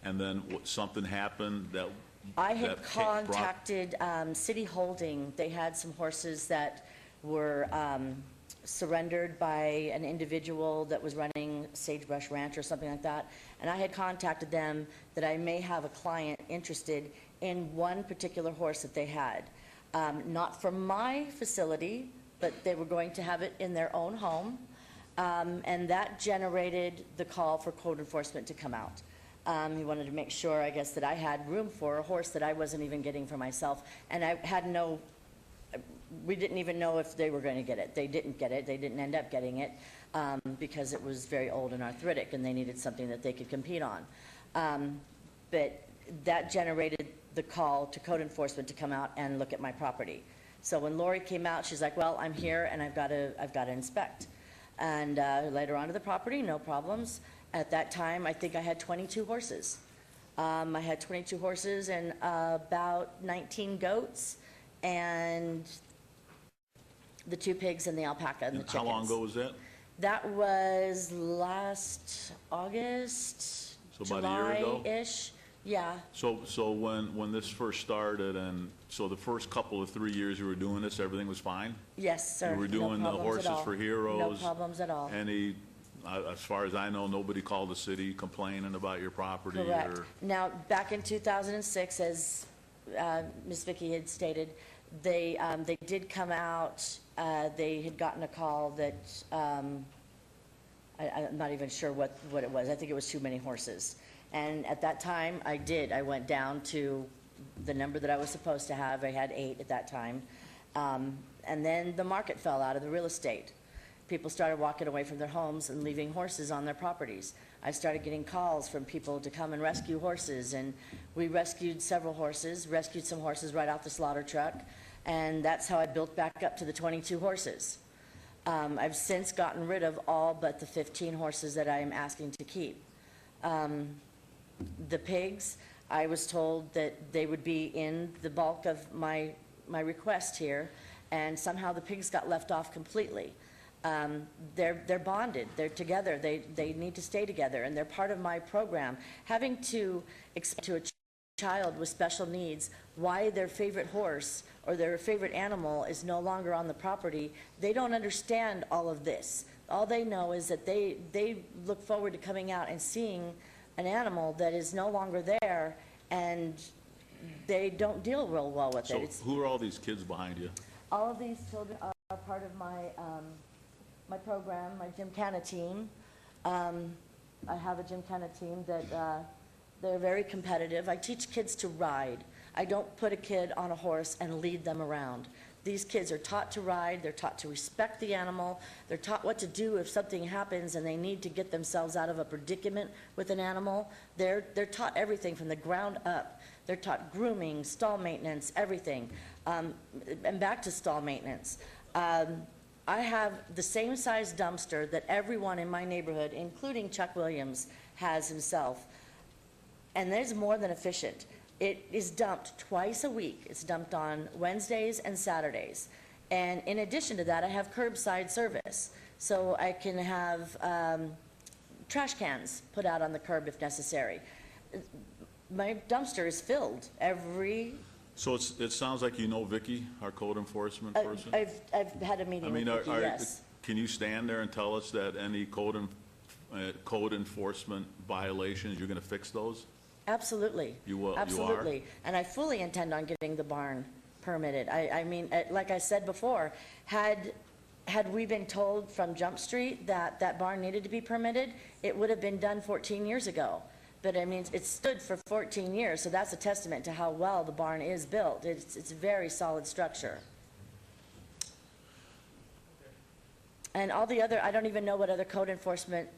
and then something happened that... I had that contacted City Holding. They had some horses that were surrendered by an individual that was running Sagebrush Ranch or something like that, and I had contacted them that I may have a client interested in one particular horse that they had. not from my facility, but they were going to have it in their own home. And that generated the call for code enforcement to come out. He wanted to make sure, I guess, that I had room for a horse that I wasn't even getting for myself. And I had we didn't even know if they were going to get it. They didn't get it. They didn't end up getting it because it was very old and arthritic, and they needed something that they could compete on. But that generated the call to code enforcement to come out and look at my property. So when Lori came out, she's like, well, I'm here and I've got to inspect. And later onto the property, no problems. At that time, I think I had 22 horses. I had 22 horses and about 19 goats and the 2 pigs and the alpaca and the chickens. How long ago was that? That was last August, So about a year ago? July-ish. Yeah. So when this first started, and so the first couple of 3 years you were doing this, everything was fine? Yes, sir. You were doing No the problems at Horses all. for Heroes? No problems at all. Any, as far as I know, nobody called the city complaining about your property? Correct. Or Now, back in 2006, as Ms. Vicki had stated, they did come out. They had gotten a call that I'm not even sure what it was. I think it was too many horses. And at that time, I went down to the number that I was supposed to have. I had 8 at that time. And then the market fell out of the real estate. People started walking away from their homes and leaving horses on their properties. I started getting calls from people to come and rescue horses, and we rescued several horses, rescued some horses right off the slaughter truck, and that's how I built back up to the 22 horses. I've since gotten rid of all but the 15 horses that I am asking to keep. The pigs, I was told that they would be in the bulk of my request here, and somehow the pigs got left off completely. They're bonded, they're together, they need to stay together, and they're part of my program. Having to explain to a child with special needs why their favorite horse or their favorite animal is no longer on the property, they don't understand all of this. All they know is that they look forward to coming out and seeing an animal that is no longer there, and they don't deal real well with it. so who are all these kids behind you? All of these children are part of my program, my Gymkhana team. I have a Gymkhana team that they're very competitive. I teach kids to ride. I don't put a kid on a horse and lead them around. These kids are taught to ride, they're taught to respect the animal, they're taught what to do if something happens and they need to get themselves out of a predicament with an animal. They're taught everything from the ground up. They're taught grooming, stall maintenance, everything. And back to stall maintenance. I have the same size dumpster that everyone in my neighborhood, including Chuck Williams, has himself. And there's more than efficient. It is dumped twice a week. It's dumped on Wednesdays and Saturdays. And in addition to that, I have curbside service. So I can have trash cans put out on the curb if necessary. My dumpster is filled every... So it sounds like you know Vicki, our code enforcement person? I've had a meeting with Vicki, yes. Can you stand there and tell us that any code enforcement violations, you're going to fix those? Absolutely. You will. Absolutely. You are? And I fully intend on getting the barn permitted. I mean, like I said before, had we been told from Jump Street that that barn needed to be permitted, it would have been done 14 years ago. But I mean, it stood for 14 years, so that's a testament to how well the barn is built. It's a very solid structure. And all the other, I don't even know what other code enforcement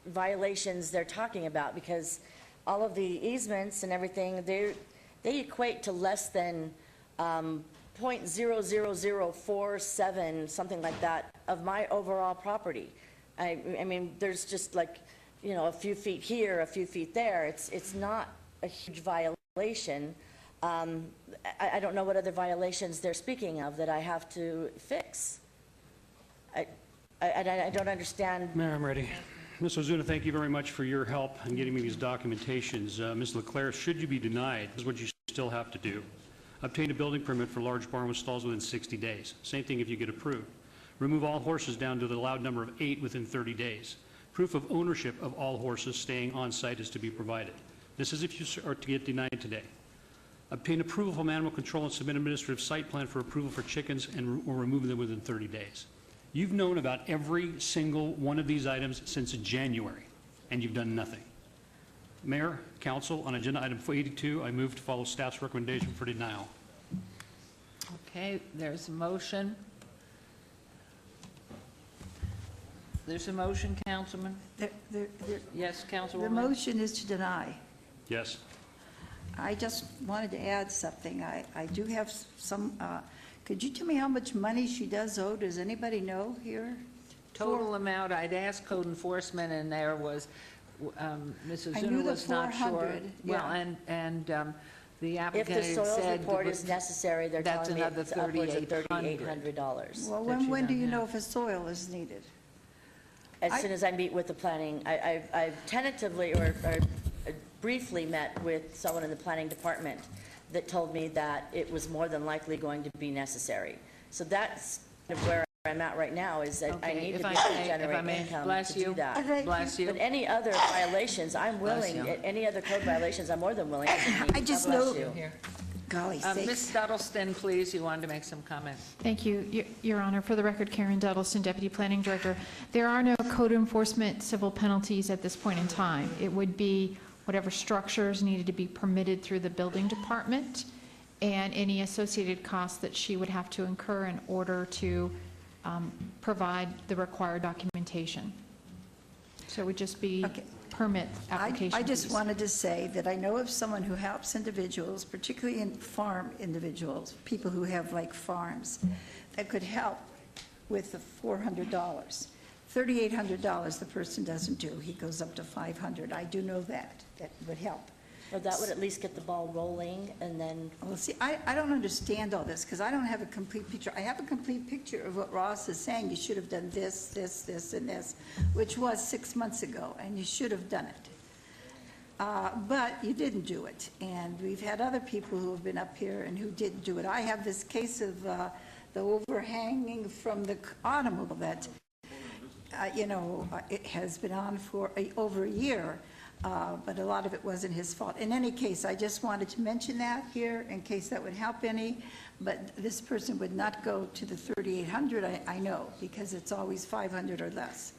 violations they're talking about, because all of the easements and everything, they equate to less than 0.00047, something like that, of my overall property. I mean, there's just like, you know, a few feet here, a few feet there. It's not a huge violation. I don't know what other violations they're speaking of that I have to fix. I don't understand. Mayor, I'm ready. Ms. Ozuna, thank you very much for your help in getting me these documentations. Ms. LeClaire, should you be denied, this is what you still have to do. Obtain a building permit for large barn with stalls within 60 days. Same thing if you get approved. Remove all horses down to the allowed number of 8 within 30 days. Proof of ownership of all horses staying on site is to be provided. This is if you are to get denied today. obtain approval from animal control and submit administrative site plan for approval for chickens and or remove them within 30 days. You've known about every single one of these items since January, and you've done nothing. Mayor, council, on agenda item 82, I move to follow staff's recommendation for denial. Okay, there's a motion. There's a motion, Councilman? Yes, The Councilwoman? motion is to deny. Yes. I just wanted to add something. I do have some, could you tell me how much money she does owe? Does anybody know here? Total amount, I'd asked code enforcement, and there was, Mrs. I knew Zuna the was not sure. 400, Well, yeah. and the If applicant the had soils said. report is necessary, they're That's telling me another it's upwards of $3,800. $3,800. Well, that you when do don't you know have. if a soil is needed? As soon as I meet with the planning, I've tentatively or briefly met with someone in the planning department that told me that it was more than likely going to be necessary. So that's kind of where I'm at right now, is that I Okay, need if to I be able to may- generate may, income bless to you. do that. Bless you. But any other violations, I'm Bless willing, you. any other code violations, I'm more than willing to meet. I just God bless know- you. Here. Golly sakes. Ms. Duddleston, please, you wanted to make some comments. Thank you, Your Honor. For the record, Karen Duddleston, Deputy Planning Director. There are no code enforcement civil penalties at this point in time. It would be whatever structures needed to be permitted through the building department and any associated costs that she would have to incur in order to provide the required documentation. So it would just be permit application I just fees. wanted to say that I know of someone who helps individuals, particularly in farm individuals, people who have like farms, that could help with the $400. $3,800 the person doesn't do. He goes up to $500. I do know that. That would help. Well, that would at least get the ball rolling, and then, Well, see, I don't understand all this, because I don't have a complete picture. I have a complete picture of what Ross is saying. You should have done this, this, this, and this, which was 6 months ago, and you should have done it. But you didn't do it, and we've had other people who have been up here and who didn't do it. I have this case of the overhanging from the automobile that, it has been on for over a year, but a lot of it wasn't his fault. In any case, I just wanted to mention that here in case that would help any, but this person would not go to the 3,800, I know, because it's always 500 or less.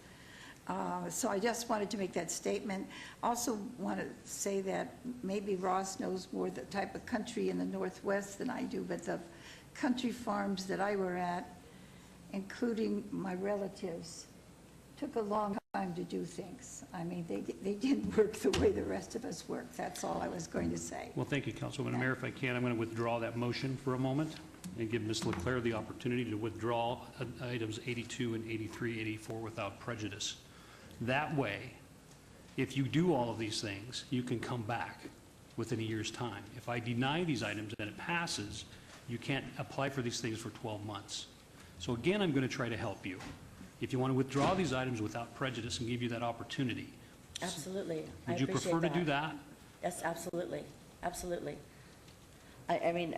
So I just wanted to make that statement. Also want to say that maybe Ross knows more the type of country in the Northwest than I do, but the country farms that I were at, including my relatives, took a long time to do things. I mean, they didn't work the way the rest of us work. That's all I was going to say. Well, thank you, Councilwoman. Mayor, if I can, I'm going to withdraw that motion for a moment and give Ms. LeClaire the opportunity to withdraw items 82 and 83, 84 without prejudice. That way, if you do all of these things, you can come back within a year's time. If I deny these items and it passes, you can't apply for these things for 12 months. So again, I'm going to try to help you. If you want to withdraw these items without prejudice and give you that opportunity. absolutely. I Would you appreciate prefer to do that? Yes, absolutely, absolutely. I mean,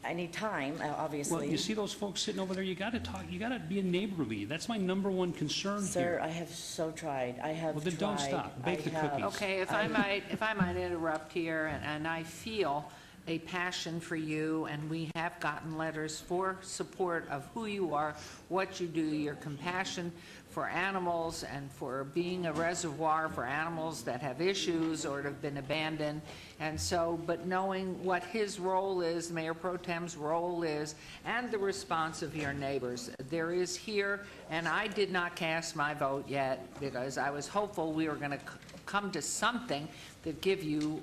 I need time, obviously. Well, you see those folks sitting over there, you got to talk, you got to be neighborly. That's my number one concern Sir, here. I have so tried. I have Well, then don't tried. stop. Bake I the have. cookies. Okay, if I might interrupt here, and I feel a passion for you, and we have gotten letters for support of who you are, what you do, your compassion for animals and for being a reservoir for animals that have issues or have been abandoned. And so, but knowing what his role is, Mayor Pro Tem's role is, and the response of your neighbors, there is here, and I did not cast my vote yet because I was hopeful we were going to come to something that give you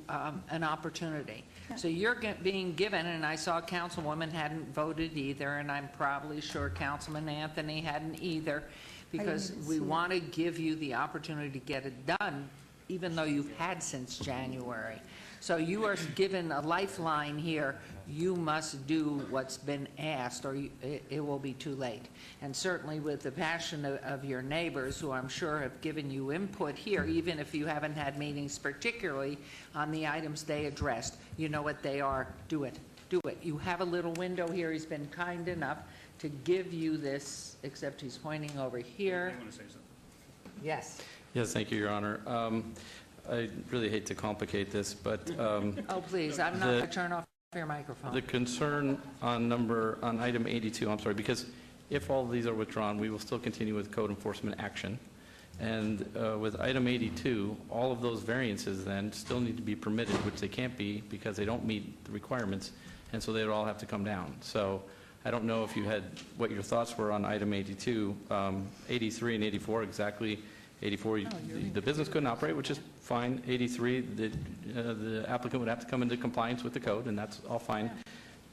an opportunity. So you're being given, and I saw Councilwoman hadn't voted either, and I'm probably sure Councilman Anthony hadn't either, because we want to give you the opportunity to get it done, even though you've had since January. So you are given a lifeline here. You must do what's been asked, or it will be too late. And certainly with the passion of your neighbors, who I'm sure have given you input here, even if you haven't had meetings particularly on the items they addressed, you know what they are. Do it. Do it. You have a little window here. He's been kind enough to give you this, except he's pointing over here. I want to say something. Yes. Yes, thank you, Your Honor. I really hate to complicate this, but Oh, please, I'm not going to turn off your microphone. The concern on item 82, I'm sorry, because if all of these are withdrawn, we will still continue with code enforcement action. And with item 82, all of those variances then still need to be permitted, which they can't be because they don't meet the requirements, and so they'd all have to come down. So I don't know if you had, what your thoughts were on item 82, 83 and 84, exactly. 84, the business couldn't operate, which is fine. 83, the applicant would have to come into compliance with the code, and that's all fine.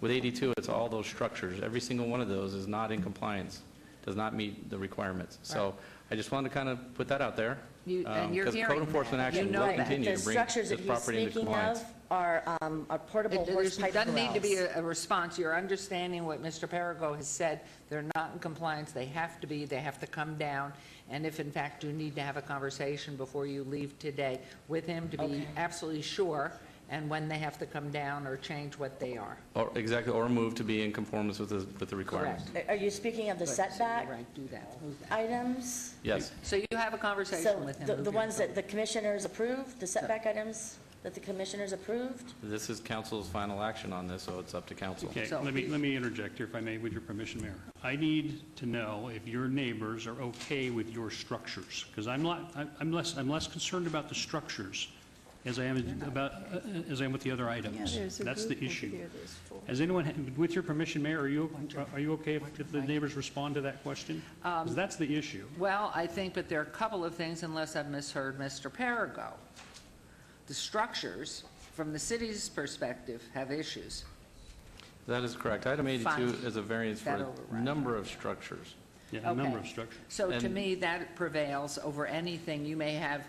With 82, it's all those structures. Every single one of those is not in compliance, does not meet the requirements. So I just wanted to kind of put that out there. Because code enforcement action will continue to bring this property into compliance. Are portable horse pipe There doesn't need to be corrals. a response. You're understanding what Mr. Perigo has said. They're not in compliance. They have to be. They have to come down. And if, in fact, you need to have a conversation before you leave today with him to be absolutely sure, and when they have to come down or change what they are. Or exactly, or move to be in conformance with the requirements. Are you speaking of the setback Right, do that. items? Yes. So you have a conversation So with him. the ones that the commissioners approved, the setback items that the commissioners approved? This is council's final action on this, so it's up to council. Okay, let me interject here, if I may, with your permission, Mayor. I need to know if your neighbors are okay with your structures, because I'm less concerned about the structures as I am with the other items. That's the issue. Has anyone, with your permission, Mayor, are you okay if the neighbors respond to that question? Because that's the issue. Well, I think that there are a couple of things, unless I've misheard Mr. Perigo. The structures, from the city's perspective, have issues. That is correct. Item 82 Fine. is a variance for a number of structures. Yeah, a number of structures. So to me, that prevails over anything you may have.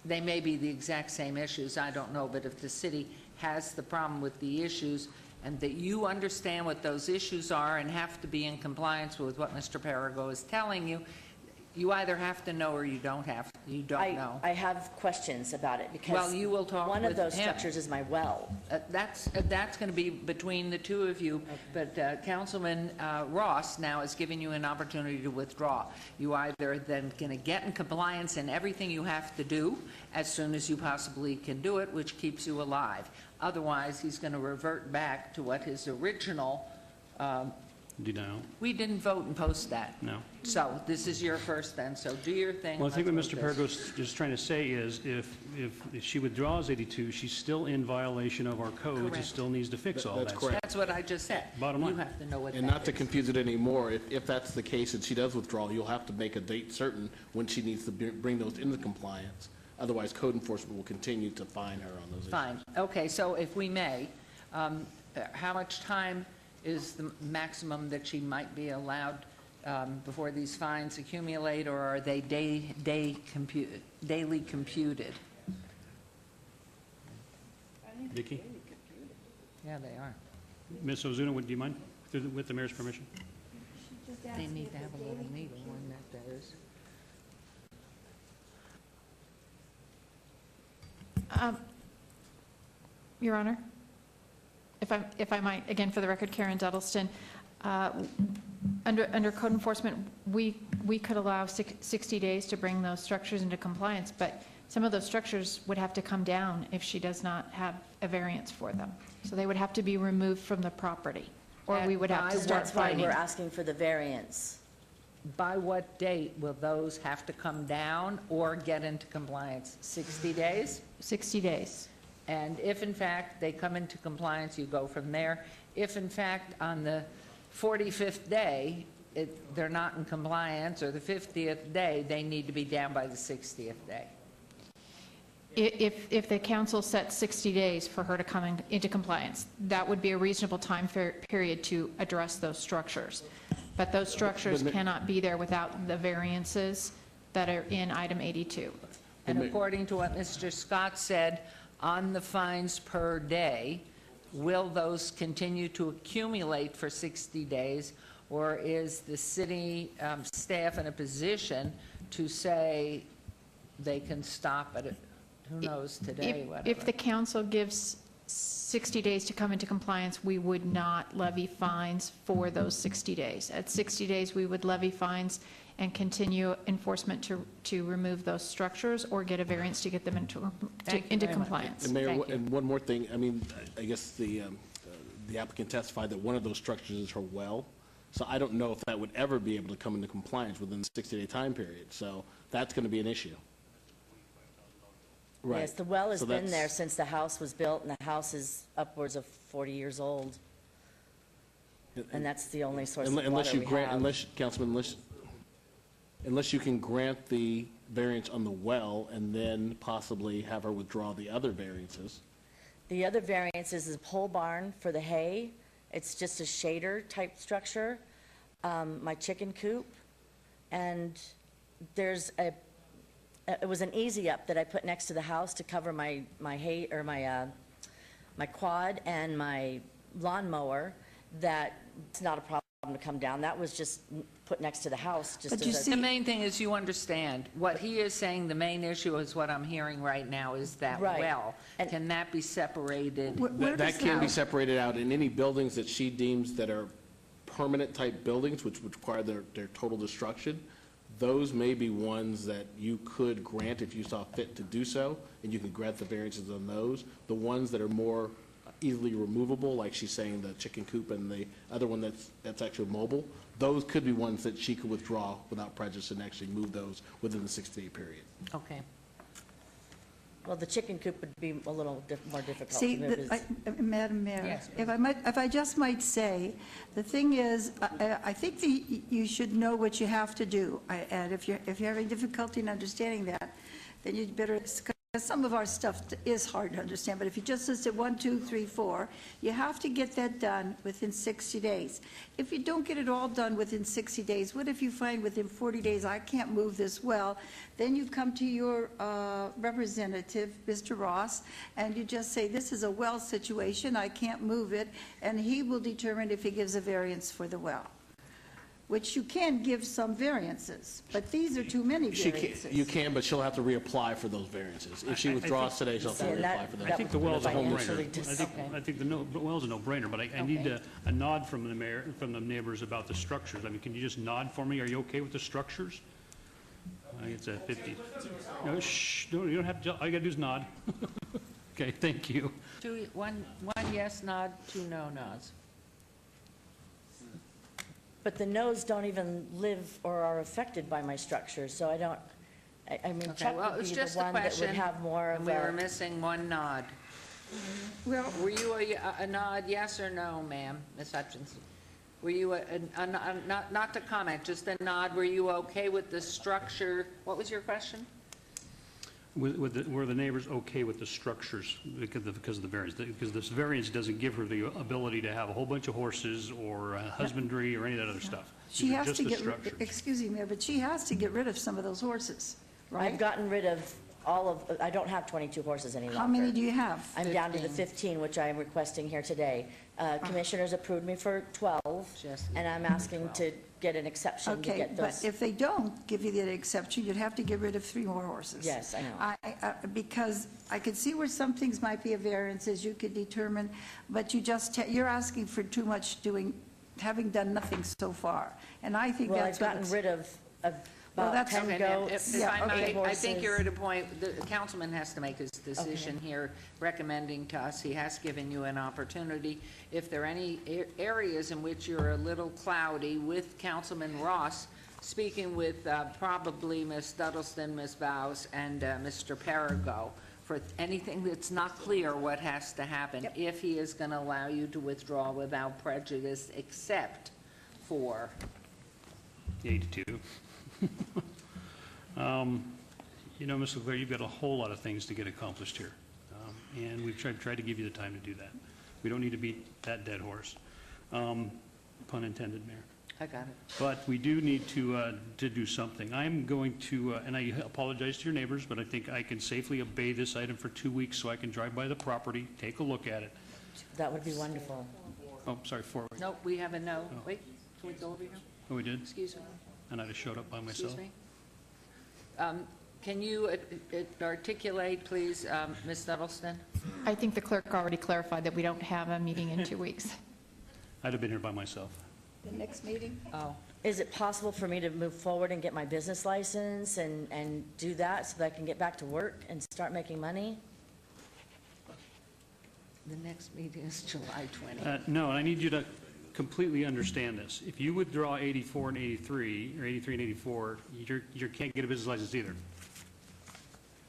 They may be the exact same issues, I don't know, but if the city has the problem with the issues and that you understand what those issues are and have to be in compliance with what Mr. Perigo is telling you, you either have to know or you don't know. I have questions about it because Well, you will talk one with of those him. structures is my well. That's going to be between the two of you, but Councilman Ross now is giving you an opportunity to withdraw. You either then going to get in compliance in everything you have to do as soon as you possibly can do it, which keeps you alive. Otherwise, he's going to revert back to what his original, Denial? we didn't vote and post that. No. So this is your first then, so do your thing. Well, I think what Let's Mr. vote this. Perigo's just trying to say is if she withdraws 82, she's still in violation of our codes. It Correct. still needs to fix all that. That's correct. That's what I just said. Bottom line. You have to know what And that not to is. confuse it anymore, if that's the case and she does withdraw, you'll have to make a date certain when she needs to bring those into compliance. Otherwise, code enforcement will continue to fine her on those issues. Fine. Okay, so if we may, how much time is the maximum that she might be allowed before these fines accumulate, or are they daily computed? Vicki? Yeah, they are. Ms. Ozuna, would you mind, with the mayor's permission? They need to have a little needle on that, there is. Your Honor, if I might, again, for the record, Karen Duddleston, under code enforcement, we could allow 60 days to bring those structures into compliance, but some of those structures would have to come down if she does not have a variance for them. So they would have to be removed from the property, or we would have to start That's why fining. we're asking for the variance. By what date will those have to come down or get into compliance? 60 days? 60 days. And if, in fact, they come into compliance, you go from there. If, in fact, on the 45th day, they're not in compliance, or the 50th day, they need to be down by the 60th day. If the council sets 60 days for her to come into compliance, that would be a reasonable time period to address those structures. But those structures cannot be there without the variances that are in item 82. And according to what Mr. Scott said, on the fines per day, will those continue to accumulate for 60 days, or is the city staff in a position to say they can stop at it? Who knows, today, whatever. If the council gives 60 days to come into compliance, we would not levy fines for those 60 days. At 60 days, we would levy fines and continue enforcement to remove those structures or get a variance to get them into compliance. And Mayor, and one more thing, I mean, I guess the the applicant testified that one of those structures is her well. So I don't know if that would ever be able to come into compliance within the 60-day time period. So that's going to be an issue. Right. Yes, the well has So been that's- there since the house was built, and the house is upwards of 40 years old. And that's the only source of Unless water you we grant, have. Councilman, unless you can grant the variance on the well and then possibly have her withdraw the other variances. The other variance is a pole barn for the hay. It's just a shader type structure, my chicken coop. And there's it was an easy up that I put next to the house to cover my hay, or my quad and my lawnmower. That it's not a problem to come down. That was just put next to the house. Just as The main thing is you understand, what he is saying, the main issue is what I'm hearing right now is that Right. well. Can that be separated? That can be separated out in any buildings that she deems that are permanent type buildings, which would require their total destruction. Those may be ones that you could grant if you saw fit to do so, and you can grant the variances on those. The ones that are more easily removable, like she's saying the chicken coop and the other one that's actually mobile, those could be ones that she could withdraw without prejudice and actually move those within the 60-day period. Okay. Well, the chicken coop would be a little more difficult See, to move. Madam Mayor, Yes, if I just might say, the thing is, I think you should know what you have to do. And if you're having difficulty in understanding that, then you'd better, because some of our stuff is hard to understand, but if you just list it 1, 2, 3, 4, you have to get that done within 60 days. If you don't get it all done within 60 days, what if you find within 40 days, I can't move this well? Then you come to your representative, Mr. Ross, and you just say, this is a well situation, I can't move it, and he will determine if he gives a variance for the well, which you can give some variances, but these are too many variances. You can, but she'll have to reapply for those variances. If she withdraws today, she'll have to reapply for those. I think the well's a financially no-brainer. I think the well's a no-brainer, but I need a nod from the mayor, from the neighbors about the structures. I mean, can you just nod for me? Are you okay with the structures? I think it's a 50. No, shh, no, you don't have to, all you gotta do is nod. Okay, thank you. One yes nod, 2 no nods. But the no's don't even live or are affected by my structure, so I don't, I mean, Okay, Chuck well, would it's be the just a one that would question, have more and of we were a, missing 1 nod. Well, Were you a nod, yes or no, ma'am, Ms. Hutchinson? Were you not to comment, just a nod, were you okay with the structure? What was your question? Were the neighbors okay with the structures because of the variance? Because this variance doesn't give her the ability to have a whole bunch of horses or husbandry or any of that other stuff. she These are has just to the get, structures. excuse me, Mayor, but she has to get rid of some of those horses, right? I've gotten rid of all of, I don't have 22 horses any longer. How many do you have? I'm down to the 15, which I am requesting here today. Commissioners approved me for 12, and I'm asking to get an exception to Okay, get but those. if they don't give you that exception, you'd have to get rid of 3 more horses. Yes, I know. Because I could see where some things might be a variance, as you could determine, but you're asking for too much having done nothing so far. And I think Well, that's I've gotten rid of about that's- 10 Okay, ma'am, goats, if I may, I horses. think you're at a point, the councilman has to make his decision here, recommending to us, he has given you an opportunity. If there are any areas in which you're a little cloudy with Councilman Ross, speaking with probably Ms. Duddleston, Ms. Bowes, and Mr. Perigo, for anything that's not clear what has to happen, if he is going to allow you to withdraw without prejudice, except for 82. You know, Ms. Leclerc, you've got a whole lot of things to get accomplished here. And we've tried to give you the time to do that. We don't need to beat that dead horse. Pun intended, Mayor. I got it. But we do need to do something. I'm going to, and I apologize to your neighbors, but I think I can safely obey this item for 2 weeks so I can drive by the property, take a look at it. That would be wonderful. Oh, sorry, 4 weeks. Nope, we have a no. Oh. Wait, can we go over here? Oh, we did? Excuse me. And I just showed up by myself? Excuse me. Can you articulate, please, Ms. Duddleston? I think the clerk already clarified that we don't have a meeting in 2 weeks. I'd have been here by myself. The next meeting? Oh. Is it possible for me to move forward and get my business license and do that so that I can get back to work and start making money? The next meeting is July 20. No, and I need you to completely understand this. If you withdraw 84 and 83, or 83 and 84, you can't get a business license either.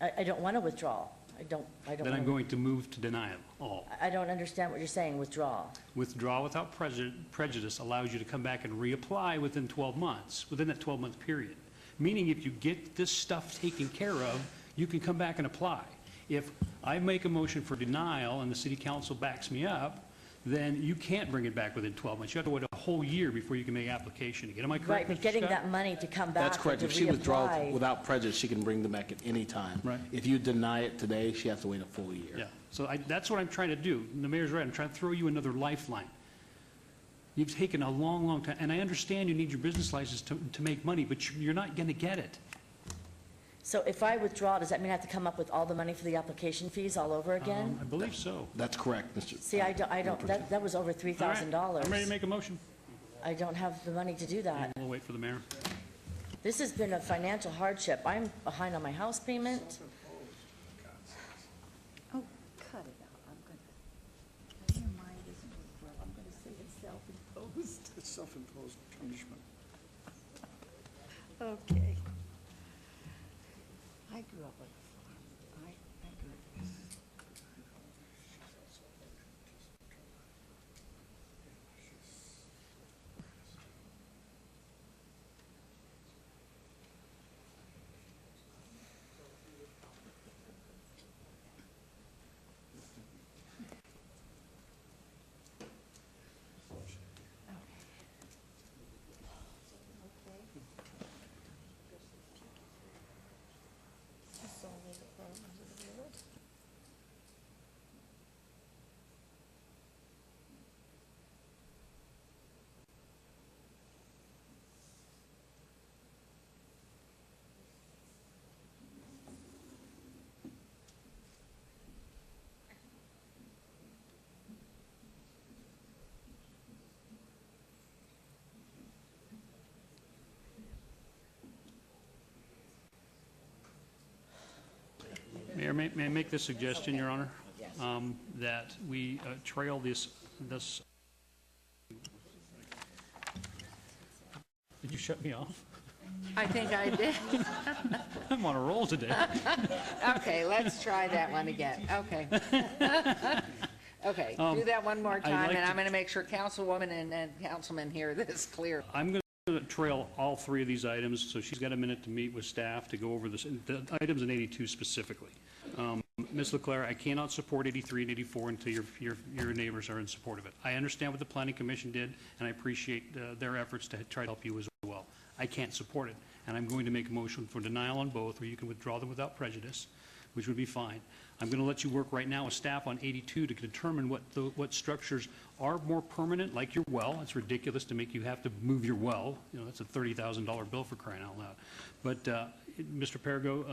I don't want to withdraw. I don't Then I'm wanna- going to move to denial all. I don't understand what you're saying, withdraw. Withdraw without prejudice allows you to come back and reapply within 12 months, within that 12-month period. Meaning if you get this stuff taken care of, you can come back and apply. If I make a motion for denial and the city council backs me up, then you can't bring it back within 12 months. You have to wait a whole year before you can make application again. Am I correct, Right, but Mr. getting Scott? that money to come back That's correct. and If to she withdraws reapply. without prejudice, she can bring them back at any time. Right. If you deny it today, she has to wait a full year. Yeah, so that's what I'm trying to do. And the mayor's right, I'm trying to throw you another lifeline. You've taken a long, long time, and I understand you need your business license to make money, but you're not going to get it. So if I withdraw, does that mean I have to come up with all the money for the application fees all over again? I believe so. That's correct, Mr. See, I don't, that was over $3,000. All right, I'm ready to make a motion. I don't have the money to do that. We'll wait for the mayor. This has been a financial hardship. I'm behind on my house payment. Oh, cut it out. I'm gonna, your mind isn't well. I'm gonna say it's self-imposed. It's self-imposed punishment. Okay. I grew up on a farm. I grew up. Mayor, may I make this suggestion, Your Honor? Yes. That we trail this. Did you shut me off? I think I did. I'm on a roll today. Okay, let's try that one again. Okay. Okay, do that one more I'd time, like and I'm to- going to make sure Councilwoman and Councilman hear this clear. I'm going to trail all three of these items, so she's got a minute to meet with staff to go over this, the items in 82 specifically. Ms. Leclerc, I cannot support 83 and 84 until your neighbors are in support of it. I understand what the Planning Commission did, and I appreciate their efforts to try to help you as well. I can't support it, and I'm going to make a motion for denial on both, or you can withdraw them without prejudice, which would be fine. I'm going to let you work right now with staff on 82 to determine what structures are more permanent, like your well. It's ridiculous to make you have to move your well. You know, that's a $30,000 bill for crying out loud. But Mr. Perigo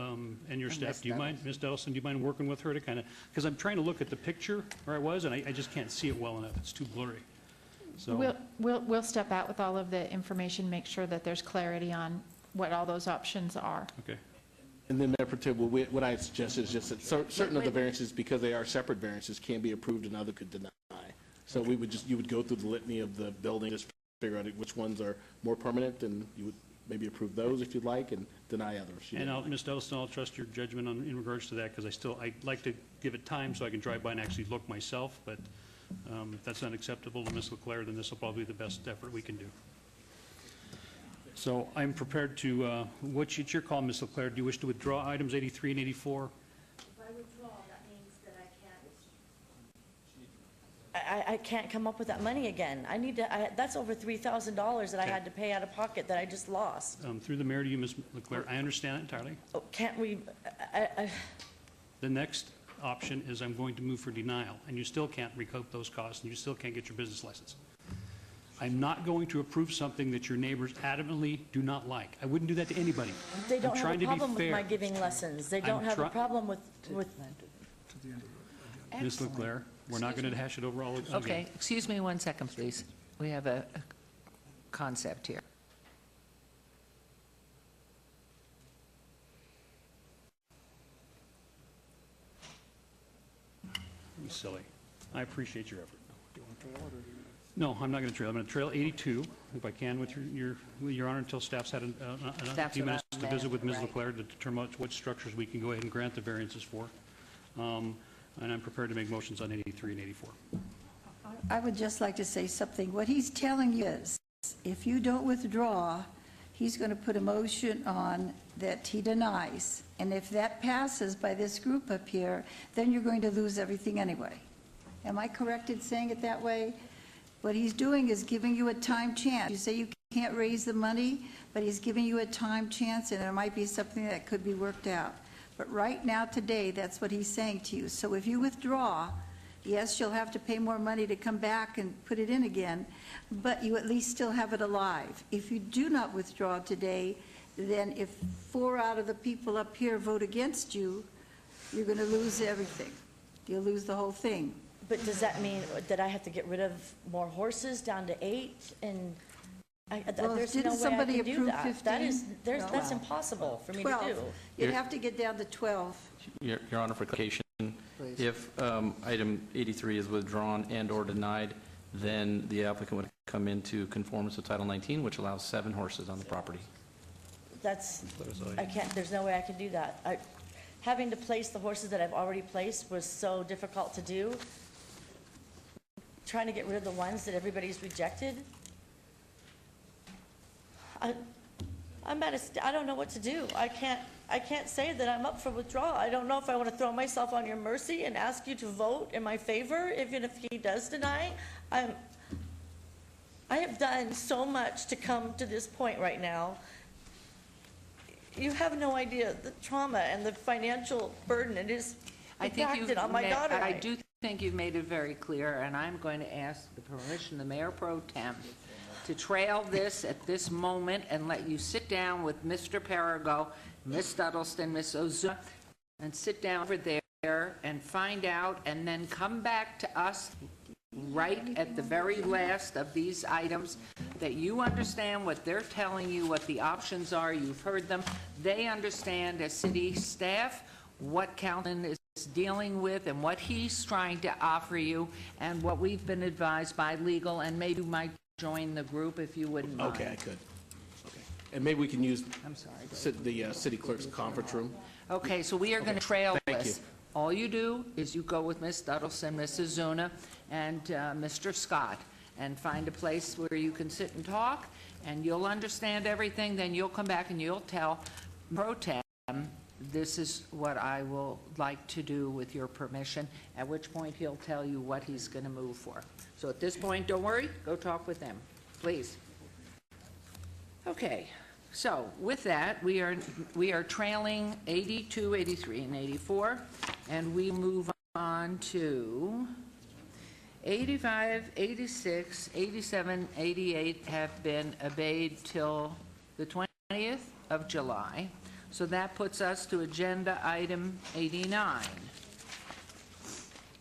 and your staff, do you mind, Ms. Dellison, do you mind working with her to kind of, because I'm trying to look at the picture where I was, and I just can't see it well enough. It's too blurry. So We'll step out with all of the information, make sure that there's clarity on what all those options are. Okay. And then, Mayor Pro Tem, what I suggest is just that certain of the variances, because they are separate variances, can be approved and other could deny. So we would you would go through the litany of the building, just figure out which ones are more permanent, and you would maybe approve those if you'd like, and deny others. And Ms. Dellison, I'll trust your judgment in regards to that, because I'd like to give it time so I can drive by and actually look myself, but if that's not acceptable to Ms. Leclerc, then this will probably be the best effort we can do. So I'm prepared to, what's your call, Ms. Leclerc? Do you wish to withdraw items 83 and 84? If I withdraw, that means that I can't. I can't come up with that money again. I need to, that's over $3,000 that I Okay. had to pay out of pocket that I just lost. Through the mayor to you, Ms. Leclerc, I understand it entirely. Oh, can't we, The next option is I'm going to move for denial, and you still can't recoup those costs, and you still can't get your business license. I'm not going to approve something that your neighbors adamantly do not like. I wouldn't do that to anybody. they I'm don't have trying a to be problem with fair. my giving lessons. They don't have a problem with, Ms. Leclerc, we're not going to hash it over all again. Okay, excuse me 1 second, please. We have a concept here. Be silly. I appreciate your effort. No, I'm not going to trail. I'm going to trail 82, if I can, with your honor, until staff's had a few minutes to visit with Ms. Leclerc to determine what structures we can go ahead and grant the variances for. And I'm prepared to make motions on 83 and 84. I would just like to say something. What he's telling you is, if you don't withdraw, he's going to put a motion on that he denies. And if that passes by this group up here, then you're going to lose everything anyway. Am I correct in saying it that way? What he's doing is giving you a time chance. You say you can't raise the money, but he's giving you a time chance, and there might be something that could be worked out. But right now, today, that's what he's saying to you. So if you withdraw, yes, you'll have to pay more money to come back and put it in again, but you at least still have it alive. If you do not withdraw today, then if 4 out of the people up here vote against you, you're going to lose everything. You'll lose the whole thing. But does that mean that I have to get rid of more horses down to 8? And Well, there's didn't no way I somebody can do approve that. 15? That's impossible for me to 12. do. You'd have to get down to 12. Your Honor, for clarification, if item 83 is withdrawn and/or denied, then the applicant would come into conformance with Title 19, which allows 7 horses on the property. I can't, there's no way I can do that. Having to place the horses that I've already placed was so difficult to do. Trying to get rid of the ones that everybody's rejected. I don't know what to do. I can't say that I'm up for withdrawal. I don't know if I want to throw myself on your mercy and ask you to vote in my favor, even if he does deny. I have done so much to come to this point right now. You have no idea the trauma and the financial burden it is impacted on my daughter. I do think you've made it very clear, and I'm going to ask the permission of the Mayor Pro Tem to trail this at this moment and let you sit down with Mr. Perigo, Ms. Duddleston, Ms. Ozuna, and sit down over there and find out, and then come back to us right at the very last of these items, that you understand what they're telling you, what the options are. You've heard them. They understand as city staff what Calvin is dealing with and what he's trying to offer you and what we've been advised by legal, and maybe you might join the group if you wouldn't mind. Okay, I could. Okay. And maybe we can use I'm sorry, the city clerk's conference room. Okay, so we are going to trail Thank this. you. All you do is you go with Ms. Duddleston, Ms. Ozuna, and Mr. Scott, and find a place where you can sit and talk, and you'll understand everything. Then you'll come back and you'll tell Pro Tem, this is what I will like to do with your permission, at which point he'll tell you what he's going to move for. So at this point, don't worry, go talk with them, please. Okay, so with that, we are trailing 82, 83, and 84, and we move on to 85, 86, 87, 88 have been obeyed till the 20th of July. So that puts us to agenda item 89.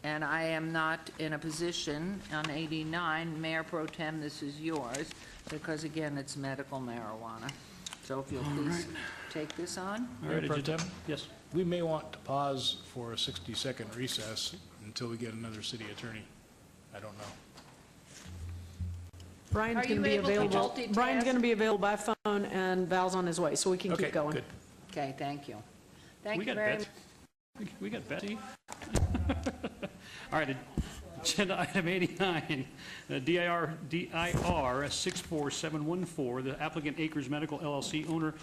And I am not in a position on 89, Mayor Pro Tem, this is yours, because again, it's medical marijuana. So if you'll please take this on. All right, Mayor Pro agenda- Tem? Yes. We may want to pause for a 60-second recess until we get another city attorney. I don't know. Are Brian's you going to be able to available. multitask? Brian's going to be available by phone, and Val's on his way, so we can Okay, keep going. good. Okay, thank you. Thank We you got very Betsy. We got Betsy. All right, agenda item 89, DIR 64714, the applicant Acres Medical LLC, owner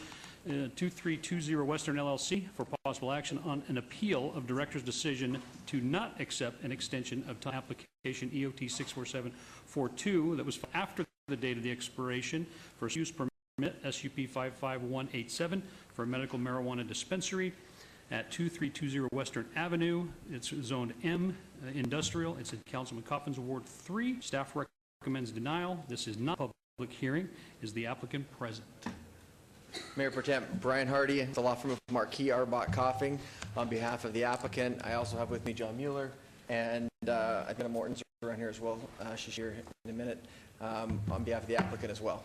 2320 Western LLC, for possible action on an appeal of director's decision to not accept an extension of time application EOT 64742 that was after the date of the expiration for use permit SUP 55187 for a medical marijuana dispensary at 2320 Western Avenue. It's zoned M, industrial. It's in Councilman Coffin's Ward 3. Staff recommends denial. This is not a public hearing. Is the applicant present? Mayor Pro Tem Brian Hardy, the law firm of Marquis Arbach Coffing, on behalf of the applicant. I also have with me John Mueller, and Edna Morton's around here as well. She's here in a minute, on behalf of the applicant as well.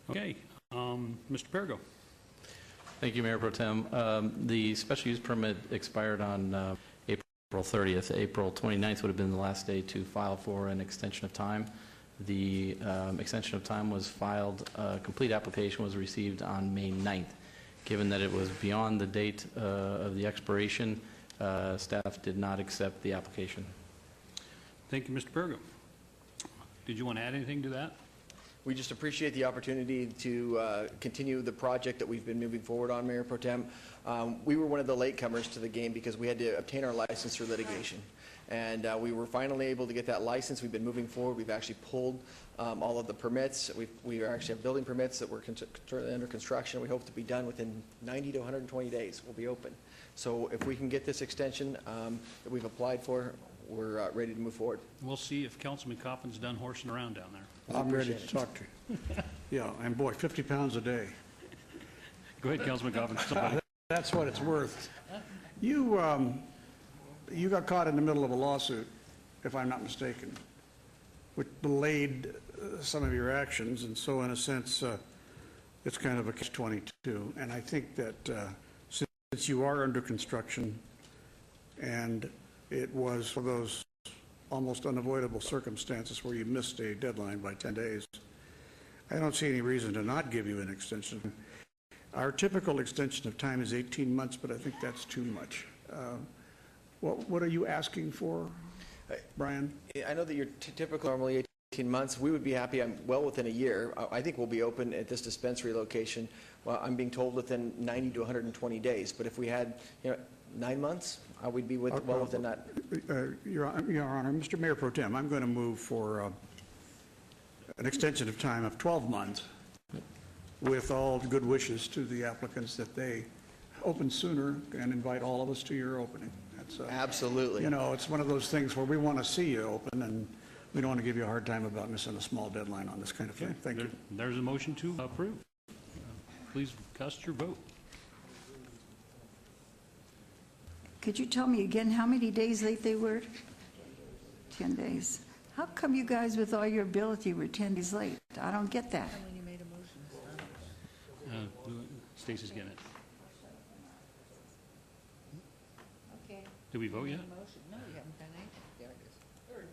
Okay, Mr. Perigo. Thank you, Mayor Pro Tem. The special use permit expired on April 30th. April 29th would have been the last day to file for an extension of time. The extension of time was filed, complete application was received on May 9th. Given that it was beyond the date of the expiration, staff did not accept the application. Thank you, Mr. Pergo. Did you want to add anything to that? We just appreciate the opportunity to continue the project that we've been moving forward on, Mayor Pro Tem. We were one of the latecomers to the game because we had to obtain our license through litigation. And we were finally able to get that license. We've been moving forward. We've actually pulled all of the permits. We actually have building permits that we're currently under construction. We hope to be done within 90 to 120 days. We'll be open. So if we can get this extension that we've applied for, we're ready to move forward. We'll see if Councilman Coffin's done horsing around down there. I'm ready to talk to you. Yeah, and boy, 50 pounds a day. Go ahead, Councilman Coffin. That's what it's worth. You got caught in the middle of a lawsuit, if I'm not mistaken, which delayed some of your actions, and so in a sense, it's kind of a catch-22. And I think that since you are under construction, and it was for those almost unavoidable circumstances where you missed a deadline by 10 days, I don't see any reason to not give you an extension. Our typical extension of time is 18 months, but I think that's too much. What are you asking for, Brian? I know that you're typical normally 18 months. We would be happy, I'm well within a year. I think we'll be open at this dispensary location. Well, I'm being told within 90 to 120 days. But if we had, 9 months, we'd be well within that. Your Honor, Mr. Mayor Pro Tem, I'm going to move for an extension of time of 12 months with all good wishes to the applicants that they open sooner and invite all of us to your opening. That's, absolutely. It's one of those things where we want to see you open, and we don't want to give you a hard time about missing a small deadline on this kind of thing. Thank you. There's a motion to approve. Please cast your vote. Could you tell me again how many days late they were? 10 days. How come you guys, with all your ability, were 10 days late? I don't get that. Stacy's getting it. Okay. Did we vote yet? No, you haven't done anything. There it is.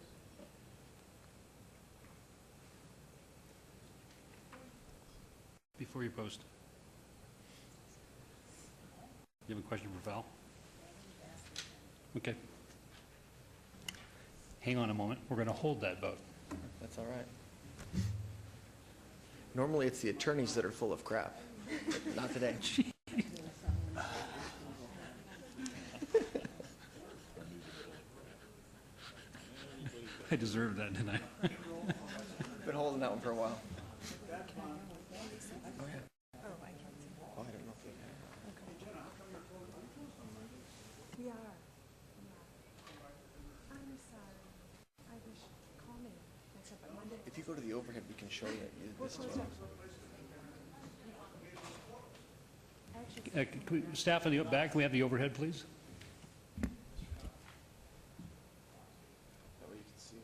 Before you post. You have a question for Val? Okay. Hang on a moment. We're going to hold that vote. That's all right. Normally, it's the attorneys that are full of crap. Not today. I deserved that, didn't I? Been holding that one for a while. Oh, yeah. Oh, I don't know if we have. We are. I'm sorry. I wish, call me. Except on Monday. If you go to the overhead, we can show you this as well. Staff in the back, can we have the overhead, please? That way you can see.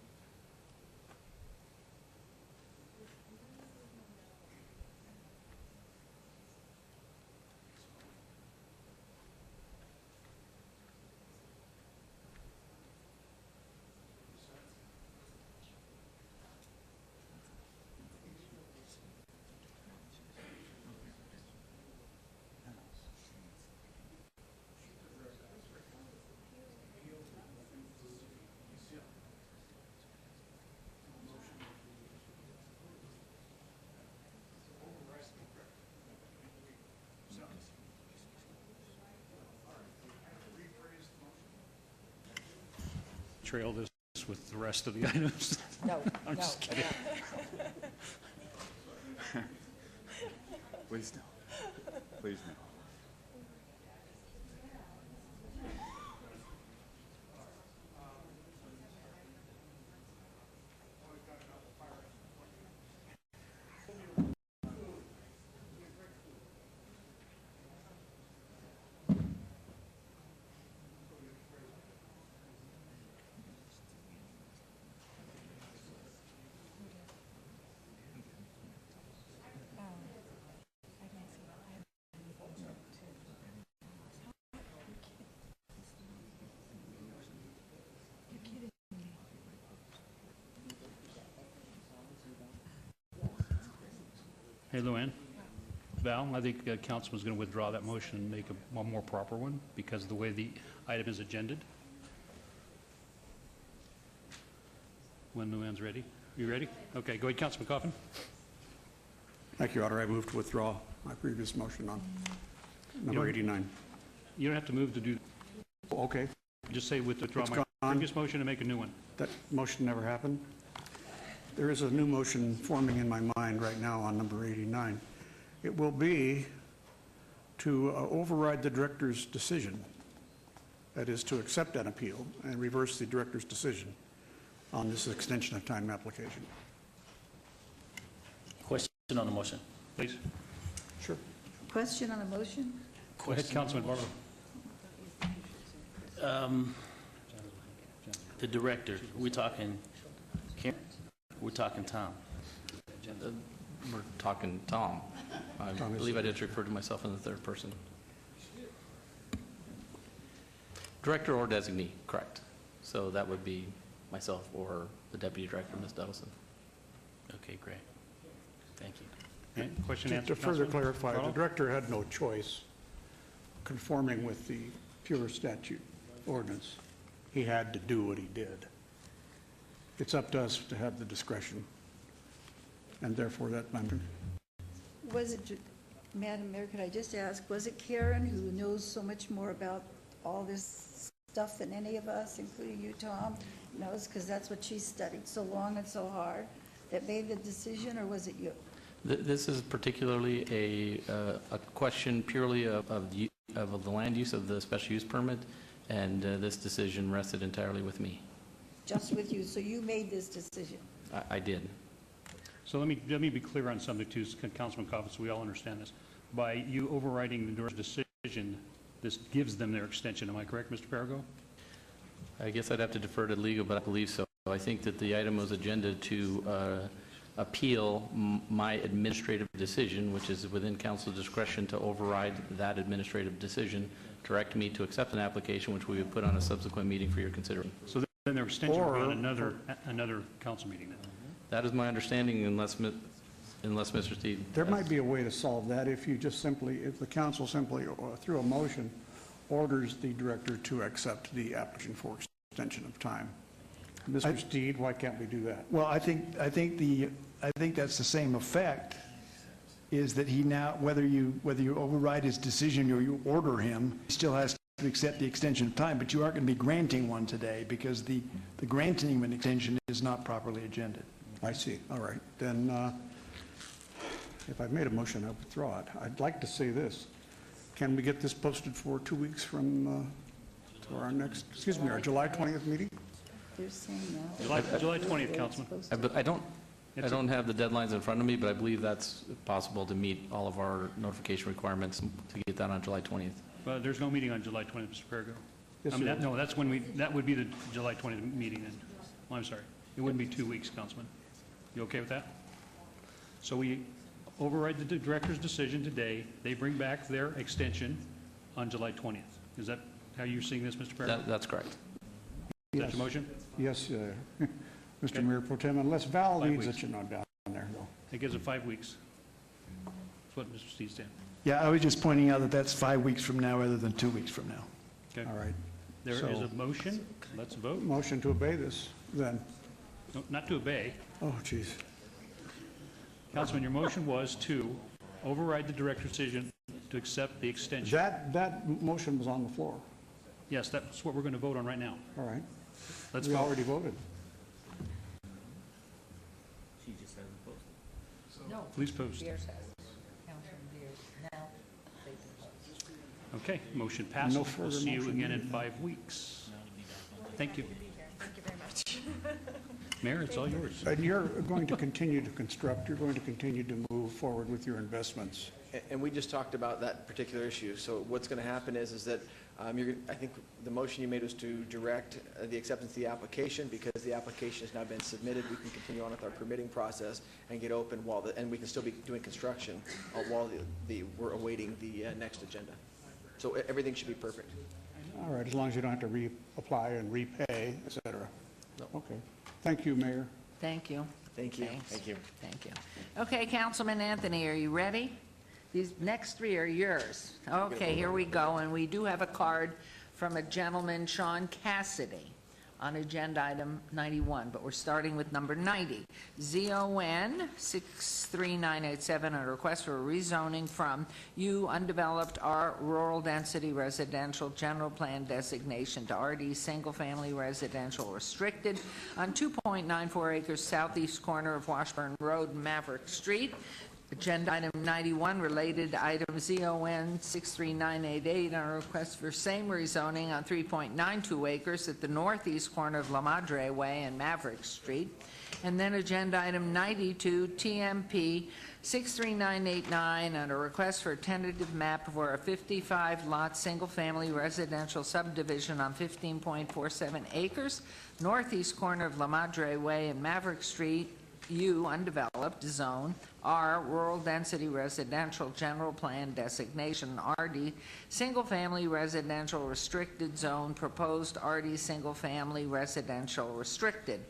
Trail this with the rest of the items. No, I'm just kidding. Please no. Please no. Hey, Luann. Val, I think Councilman's going to withdraw that motion and make one more proper one because of the way the item is agended. When Luann's ready. You ready? Okay, go ahead, Councilman Coffin. Thank you, Your Honor. I move to withdraw my previous motion on number 89. You don't have to move to do, Okay. just say withdraw It's my gone. previous motion and make a new one. That motion never happened. There is a new motion forming in my mind right now on number 89. It will be to override the director's decision. That is, to accept an appeal and reverse the director's decision on this extension of time application. Question on the motion. Please. Sure. Question on the motion? Go ahead, Councilman Barlow. The director, we're talking Karen, we're talking Tom. We're talking Tom. I Tom is- believe I did refer to myself in the third person. Director or designee, correct. So that would be myself or the deputy director, Ms. Duddleson. Okay, great. Thank you. Okay, question To answered, further Councilman clarify, the Barlow? director had no choice conforming with the pure statute ordinance. He had to do what he did. It's up to us to have the discretion, and therefore that, Was it, Madam Mayor, could I just ask, was it Karen who knows so much more about all this stuff than any of us, including you, Tom, knows, because that's what she studied so long and so hard, that made the decision, or was it you? This is particularly a question purely of the land use of the special use permit, and this decision rested entirely with me. Just with you, so you made this decision? I did. So let me be clear on something too, Councilman Coffin, so we all understand this. By you overriding the director's decision, this gives them their extension. Am I correct, Mr. Perigo? I guess I'd have to defer to legal, but I believe so. I think that the item was agenda to appeal my administrative decision, which is within council discretion to override that administrative decision, direct me to accept an application which we would put on a subsequent meeting for your consideration. So then their extension will be on another council meeting then? That is my understanding unless Mr. Steed. there might be a way to solve that if you just simply, if the council simply, through a motion, orders the director to accept the application for extension of time. Mr. Steed, why can't we do that? Well, I think that's the same effect, is that he now, whether you override his decision or you order him, he still has to accept the extension of time, but you aren't going to be granting one today because the granting of an extension is not properly agended. I see. All right. Then, if I've made a motion, I withdraw it. I'd like to say this. Can we get this posted for 2 weeks from to our next, our July 20th meeting? They're saying now. July 20th, Councilman. But I don't have the deadlines in front of me, but I believe that's possible to meet all of our notification requirements to get that on July 20th. But there's no meeting on July 20th, Mr. Perigo. Yes, I mean, sir. no, that's when that would be the July 20th meeting then. Oh, I'm sorry. It wouldn't be 2 weeks, Councilman. You okay with that? So we override the director's decision today. They bring back their extension on July 20th. Is that how you're seeing this, Mr. Perigo? That's correct. Is that your motion? Yes, Mr. Mayor Pro Tem, unless Val leads it, down there, though. It gives it 5 weeks. That's what Mr. Steed said. Yeah, I was just pointing out that that's 5 weeks from now rather than 2 weeks from now. Okay. All right. There is So- a motion. Let's vote. Motion to obey this, then. No, not to obey. Oh, geez. Councilman, your motion was to override the director's decision to accept the extension. That motion was on the floor. Yes, that's what we're going to vote on right now. All right. Let's We vote. already voted. She just hasn't posted. No. Please post. Beers has. Councilman Beers. Now, they can post. Okay, motion passes. No We'll further see you motion again in needed. 5 weeks. Thank you. Thank you very much. Mayor, it's all yours. And you're going to continue to construct, you're going to continue to move forward with your investments. And we just talked about that particular issue. So what's going to happen is that I think the motion you made was to direct the acceptance of the application. Because the application has now been submitted, we can continue on with our permitting process and get open and we can still be doing construction while we're awaiting the next agenda. So everything should be perfect. All right, as long as you don't have to reapply and repay, et cetera. No. Okay. Thank you, Mayor. Thank you. Thank you. Thanks. Thank you. Thank you. Okay, Councilman Anthony, are you ready? These next three are yours. Okay, here we go, and we do have a card from a gentleman, Sean Cassidy, on agenda item 91, but we're starting with number 90. ZON 63987, a request for rezoning from U undeveloped R rural density residential general plan designation to RD single family residential restricted on 2.94 acres southeast corner of Washburn Road, Maverick Street. Agenda item 91, related item ZON 63988, on a request for same rezoning on 3.92 acres at the northeast corner of La Madre Way and Maverick Street. And then agenda item 92, TMP 63989, on a request for a tentative map for a 55-lot single-family residential subdivision on 15.47 acres, northeast corner of La Madre Way and Maverick Street, U, undeveloped, zone, R, rural density residential general plan designation, RD, single-family residential restricted zone, proposed RD single-family residential restricted.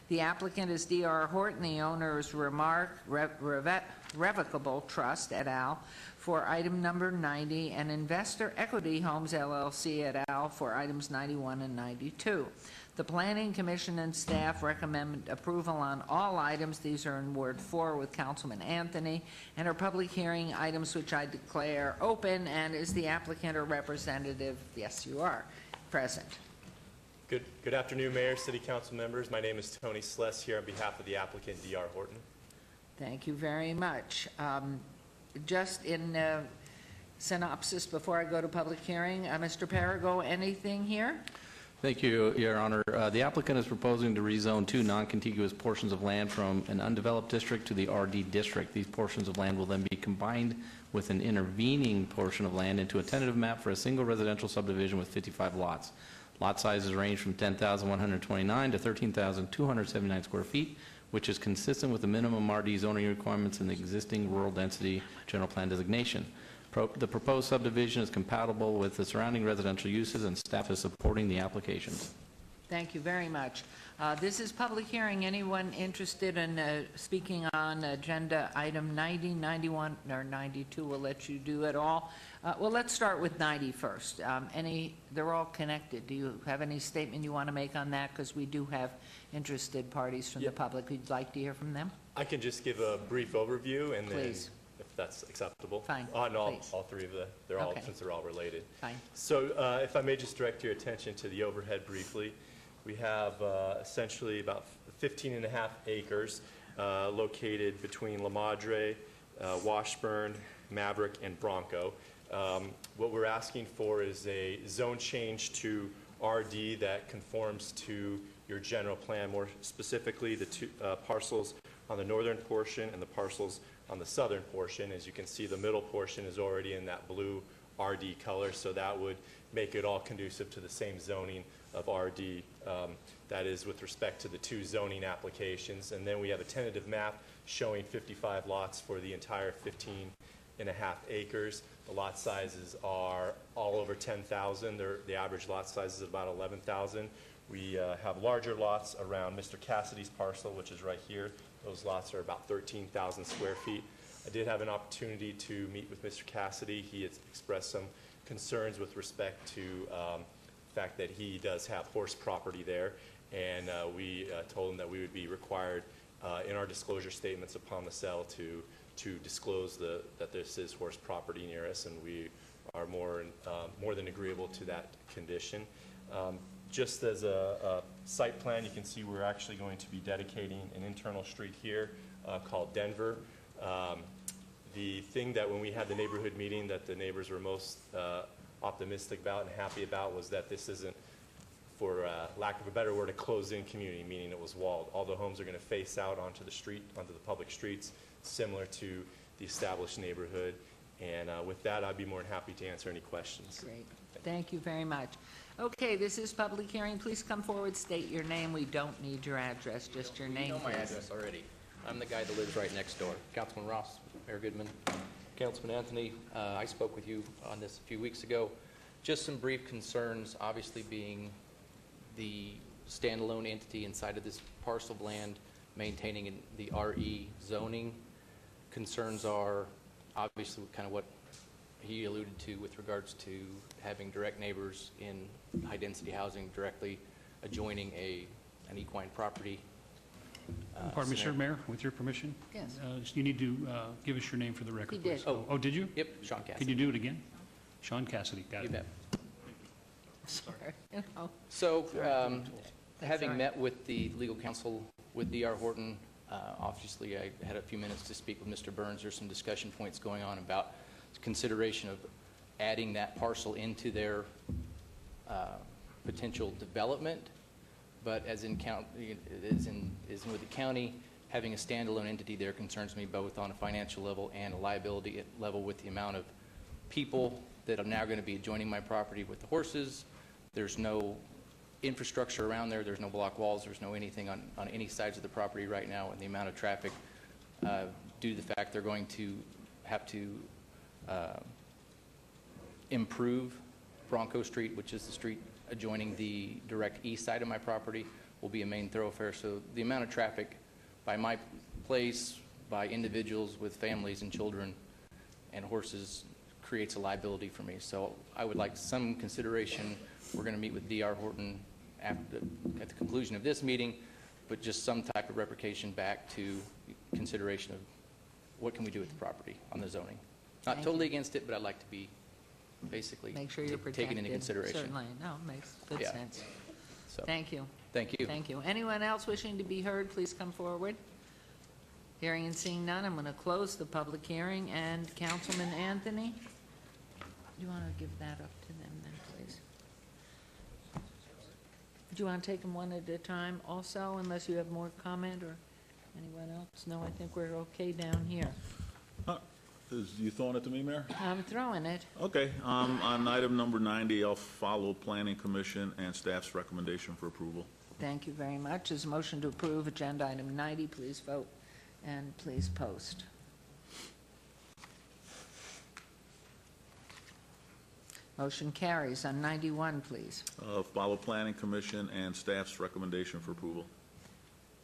The applicant is D.R. Horton, the owner is Remark Revocable Trust et al. For item number 90, and Investor Equity Homes LLC et al. For items 91 and 92. The Planning Commission and staff recommend approval on all items. These are in Ward 4 with Councilman Anthony, and are public hearing items which I declare open. And is the applicant or representative? Yes, you are present. Good afternoon, Mayor, City Council members. My name is Tony Sless here on behalf of the applicant, D.R. Horton. Thank you very much. Just in synopsis before I go to public hearing, Mr. Perigo, anything here? Thank you, Your Honor. The applicant is proposing to rezone two non-contiguous portions of land from an undeveloped district to the RD district. These portions of land will then be combined with an intervening portion of land into a tentative map for a single residential subdivision with 55 lots. Lot sizes range from 10,129 to 13,279 square feet, which is consistent with the minimum RD zoning requirements in the existing rural density general plan designation. The proposed subdivision is compatible with the surrounding residential uses, and staff is supporting the applications. Thank you very much. This is public hearing. Anyone interested in speaking on agenda item 90, 91, or 92? We'll let you do it all. Well, let's start with 90 first. They're all connected. Do you have any statement you want to make on that? Because we do have interested parties from the public. Would you like to hear from them? I can just give a brief overview and Please. then, if that's acceptable. Fine, On all please. three of Okay. since they're all related. Fine. So if I may just direct your attention to the overhead briefly. We have essentially about 15 and a half acres located between La Madre, Washburn, Maverick, and Bronco. What we're asking for is a zone change to RD that conforms to your general plan, more specifically the two parcels on the northern portion and the parcels on the southern portion. As you can see, the middle portion is already in that blue RD color, so that would make it all conducive to the same zoning of RD. That is with respect to the two zoning applications. And then we have a tentative map showing 55 lots for the entire 15 and a half acres. The lot sizes are all over 10,000. The average lot size is about 11,000. We have larger lots around Mr. Cassidy's parcel, which is right here. Those lots are about 13,000 square feet. I did have an opportunity to meet with Mr. Cassidy. He has expressed some concerns with respect to the fact that he does have horse property there, and we told him that we would be required in our disclosure statements upon the sale to disclose that this is horse property near us, and we are more than agreeable to that condition. Just as a site plan, you can see we're actually going to be dedicating an internal street here called Denver. The thing that when we had the neighborhood meeting that the neighbors were most optimistic about and happy about was that this isn't, for lack of a better word, a closed-in community, meaning it was walled. All the homes are going to face out onto the street, onto the public streets, similar to the established neighborhood. And with that, I'd be more than happy to answer any questions. Great. Thank you very much. Okay, this is public hearing. Please come forward, state your name. We don't need your address, just your name, You know my please. address already. I'm the guy that lives right next door. Councilman Ross, Mayor Goodman, Councilman Anthony, I spoke with you on this a few weeks ago. Just some brief concerns, obviously being the standalone entity inside of this parcel of land maintaining in the RE zoning. Concerns are obviously kind of what he alluded to with regards to having direct neighbors in high-density housing directly adjoining an equine property. Pardon me, sir, scenario. Mayor, with your permission? Yes. You need to give us your name for the record, He did. please. Oh, did you? Yep, Sean Cassidy. Can you do it again? Sean Cassidy, got You it. bet. Sorry. Oh, So, having all right. met with the legal counsel with D.R. Horton, obviously I had a few minutes to speak with Mr. Burns. There's some discussion points going on about consideration of adding that parcel into their potential development. But as in with the county, having a standalone entity there concerns me both on a financial level and a liability level with the amount of people that are now going to be adjoining my property with the horses. There's no infrastructure around there. There's no block walls. There's no anything on any sides of the property right now, and the amount of traffic due to the fact they're going to have to improve Bronco Street, which is the street adjoining the direct east side of my property, will be a main thoroughfare. So the amount of traffic by my place, by individuals with families and children and horses creates a liability for me. So I would like some consideration. We're going to meet with D.R. Horton at the conclusion of this meeting, but just some type of replication back to consideration of what can we do with the property on the zoning. Not Thank totally against it, but I'd like to be basically make sure you're protected. taken into consideration. Certainly. No, makes good Yeah. sense. So, Thank you. thank you. Thank you. Anyone else wishing to be heard, please come forward. Hearing and seeing none, I'm going to close the public hearing. And Councilman Anthony, do you want to give that up to them then, please? Do you want to take them one at a time also, unless you have more comment or anyone else? No, I think we're okay down here. You throwing it to me, Mayor? I'm throwing it. Okay, on item number 90, I'll follow Planning Commission and staff's recommendation for approval. Thank you very much. Is a motion to approve agenda item 90, please vote and please post. Motion carries. On 91, please. Follow Planning Commission and staff's recommendation for approval.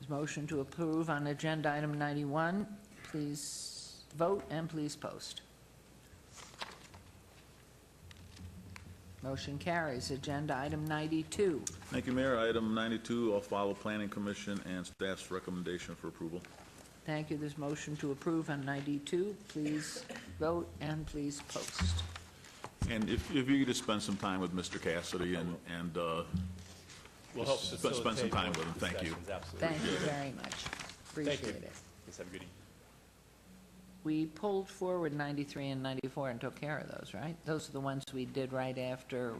Is motion to approve on agenda item 91, please vote and please post. Motion carries. Agenda item 92. Thank you, Mayor. Item 92, I'll follow Planning Commission and staff's recommendation for approval. Thank you. There's motion to approve on 92. Please vote and please post. And if you could just spend some time with Mr. Cassidy and We'll help spend some facilitate time more with him. Thank you. discussions, absolutely. Thank you very much. Appreciate Thank you. it. Yes, have a good evening. We pulled forward 93 and 94 and took care of those, right? Those are the ones we did right after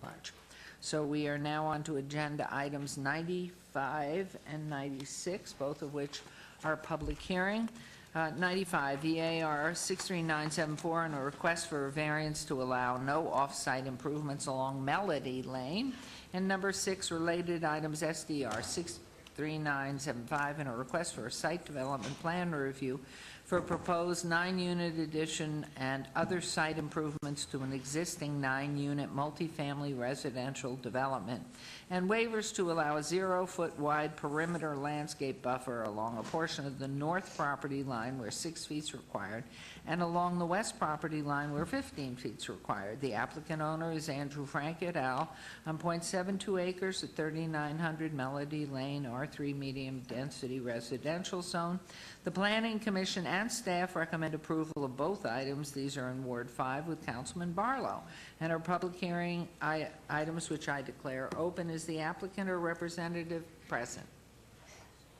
lunch. So we are now on to agenda items 95 and 96, both of which are public hearing. 95, VAR 63974, and a request for a variance to allow no off-site improvements along Melody Lane. And number 6, related items SDR 63975, and a request for a site development plan review for a proposed 9-unit addition and other site improvements to an existing 9-unit multifamily residential development, and waivers to allow a 0-foot wide perimeter landscape buffer along a portion of the north property line where 6 feet is required, and along the west property line where 15 feet is required. The applicant owner is Andrew Frank et al. On .72 acres at 3900 Melody Lane, R3 medium density residential zone. The Planning Commission and staff recommend approval of both items. These are in Ward 5 with Councilman Barlow. And our public hearing items, which I declare open. Is the applicant or representative present?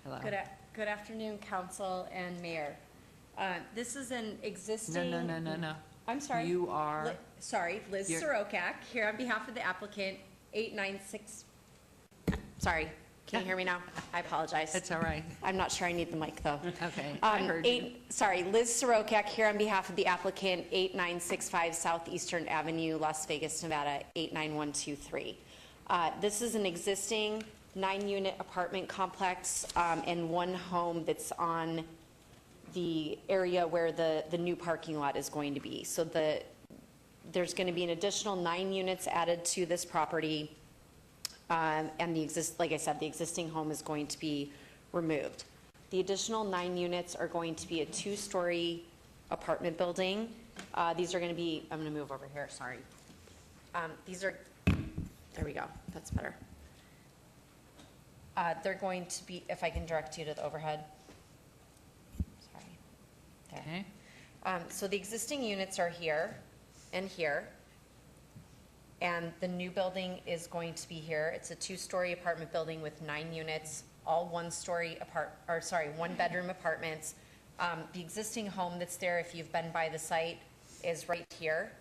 Hello. Good afternoon, Council and Mayor. This is an existing... No. I'm sorry. You are... Liz Sorokak, here on behalf of the applicant, 896... Sorry, can you hear me now? I apologize. That's all right. I'm not sure I need the mic, though. Okay, I heard you. Liz Sorokak, here on behalf of the applicant, 8965 Southeastern Avenue, Las Vegas, Nevada, 89123. This is an existing 9-unit apartment complex and one home that's on the area where the new parking lot is going to be. So there's going to be an additional 9 units added to this property, and like I said, the existing home is going to be removed. The additional 9 units are going to be a 2-story apartment building. These are going to be, I'm going to move over here, sorry. These are, there we go, that's better. They're going to be, if I can direct you to the overhead. Sorry. There. Okay. So the existing units are here and here. And the new building is going to be here. It's a 2-story apartment building with 9 units, all 1-story one-bedroom apartments. The existing home that's there, if you've been by the site, is right here.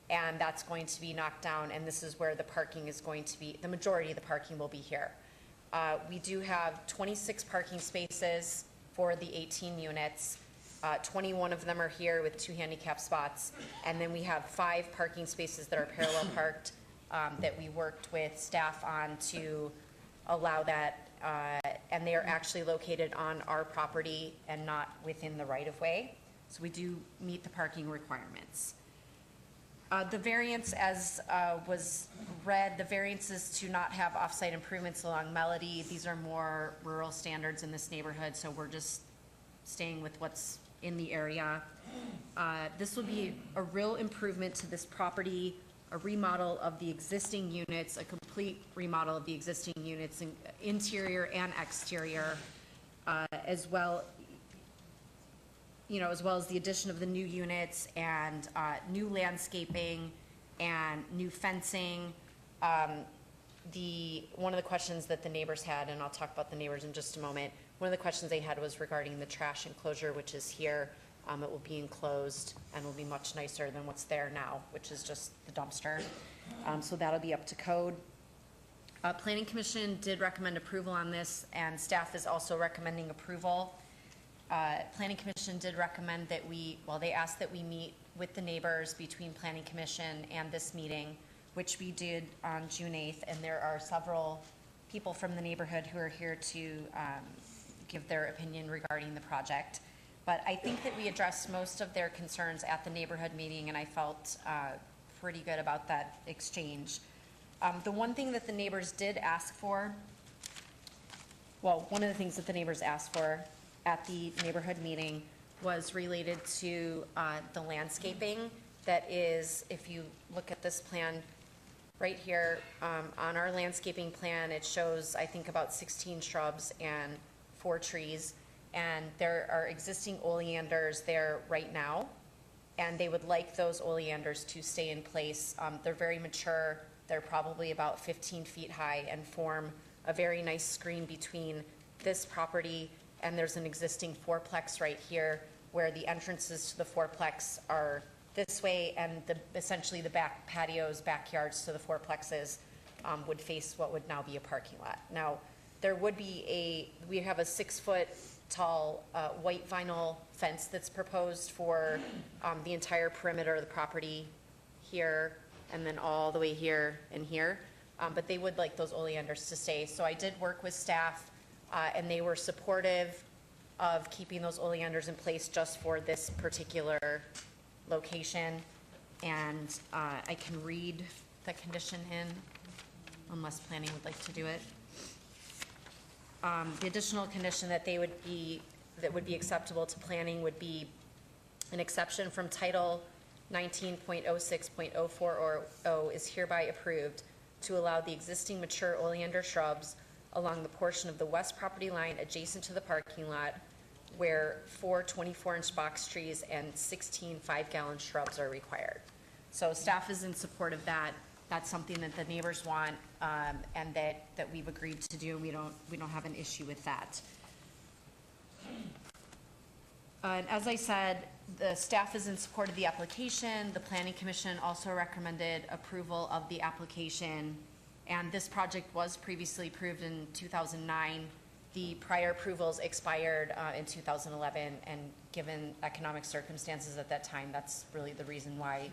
And that's going to be knocked down, and this is where the parking is going to be, the majority of the parking will be here. We do have 26 parking spaces for the 18 units. 21 of them are here with 2 handicap spots. And then we have 5 parking spaces that are parallel parked that we worked with staff on to allow that. And they are actually located on our property and not within the right-of-way. So we do meet the parking requirements. The variance, as was read, the variance is to not have off-site improvements along Melody. These are more rural standards in this neighborhood, so we're just staying with what's in the area. This will be a real improvement to this property, a remodel of the existing units, a complete remodel of the existing units, interior and exterior, as well as the addition of the new units and new landscaping and new fencing. One of the questions that the neighbors had, and I'll talk about the neighbors in just a moment, one of the questions they had was regarding the trash enclosure, which is here. It will be enclosed and will be much nicer than what's there now, which is just the dumpster. So that'll be up to code. Planning Commission did recommend approval on this, and staff is also recommending approval. Planning Commission did recommend that they asked that we meet with the neighbors between Planning Commission and this meeting, which we did on June 8th, and there are several people from the neighborhood who are here to give their opinion regarding the project. But I think that we addressed most of their concerns at the neighborhood meeting, and I felt pretty good about that exchange. The one thing that the neighbors did ask for, one of the things that the neighbors asked for at the neighborhood meeting was related to the landscaping. That is, if you look at this plan right here, on our landscaping plan, it shows, I think, about 16 shrubs and 4 trees. And there are existing oleanders there right now, and they would like those oleanders to stay in place. They're very mature. They're probably about 15 feet high and form a very nice screen between this property, and there's an existing fourplex right here where the entrances to the fourplex are this way, and essentially the back patios, backyards to the fourplexes would face what would now be a parking lot. Now, there would be we have a 6-foot tall white vinyl fence that's proposed for the entire perimeter of the property here, and then all the way here and here. But they would like those oleanders to stay. So I did work with staff, and they were supportive of keeping those oleanders in place just for this particular location. And I can read the condition in, unless planning would like to do it. The additional condition that would be acceptable to planning would be an exception from Title 19.06.04 is hereby approved to allow the existing mature oleander shrubs along the portion of the west property line adjacent to the parking lot where 4 24-inch box trees and 16 5-gallon shrubs are required. So staff is in support of that. That's something that the neighbors want, and that we've agreed to do. We don't have an issue with that. And as I said, the staff is in support of the application. The Planning Commission also recommended approval of the application, and this project was previously approved in 2009. The prior approvals expired in 2011, and given economic circumstances at that time, that's really the reason why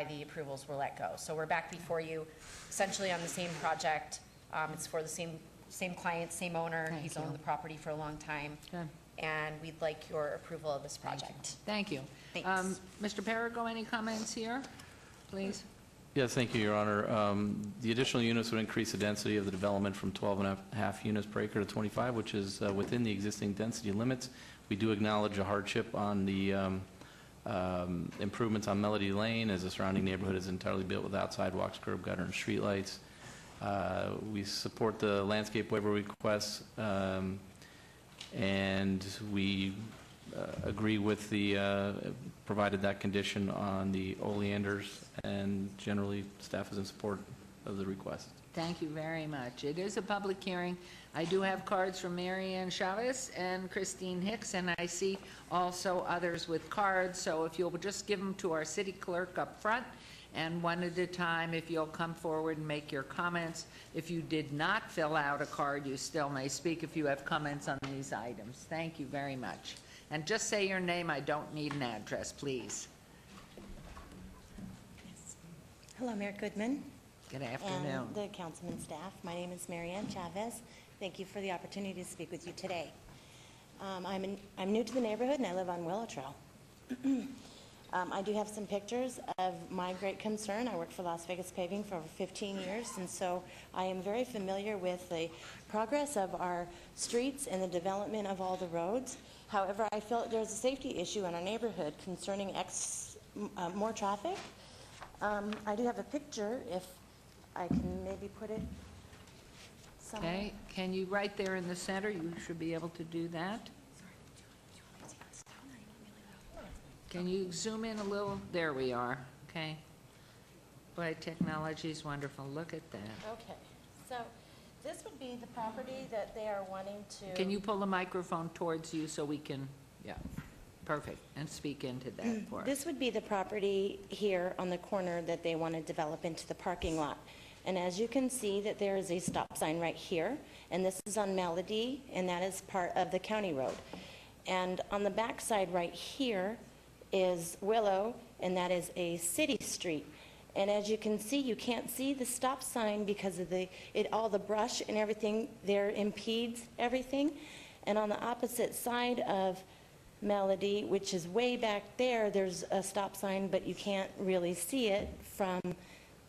the approvals were let go. So we're back before you essentially on the same project. It's for the same client, same owner. He's owned the property for a long time. Good. And we'd like your approval of this project. Thank you. Thanks. Mr. Perigo, any comments here, please? Yes, thank you, Your Honor. The additional units would increase the density of the development from 12.5 units per acre to 25, which is within the existing density limits. We do acknowledge a hardship on the improvements on Melody Lane, as the surrounding neighborhood is entirely built without sidewalks, curb gutter, and streetlights. We support the landscape waiver requests, and we agree with the, provided that condition on the oleanders, and generally staff is in support of the request. Thank you very much. It is a public hearing. I do have cards from Mary Ann Chavez and Christine Hicks, and I see also others with cards, so if you'll just give them to our city clerk up front, and one at a time, if you'll come forward and make your comments. If you did not fill out a card, you still may speak if you have comments on these items. Thank you very much. And just say your name. I don't need an address, please. Hello, Mayor Goodman. Good afternoon. And the councilman staff. My name is Mary Ann Chavez. Thank you for the opportunity to speak with you today. I'm new to the neighborhood and I live on Willow Trail. I do have some pictures of my great concern. I worked for Las Vegas Paving for over 15 years, and so I am very familiar with the progress of our streets and the development of all the roads. However, I felt there's a safety issue in our neighborhood concerning more traffic. I do have a picture, if I can maybe put it somewhere. Okay, can you, right there in the center, you should be able to do that. Can you zoom in a little? There we are, okay. Boy, technology is wonderful. Look at that. Okay, so this would be the property that they are wanting to... Can you pull the microphone towards you so we can, yeah, perfect, and speak into that for us. This would be the property here on the corner that they want to develop into the parking lot. And as you can see that there is a stop sign right here, and this is on Melody, and that is part of the county road. And on the back side right here is Willow, and that is a city street. And as you can see, you can't see the stop sign because of all the brush and everything there impedes everything. And on the opposite side of Melody, which is way back there, there's a stop sign, but you can't really see it from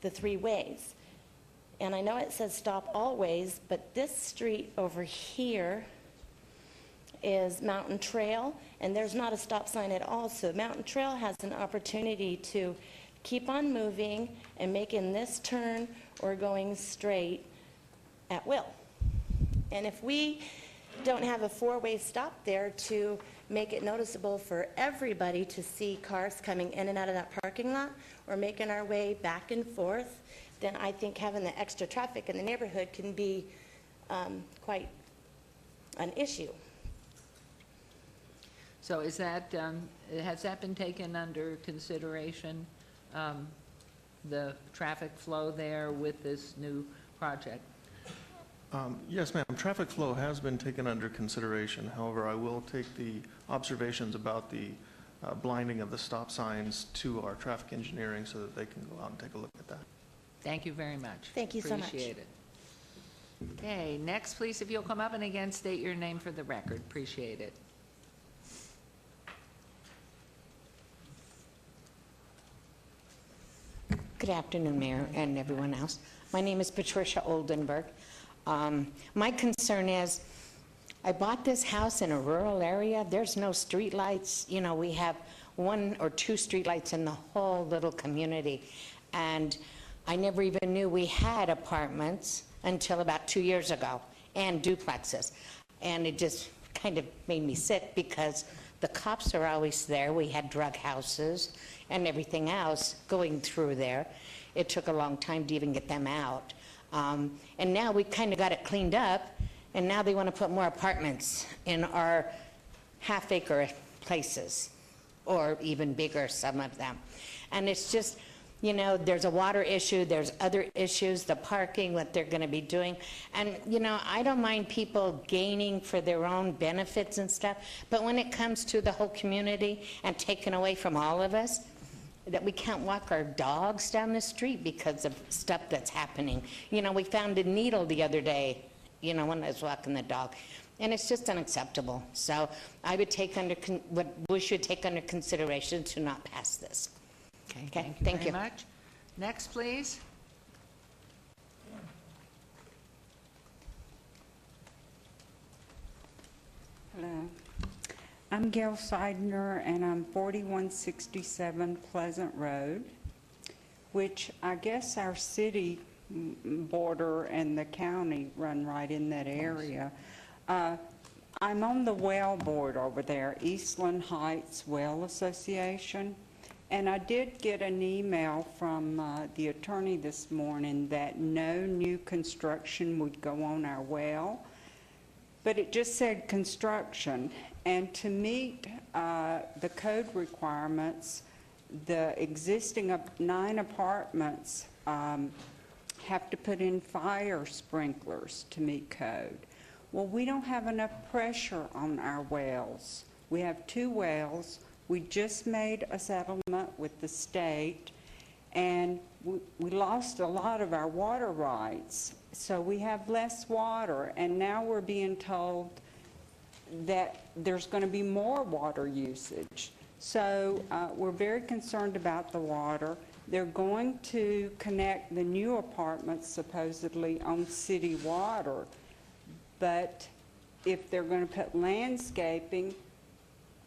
the three ways. And I know it says stop all ways, but this street over here is Mountain Trail, and there's not a stop sign at all. So Mountain Trail has an opportunity to keep on moving and making this turn or going straight at will. And if we don't have a four-way stop there to make it noticeable for everybody to see cars coming in and out of that parking lot or making our way back and forth, then I think having the extra traffic in the neighborhood can be quite an issue. So is that, has that been taken under consideration, the traffic flow there with this new project? Yes, ma'am. Traffic flow has been taken under consideration. However, I will take the observations about the blinding of the stop signs to our traffic engineering so that they can go out and take a look at that. Thank you very much. Thank you so much. Appreciate it. Okay, next, please, if you'll come up and again state your name for the record. Appreciate it. Good afternoon, Mayor and everyone else. My name is Patricia Oldenburg. My concern is, I bought this house in a rural area. There's no streetlights. You know, we have 1 or 2 streetlights in the whole little community. And I never even knew we had apartments until about 2 years ago, and duplexes. And it just kind of made me sick because the cops are always there. We had drug houses and everything else going through there. It took a long time to even get them out. And now we kind of got it cleaned up, and now they want to put more apartments in our half-acre places, or even bigger, some of them. And it's just, you know, there's a water issue, there's other issues, the parking, what they're going to be doing. And, you know, I don't mind people gaining for their own benefits and stuff, but when it comes to the whole community and taken away from all of us, that we can't walk our dogs down the street because of stuff that's happening. You know, we found a needle the other day, you know, when I was walking the dog. And it's just unacceptable. So I would take under, what we should take under consideration to not pass this. Okay, thank you very much. Next, please. Hello. I'm Gail Seidner, and I'm 4167 Pleasant Road, which I guess our city border and the county run right in that area. I'm on the well board over there, Eastland Heights Well Association, and I did get an email from the attorney this morning that no new construction would go on our well, but it just said construction. And to meet the code requirements, the existing 9 apartments have to put in fire sprinklers to meet code. Well, we don't have enough pressure on our wells. We have 2 wells. We just made a settlement with the state, and we lost a lot of our water rights. So we have less water, and now we're being told that there's going to be more water usage. So we're very concerned about the water. They're going to connect the new apartments supposedly on city water, but if they're going to put landscaping,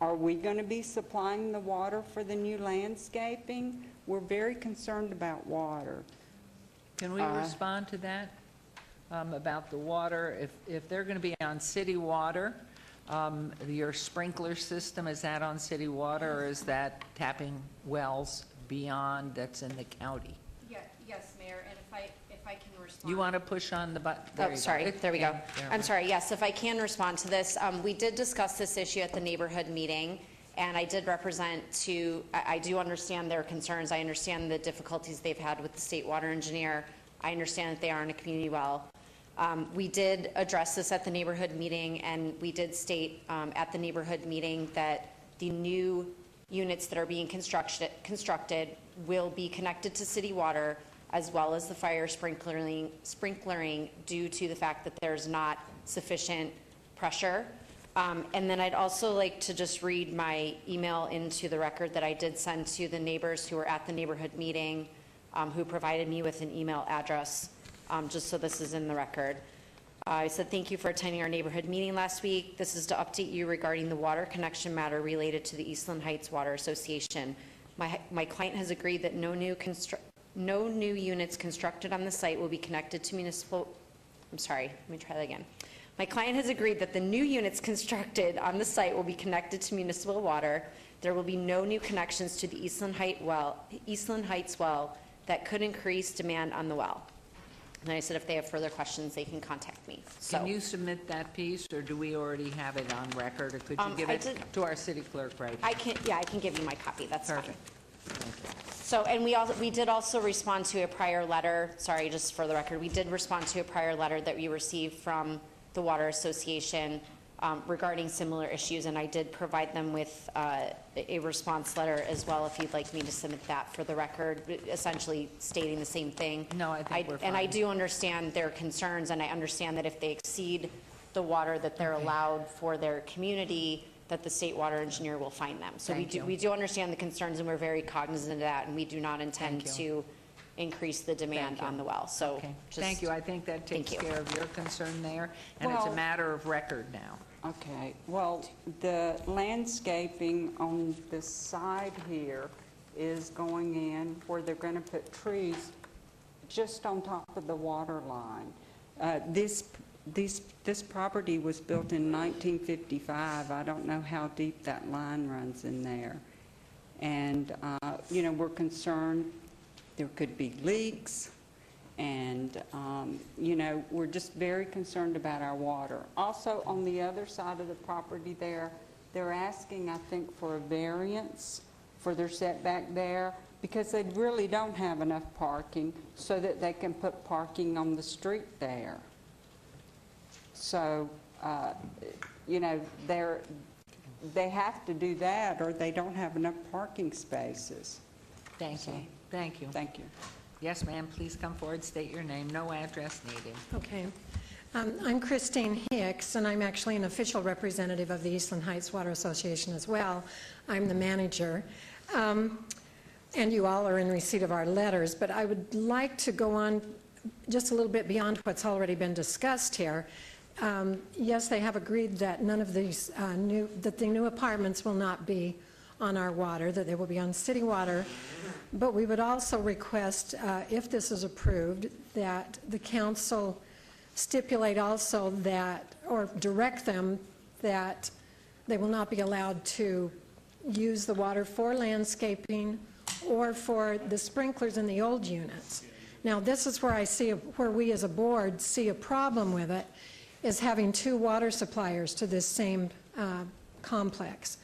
are we going to be supplying the water for the new landscaping? We're very concerned about water. Can we respond to that, about the water? If they're going to be on city water, your sprinkler system, is that on city water, or is that tapping wells beyond that's in the county? Yes, Mayor, and if I can respond. You want to push on the button? Oh, sorry, there we go. I'm sorry, yes, if I can respond to this. We did discuss this issue at the neighborhood meeting, and I did represent I do understand their concerns. I understand the difficulties they've had with the state water engineer. I understand that they are in a community well. We did address this at the neighborhood meeting, and we did state at the neighborhood meeting that the new units that are being constructed will be connected to city water, as well as the fire sprinklering due to the fact that there's not sufficient pressure. And then I'd also like to just read my email into the record that I did send to the neighbors who were at the neighborhood meeting, who provided me with an email address, just so this is in the record. I said, thank you for attending our neighborhood meeting last week. This is to update you regarding the water connection matter related to the Eastland Heights Water Association. My client has agreed that no new units constructed on the site will be connected to municipal, I'm sorry, let me try that again. My client has agreed that the new units constructed on the site will be connected to municipal water. There will be no new connections to the Eastland Heights well that could increase demand on the well. And I said if they have further questions, they can contact me. So, can you submit that piece, or do we already have it on record, or could you give it to our city clerk right now? I can give you my copy. That's perfect. Fine. So, and we did also respond to a prior letter. Sorry, just for the record, we did respond to a prior letter that we received from the Water Association regarding similar issues, and I did provide them with a response letter as well, if you'd like me to submit that for the record, essentially stating the same thing. No, I think we're fine. And I do understand their concerns, and I understand that if they exceed the water that they're allowed for their community, that the state water engineer will fine them. So we do understand the concerns, and we're very cognizant of that, and we do not intend to increase the demand on the well. So thank you. I think that takes care of your concern there, and it's a matter of record now. Okay, well, the landscaping on the side here is going in where they're going to put trees just on top of the water line. This property was built in 1955. I don't know how deep that line runs in there. And, you know, we're concerned there could be leaks, and, you know, we're just very concerned about our water. Also, on the other side of the property there, they're asking, I think, for a variance for their setback there, because they really don't have enough parking so that they can put parking on the street there. So, you know, they have to do that, or they don't have enough parking spaces. Thank you. Thank you. Thank you. Yes, ma'am, please come forward, state your name, no address needed. Okay. I'm Christine Hicks, and I'm actually an official representative of the Eastland Heights Water Association as well. I'm the manager. and you all are in receipt of our letters, but I would like to go on just a little bit beyond what's already been discussed here. Yes, they have agreed that none of these that the new apartments will not be on our water, that they will be on city water, but we would also request, if this is approved, that the council stipulate also that, or direct them that they will not be allowed to use the water for landscaping or for the sprinklers in the old units. Now, this is where where we as a board see a problem with it, is having two water suppliers to this same complex.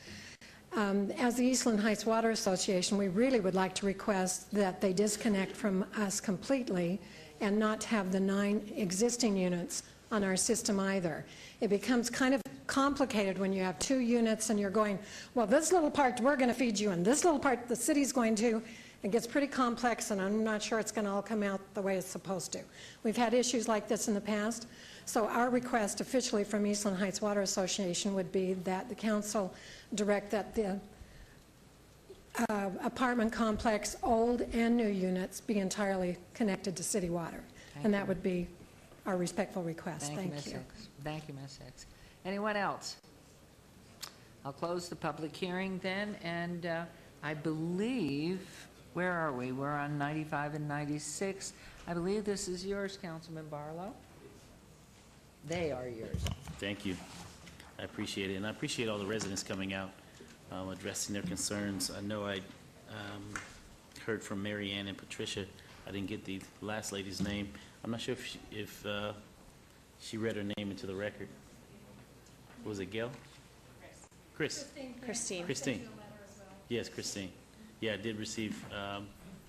As the Eastland Heights Water Association, we really would like to request that they disconnect from us completely and not have the 9 existing units on our system either. It becomes kind of complicated when you have 2 units and you're going, well, this little part we're going to feed you and this little part the city's going to. It gets pretty complex, and I'm not sure it's going to all come out the way it's supposed to. We've had issues like this in the past, so our request officially from Eastland Heights Water Association would be that the council direct that the apartment complex, old and new units, be entirely connected to city water. And that would be our respectful request. Thank you. Thank you, Ms. Hicks. Anyone else? I'll close the public hearing then, and I believe, where are we? We're on 95 and 96. I believe this is yours, Councilman Barlow. They are yours. Thank you. I appreciate it, and I appreciate all the residents coming out, addressing their concerns. I know I heard from Mary Ann and Patricia. I didn't get the last lady's name. I'm not sure if she read her name into the record. Was it Gail? Chris. Christine. Christine. Yes, Christine. Yeah, I did receive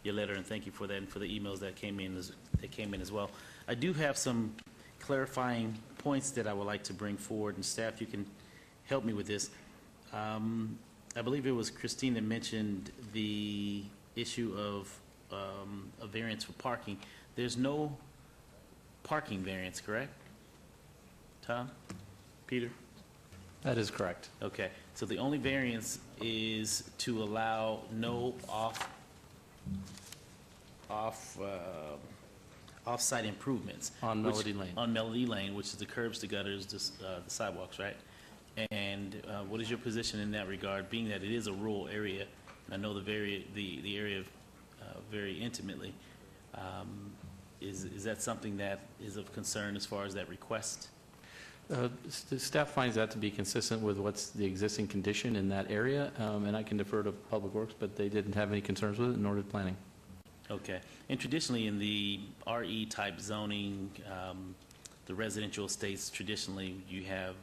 your letter, and thank you for that, and for the emails that came in as well. I do have some clarifying points that I would like to bring forward, and staff, you can help me with this. I believe it was Christine that mentioned the issue of a variance for parking. There's no parking variance, correct? Tom? Peter? That is correct. Okay, so the only variance is to allow no off-site improvements. On Melody Lane. On Melody Lane, which is the curbs, the gutters, the sidewalks, right? And what is your position in that regard, being that it is a rural area, and I know the area very intimately, is that something that is of concern as far as that request? The staff finds that to be consistent with what's the existing condition in that area, and I can defer to Public Works, but they didn't have any concerns with it, nor did planning. Okay. And traditionally in the RE type zoning, the residential estates, traditionally you have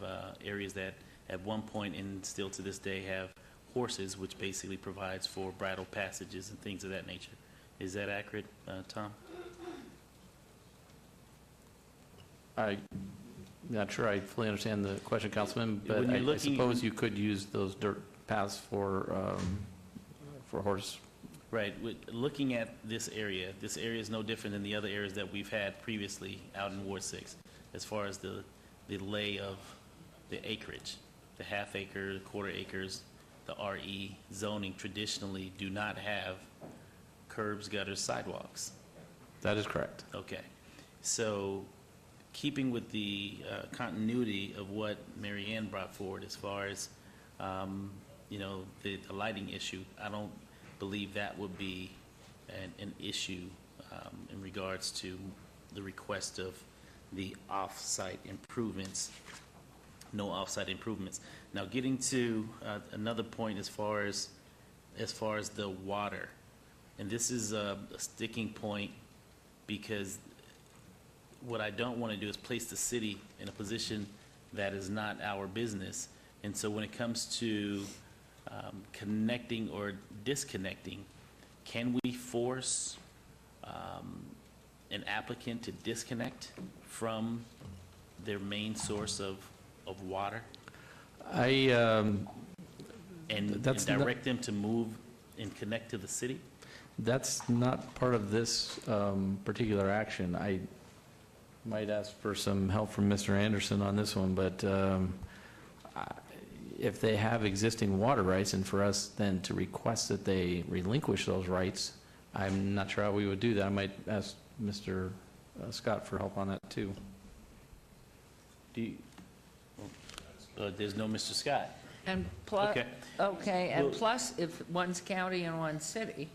areas that at one point and still to this day have horses, which basically provides for bridle passages and things of that nature. Is that accurate, Tom? I'm not sure I fully understand the question, Councilman, but I suppose you could use those dirt paths for horse. Right. Looking at this area is no different than the other areas that we've had previously out in Ward 6, as far as the lay of the acreage. The half acre, the quarter acres, the RE zoning traditionally do not have curbs, gutters, sidewalks. That is correct. Okay. So keeping with the continuity of what Mary Ann brought forward as far as, the lighting issue, I don't believe that would be an issue in regards to the request of the off-site improvements, no off-site improvements. Now, getting to another point as far as the water, and this is a sticking point, because what I don't want to do is place the city in a position that is not our business. And so when it comes to connecting or disconnecting, can we force an applicant to disconnect from their main source of water? And direct them to move and connect to the city? That's not part of this particular action. I might ask for some help from Mr. Anderson on this one, but if they have existing water rights, and for us then to request that they relinquish those rights, I'm not sure how we would do that. I might ask Mr. Scott for help on that, too. Do you, there's no Mr. Scott. And plus, Okay. okay, and Well- plus, if one's county and one's city,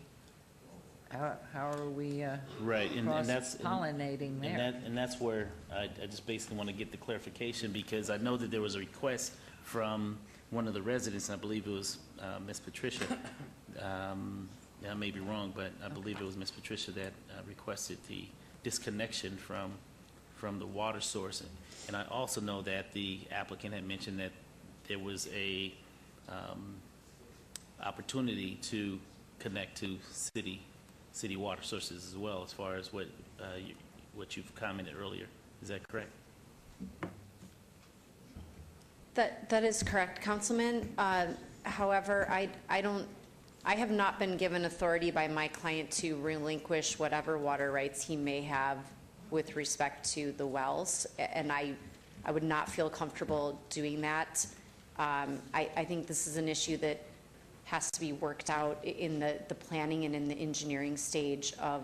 how are we Right, and that's. cross-pollinating there? And that's where I just basically want to get the clarification, because I know that there was a request from one of the residents, and I believe it was Ms. Patricia. I may be wrong, but I believe it was Ms. Patricia that requested the disconnection from the water source. And I also know that the applicant had mentioned that there was a opportunity to connect to city water sources as well, as far as what you've commented earlier. Is that correct? That is correct, Councilman. However, I have not been given authority by my client to relinquish whatever water rights he may have with respect to the wells, and I would not feel comfortable doing that. I think this is an issue that has to be worked out in the planning and in the engineering stage of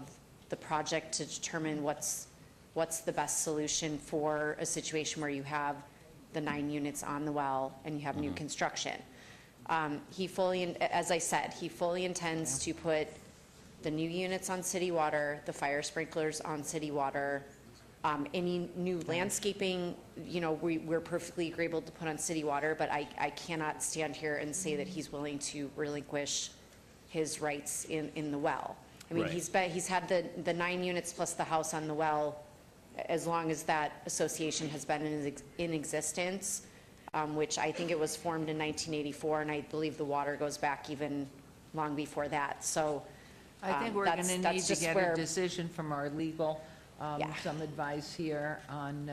the project to determine what's the best solution for a situation where you have the 9 units on the well and you have new construction. He fully, as I said, he fully intends to put the new units on city water, the fire sprinklers on city water, any new landscaping, we're perfectly agreeable to put on city water, but I cannot stand here and say that he's willing to relinquish his rights in the well. I mean, Right. he's had the 9 units plus the house on the well as long as that association has been in existence, which I think it was formed in 1984, and I believe the water goes back even long before that. So I think we're going to need that's to just get where- a decision from our legal, Yeah. some advice here on,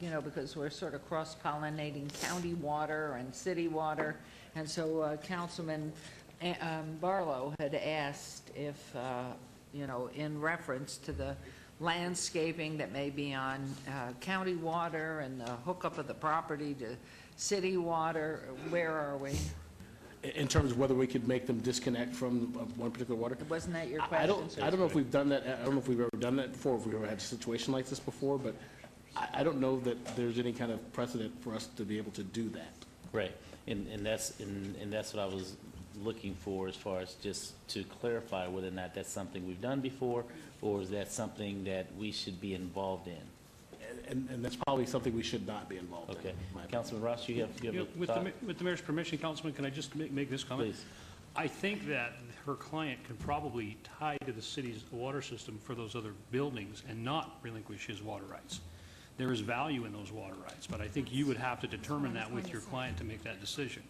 because we're sort of cross-pollinating county water and city water. And so Councilman Barlow had asked if, in reference to the landscaping that may be on county water and the hookup of the property to city water, where are we? In terms of whether we could make them disconnect from one particular water? Wasn't that your I question? don't know if we've done that, I don't know if we've ever done that before, if we've ever had a situation like this before, but I don't know that there's any kind of precedent for us to be able to do that. Right, and that's what I was looking for, as far as just to clarify whether or not that's something we've done before, or is that something that we should be involved in? And that's probably something we should not be involved in. Okay. Councilman Ross, you have a With thought? the mayor's permission, Councilman, can I just make this comment? Please. I think that her client can probably tie to the city's water system for those other buildings and not relinquish his water rights. There is value in those water rights, but I think you would have to determine that with your client to make that decision.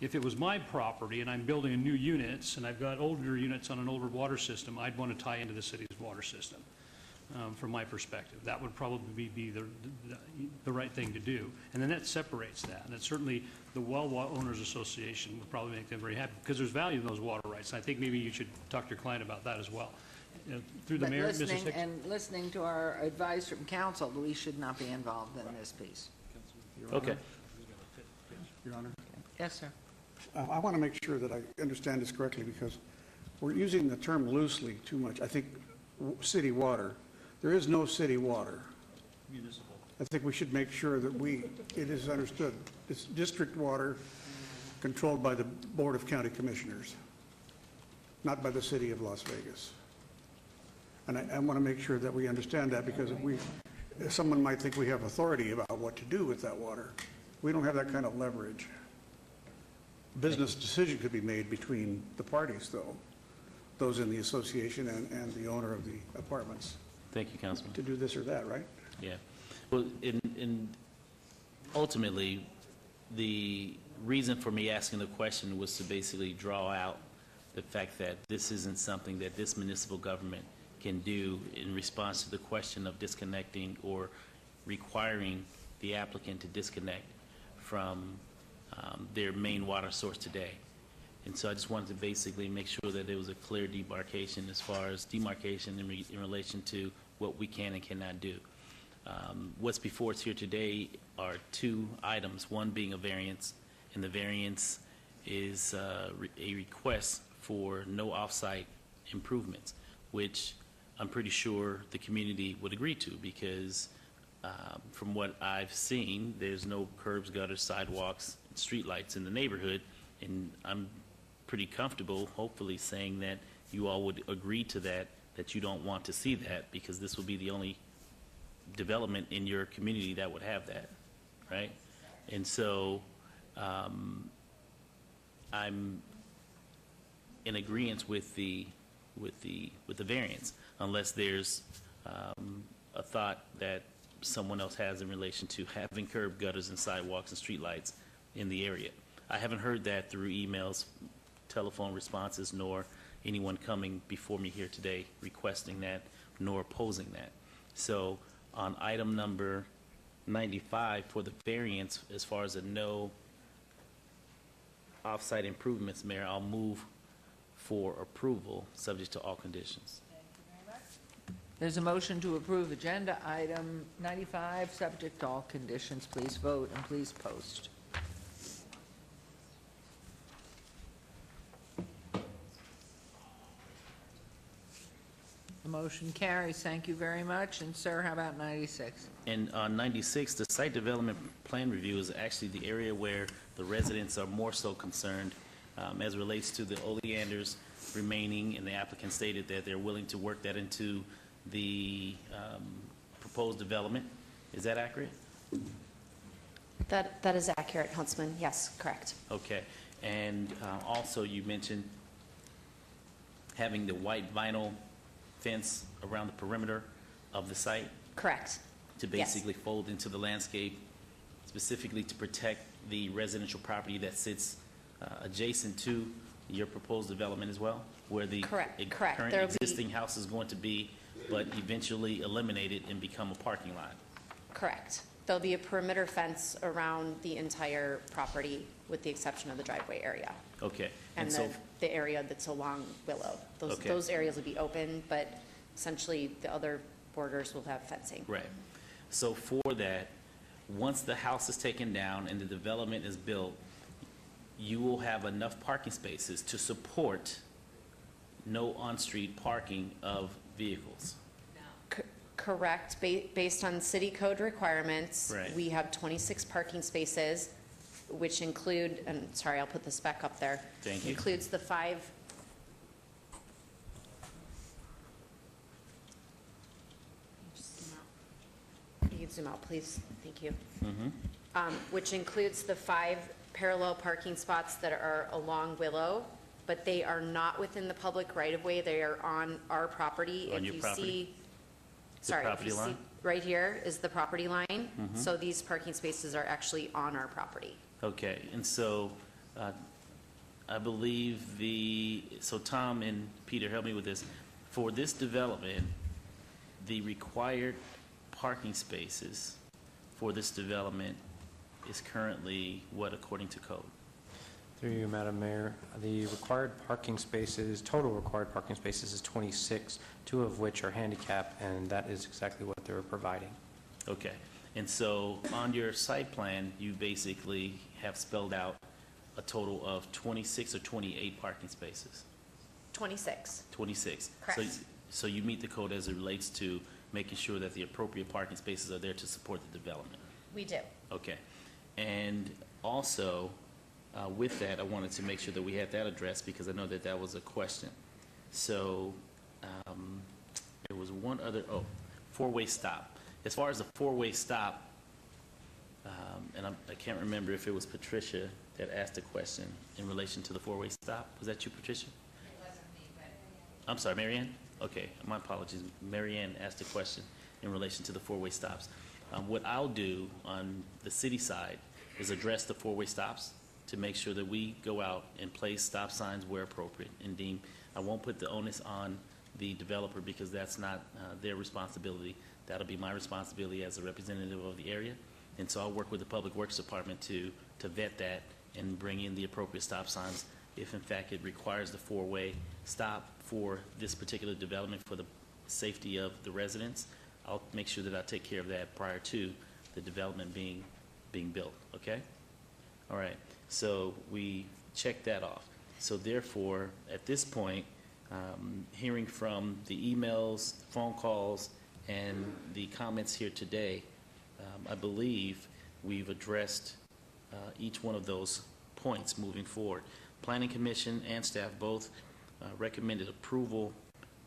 If it was my property and I'm building a new units and I've got older units on an older water system, I'd want to tie into the city's water system. From my perspective, that would probably be the right thing to do. And then that separates that. And that certainly the Well Owners Association would probably make them very happy, because there's value in those water rights. I think maybe you should talk to your client about that as well. Through the But mayor, Mrs. listening, Hicks. and listening to our advice from council, we should not be involved in this piece. Okay. Your Honor. Yes, sir. I want to make sure that I understand this correctly, because we're using the term loosely too much. I think city water, there is no city water. Municipal. I think we should make sure that it is understood. It's district water controlled by the Board of County Commissioners, not by the city of Las Vegas. And I want to make sure that we understand that, because if someone might think we have authority about what to do with that water. We don't have that kind of leverage. Business decision could be made between the parties, though, those in the association and the owner of the apartments, Thank you, Councilman. to do this or that, right? Yeah. Well, ultimately, the reason for me asking the question was to basically draw out the fact that this isn't something that this municipal government can do in response to the question of disconnecting or requiring the applicant to disconnect from their main water source today. And so I just wanted to basically make sure that there was a clear demarcation as far as demarcation in relation to what we can and cannot do. What's before us here today are two items, one being a variance and the variance is a request for no off-site improvements, which I'm pretty sure the community would agree to, because from what I've seen, there's no curbs, gutters, sidewalks, and streetlights in the neighborhood, and I'm pretty comfortable, hopefully, saying that you all would agree to that, that you don't want to see that, because this will be the only development in your community that would have that, right? And so I'm in agreement with the variance, unless there's a thought that someone else has in relation to having curb gutters and sidewalks and streetlights in the area. I haven't heard that through emails, telephone responses, nor anyone coming before me here today requesting that, nor opposing that. So on item number 95 for the variance, as far as a no off-site improvements, Mayor, I'll move for approval, subject to all conditions. There's a motion to approve agenda item 95, subject to all conditions. Please vote and please post. The motion carries. Thank you very much. And sir, how about 96? And on 96, the site development plan review is actually the area where the residents are more so concerned as it relates to the oleanders remaining, and the applicant stated that they're willing to work that into the proposed development. Is that accurate? That is accurate, Councilman. Yes, correct. Okay. And also you mentioned having the white vinyl fence around the perimeter of the site Correct. to Yes. basically fold into the landscape, specifically to protect the residential property that sits adjacent to your proposed development as well, where the Correct. current There'll be- existing house is going to be, but eventually eliminated and become a parking lot. Correct. There'll be a perimeter fence around the entire property, with the exception of the driveway area. Okay. And so, the area that's along Willow. Okay. Those areas will be open, but essentially the other borders will have fencing. right. So for that, once the house is taken down and the development is built, you will have enough parking spaces to support no on-street parking of vehicles. Correct. Based on city code requirements, Right. we have 26 parking spaces, which include, and sorry, I'll put this back up there. Thank you. Includes the 5. You can zoom out, please. Thank you. Which includes the 5 parallel parking spots that are along Willow, but they are not within the public right-of-way. They are on our property. On If your you property? see- The Sorry, if property you see, line? right here is the property line. Mhm. So these parking spaces are actually on our property. Okay, and so I believe so Tom and Peter, help me with this. For this development, the required parking spaces for this development is currently what according to code? Through you, Madam Mayor, the required parking spaces, total required parking spaces is 26, 2 of which are handicap, and that is exactly what they're providing. Okay, and so on your site plan, you basically have spelled out a total of 26 or 28 parking spaces? 26. 26. Correct. So you meet the code as it relates to making sure that the appropriate parking spaces are there to support the development? We do. Okay. And also, with that, I wanted to make sure that we had that addressed, because I know that that was a question. So there was one other, four-way stop. As far as the four-way stop, and I can't remember if it was Patricia that asked a question in relation to the four-way stop. Was that you, Patricia? It wasn't me, but... I'm sorry, Marianne? Okay, my apologies. Marianne asked a question in relation to the four-way stops. What I'll do on the city side is address the four-way stops to make sure that we go out and place stop signs where appropriate and deem. I won't put the onus on the developer, because that's not their responsibility. That'll be my responsibility as a representative of the area. And so I'll work with the Public Works Department to vet that and bring in the appropriate stop signs if in fact it requires the four-way stop for this particular development for the safety of the residents. I'll make sure that I take care of that prior to the development being built, okay? All right. So we checked that off. So therefore, at this point, hearing from the emails, phone calls, and the comments here today, I believe we've addressed each one of those points moving forward. Planning Commission and staff both recommended approval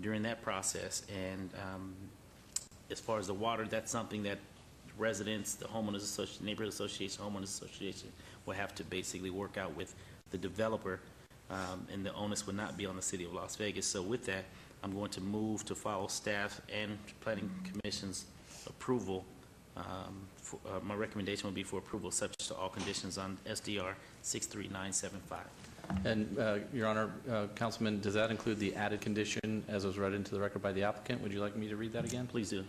during that process, and as far as the water, that's something that residents, the homeowners association, neighborhood association, homeowners association will have to basically work out with the developer, and the onus would not be on the city of Las Vegas. So with that, I'm going to move to follow staff and Planning Commission's approval. My recommendation would be for approval subject to all conditions on SDR 63975. And, Your Honor, Councilman, does that include the added condition as was read into the record by the applicant? Would you like me to read that again? Please do.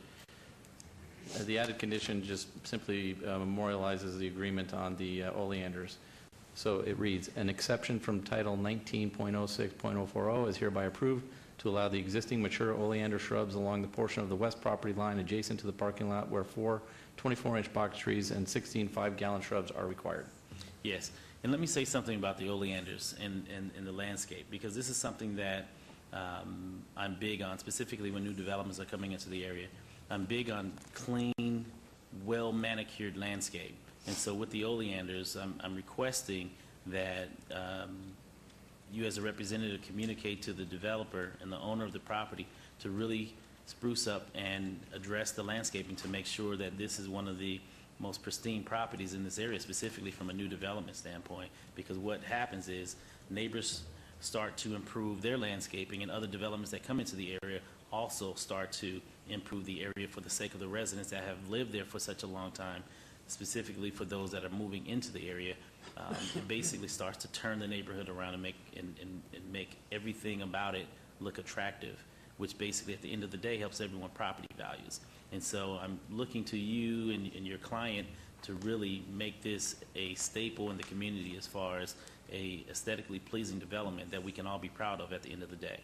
The added condition just simply memorializes the agreement on the oleanders. So it reads, an exception from Title 19.06.040 is hereby approved to allow the existing mature oleander shrubs along the portion of the west property line adjacent to the parking lot where 4 24-inch box trees and 16 5-gallon shrubs are required. Yes, and let me say something about the oleanders and the landscape, because this is something that I'm big on, specifically when new developments are coming into the area. I'm big on clean, well-manicured landscape. And so with the oleanders, I'm requesting that you as a representative communicate to the developer and the owner of the property to really spruce up and address the landscaping to make sure that this is one of the most pristine properties in this area, specifically from a new development standpoint. Because what happens is neighbors start to improve their landscaping, and other developments that come into the area also start to improve the area for the sake of the residents that have lived there for such a long time, specifically for those that are moving into the area. It basically starts to turn the neighborhood around and make everything about it look attractive, which basically at the end of the day helps everyone property values. And so I'm looking to you and your client to really make this a staple in the community as far as a aesthetically pleasing development that we can all be proud of at the end of the day.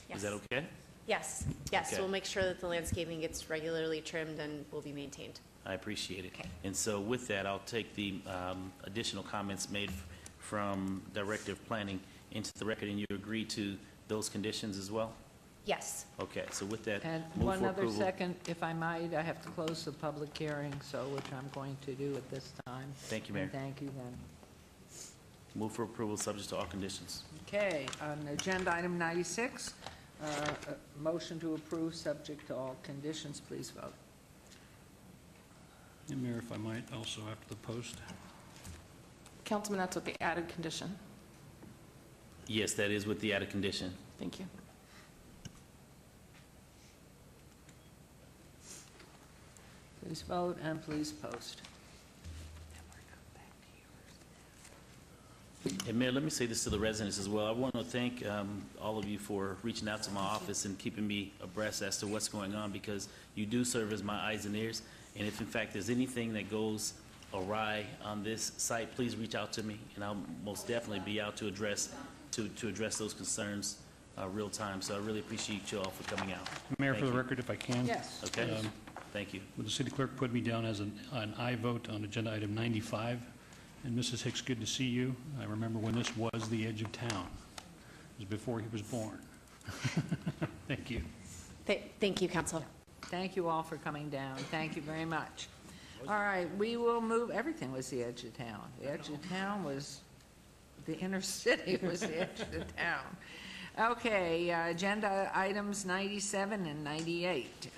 Yes. Is that okay? Yes, yes, Okay. we'll make sure that the landscaping gets regularly trimmed and will be maintained. I appreciate it. Okay. And so with that, I'll take the additional comments made from Director of Planning into the record, and you agree to those conditions as well? Yes. Okay, so with that, And move one for other approval. second, if I might, I have to close the public hearing, so, which I'm going to do at this time. Thank you, Mayor. And thank you then. Move for approval subject to all conditions. Okay, on agenda item 96, motion to approve subject to all conditions, please vote. And Mayor, if I might, also after the post. Councilman, that's with the added condition. Yes, that is with the added condition. Thank you. Please vote and please post. And Mayor, let me say this to the residents as well. I want to thank all of you for reaching out to my office and keeping me abreast as to what's going on, because you do serve as my eyes and ears. And if in fact there's anything that goes awry on this site, please reach out to me, and I'll most definitely be out to address those concerns real time. So I really appreciate you all for coming out. Mayor, Thank for the you. record, if I can. Yes. Okay, thank you. Would the city clerk put me down as an aye vote on agenda item 95? And Mrs. Hicks, good to see you. I remember when this was the edge of town. It was before he was born. Thank you. Thank you, Council. Thank you all for coming down. Thank you very much. All right, we will move, everything was the edge of town. The edge of town was, the inner city was the edge of town. Okay, agenda items 97 and 98.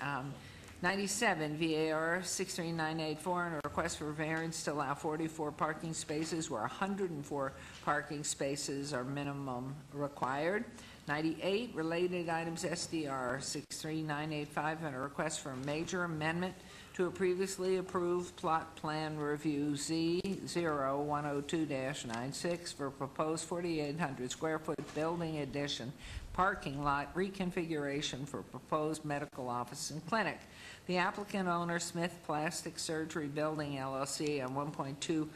97, VAR 63984, and a request for variance to allow 44 parking spaces where 104 parking spaces are minimum required. 98, related items SDR 63985, and a request for a major amendment to a previously approved plot plan review Z0102-96 for proposed 4,800 square foot building addition parking lot reconfiguration for proposed medical office and clinic. The applicant owner, Smith Plastic Surgery Building LLC, on 1.20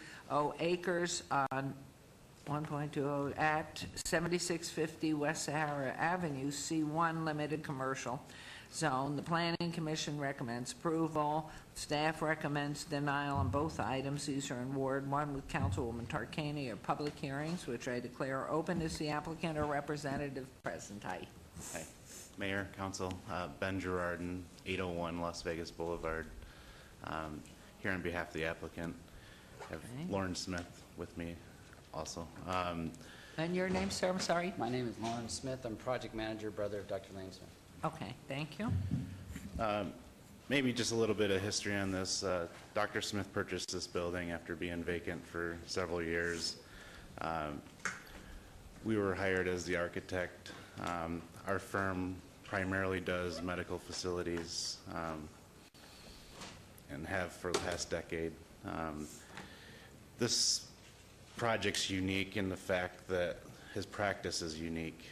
acres on 1.20 at 7650 West Sahara Avenue, C1 Limited Commercial, zone. The Planning Commission recommends approval. Staff recommends denial on both items. These are in Ward 1 with Councilwoman Tarkani are public hearings, which I declare open. Is the applicant or representative present? Hi. Hi, Mayor, Council, Ben Gerardin, 801 Las Vegas Boulevard. Here on behalf of the applicant, I have Lauren Smith with me also. And your name, sir? I'm sorry. My name is Lauren Smith. I'm project manager, brother of Dr. Lane Smith. Okay, thank you. Maybe just a little bit of history on this. Dr. Smith purchased this building after being vacant for several years. We were hired as the architect. Our firm primarily does medical facilities and have for the past decade. This project's unique in the fact that his practice is unique.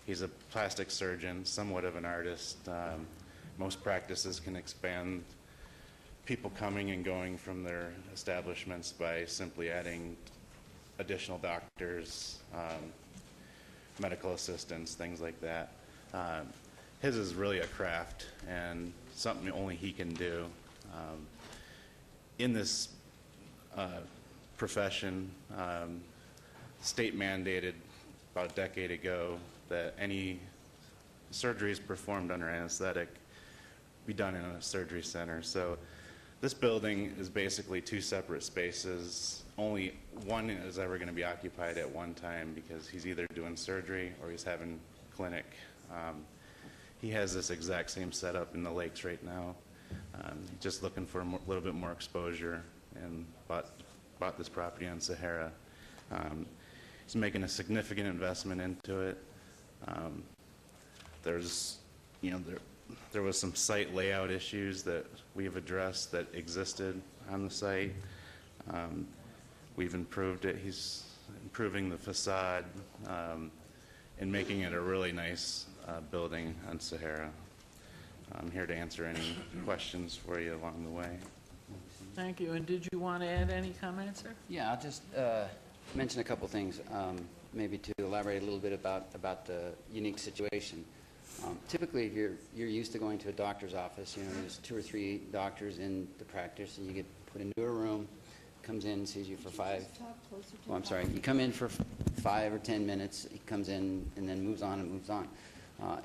He's a plastic surgeon, somewhat of an artist. Most practices can expand people coming and going from their establishments by simply adding additional doctors, medical assistants, things like that. His is really a craft and something only he can do. In this profession, state mandated about a decade ago that any surgeries performed under anesthetic be done in a surgery center. So this building is basically two separate spaces. Only one is ever going to be occupied at one time because he's either doing surgery or he's having clinic. He has this exact same setup in the lakes right now. Just looking for a little bit more exposure and bought this property on Sahara. He's making a significant investment into it. There was some site layout issues that we've addressed that existed on the site. We've improved it. He's improving the facade and making it a really nice building on Sahara. I'm here to answer any questions for you along the way. Thank you. And did you want to add any comments, sir? Yeah, I'll just mention a couple things, maybe to elaborate a little bit about the unique situation. Typically, if you're used to going to a doctor's office, there's 2 or 3 doctors in the practice, and you get put into a room, comes in, sees you for 5. Oh, I'm sorry. You come in for 5 or 10 minutes. He comes in and then moves on and moves on.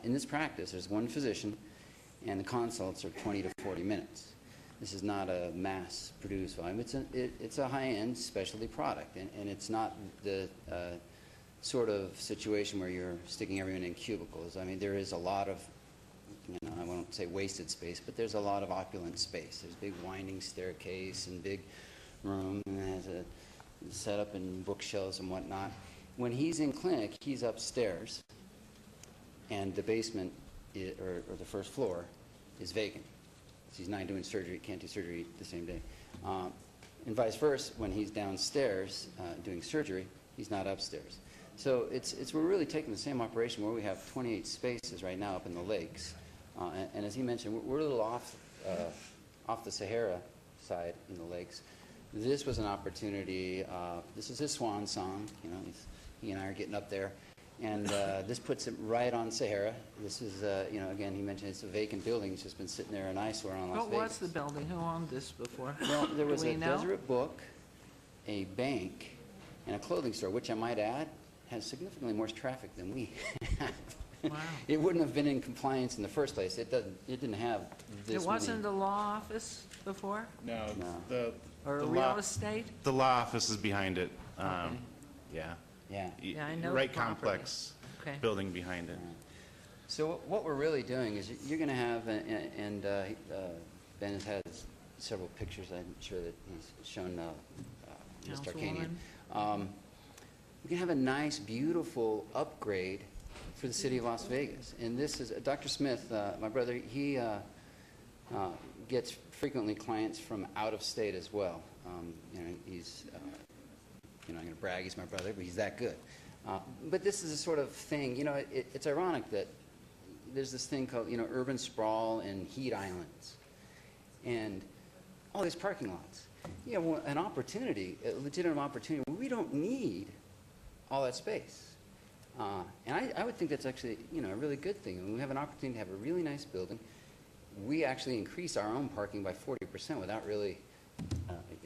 In this practice, there's one physician, and the consults are 20 to 40 minutes. This is not a mass-produced volume. It's a high-end specialty product, and it's not the sort of situation where you're sticking everyone in cubicles. I mean, there is a lot of, I won't say wasted space, but there's a lot of opulent space. There's a big winding staircase and big room, and it has a setup and bookshelves and whatnot. When he's in clinic, he's upstairs, and the basement, or the first floor, is vacant. He's not doing surgery, can't do surgery the same day. And vice versa, when he's downstairs doing surgery, he's not upstairs. So we're really taking the same operation where we have 28 spaces right now up in the lakes. And as he mentioned, we're a little off the Sahara side in the lakes. This was an opportunity, this is his swan song, he and I are getting up there. And this puts it right on Sahara. This is, again, he mentioned it's a vacant building. It's just been sitting there, an eyesore on Las Vegas. What was the building? Who owned this before? Well, there was a know? Deseret Book, a bank, and a clothing store, which I might add has significantly more traffic than we have. Wow. It wouldn't have been in compliance in the first place. It didn't have this It wasn't the law office before? No. Or the real law- estate? The law office is behind it. Okay. Yeah. Yeah, I know the Right property. complex Okay. building behind it. So what we're really doing is you're going to have, and Ben has had several pictures, I'm sure that he's shown Ms. Tarkanian. We can have a nice, beautiful upgrade for the city of Las Vegas. And this is, Dr. Smith, my brother, he gets frequently clients from out of state as well. He's, I'm going to brag, he's my brother, but he's that good. But this is a sort of thing, it's ironic that there's this thing called, urban sprawl and heat islands. And all these parking lots. An opportunity, a legitimate opportunity, where we don't need all that space. And I would think that's actually, a really good thing. When we have an opportunity to have a really nice building, we actually increase our own parking by 40% without really,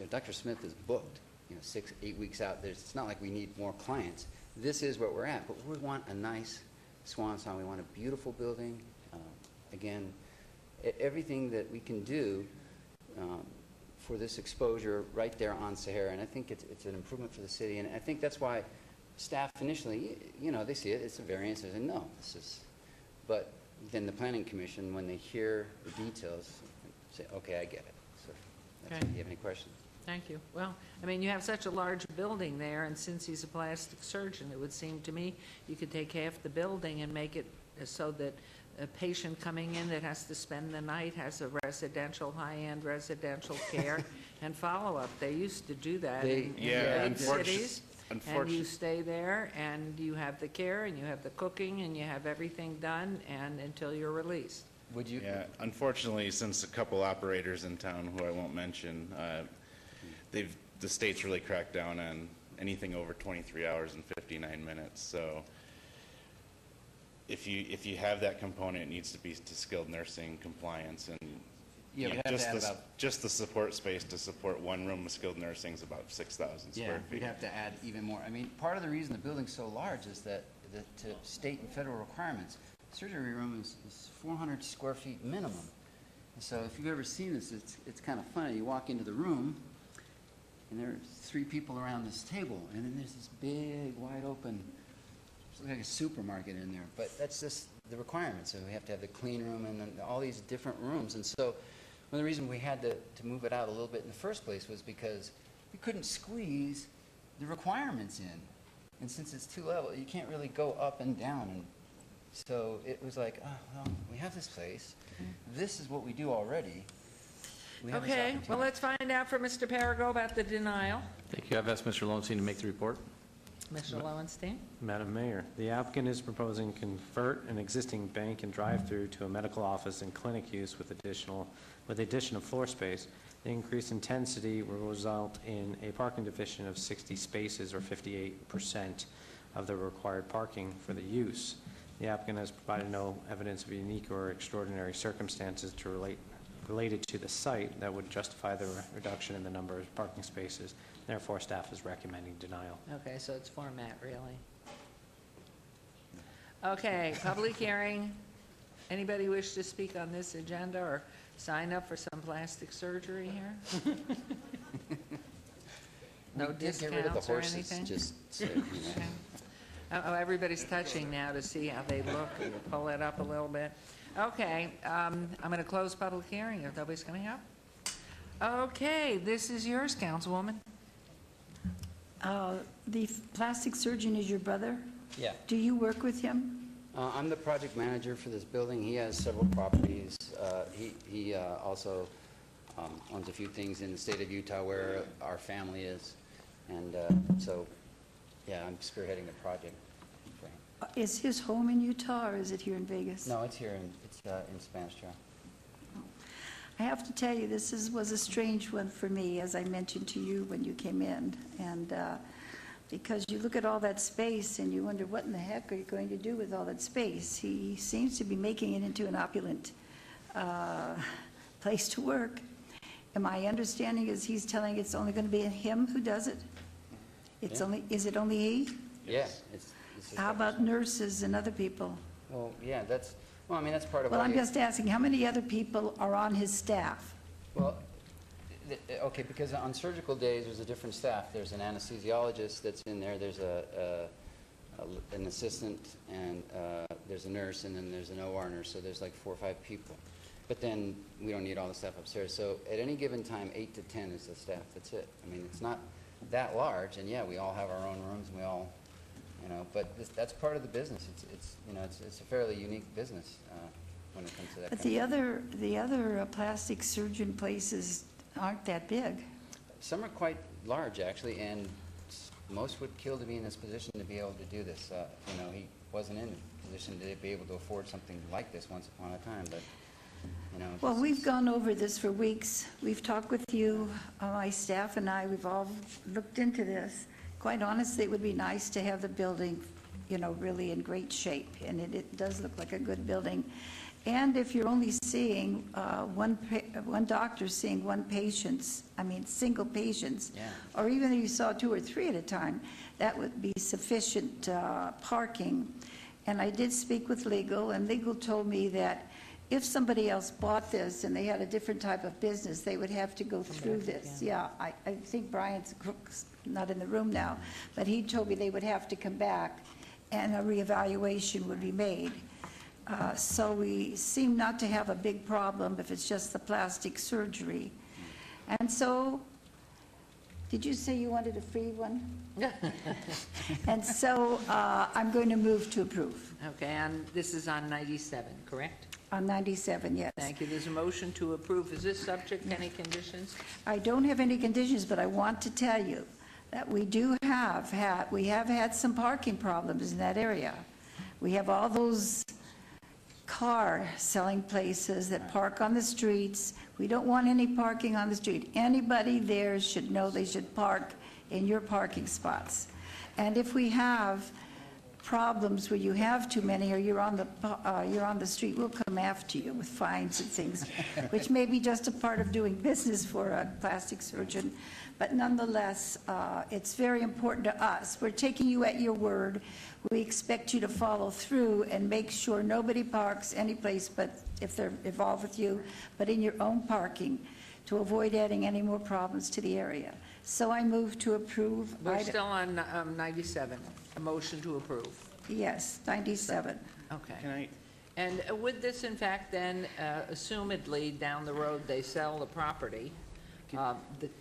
Dr. Smith is booked, 6, 8 weeks out. It's not like we need more clients. This is what we're at, but we want a nice swan song. We want a beautiful building. Again, everything that we can do for this exposure right there on Sahara, and I think it's an improvement for the city, and I think that's why staff initially, they see it, it's a variance, they say, no, this is, but then the planning commission, when they hear the details, say, okay, I get it. So, Okay. do you have any questions? Thank you. Well, you have such a large building there, and since he's a plastic surgeon, it would seem to me you could take half the building and make it so that a patient coming in that has to spend the night has a residential, high-end residential care and follow-up. They used to do that in big cities. And you stay there, and you have the care, and you have the cooking, and you have everything done, and until you're released. Would you? Yeah, unfortunately, since a couple operators in town, who I won't mention, the state's really cracked down on anything over 23 hours and 59 minutes. So if you have that component, it needs to be to skilled nursing compliance, and Yeah, we have to add just the support space to support one room of skilled nursing is about 6,000 square feet. We'd have to add even more. Part of the reason the building's so large is that to state and federal requirements, the surgery room is 400 square feet minimum. And so if you've ever seen this, it's kind of funny. You walk into the room, and there are 3 people around this table, and then there's this big, wide open, it's like a supermarket in there. But that's just the requirements. So we have to have the clean room and then all these different rooms. And so one of the reasons we had to move it out a little bit in the first place was because we couldn't squeeze the requirements in. And since it's 2 level, you can't really go up and down. And so it was like, oh, well, we have this place. This is what we do already. We have this Okay, opportunity. well, let's find out from Mr. Parago about the denial. Thank you. I've asked Mr. Lowenstein to make the report. Mr. Lowenstein? Madam Mayor, the applicant is proposing to convert an existing bank and drive-through to a medical office and clinic use with the addition of floor space. The increased intensity will result in a parking deficit of 60 spaces, or 58% of the required parking for the use. The applicant has provided no evidence of unique or extraordinary circumstances related to the site that would justify the reduction in the number of parking spaces. Therefore, staff is recommending denial. Okay, so it's format, really. Okay, public hearing. Anybody wish to speak on this agenda or sign up for some plastic surgery here? No We did get rid of the discounts or horses, anything? just so you know. Okay. Oh, everybody's touching now to see how they look. Pull it up a little bit. Okay, I'm going to close public hearing if nobody's coming up. Okay, this is yours, Councilwoman. The plastic surgeon is your brother? Yeah. Do you work with him? I'm the project manager for this building. He has several properties. He also owns a few things in the state of Utah where our family is. And so, yeah, I'm spearheading the project for him. Is his home in Utah, or is it here in Vegas? No, it's here in Spanish Trail. I have to tell you, this was a strange one for me, as I mentioned to you when you came in. And because you look at all that space and you wonder, what in the heck are you going to do with all that space? He seems to be making it into an opulent place to work. And my understanding is he's telling it's only going to be him who does it? It's only, is it only he? Yeah. It's How about nurses and other people? Well, yeah, that's part of Well, why I'm just asking, how many other people are on his staff? Well, okay, because on surgical days, there's a different staff. There's an anesthesiologist that's in there, there's an assistant, and there's a nurse, and then there's an OR nurse, so there's like 4 or 5 people. But then we don't need all the staff upstairs. So at any given time, 8 to 10 is the staff, that's it. It's not that large, and yeah, we all have our own rooms, and we all, but that's part of the business. It's a fairly unique business when it comes to that. But kind the other plastic surgeon places aren't that big. Some are quite large, actually, and most would kill to be in this position to be able to do this. He wasn't in a position to be able to afford something like this once upon a time, but, Well, we've gone over this for weeks. We've talked with you, my staff and I, we've all looked into this. Quite honestly, it would be nice to have the building really in great shape, and it does look like a good building. And if you're only seeing one doctor seeing single patients, or even if you saw 2 or 3 at a time, that would be sufficient parking. And I did speak with legal, and legal told me that if somebody else bought this and they had a different type of business, they would have to go through this. Yeah, I think Brian's not in the room now, but he told me they would have to come back and a reevaluation would be made. So we seem not to have a big problem if it's just the plastic surgery. And so, did you say you wanted a free one? And so I'm going to move to approve. Okay, and this is on 97, correct? On 97, yes. Thank you. There's a motion to approve. Is this subject to any conditions? I don't have any conditions, but I want to tell you that we have had some parking problems in that area. We have all those car selling places that park on the streets. We don't want any parking on the street. Anybody there should know they should park in your parking spots. And if we have problems where you have too many or you're on the street, we'll come after you with fines and things, which may be just a part of doing business for a plastic surgeon. But nonetheless, it's very important to us. We're taking you at your word. We expect you to follow through and make sure nobody parks any place but if they're involved with you, but in your own parking, to avoid adding any more problems to the area. So I move to approve. We're still on 97. A motion to approve. Yes, 97. Okay. And would this, in fact, then, assumedly, down the road, they sell the property,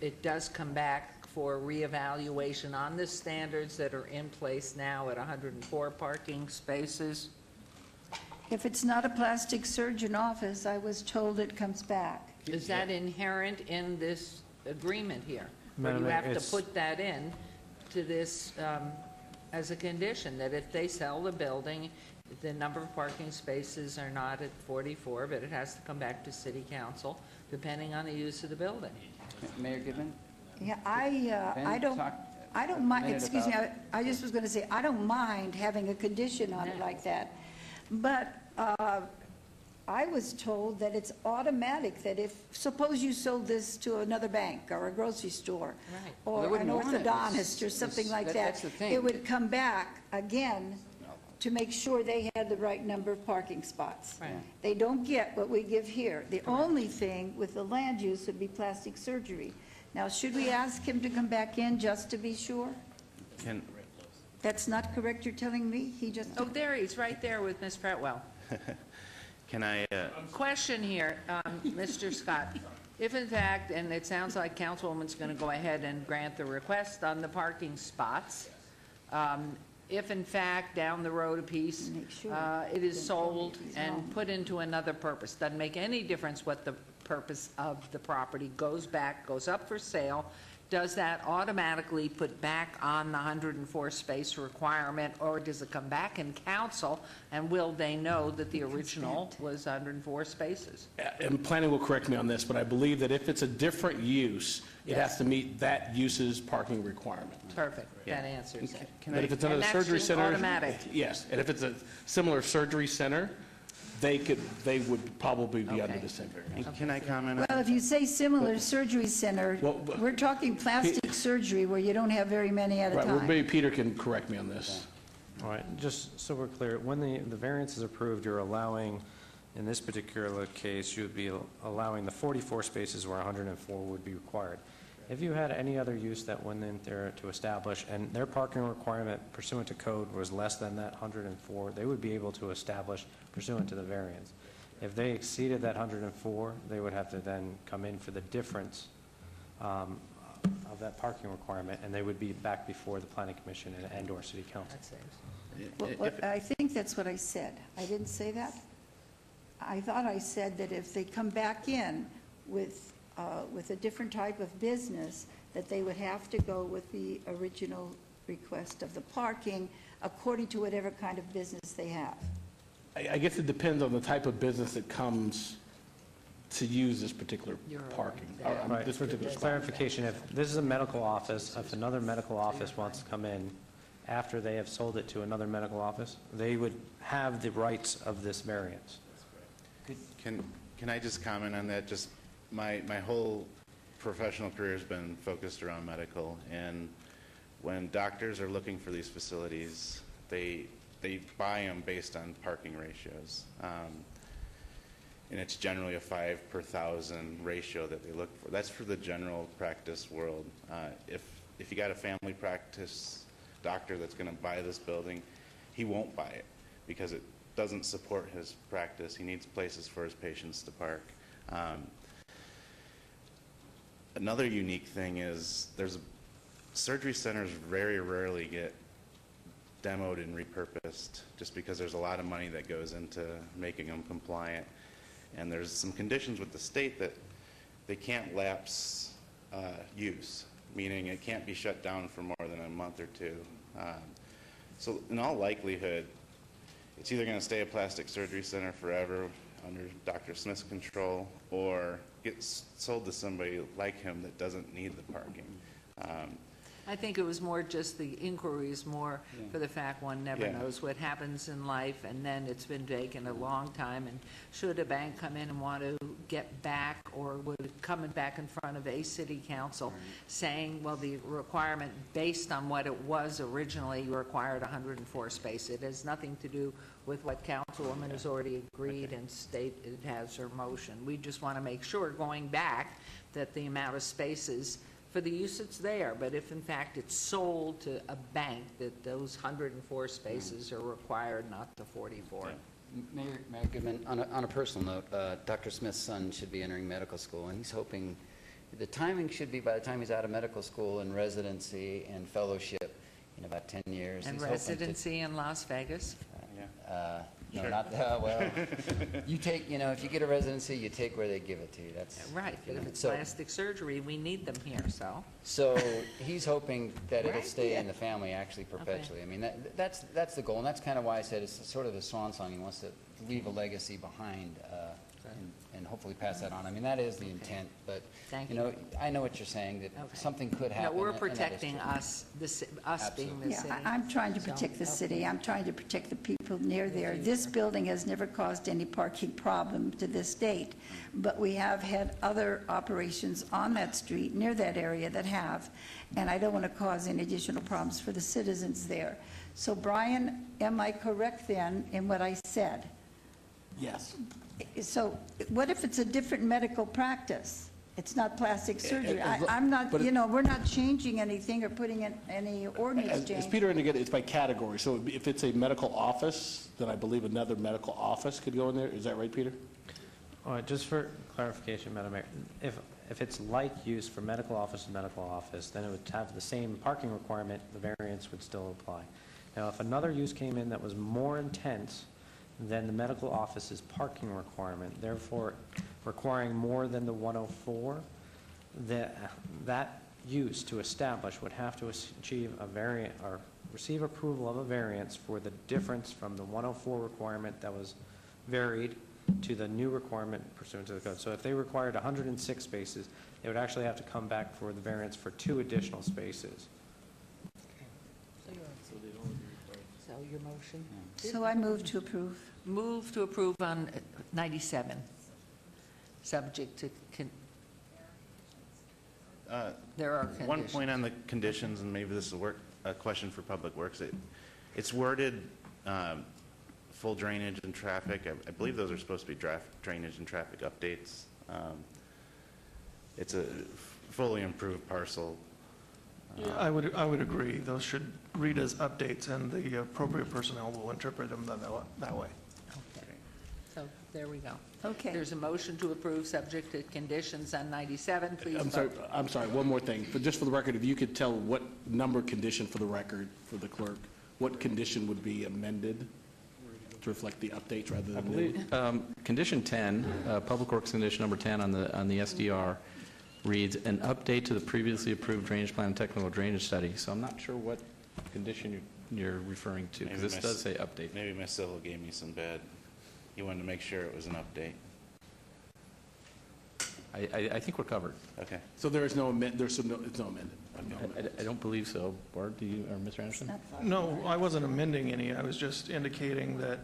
it does come back for reevaluation on the standards that are in place now at 104 parking spaces? If it's not a plastic surgeon office, I was told it comes back. Is that inherent in this agreement here? Or do you Madam, have to put that in to this as a condition, that if they sell the building, the number of parking spaces are not at 44, but it has to come back to city council, depending on the use of the building? Mayor Goodman? Yeah, I don't mind, excuse me, I just was going to say, I don't mind having a condition on it like that. But I was told that it's automatic, that if, suppose you sold this to another bank or a grocery store, Right. or an orthodontist or something like that, that's the thing. it would come back again to make sure they had the right number of parking spots. Right. They don't get what we give here. The only thing with the land use would be plastic surgery. Now, should we ask him to come back in just to be sure? That's not correct, you're telling me? He just... Oh, there, he's right there with Ms. Fretwell. Can I, Question here, Mr. Scott. If in fact, and it sounds like Councilwoman's going to go ahead and grant the request on the parking spots, if in fact, down the road a piece, it is sold and put into another purpose, doesn't make any difference what the purpose of the property, goes back, goes up for sale, does that automatically put back on the 104 space requirement, or does it come back in council, and will they know that the original was 104 spaces? And planning will correct me on this, but I believe that if it's a different use, it has to meet that use's parking requirement. Perfect, that answers it. But if it's another surgery center... automatic. Yes, and if it's a similar surgery center, they would probably be under the same variance. can I comment? Well, if you say similar surgery center, we're talking plastic surgery where you don't have very many at a Right, well, time. maybe Peter can correct me on this. All right, just so we're clear, when the variance is approved, you're allowing, in this particular case, you would be allowing the 44 spaces where 104 would be required. If you had any other use that went in there to establish, and their parking requirement pursuant to code was less than that 104, they would be able to establish pursuant to the variance. If they exceeded that 104, they would have to then come in for the difference of that parking requirement, and they would be back before the planning commission and/or city council. Well, I think that's what I said. I didn't say that? I thought I said that if they come back in with a different type of business, that they would have to go with the original request of the parking according to whatever kind of business they have. I guess it depends on the type of business that comes to use this particular parking. Right. This particular spot. Clarification, if this is a medical office, if another medical office wants to come in after they have sold it to another medical office, they would have the rights of this variance. Can I just comment on that? Just my whole professional career has been focused around medical, and when doctors are looking for these facilities, they buy them based on parking ratios. And it's generally a 5 per 1,000 ratio that they look for. That's for the general practice world. If you got a family practice doctor that's going to buy this building, he won't buy it because it doesn't support his practice. He needs places for his patients to park. Another unique thing is surgery centers very rarely get demoed and repurposed just because there's a lot of money that goes into making them compliant. And there's some conditions with the state that they can't lapse use, meaning it can't be shut down for more than a month or two. So in all likelihood, it's either going to stay a plastic surgery center forever under Dr. Smith's control or get sold to somebody like him that doesn't need the parking. I think it was more just the inquiries more for the fact one never knows what happens in life, and then it's been vacant a long time, and should a bank come in and want to get back, or would it come back in front of a city council saying, well, the requirement based on what it was originally required 104 space. It has nothing to do with what Councilwoman has already agreed and stated has her motion. We just want to make sure going back that the amount of spaces for the use it's there, but if in fact it's sold to a bank, that those 104 spaces are required, not the 44. Mayor Goodman, on a personal note, Dr. Smith's son should be entering medical school, and he's hoping, the timing should be by the time he's out of medical school and residency and fellowship in about 10 years. And He's hoping residency in Las Vegas? No, Sure. not, well, you take, if you get a residency, you take where they give it to you. That's Right, but if it's so- plastic surgery, we need them here, so. So he's hoping that it'll Right. stay in the family actually perpetually. I mean, that's the goal, and that's kind of why I said it's sort of a swan song. He wants to leave a legacy behind and hopefully pass that on. I mean, that is the intent, but, Thank I know what you're saying, that Okay. something could No, happen. we're and that is protecting true. us, us being the Yeah, city. I'm trying to So, protect the city. okay. I'm trying to protect the people near there. This building has never caused any parking problem to this date, but we have had other operations on that street, near that area, that have, and I don't want to cause any additional problems for the citizens there. So Brian, am I correct then in what I said? Yes. So what if it's a different medical practice? It's not plastic surgery. as- I'm not, but it- we're not changing anything or putting in any ordinance As change. Peter indicated, it's by category, so if it's a medical office, then I believe another medical office could go in there. Is that right, Peter? All right, just for clarification, Madam Mayor, if it's like use for medical office and medical office, then it would have the same parking requirement, the variance would still apply. Now, if another use came in that was more intense than the medical office's parking requirement, therefore requiring more than the 104, that use to establish would have to achieve a variant, or receive approval of a variance for the difference from the 104 requirement that was varied to the new requirement pursuant to the code. So if they required 106 spaces, they would actually have to come back for the variance for 2 additional spaces. So your motion? So I move to approve. Move to approve on 97, subject to, there are One conditions. point on the conditions, and maybe this is a question for Public Works. It's worded full drainage and traffic. I believe those are supposed to be drainage and traffic updates. It's a fully improved parcel. I would agree. Those should read as updates, and the appropriate personnel will interpret them that way. Okay. So there we go. Okay. There's a motion to approve subject to conditions on 97. Please vote. I'm sorry, one more thing. But just for the record, if you could tell what number condition for the record, for the clerk, what condition would be amended to reflect the updates rather than new? Condition 10, Public Works condition number 10 on the SDR reads, an update to the previously approved drainage plan and technical drainage study. So I'm not sure what condition you're referring to, because this does say update. Maybe my civil gave me some bad. He wanted to make sure it was an update. I think we're covered. Okay. So there is no amendment, it's no amendment. I don't believe so. Bart, do you, or Mr. Anderson? No, I wasn't amending any. I was just indicating that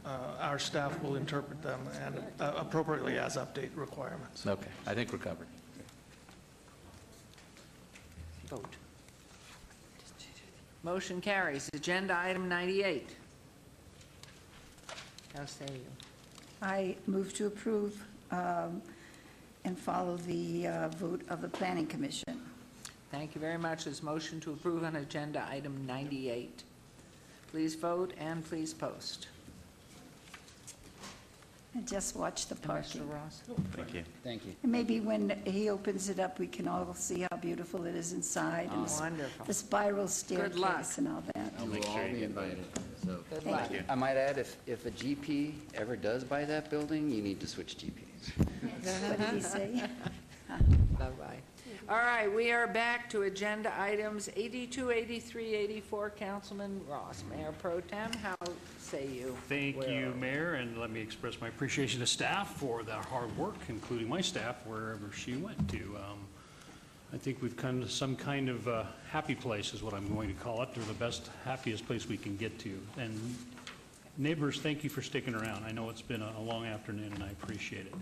our staff will interpret them and appropriately as update requirements. Okay, I think we're covered. Vote. Motion carries. Agenda item 98. How say you? I move to approve and follow the vote of the Planning Commission. Thank you very much. There's motion to approve on agenda item 98. Please vote and please post. And just watch the parking. Mr. Ross? Thank you. Thank you. And maybe when he opens it up, we can all see how beautiful it is inside. And Oh, wonderful. the spiral Good luck. staircase and all that. I'll make sure you get invited. So, Good Thank luck. you. I might add, if a GP ever does buy that building, you need to switch GPs. What did he say? Bye-bye. All right, we are back to agenda items 82, 83, 84. Councilman Ross, Mayor Pro Tem, how say you? Thank Where you, are we? Mayor, and let me express my appreciation to staff for their hard work, including my staff, wherever she went to. I think we've come to some kind of happy place is what I'm going to call it. They're the best, happiest place we can get to. And neighbors, thank you for sticking around. I know it's been a long afternoon, and I appreciate it.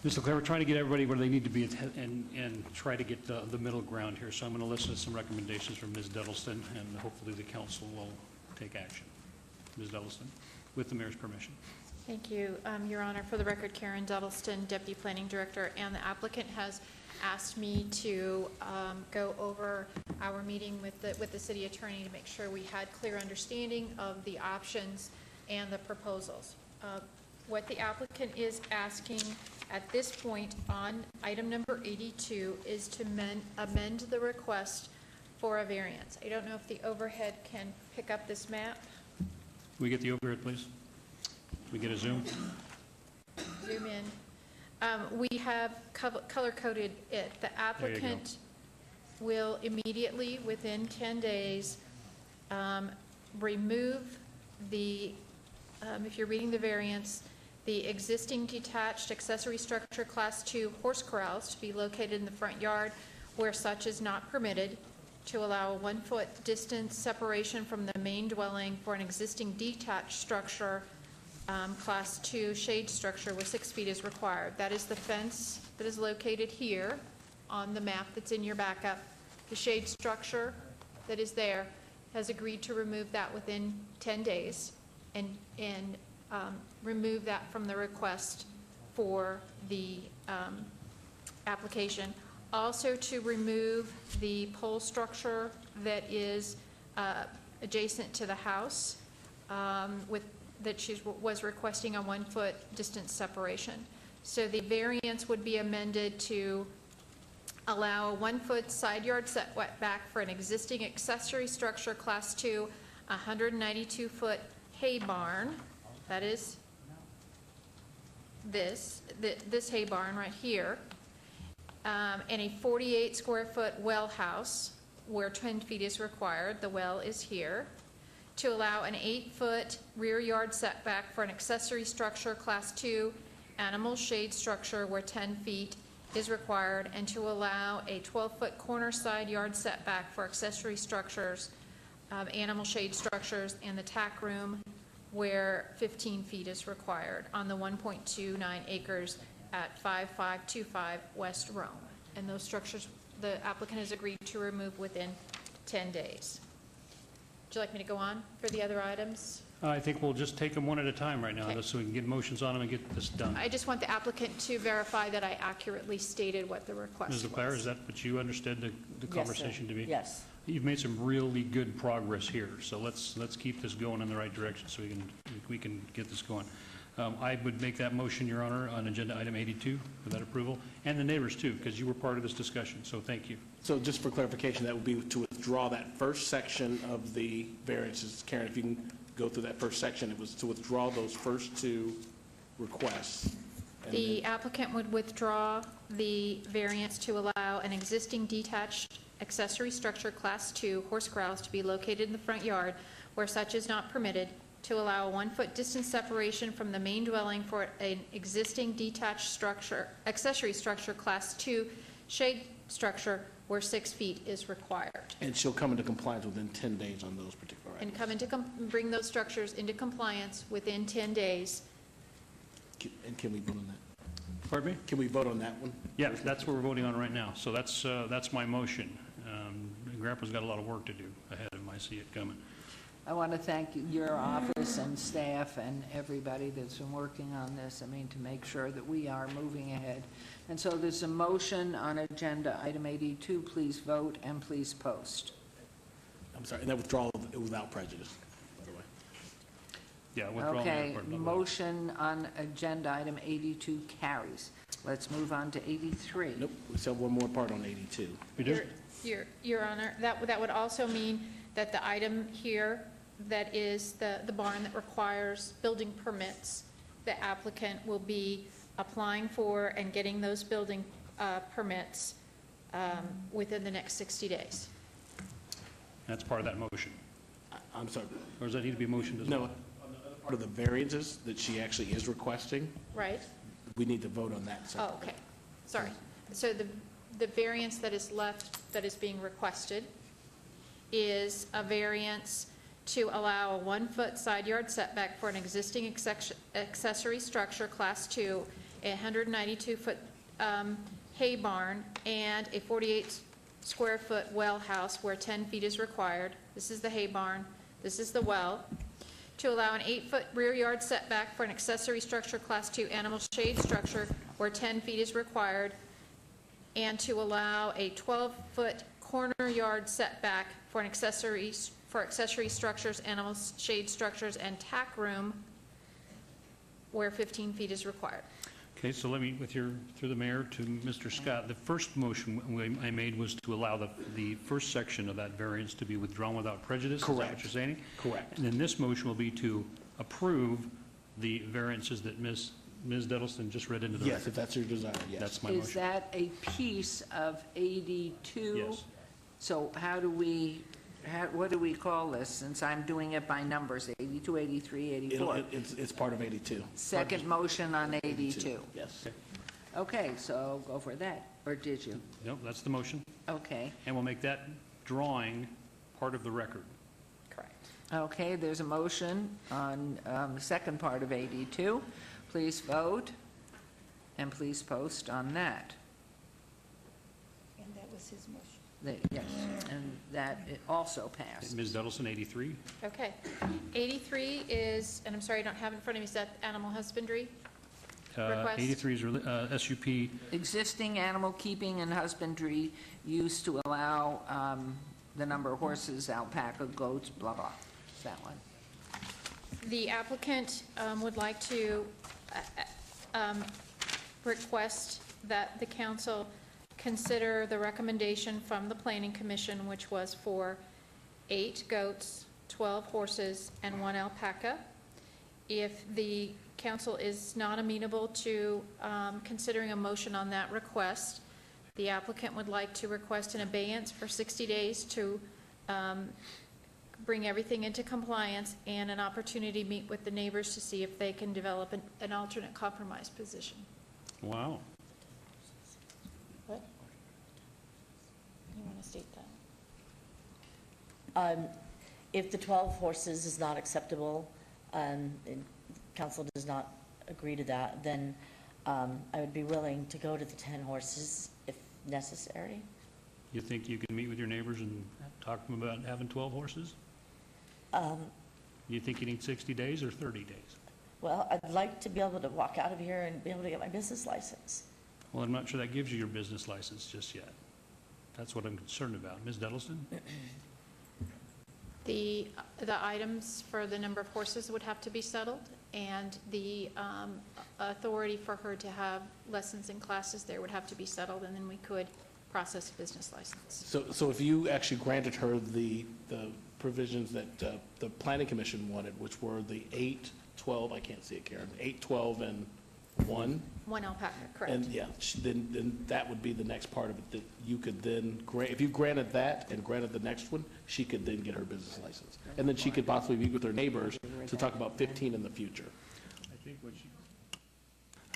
Ms. Leclerc, we're trying to get everybody where they need to be and try to get the middle ground here. So I'm going to listen to some recommendations from Ms. Duddleston, and hopefully the council will take action. Ms. Duddleston, with the mayor's permission. Thank you, Your Honor. For the record, Karen Duddleston, Deputy Planning Director, and the applicant has asked me to go over our meeting with the city attorney to make sure we had clear understanding of the options and the proposals. What the applicant is asking at this point on item number 82 is to amend the request for a variance. I don't know if the overhead can pick up this map. Can we get the overhead, please? Can we get a zoom? Zoom in. We have color-coded it. The applicant will immediately, within 10 days, remove the, if you're reading the variance, the existing detached accessory structure Class 2 horse corrals to be located in the front yard where such is not permitted, to allow a 1-foot distance separation from the main dwelling for an existing detached structure, Class 2 shade structure where 6 feet is required. That is the fence that is located here on the map that's in your backup. The shade structure that is there has agreed to remove that within 10 days and remove that from the request for the application. Also to remove the pole structure that is adjacent to the house that she was requesting a 1-foot distance separation. So the variance would be amended to allow a 1-foot side yard setback for an existing accessory structure Class 2, 192-foot hay barn. That is this hay barn right here, and a 48-square-foot well house where 10 feet is required. The well is here. To allow an 8-foot rear yard setback for an accessory structure Class 2 animal shade structure where 10 feet is required, and to allow a 12-foot corner side yard setback for accessory structures, animal shade structures, and the tack room where 15 feet is required on the 1.29 acres at 5525 West Rome. And those structures, the applicant has agreed to remove within 10 days. Would you like me to go on for the other items? I think we'll just take them one at a time right now, Okay. just so we can get motions on them and get this done. I just want the applicant to verify that I accurately stated what the request Ms. was. Leclerc, is that what you understood the conversation to be? Yes. You've made some really good progress here, so let's keep this going in the right direction so we can get this going. I would make that motion, Your Honor, on agenda item 82 for that approval, and the neighbors too, because you were part of this discussion, so thank you. So just for clarification, that would be to withdraw that first section of the variances. Karen, if you can go through that first section, it was to withdraw those first two requests. And The then- applicant would withdraw the variance to allow an existing detached accessory structure Class 2 horse corrals to be located in the front yard where such is not permitted, to allow a 1-foot distance separation from the main dwelling for an existing detached structure, accessory structure, Class 2 shade structure, where 6 feet is required. And she'll come into compliance within 10 days on those particular items. And come into, bring those structures into compliance within 10 days. And can we vote on that? Pardon me? Can we vote on that one? Yeah, that's what we're voting on right now. So that's my motion. Grandpa's got a lot of work to do ahead of him. I see it coming. I want to thank your office and staff and everybody that's been working on this, to make sure that we are moving ahead. And so there's a motion on agenda item 82. Please vote and please post. I'm sorry, and that withdrawal without prejudice, by the way. Yeah, withdrawal. Okay, motion on agenda item 82 carries. Let's move on to 83. Nope, we still have one more part on 82. We do? Your Honor, that would also mean that the item here that is the barn that requires building permits, the applicant will be applying for and getting those building permits within the next 60 days. That's part of that motion. I'm sorry. Or does that need to be motioned as No, well? on the other part of the variances that she actually is requesting, Right? we need to vote on that separately. Oh, okay. Sorry. So the variance that is left, that is being requested, is a variance to allow a 1-foot side yard setback for an existing accessory structure, Class 2, a 192-foot hay barn, and a 48-square-foot well house where 10 feet is required. This is the hay barn. This is the well. To allow an 8-foot rear yard setback for an accessory structure, Class 2 animal shade structure, where 10 feet is required, and to allow a 12-foot corner yard setback for accessory structures, animal shade structures, and tack room, where 15 feet is required. Okay, so let me, through the mayor to Mr. Scott, the first motion I made was to allow the first section of that variance to be withdrawn without prejudice. Correct. Is that what you're saying? Correct. And then this motion will be to approve the variances that Ms. Dettleston just read into the record. Yes, if that's your desire, yes. That's my Is motion. that a piece of 82? Yes. So what do we call this, since I'm doing it by numbers, 82, 83, 84? It's part of 82. Second motion on 82. Yes. Okay, so go for that, or did you? Nope, that's the motion. Okay. And we'll make that drawing part of the record. Correct. Okay, there's a motion on the second part of 82. Please vote, and please post on that. And that was his motion. Yes, and that it also passed. Ms. Dettleston, 83. Okay. 83 is, and I'm sorry, I don't have it in front of me, is that animal husbandry? Request? 83 is SUP. Existing animal keeping and husbandry used to allow the number of horses, alpaca, goats, blah, blah. Is that one? The applicant would like to request that the council consider the recommendation from the Planning Commission, which was for 8 goats, 12 horses, and 1 alpaca. If the council is not amenable to considering a motion on that request, the applicant would like to request an abeyance for 60 days to bring everything into compliance and an opportunity to meet with the neighbors to see if they can develop an alternate compromise position. Wow. What? You want to state that? If the 12 horses is not acceptable, and council does not agree to that, then I would be willing to go to the 10 horses if necessary. You think you can meet with your neighbors and talk to them about having 12 horses? You think you need 60 days or 30 days? Well, I'd like to be able to walk out of here and be able to get my business license. Well, I'm not sure that gives you your business license just yet. That's what I'm concerned about. Ms. Dettleston? The items for the number of horses would have to be settled, and the authority for her to have lessons and classes there would have to be settled, and then we could process a business license. So if you actually granted her the provisions that the Planning Commission wanted, which were the 8, 12, I can't see it, Karen, 8, 12, and 1? 1 alpaca, correct. And yeah, then that would be the next part of it, that you could then, if you granted that and granted the next one, she could then get her business license. And then she could possibly meet with her neighbors to talk about 15 in the future. I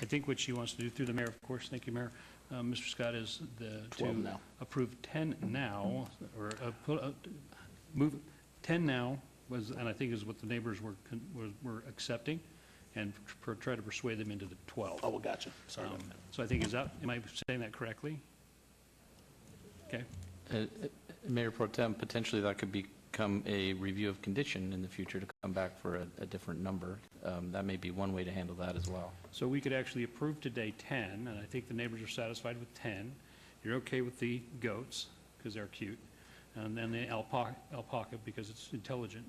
think what she wants to do, through the mayor, of course, thank you, Mayor, Mr. Scott, is to 12 now. approve 10 now, or move 10 now, and I think is what the neighbors were accepting, and try to persuade them into the 12. Oh, well, gotcha. Sorry about that. So I think, am I saying that correctly? Okay. Mayor Pro Tem, potentially that could become a review of condition in the future to come back for a different number. That may be one way to handle that as well. So we could actually approve today 10, and I think the neighbors are satisfied with 10. You're okay with the goats, because they're cute, and then the alpaca, because it's intelligent.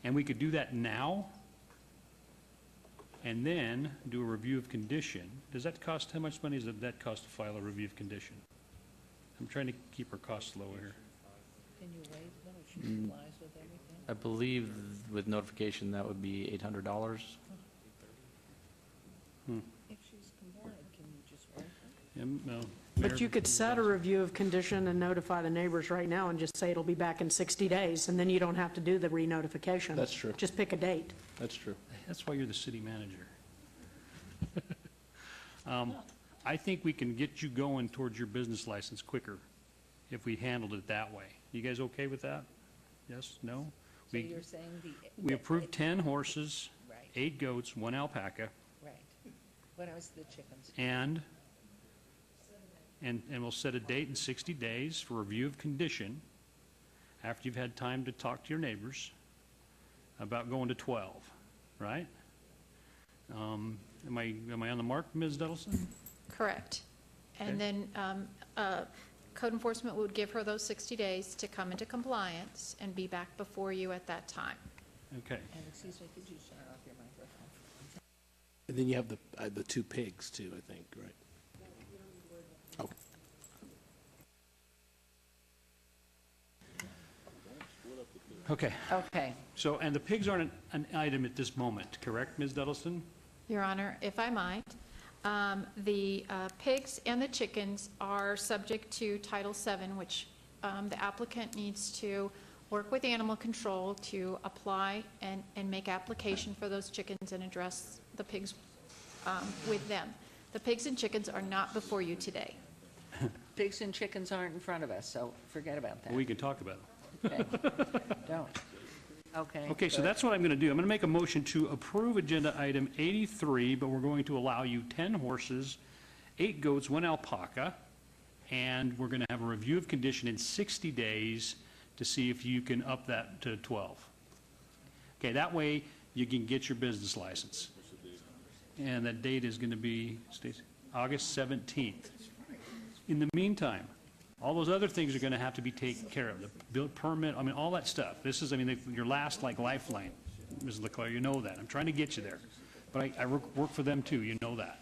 And we could do that now, and then do a review of condition. Does that cost, how much money does that cost to file a review of condition? I'm trying to keep our costs low here. Can you waive that, or she complies with everything? I believe with notification, that would be $800. If she's compliant, can you just waive it? No. But you could set a review of condition and notify the neighbors right now and just say it'll be back in 60 days, and then you don't have to do the re-notification. That's true. Just pick a date. That's true. That's why you're the city manager. I think we can get you going towards your business license quicker if we handled it that way. You guys okay with that? Yes? No? So you're saying We approved 10 horses, Right. 8 goats, 1 alpaca, Right. When I was the chickens. and we'll set a date in 60 days for review of condition after you've had time to talk to your neighbors about going to 12, right? Am I on the mark, Ms. Duddleson? Correct. Okay. And then code enforcement would give her those 60 days to come into compliance and be back before you at that time. Okay. And excuse me, could you shut off your microphone? And then you have the 2 pigs too, I think, right? Oh. Okay. Okay. So, and the pigs aren't an item at this moment, correct, Ms. Duddleson? Your Honor, if I might, the pigs and the chickens are subject to Title VII, which the applicant needs to work with animal control to apply and make application for those chickens and address the pigs with them. The pigs and chickens are not before you today. Pigs and chickens aren't in front of us, so forget about that. We can talk about it. Okay. Don't. Okay. Okay, so good. that's what I'm going to do. I'm going to make a motion to approve agenda item 83, but we're going to allow you 10 horses, 8 goats, 1 alpaca, and we're going to have a review of condition in 60 days to see if you can up that to 12. Okay, that way you can get your business license. And that date is going to be, Stacy, August 17th. In the meantime, all those other things are going to have to be taken care of, the build permit, I mean, all that stuff. This is, I mean, your last, like, lifeline, Mrs. Leclerc, you know that. I'm trying to get you there. But I work for them, too, you know that.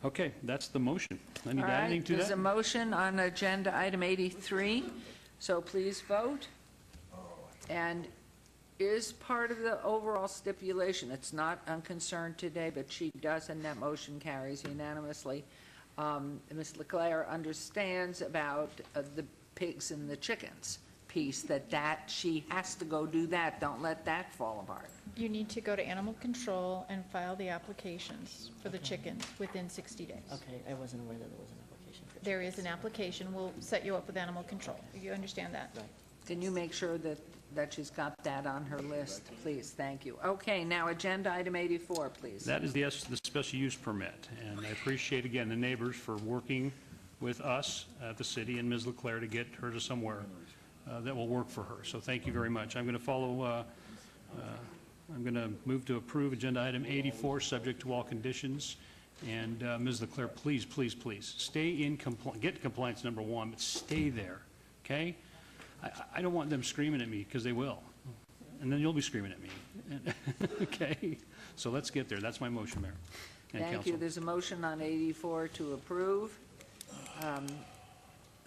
Okay, that's the motion. I need All to add right, anything to there's a that? motion on agenda item 83, so please vote. And is part of the overall stipulation, it's not unconcerned today, but she does, and that motion carries unanimously. Ms. Leclerc understands about the pigs and the chickens piece, that she has to go do that. Don't let that fall apart. You need to go to animal control and file the applications for the chickens within 60 days. Okay, I wasn't aware that there was an application for There is an application. We'll set you up with animal control. You understand that? Can you make sure that she's got that on her list, please? Thank you. Okay, now agenda item 84, please. That is the special use permit, and I appreciate, again, the neighbors for working with us at the city and Ms. Leclerc to get her to somewhere that will work for her. So thank you very much. I'm going to follow, I'm going to move to approve agenda item 84, subject to all conditions. And Ms. Leclerc, please, please, please, stay in get compliance number 1, but stay there, okay? I don't want them screaming at me, because they will. And then you'll be screaming at me. Okay? So let's get there. That's my motion, Mayor and Thank council. you. There's a motion on 84 to approve.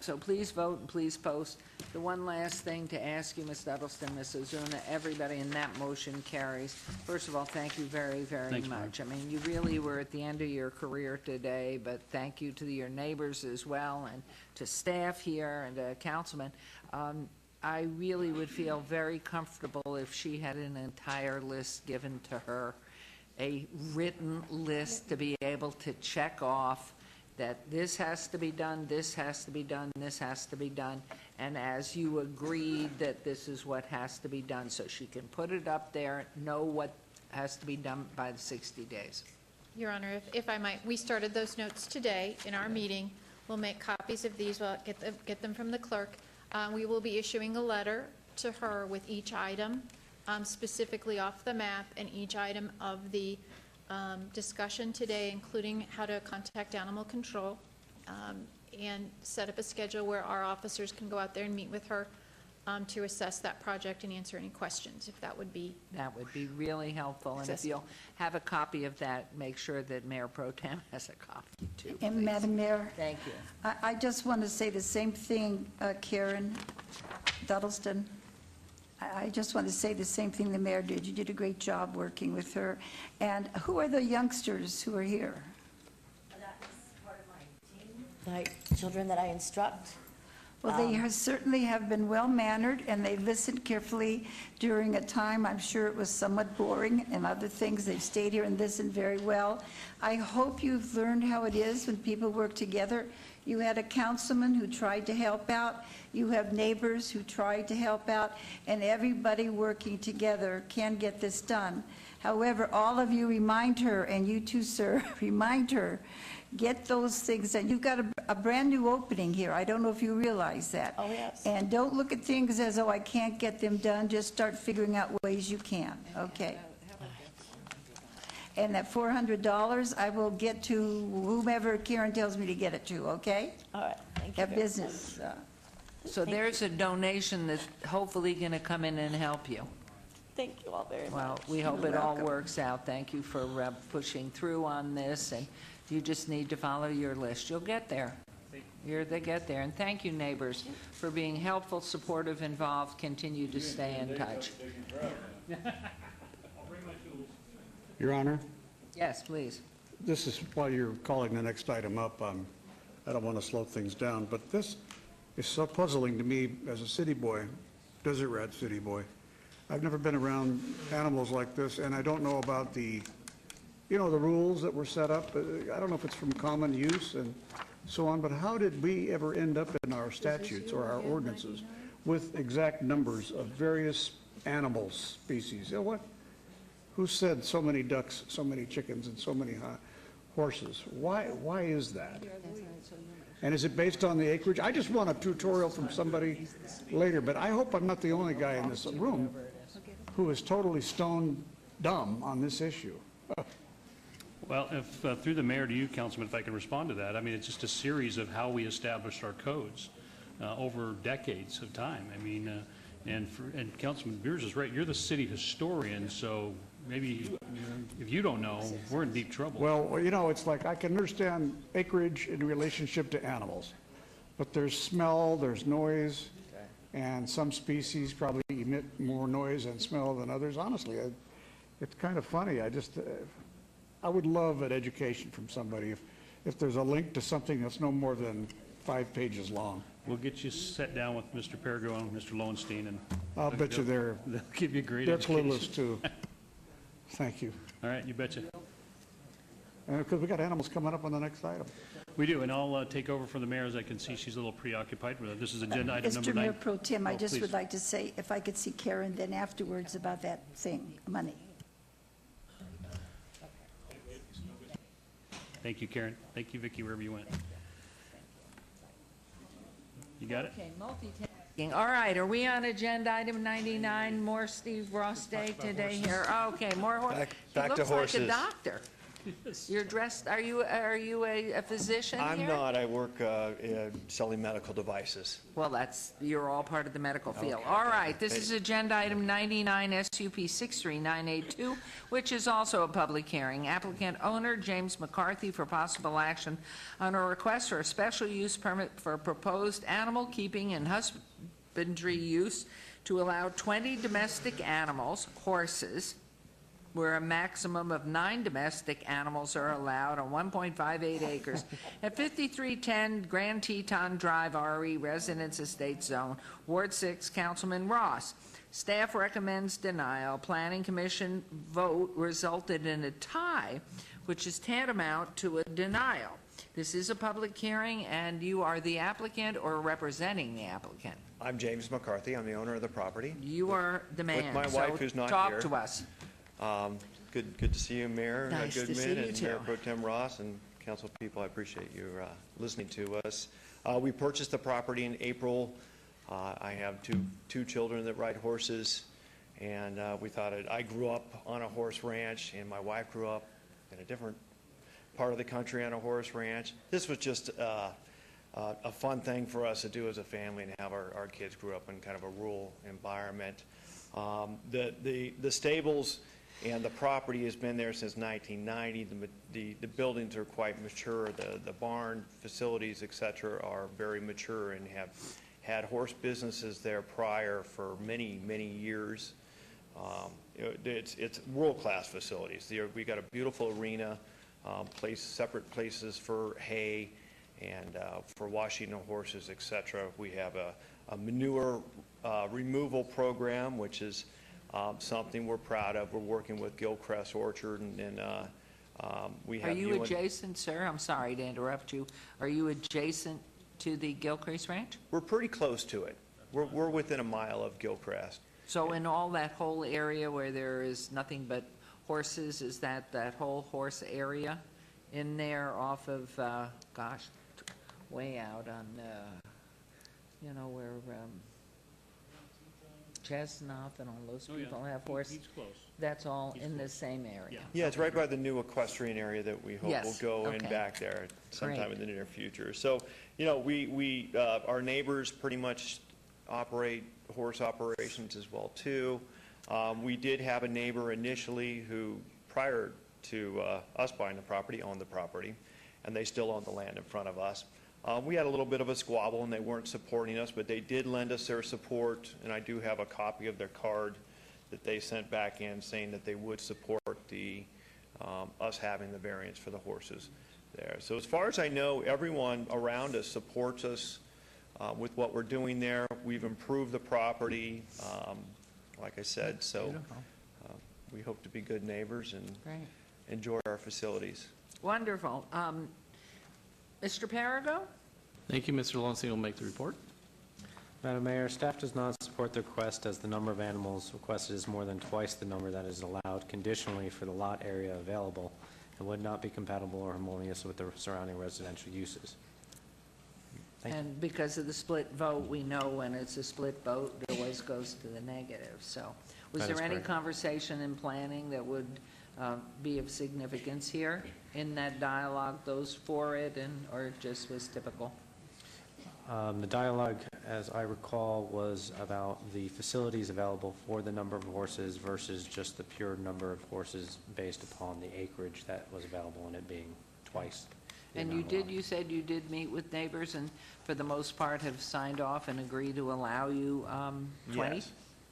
So please vote and please post. The one last thing to ask you, Ms. Duddleston, Ms. Ozuna, everybody in that motion carries. First of all, thank you very, very Thanks, much. I mean, you really were at the end of your career today, but thank you to your neighbors as well, and to staff here, and to councilmen. I really would feel very comfortable if she had an entire list given to her, a written list to be able to check off that this has to be done, this has to be done, this has to be done, and as you agreed that this is what has to be done, so she can put it up there, know what has to be done by the 60 days. Your Honor, if I might, we started those notes today in our meeting. We'll make copies of these, we'll get them from the clerk. We will be issuing a letter to her with each item, specifically off the map, and each item of the discussion today, including how to contact animal control, and set up a schedule where our officers can go out there and meet with her to assess that project and answer any questions, if that would be. That would be really helpful, and if accessible. you'll have a copy of that, make sure that Mayor Pro Tem has a copy too. And please. Madam Mayor, Thank you. I just want to say the same thing, Karen Duddleston. I just want to say the same thing the mayor did. You did a great job working with her. And who are the youngsters who are here? That is part of my team. The children that I instruct. Well, they certainly have been well-mannered, and they listened carefully during a time, I'm sure it was somewhat boring and other things. They've stayed here and listened very well. I hope you've learned how it is when people work together. You had a councilman who tried to help out. You have neighbors who tried to help out, and everybody working together can get this done. However, all of you remind her, and you too, sir, remind her, get those things, and you've got a brand-new opening here. I don't know if you realize that. Oh, yes. And don't look at things as, oh, I can't get them done. Just start figuring out ways you can, okay? And that $400, I will get to whomever Karen tells me to get it to, okay? All right, thank you. Have very business. So there's a donation that's hopefully going to come in and help you. Thank you all very much. Well, we hope it all works out. Thank you for pushing through on this, and you just need to follow your list. You'll get there. You'll get there. And thank you, neighbors, for being helpful, supportive, involved. Continue to stay in touch. Your Honor, Yes, please. this is while you're calling the next item up, I don't want to slow things down, but this is so puzzling to me as a city boy, desert rat city boy. I've never been around animals like this, and I don't know about the rules that were set up. I don't know if it's from common use and so on, but how did we ever end up in our statutes or our ordinances with exact numbers of various animal species? You know what? Who said so many ducks, so many chickens, and so many horses? Why is that? And is it based on the acreage? I just want a tutorial from somebody later, but I hope I'm not the only guy in this room who is totally stone dumb on this issue. Well, if, through the mayor to you, Councilman, if I can respond to that, I mean, it's just a series of how we established our codes over decades of time. I mean, and Councilman Beers is right, you're the city historian, so maybe if you don't know, we're in deep trouble. Well, it's like I can understand acreage in relationship to animals, but there's smell, there's noise, and some species probably emit more noise and smell than others. Honestly, it's kind of funny. I would love an education from somebody if there's a link to something that's no more than 5 pages long. We'll get you set down with Mr. Pergo and Mr. Lowenstein, and I'll bet you they'll give you a great they're education. clueless too. Thank you. All right, you betcha. Because we got animals coming up on the next item. We do, and I'll take over for the mayor, as I can see she's a little preoccupied with it. This is agenda item number 9. Mr. Mayor Pro Tem, I Oh, just please. would like to say, if I could see Karen then afterwards about that thing, money. Thank you, Karen. Thank you, Vicki, wherever you went. You got it? Okay, multitasking. All right, are we on agenda item 99? More Steve Ross Day today here. Okay, more horses. Back to He looks like a horses. doctor. You're dressed, are you a physician here? I'm not. I work selling medical devices. Well, you're all part of the medical field. Okay. All right, this is agenda item 99, SUP 63982, which is also a public hearing. Applicant owner James McCarthy for possible action on a request for a special use permit for proposed animal keeping and husbandry use to allow 20 domestic animals, horses, where a maximum of 9 domestic animals are allowed on 1.58 acres at 5310 Grand Teton Drive, RE Residence Estate Zone, Ward 6, Councilman Ross. Staff recommends denial. Planning Commission vote resulted in a tie, which is tantamount to a denial. This is a public hearing, and you are the applicant or representing the applicant? I'm James McCarthy. I'm the owner of the property. You are the man. With my so wife, who's not talk here. to us. Good to see you, Mayor Nice to Goodman see you and too. Mayor Pro Tem Ross and council people. I appreciate you listening to us. We purchased the property in April. I have two children that ride horses, and we thought I grew up on a horse ranch, and my wife grew up in a different part of the country on a horse ranch. This was just a fun thing for us to do as a family and have our kids grew up in kind of a rural environment. The stables and the property has been there since 1990. The buildings are quite mature. The barn facilities, et cetera, are very mature and have had horse businesses there prior for many, many years. It's world-class facilities. We got a beautiful arena, separate places for hay and for washing the horses, et cetera. We have a manure removal program, which is something we're proud of. We're working with Gilcrest Orchard, and we have. Are you adjacent, sir? I'm sorry to interrupt you. Are you adjacent to the Gilcrease Ranch? We're pretty close to it. We're within a mile of Gilcrest. So in all that whole area where there is nothing but horses, is that whole horse area in there off of, way out on, where Chestnut and all those people have horses? He's close. That's all in the same area? Yeah, it's right by the new equestrian area that we hope Yes, will go in okay. back there sometime Great. in the near future. So, our neighbors pretty much operate horse operations as well, too. We did have a neighbor initially who, prior to us buying the property, owned the property, and they still own the land in front of us. We had a little bit of a squabble, and they weren't supporting us, but they did lend us their support, and I do have a copy of their card that they sent back in saying that they would support us having the variance for the horses there. So as far as I know, everyone around us supports us with what we're doing there. We've improved the property, like I said, so we hope to be good neighbors and Great. enjoy our facilities. Wonderful. Mr. Parago? Thank you. Mr. Lawson will make the report. Madam Mayor, staff does not support the request as the number of animals requested is more than twice the number that is allowed conditionally for the lot area available and would not be compatible or harmonious with the surrounding residential uses. Thank you. And because of the split vote, we know when it's a split vote, it always goes to the negative. So was That there is any correct. conversation in planning that would be of significance here in that dialogue, those for it, or it just was typical? The dialogue, as I recall, was about the facilities available for the number of horses versus just the pure number of horses based upon the acreage that was available and it being twice. the And amount allowed. you said you did meet with neighbors and for the most part have signed off and agreed to allow you 20?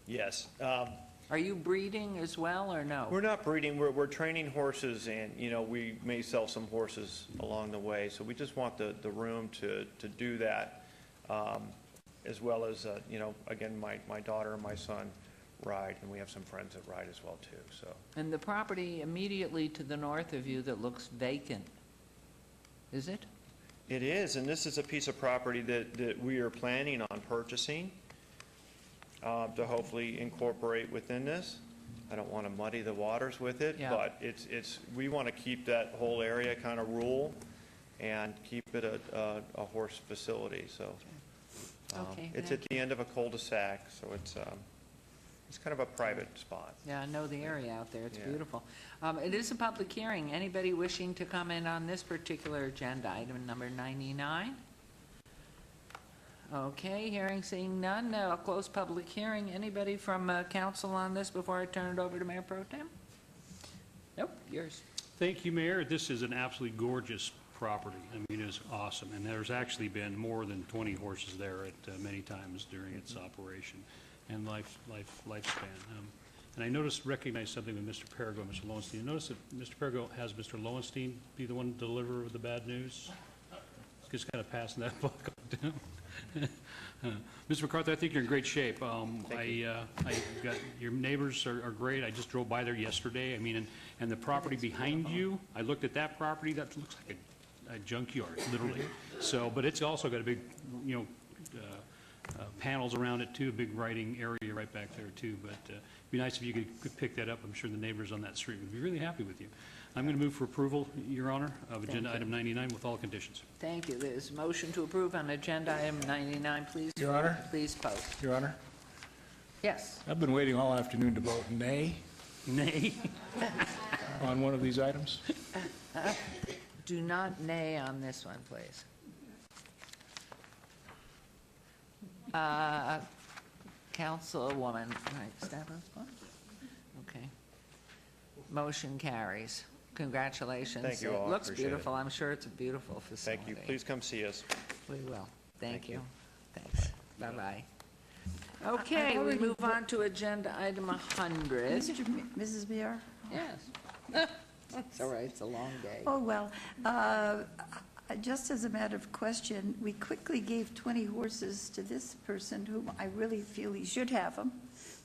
Yes. Are you breeding as well or no? We're not breeding, we're training horses, and, we may sell some horses along the way, so we just want the room to do that, as well as, again, my daughter and my son ride, and we have some friends that ride as well, too, so. And the property immediately to the north of you that looks vacant, is it? It is, and this is a piece of property that we are planning on purchasing to hopefully incorporate within this. I don't want to muddy the waters with it, Yeah. but we want to keep that whole area kind of rural and keep it a horse facility, so. Okay, It's thank at the end of a cul-de-sac, so it's kind of a private spot. Yeah, I know the area out there. It's Yeah. beautiful. It is a public hearing. Anybody wishing to comment on this particular agenda, item number 99? Okay, hearing, seeing none, I'll close public hearing. Anybody from council on this before I turn it over to Mayor Pro Tem? Nope, yours. Thank you, Mayor. This is an absolutely gorgeous property. I mean, it's awesome. And there's actually been more than 20 horses there at many times during its operation and lifespan. And I recognized something with Mr. Perigo and Mr. Lowenstein. I noticed that Mr. Perigo has Mr. Lowenstein be the one to deliver the bad news. Just kind of passing that buck down. Mr. MacArthur, I think you're in great shape. Your neighbors are great. I just drove by there yesterday. I mean, and the property behind you, I looked at that property, that looks like a junkyard, literally. So, but it's also got a big, panels around it too, a big writing area right back there too. But it'd be nice if you could pick that up. I'm sure the neighbors on that street would be really happy with you. I'm going to move for approval, Your Honor, of agenda item 99 with all conditions. Thank you. There's a motion to approve on agenda item 99. Please. Your Honor? Please post. Your Honor, Yes. I've been waiting all afternoon to vote nay Nay. on one of these items. Do not nay on this one, please. Councilwoman, right, Stavros? Okay. Motion carries. Congratulations. Thank you all. It looks Appreciate it. beautiful. I'm sure it's a beautiful facility. Thank you. Please come see us. We will. Thank Thank you. you. Thanks. Bye-bye. Okay, we move on to agenda item 100. Mrs. Bier? Yes. It's all right, it's a long day. Oh, well, just as a matter of question, we quickly gave 20 horses to this person whom I really feel he should have them.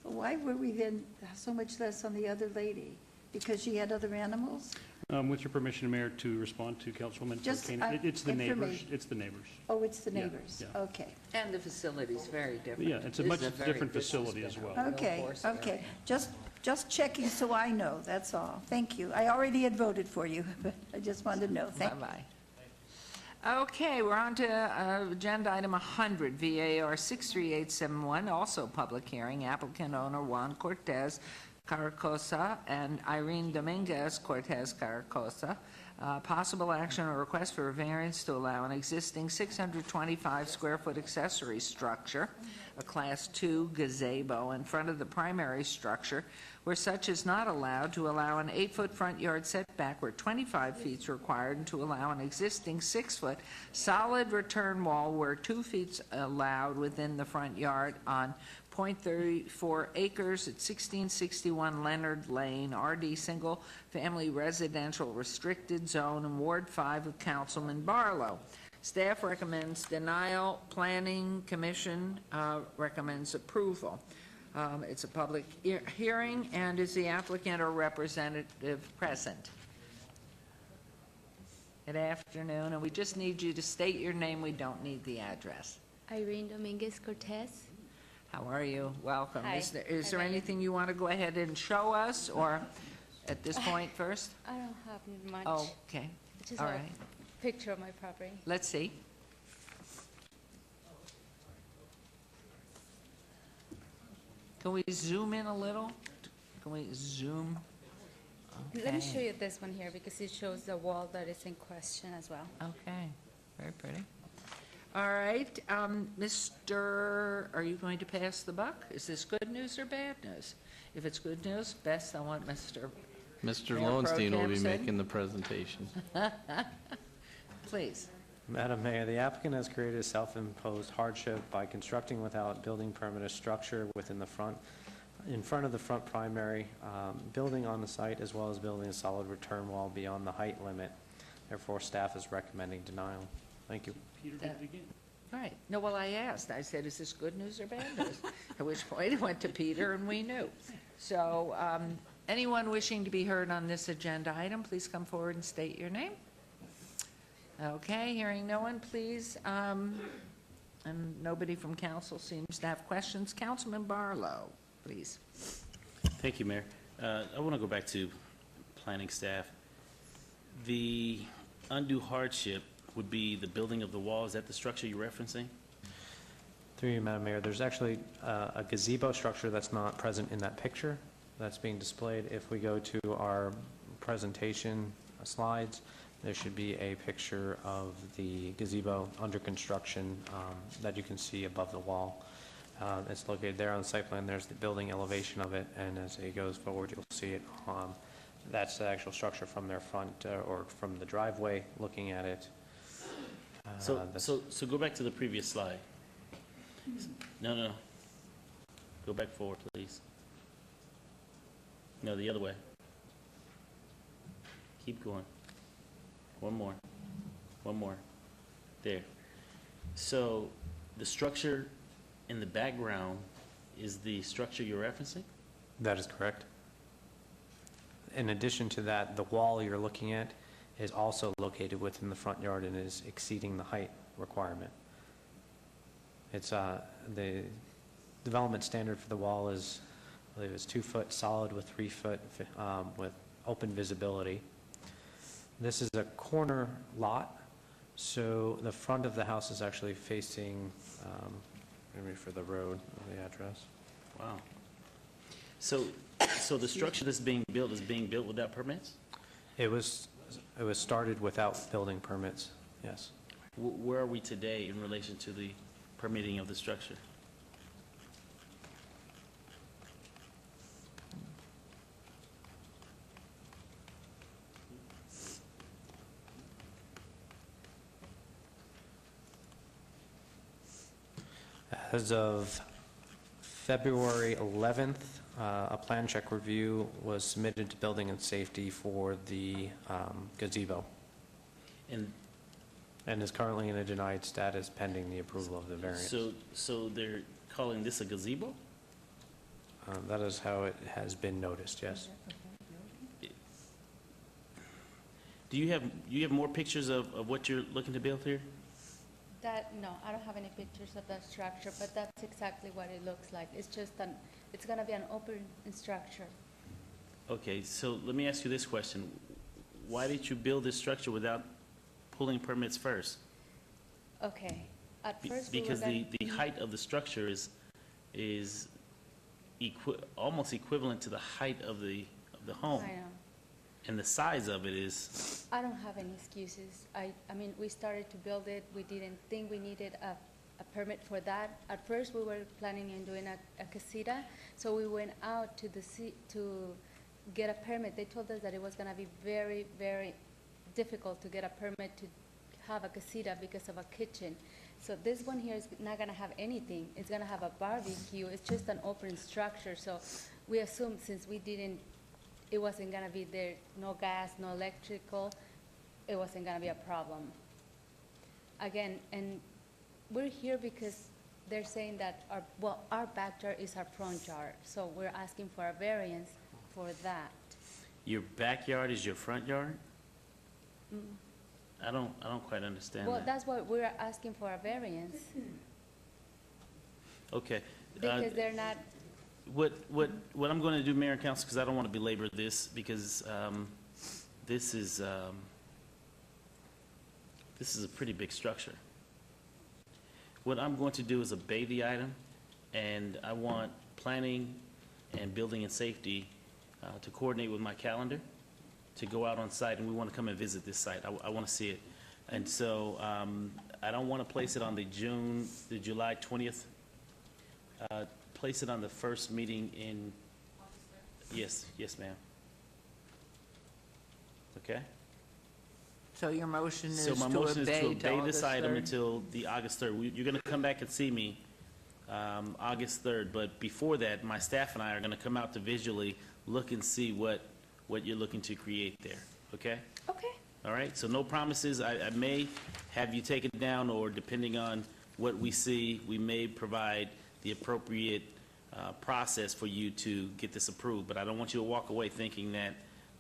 But why were we then so much less on the other lady? Because she had other animals? With your permission, Mayor, to respond to Councilwoman Just, Porcano. It's the neighbors. information. It's the neighbors. Oh, it's the Yeah, neighbors? yeah. Okay. And the facility's very different. Yeah, it's a This much is very- different this has facility been as a well. real Okay, horse okay. area. Just checking so I know, that's all. Thank you. I already had voted for you, but I just wanted to know. Thank you. Bye-bye. Okay, we're on to agenda item 100, VAR 63871, also public hearing, applicant owner Juan Cortez Carcosa and Irene Dominguez Cortez Carcosa. Possible action or request for a variance to allow an existing 625-square-foot accessory structure, a Class 2 gazebo, in front of the primary structure, where such is not allowed, to allow an 8-foot front yard setback where 25 feet is required, and to allow an existing 6-foot solid return wall where 2 feet allowed within the front yard on .34 acres at 1661 Leonard Lane, RD Single Family Residential Restricted Zone in Ward 5 of Councilman Barlow. Staff recommends denial. Planning Commission recommends approval. It's a public hearing, and is the applicant or representative present? Good afternoon, and we just need you to state your name. We don't need the address. Irene Dominguez Cortez. How are you? Welcome. Hi. Is Hi, there Mayor. anything you want to go ahead and show us, or at this point first? I don't have much. Oh, okay. Just All a right. picture of my property. Let's see. Can we zoom in a little? Can we zoom? Let me Okay. show you this one here because it shows the wall that is in question as well. Okay, very pretty. All right, Mr., are you going to pass the buck? Is this good news or bad news? If it's good news, best I want Mr. Mr. Mayor Pro Lowenstein will Tem be said. making the presentation. Please. Madam Mayor, the applicant has created a self-imposed hardship by constructing without building permit a structure in front of the front primary building on the site, as well as building a solid return wall beyond the height limit. Therefore, staff is recommending denial. Thank you. Peter did it again. Right. No, well, I asked. I said, is this good news or bad news? At which point it went to Peter, and we knew. So anyone wishing to be heard on this agenda item, please come forward and state your name. Okay, hearing no one, please. And nobody from council seems to have questions. Councilman Barlow, please. Thank you, Mayor. I want to go back to planning staff. The undue hardship would be the building of the wall. Is that the structure you're referencing? Through you, Madam Mayor, there's actually a gazebo structure that's not present in that picture that's being displayed. If we go to our presentation slides, there should be a picture of the gazebo under construction that you can see above the wall. It's located there on the site plan. There's the building elevation of it, and as it goes forward, you'll see it. That's the actual structure from their front or from the driveway looking at it. So go back to the previous slide. No. Go back forward, please. No, the other way. Keep going. One more. One more. There. So the structure in the background is the structure you're referencing? That is correct. In addition to that, the wall you're looking at is also located within the front yard and is exceeding the height requirement. It's, the development standard for the wall is, I believe it's 2 foot solid with 3 foot with open visibility. This is a corner lot, so the front of the house is actually facing, maybe for the road, the address. Wow. So the structure that's being built is being built without permits? It was started without building permits, yes. Where are we today in relation to the permitting of the structure? As of February 11th, a plan check review was submitted to Building and Safety for the gazebo, and is currently in a denied status pending the approval of the variance. So they're calling this a gazebo? That is how it has been noticed, yes. Do you have more pictures of what you're looking to build here? No, I don't have any pictures of that structure, but that's exactly what it looks like. It's just it's gonna be an open structure. Okay, so let me ask you this question. Why did you build this structure without pulling permits first? Okay, at first we were Because gonna- the height of the structure is almost equivalent to the height of the home. I know. And the size of it is, I don't have any excuses. I mean, we started to build it, we didn't think we needed a permit for that. At first, we were planning on doing a casita, so we went out to to get a permit. They told us that it was gonna be very, very difficult to get a permit to have a casita because of a kitchen. So this one here is not gonna have anything. It's gonna have a barbecue. It's just an open structure, so we assumed since it wasn't gonna be there, no gas, no electrical, it wasn't gonna be a problem. Again, and we're here because they're saying that our backyard is our front yard, so we're asking for a variance for that. your backyard is your front yard? Mm. I don't quite understand Well, that. that's why we're asking for a variance, Okay. because they're not, What I'm going to do, Mayor and Council, because I don't want to belabor this, because this is a pretty big structure. What I'm going to do is obey the item, and I want planning and building and safety to coordinate with my calendar, to go out on site, and we want to come and visit this site. I want to see it. And so I don't want to place it on the July 20th. Place it on the first meeting in, yes, ma'am. Okay? So your motion is So my to motion is to obey till obey this August item 3rd? until the August 3rd. You're going to come back and see me August 3rd, but before that, my staff and I are going to come out to visually look and see what you're looking to create there, okay? okay. All right, so no promises. I may have you take it down, or depending on what we see, we may provide the appropriate process for you to get this approved. But I don't want you to walk away thinking that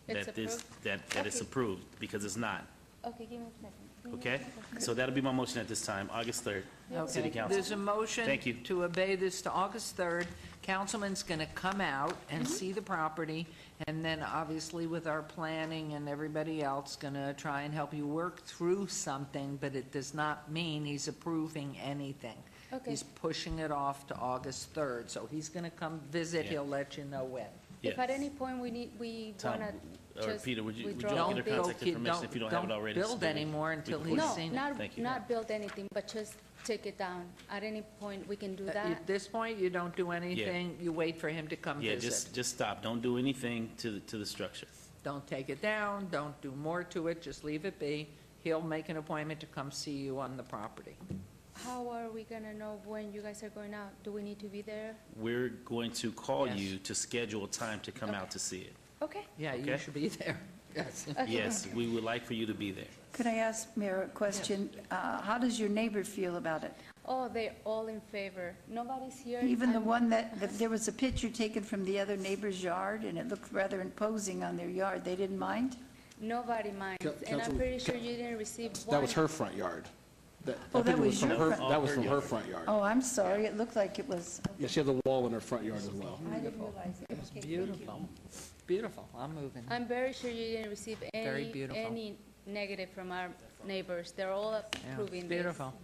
It's it's Okay. approved, because it's not, Okay, give me a second. Give me a okay? second. So that'll be my motion at this time, August 3rd, City Okay, Council. there's a motion Thank you. to obey this to August 3rd. Councilman's going to come out and see the property, and then obviously with our planning and everybody else, going to try and help you work through something, but it does not mean he's approving anything. Okay. He's pushing it off to August 3rd, so he's going to come visit, Yeah. he'll let you know when. Yeah. If at any point we Tom, wanna or just Peter, would you withdraw get the her bid. contact information if you don't have it already? Don't build anymore until he's No, seen it. Thank you. not build anything, but just take it down. At any point, we can do At that. this point, you don't do anything, you wait for him to come Yeah, visit. just stop. Don't do anything to the structure. Don't take it down, don't do more to it, just leave it be. He'll make an appointment to come see you on the property. How are we gonna know when you guys are going out? Do we need to be there? We're going to call Yes. you to schedule a time to come out to see it. Okay. Yeah, you Okay. should be there. Yes. Yes, we would like for you to be there. Could I ask Mayor a question? How does your neighbor feel about it? Oh, they're all in favor. Nobody's here. Even the I'm- one that there was a picture taken from the other neighbor's yard, and it looked rather imposing on their yard. They didn't mind? Nobody minds, and I'm Councilman- pretty sure you didn't receive one. That was her front yard. Oh, that picture was from your her. front- That was from her front yard. Oh, I'm sorry. It looked like it was. Yeah, she has a wall in her front yard as well. I didn't realize it. Okay, thank you. Beautiful. Beautiful. I'm moving. I'm very sure you didn't receive Very beautiful. any negative from our neighbors. They're all Yeah, approving it's this. beautiful.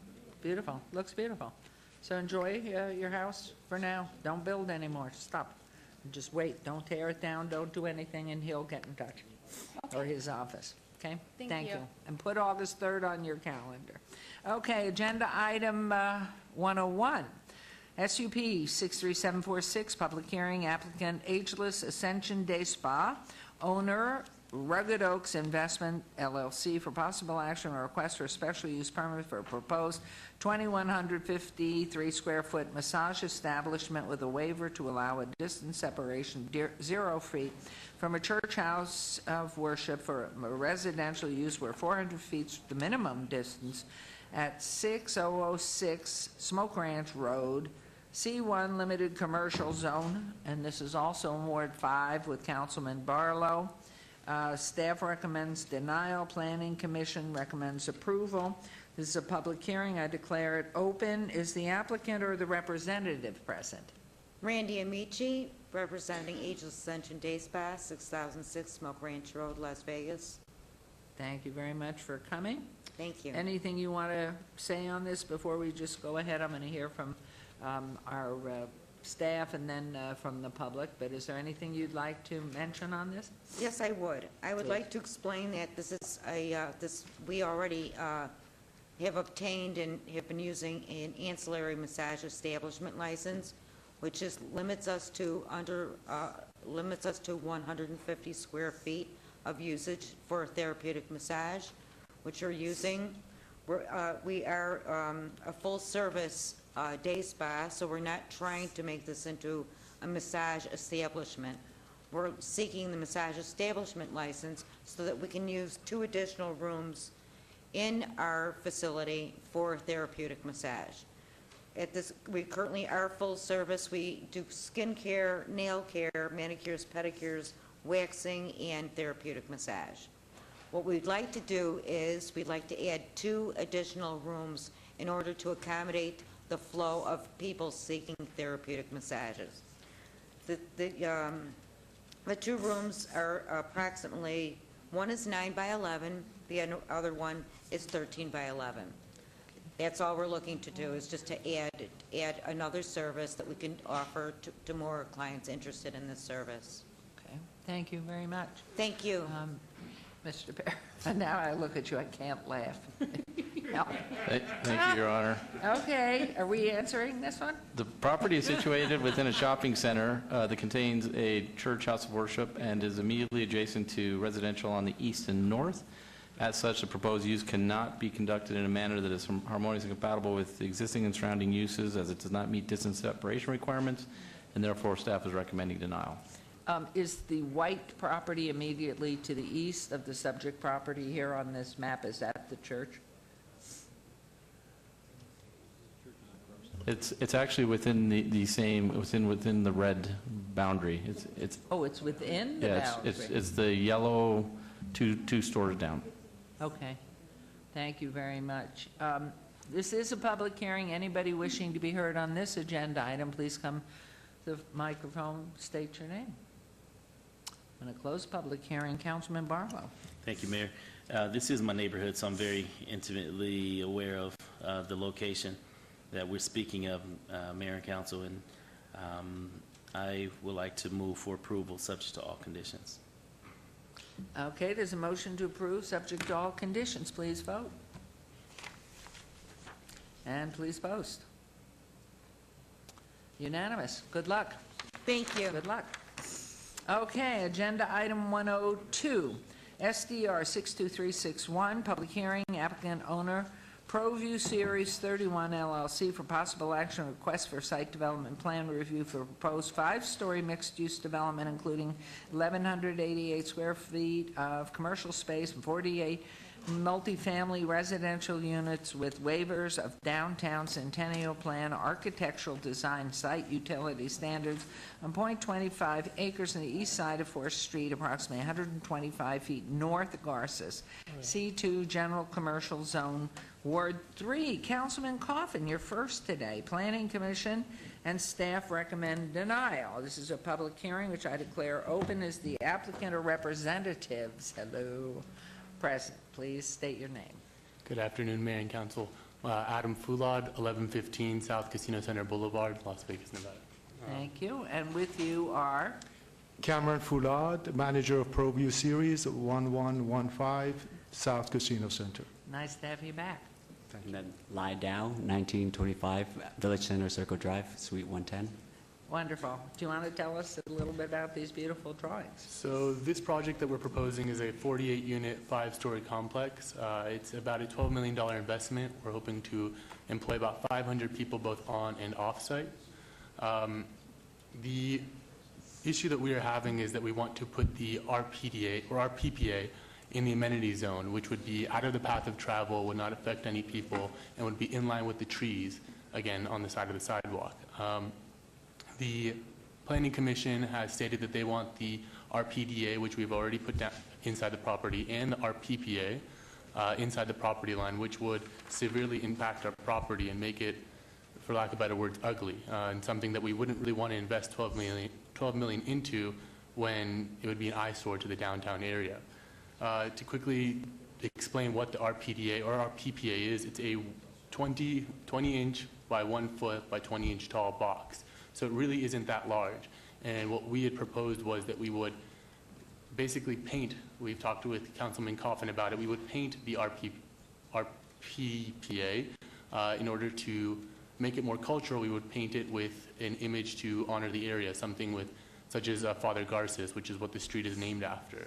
Beautiful. Looks beautiful. So enjoy your house for now. Don't build anymore. Stop. Just wait. Don't tear it down. Don't do anything, and he'll get in touch. Or his office. Okay? Thank you. And put August 3rd on your calendar. Okay, agenda item 101. SUP 63746, public hearing, applicant Ageless Ascension Day Spa, owner Rugged Oaks Investment LLC, for possible action or request for a special use permit for a proposed 2,153 square foot massage establishment with a waiver to allow a distance separation 0 feet from a church house of worship for a residential use where 400 feet is the minimum distance at 6006 Smoke Ranch Road, C1 Limited Commercial Zone, and this is also in Ward 5 with Councilman Barlow. Staff recommends denial. Planning Commission recommends approval. This is a public hearing. I declare it open. Is the applicant or the representative present? Randy Amici, representing Ageless Ascension Day Spa, 6006 Smoke Ranch Road, Las Vegas. Thank you very much for coming. Thank you. Anything you want to say on this before we just go ahead? I'm going to hear from our staff and then from the public, but is there anything you'd like to mention on this? Yes, I would. I would Please. like to explain that this is we already have obtained and have been using an ancillary massage establishment license, which is limits us to 150 square feet of usage for therapeutic massage, which we're using. We are a full-service day spa, so we're not trying to make this into a massage establishment. We're seeking the massage establishment license so that we can use 2 additional rooms in our facility for therapeutic massage. We currently are full service. We do skin care, nail care, manicures, pedicures, waxing, and therapeutic massage. What we'd like to do is we'd like to add 2 additional rooms in order to accommodate the flow of people seeking therapeutic massages. The 2 rooms are approximately, one is 9 by 11, the other one is 13 by 11. That's all we're looking to do, is just to add another service that we can offer to more clients interested in this service. Okay, thank you very much. Thank you. Mr. Perry, now I look at you, I can't laugh. No. Thank you, Your Honor. Okay, are we answering this one? The property is situated within a shopping center that contains a church house of worship and is immediately adjacent to residential on the east and north. As such, the proposed use cannot be conducted in a manner that is harmonious and compatible with the existing and surrounding uses, as it does not meet distance separation requirements, and therefore staff is recommending denial. Is the white property immediately to the east of the subject property here on this map, is that the church? It's actually within the same, within the red boundary. It's Oh, it's within the yeah, boundary? it's the yellow two stores down. Okay, thank you very much. This is a public hearing. Anybody wishing to be heard on this agenda item, please come to the microphone, state your name. I'm going to close public hearing. Councilman Barlow. Thank you, Mayor. This is my neighborhood, so I'm very intimately aware of the location that we're speaking of, Mayor and Council, and I would like to move for approval subject to all conditions. Okay, there's a motion to approve, subject to all conditions. Please vote. And please post. Unanimous. Good luck. Thank you. Good luck. Okay, agenda item 102, SDR 62361, public hearing, applicant owner ProView Series 31 LLC for possible action request for site development plan review for proposed 5-story mixed-use development, including 1,188 square feet of commercial space and 48 multifamily residential units with waivers of downtown Centennial Plan architectural design site utility standards on .25 acres on the east side of 4th Street, approximately 125 feet north of Garces. C2 General Commercial Zone, Ward 3. Councilman Coffin, you're first today. Planning Commission and staff recommend denial. This is a public hearing which I declare open. Is the applicant or representatives, hello, present? Please state your name. Good afternoon, Mayor and Council. Adam Fulad, 1115 South Casino Center Boulevard, Las Vegas, Nevada. Thank you. And with you are? Cameron Fulad, manager of ProView Series, 1115 South Casino Center. Nice to have you back. And then Lai Dow, 1925 Village Center Circle Drive, Suite 110. Wonderful. Do you want to tell us a little bit about these beautiful drawings? So this project that we're proposing is a 48-unit, 5-story complex. It's about a $12 million investment. We're hoping to employ about 500 people both on and off-site. The issue that we are having is that we want to put the RPDA or RPPA in the amenity zone, which would be out of the path of travel, would not affect any people, and would be in line with the trees, again, on the side of the sidewalk. The Planning Commission has stated that they want the RPDA, which we've already put down inside the property, and the RPPA inside the property line, which would severely impact our property and make it, for lack of better words, ugly, and something that we wouldn't really want to invest $12 million into when it would be an eyesore to the downtown area. To quickly explain what the RPDA or RPPA is, it's a 20-inch by 1 foot by 20-inch tall box. So it really isn't that large. And what we had proposed was that we would basically paint, we've talked with Councilman Coffin about it, we would paint the RPPA in order to make it more cultural. We would paint it with an image to honor the area, something with, such as Father Garces, which is what the street is named after.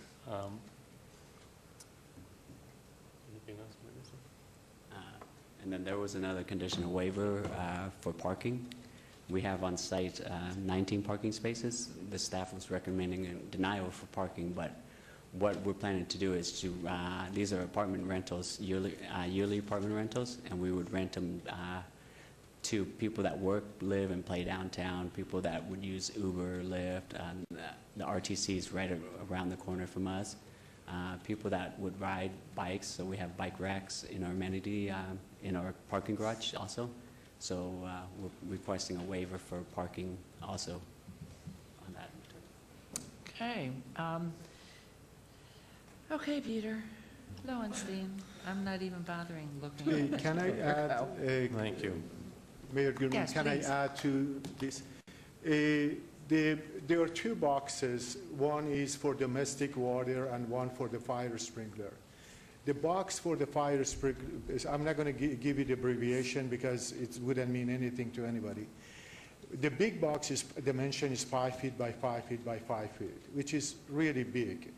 Anything else we're missing? And then there was another conditional waiver for parking. We have on site 19 parking spaces. The staff was recommending a denial for parking, but what we're planning to do is to, these are apartment rentals, yearly apartment rentals, and we would rent them to people that work, live, and play downtown, people that would use Uber, Lyft, the RTC is right around the corner from us, people that would ride bikes, so we have bike racks in our amenity, in our parking garage also. So we're requesting a waiver for parking also on that. Okay. Okay, Peter Lowenstein. I'm not even bothering looking. Can I add? Thank you. Mayor Gurman, Yes, can please. I add to this? There are two boxes. One is for domestic water and one for the fire sprinkler. The box for the fire sprinkler, I'm not going to give you the abbreviation because it wouldn't mean anything to anybody. The big box dimension is 5 feet by 5 feet by 5 feet, which is really big.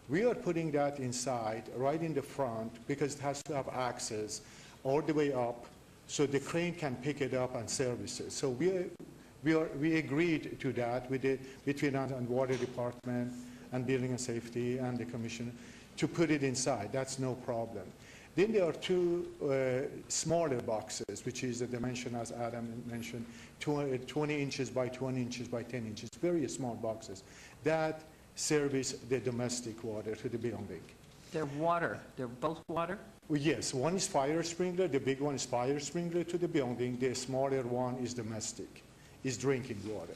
We are putting that inside, right in the front, because it has to have access all the way up, so the crane can pick it up and service it. So we agreed to that between us and Water Department and Building and Safety and the Commission to put it inside. That's no problem. Then there are two smaller boxes, which is the dimension, as Adam mentioned, 20 inches by 20 inches by 10 inches, very small boxes that service the domestic water to the building. They're water. They're both water? Well, yes, one is fire sprinkler, the big one is fire sprinkler to the building, the smaller one is domestic, is drinking water,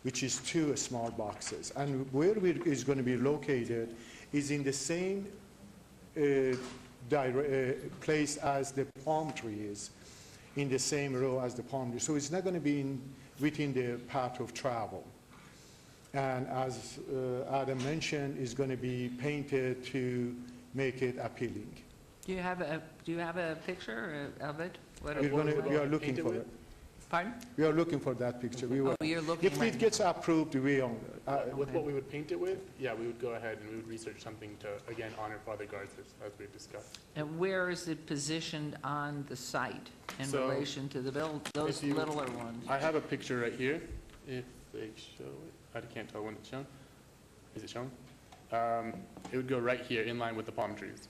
which is two small boxes. And where it is going to be located is in the same place as the palm tree is, in the same row as the palm tree. So it's not going to be within the path of travel. And as Adam mentioned, it's going to be painted to make it appealing. Do you have a picture of it? We are looking for it. Pardon? We are looking for that picture. We will. Oh, you're looking If right it gets approved, we own it. With what we would paint it with, yeah, we would go ahead and we would research something to, again, honor Father Garces, as we've discussed. And where is it positioned on the site in So, relation to the those if you- littler ones? I have a picture right here, if they show it. I can't tell when it's shown. Is it shown? It would go right here, in line with the palm trees.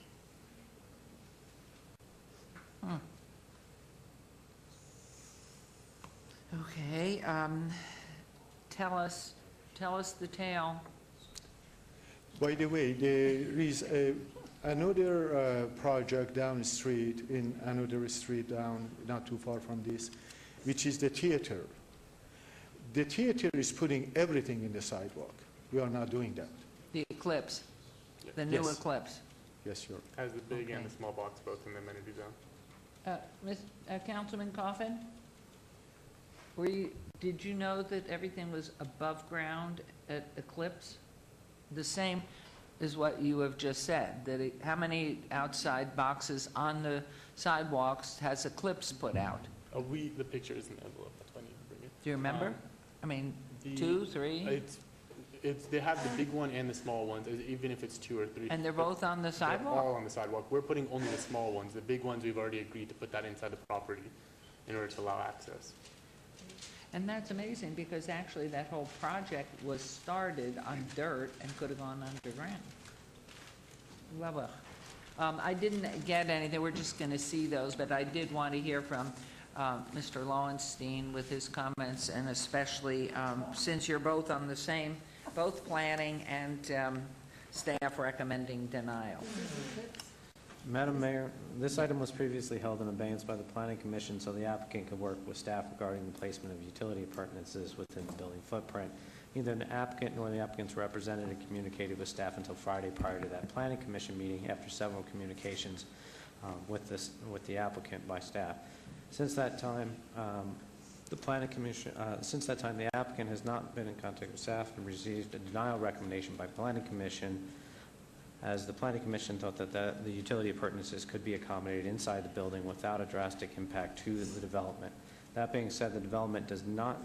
Okay, tell us the tale. By the way, there is another project down the street, in another street down, not too far from this, which is the theater. The theater is putting everything in the sidewalk. We are not doing that. The Eclipse, the new Yes. Eclipse. Yes, sure. Has the big and Okay. the small box both in the amenity zone. Councilman Coffin? Did you know that everything was above ground at Eclipse? The same as what you have just said, that how many outside boxes on the sidewalks has Eclipse put out? The picture is in the envelope, that's why I need to bring it. Do you remember? I mean, The- 2, 3? They have the big one and the small ones, even if it's 2 or 3. And they're both on the They're sidewalk? all on the sidewalk. We're putting only the small ones. The big ones, we've already agreed to put that inside the property in order to allow access. And that's amazing, because actually that whole project was started on dirt and could have gone underground. Well, I didn't get anything, we're just going to see those, but I did want to hear from Mr. Lowenstein with his comments, and especially since you're both on the same, both planning and staff recommending denial. Madam Mayor, this item was previously held in abeyance by the Planning Commission so the applicant could work with staff regarding the placement of utility appurtenances within the building footprint. Neither the applicant nor the applicant's representative communicated with staff until Friday prior to that Planning Commission meeting after several communications with the applicant by staff. Since that time, the applicant has not been in contact with staff and received a denial recommendation by Planning Commission, as the Planning Commission thought that the utility appurtenances could be accommodated inside the building without a drastic impact to the development. That being said, the development does not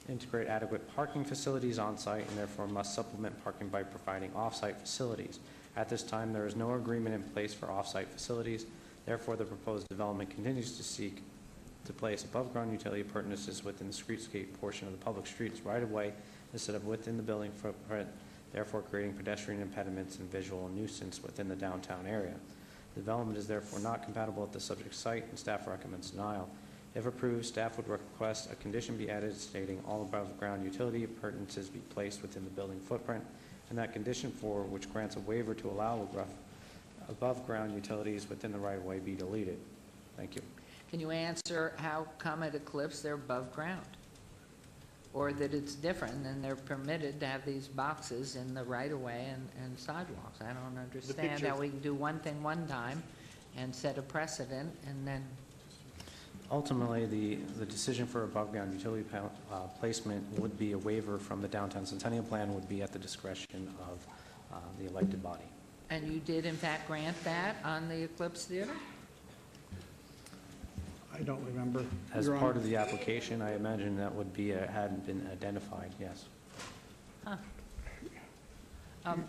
integrate adequate parking facilities on site and therefore must supplement parking by providing off-site facilities. At this time, there is no agreement in place for off-site facilities. Therefore, the proposed development continues to seek to place above-ground utility appurtenances within the streetscape portion of the public streets right-of-way instead of within the building footprint, therefore creating pedestrian impediments and visual nuisance within the downtown area. The development is therefore not compatible with the subject site, and staff recommends denial. If approved, staff would request a condition be added stating all above-ground utility appurtenances be placed within the building footprint, and that condition 4, which grants a waiver to allow above-ground utilities within the right-of-way, be deleted. Thank you. Can you answer how come at Eclipse they're above ground? Or that it's different and they're permitted to have these boxes in the right-of-way and sidewalks? I don't understand how pictures- we can do one thing one time and set a precedent and then, Ultimately, the decision for above-ground utility placement would be a waiver from the Downtown Centennial Plan, would be at the discretion of the elected body. and you did in fact grant that on the Eclipse Theater? I don't remember. As Your part Honor. of the application, I imagine that would be, hadn't been identified, yes. Huh.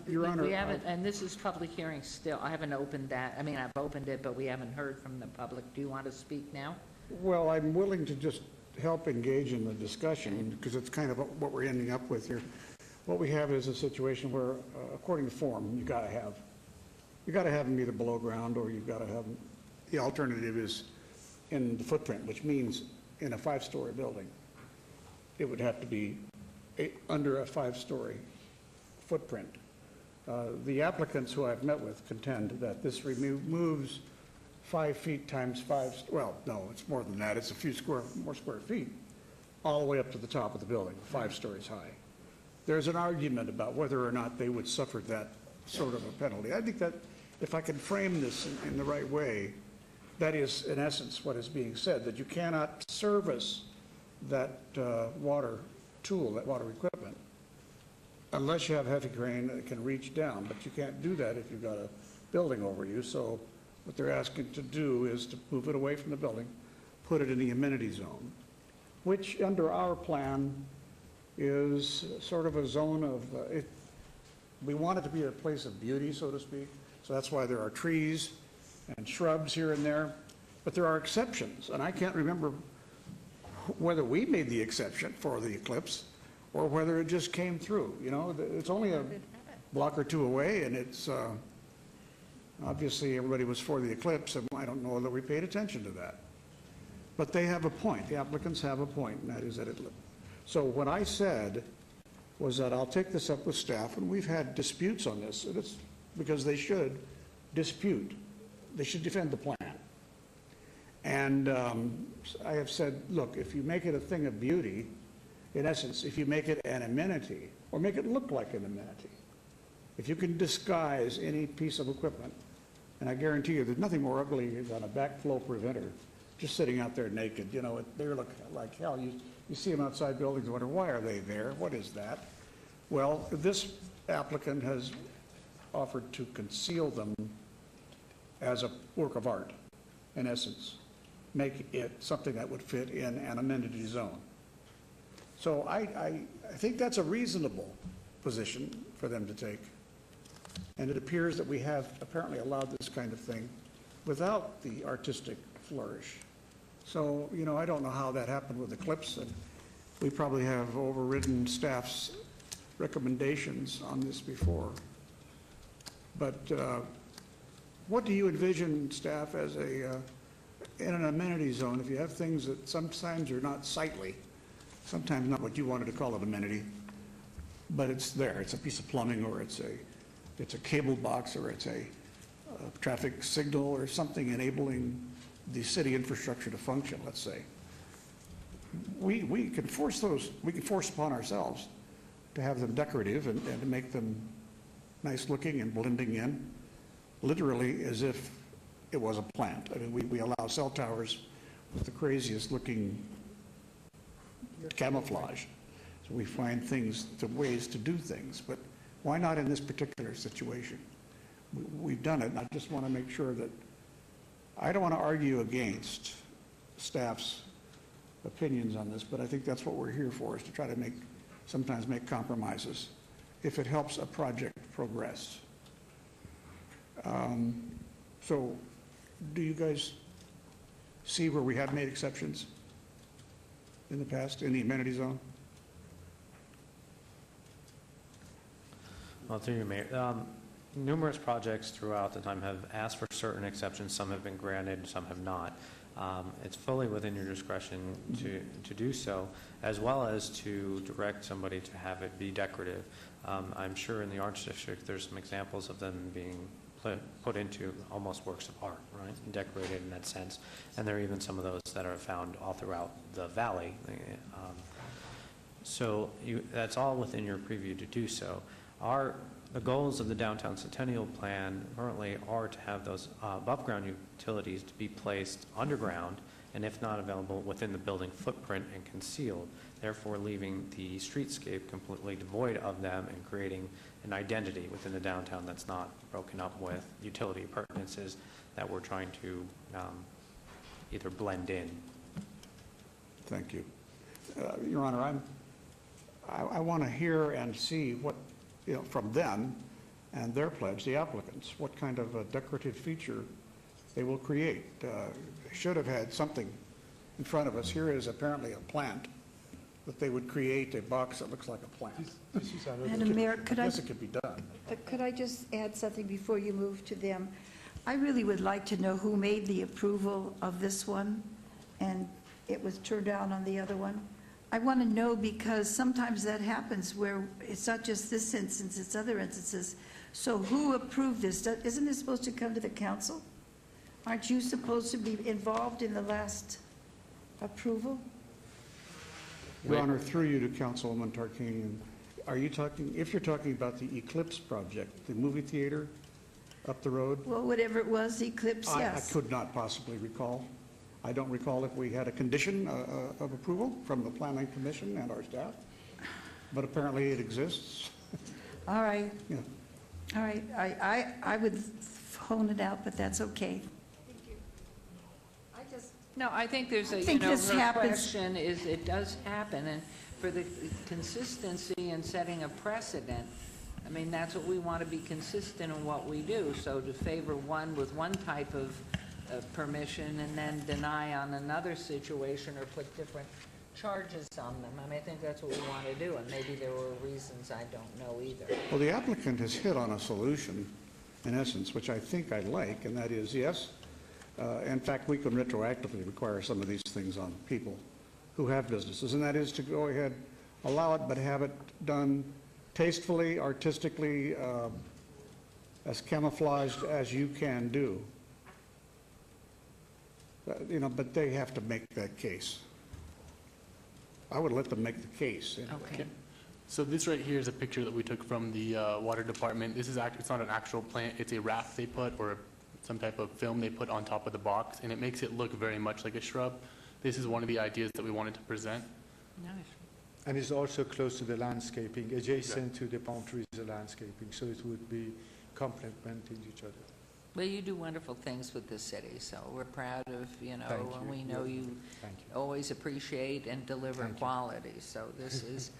Your Honor, We haven't, and this is public hearing still, I haven't opened that, I mean, I've opened it, but we haven't heard from the public. Do you want to speak now? Well, I'm willing to just help engage in the discussion, because it's kind of what we're ending up with here. What we have is a situation where, according to form, you gotta have them either below ground, or you've gotta have them, the alternative is in the footprint, which means in a 5-story building, it would have to be under a 5-story footprint. The applicants who I've met with contend that this removes 5 feet times 5, well, no, it's more than that. It's a few more square feet, all the way up to the top of the building, 5 stories high. There's an argument about whether or not they would suffer that sort of a penalty. I think that if I can frame this in the right way, that is, in essence, what is being said, that you cannot service that water tool, that water equipment, unless you have heavy crane that can reach down, but you can't do that if you've got a building over you. So what they're asking to do is to move it away from the building, put it in the amenity zone, which under our plan is sort of a zone of, we want it to be a place of beauty, so to speak. So that's why there are trees and shrubs here and there. But there are exceptions, and I can't remember whether we made the exception for the eclipse or whether it just came through. You know, it's only a block or two away, and it's obviously everybody was for the eclipse, and I don't know that we paid attention to that. But they have a point. The applicants have a point, and that is that it. So what I said was that I'll take this up with staff, and we've had disputes on this, and it's because they should dispute. They should defend the plan. And I have said, look, if you make it a thing of beauty, in essence, if you make it an amenity, or make it look like an amenity, if you can disguise any piece of equipment, and I guarantee you there's nothing more ugly than a backflow preventer just sitting out there naked. You know, they look like hell. You see them outside buildings and wonder, why are they there? What is that? Well, this applicant has offered to conceal them as a work of art, in essence. Make it something that would fit in an amenity zone. So I think that's a reasonable position for them to take. And it appears that we have apparently allowed this kind of thing without the artistic flourish. So, you know, I don't know how that happened with Eclipse, and we probably have overridden staff's recommendations on this before. But what do you envision, staff, as a in an amenity zone, if you have things that sometimes are not sightly, sometimes not what you wanted to call an amenity, but it's there. It's a piece of plumbing, or it's a cable box, or it's a traffic signal, or something enabling the city infrastructure to function, let's say. We can force those, we can force upon ourselves to have them decorative and to make them nice looking and blending in, literally as if it was a plant. I mean, we allow cell towers with the craziest looking camouflage. So we find things, ways to do things, but why not in this particular situation? We've done it, and I just want to make sure that, I don't want to argue against staff's opinions on this, but I think that's what we're here for, is to try to sometimes make compromises if it helps a project progress. So do you guys see where we have made exceptions in the past in the amenity zone? Well, through you, Mayor. Numerous projects throughout the time have asked for certain exceptions. Some have been granted, some have not. It's fully within your discretion to do so, as well as to direct somebody to have it be decorative. I'm sure in the Arts District there's some examples of them being put into almost works of art, right, decorated in that sense. And there are even some of those that are found all throughout the valley. So that's all within your preview to do so. The goals of the Downtown Centennial Plan currently are to have those above-ground utilities to be placed underground, and if not available, within the building footprint and concealed, therefore leaving the streetscape completely devoid of them and creating an identity within the downtown that's not broken up with utility appurtenances that we're trying to either blend in. Thank you. Your Honor, I want to hear and see what, from them and their pledge, the applicants, what kind of a decorative feature they will create. They should have had something in front of us. Here is apparently a plant, that they would create a box that looks like a plant. Madam Mayor, I guess it could be done. Could I just add something before you move to them? I really would like to know who made the approval of this one, and it was turned down on the other one. I want to know, because sometimes that happens where it's not just this instance, it's other instances. So who approved this? Isn't it supposed to come to the council? Aren't you supposed to be involved in the last approval? Your Honor, through you to Councilwoman Tarkanian, are you talking, if you're talking about the Eclipse project, the movie theater up the road? Well, whatever it was, Eclipse, yes. I could not possibly recall. I don't recall if we had a condition of approval from the Planning Commission and our staff, but apparently it exists. All right. Yeah. All right. I would hone it out, but that's okay. Thank you. I just No, I think there's a, think this her happens- question is, it does happen, and for the consistency and setting a precedent, I mean, that's what we want to be consistent in what we do. So to favor one with one type of permission and then deny on another situation or put different charges on them, I mean, I think that's what we want to do, and maybe there were reasons I don't know either. Well, the applicant has hit on a solution, in essence, which I think I like, and that is, yes, in fact, we can retroactively require some of these things on people who have businesses, and that is to go ahead, allow it, but have it done tastefully, artistically, as camouflaged as you can do. But they have to make that case. I would let them make the case. Okay. So this right here is a picture that we took from the water department. This is it's not an actual plant, it's a raft they put, or some type of film they put on top of the box, and it makes it look very much like a shrub. This is one of the ideas that we wanted to present. Nice. And it's also close to the landscaping, adjacent to the palm trees, the landscaping, so it would be complementing each other. Well, you do wonderful things with the city, so we're proud of, Thank and you. we know you Thank you. always appreciate and deliver Thank you. quality. So this is,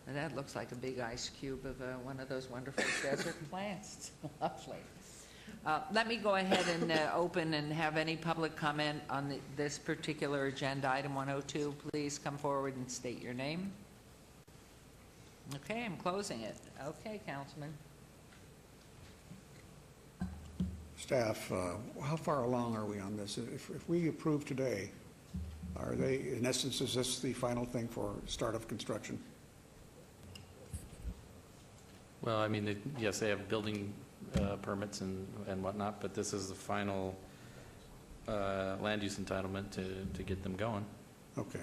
and that looks like a big ice cube of one of those wonderful desert plants. It's lovely. Let me go ahead and open and have any public comment on this particular agenda, item 102. Please come forward and state your name. Okay, I'm closing it. Okay, Councilman. Staff, how far along are we on this? If we approve today, are they, in essence, is this the final thing for start of construction? Well, I mean, yes, they have building permits and whatnot, but this is the final land use entitlement to get them going. Okay.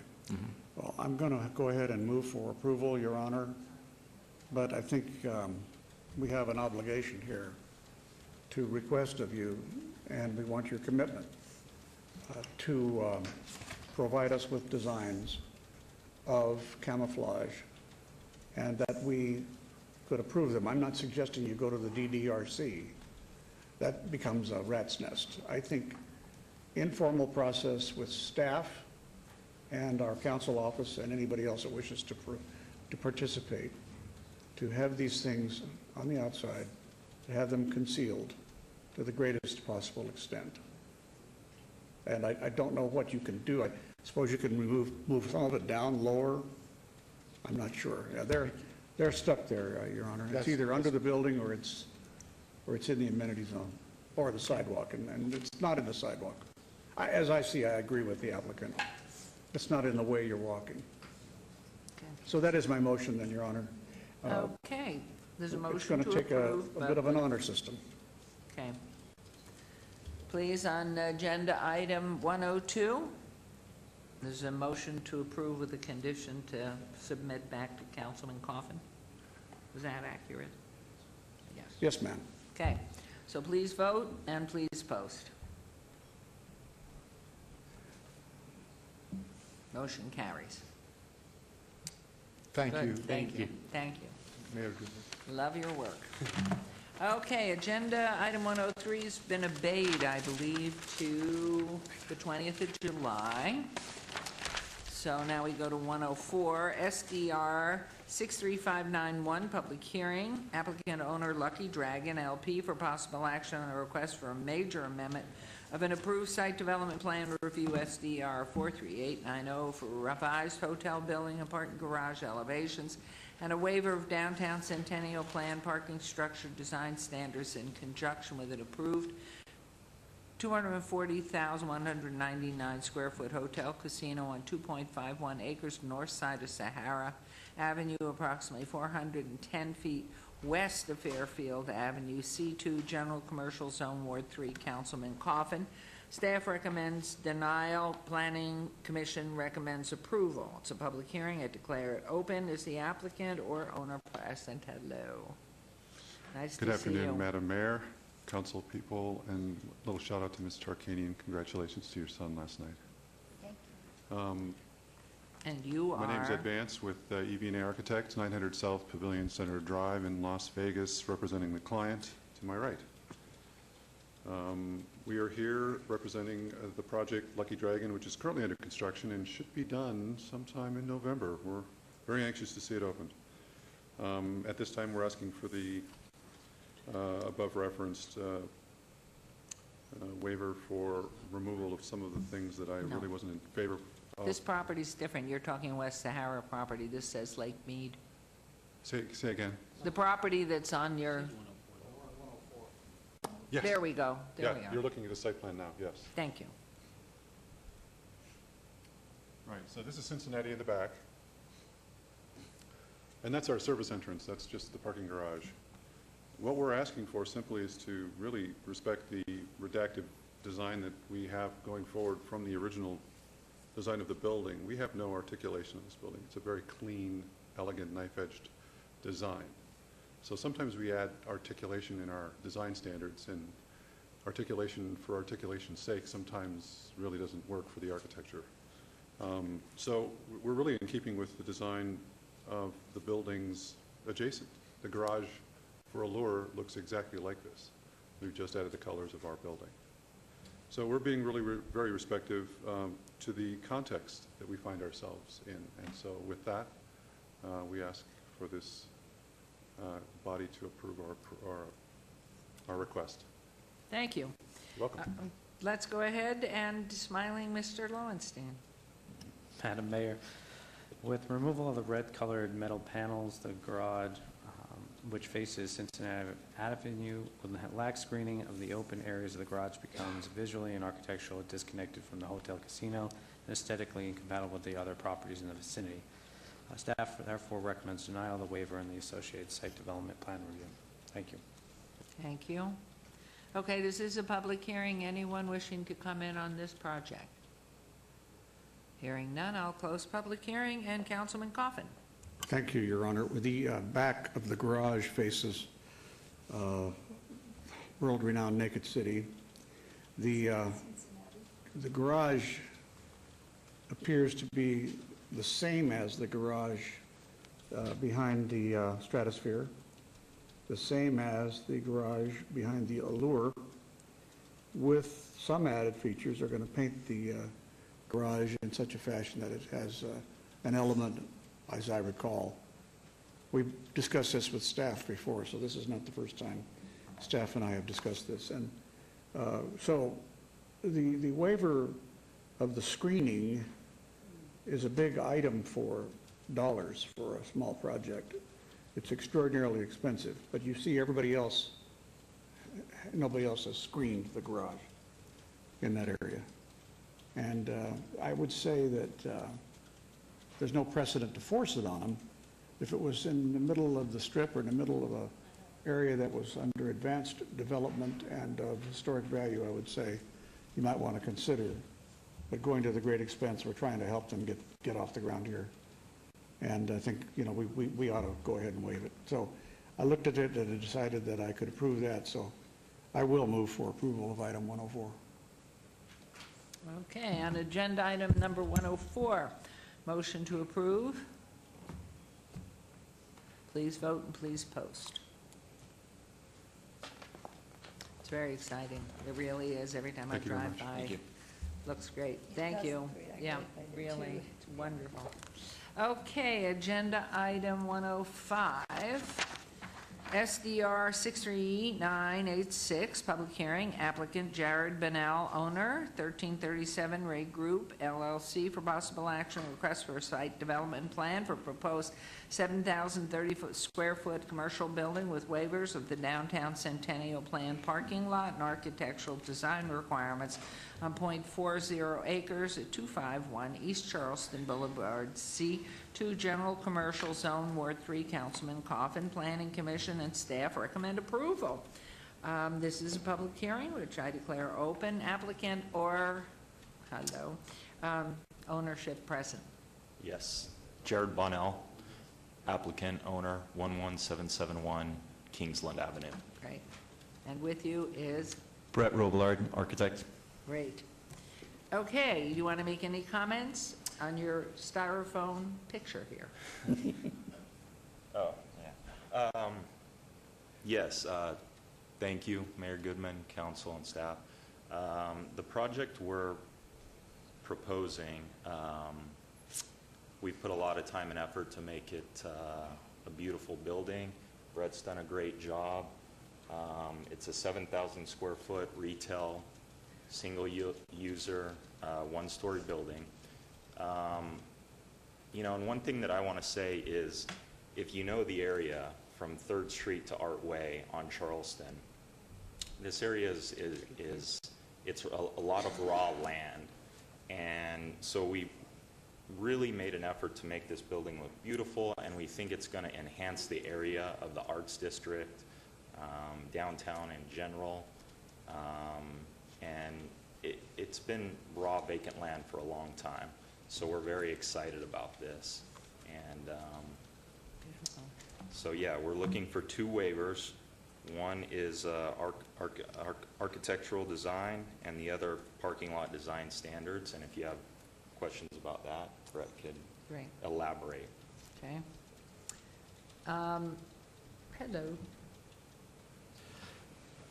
Well, I'm going to go ahead and move for approval, Your Honor, but I think we have an obligation here to request of you, and we want your commitment to provide us with designs of camouflage and that we could approve them. I'm not suggesting you go to the DDRC. That becomes a rat's nest. I think informal process with staff and our council office and anybody else that wishes to participate, to have these things on the outside, to have them concealed to the greatest possible extent. And I don't know what you can do. I suppose you can move some of it down lower. I'm not sure. Yeah, they're stuck there, Your Honor. It's either under the building or it's in the amenity zone or the sidewalk, and it's not in the sidewalk. As I see, I agree with the applicant. It's not in the way you're walking. Okay. So that is my motion then, Your Honor. Okay, there's a motion It's to going to take a approve. bit of an honor system. Okay. Please, on agenda item 102, there's a motion to approve with a condition to submit back to Councilman Coffin. Is that accurate? Yes. Yes, ma'am. Okay, so please vote and please post. Motion carries. Thank Good. you. Thank you. Thank you. Mayor Goodman. Love your work. Okay, agenda item 103 has been obeyed, I believe, to the 20th of July. So now we go to 104, SDR 63591, public hearing. Applicant owner Lucky Dragon LP for possible action on a request for a major amendment of an approved site development plan review SDR 43890 for revised hotel building, apartment garage elevations, and a waiver of downtown Centennial Plan parking structure design standards in conjunction with an approved 240,199 square foot hotel casino on 2.51 acres north side of Sahara Avenue, approximately 410 feet west of Fairfield Avenue, C2 General Commercial Zone, Ward 3, Councilman Coffin. Staff recommends denial. Planning Commission recommends approval. It's a public hearing. I declare it open. Is the applicant or owner present? Hello. Nice Good to see you. afternoon, Madam Mayor, council people, and a little shout out to Ms. Tarkanian. Congratulations to your son last night. Thank you. And you are? My name's Ed Vance with EV&A Architects, 900 South Pavilion Center Drive in Las Vegas, representing the client to my right. We are here representing the project Lucky Dragon, which is currently under construction and should be done sometime in November. We're very anxious to see it opened. At this time, we're asking for the above referenced waiver for removal of some of the things that I No. really wasn't in favor of. This property's different. You're talking West Sahara property. This says Lake Mead. Say again? The property that's on your, Yes. there we go. There we Yeah, are. you're looking at the site plan now, yes. Thank you. Right, so this is Cincinnati in the back. And that's our service entrance, that's just the parking garage. What we're asking for simply is to really respect the redacted design that we have going forward from the original design of the building. We have no articulation of this building. It's a very clean, elegant, knife-edged design. So sometimes we add articulation in our design standards, and articulation for articulation's sake sometimes really doesn't work for the architecture. So we're really in keeping with the design of the buildings adjacent. The garage for Allure looks exactly like this. We've just added the colors of our building. So we're being really very respective to the context that we find ourselves in. And so with that, we ask for this body to approve our request. Thank you. Welcome. Let's go ahead and smiling Mr. Lowenstein. Madam Mayor, with removal of the red-colored metal panels, the garage, which faces Cincinnati Avenue, will lack screening of the open areas of the garage, becomes visually and architecturally disconnected from the hotel casino and aesthetically incompatible with the other properties in the vicinity. Staff therefore recommends denial of the waiver and the associated site development plan review. Thank you. Thank you. Okay, this is a public hearing. Anyone wishing to come in on this project? Hearing none, I'll close public hearing, and Councilman Coffin. Thank you, Your Honor. The back of the garage faces world-renowned Naked City. The garage appears to be the same as the garage behind the Stratosphere, the same as the garage behind the Allure, with some added features. They're going to paint the garage in such a fashion that it has an element, as I recall. We've discussed this with staff before, so this is not the first time staff and I have discussed this. And so the waiver of the screening is a big item for dollars for a small project. It's extraordinarily expensive, but you see everybody else, nobody else has screened the garage in that area. And I would say that there's no precedent to force it on them. If it was in the middle of the strip or in the middle of an area that was under advanced development and of historic value, I would say you might want to consider. But going to the great expense, we're trying to help them get off the ground here. And I think, you know, we ought to go ahead and waive it. So I looked at it and I decided that I could approve that. So I will move for approval of item 104. Okay, on agenda item number 104, motion to approve. Please vote and please post. It's very exciting. It really is. Every time I Thank you very drive much. by. Thank you. Looks great. It Thank does you. look great. I Yeah, like it really. too. It's wonderful. Okay, agenda item 105. SDR 63986, public hearing, applicant Jared Bennell, owner, 1337 Ray Group, LLC, for possible action, request for a site development plan for proposed 7,030 square foot commercial building with waivers of the downtown Centennial Plan parking lot and architectural design requirements on .40 acres at 251 East Charleston Boulevard, C2 General Commercial Zone, Ward 3. Councilman Coffin, Planning Commission, and staff recommend approval. This is a public hearing, which I declare open. Applicant or, ownership present. Yes. Jared Bonnell, applicant, owner, 11771 Kingsland Avenue. Great. And with you is? Brett Robillard, architect. Great. Okay, you want to make any comments on your styrofoam picture here? Oh, yeah. Yes, Thank you, Mayor Goodman, council, and staff. The project we're proposing, we've put a lot of time and effort to make it a beautiful building. Brett's done a great job. It's a 7,000 square foot retail, single user, one-story building. You know, and one thing that I want to say is, if you know the area from 3rd Street to Art Way on Charleston, this area it's a lot of raw land. And so we really made an effort to make this building look beautiful, and we think it's going to enhance the area of the Arts District, downtown in general. And it's been raw vacant land for a long time. So we're very excited about this. And so yeah, we're looking for 2 waivers. One is architectural design, and the other parking lot design standards. And if you have questions about that, Brett could Great. elaborate. Okay. Hello.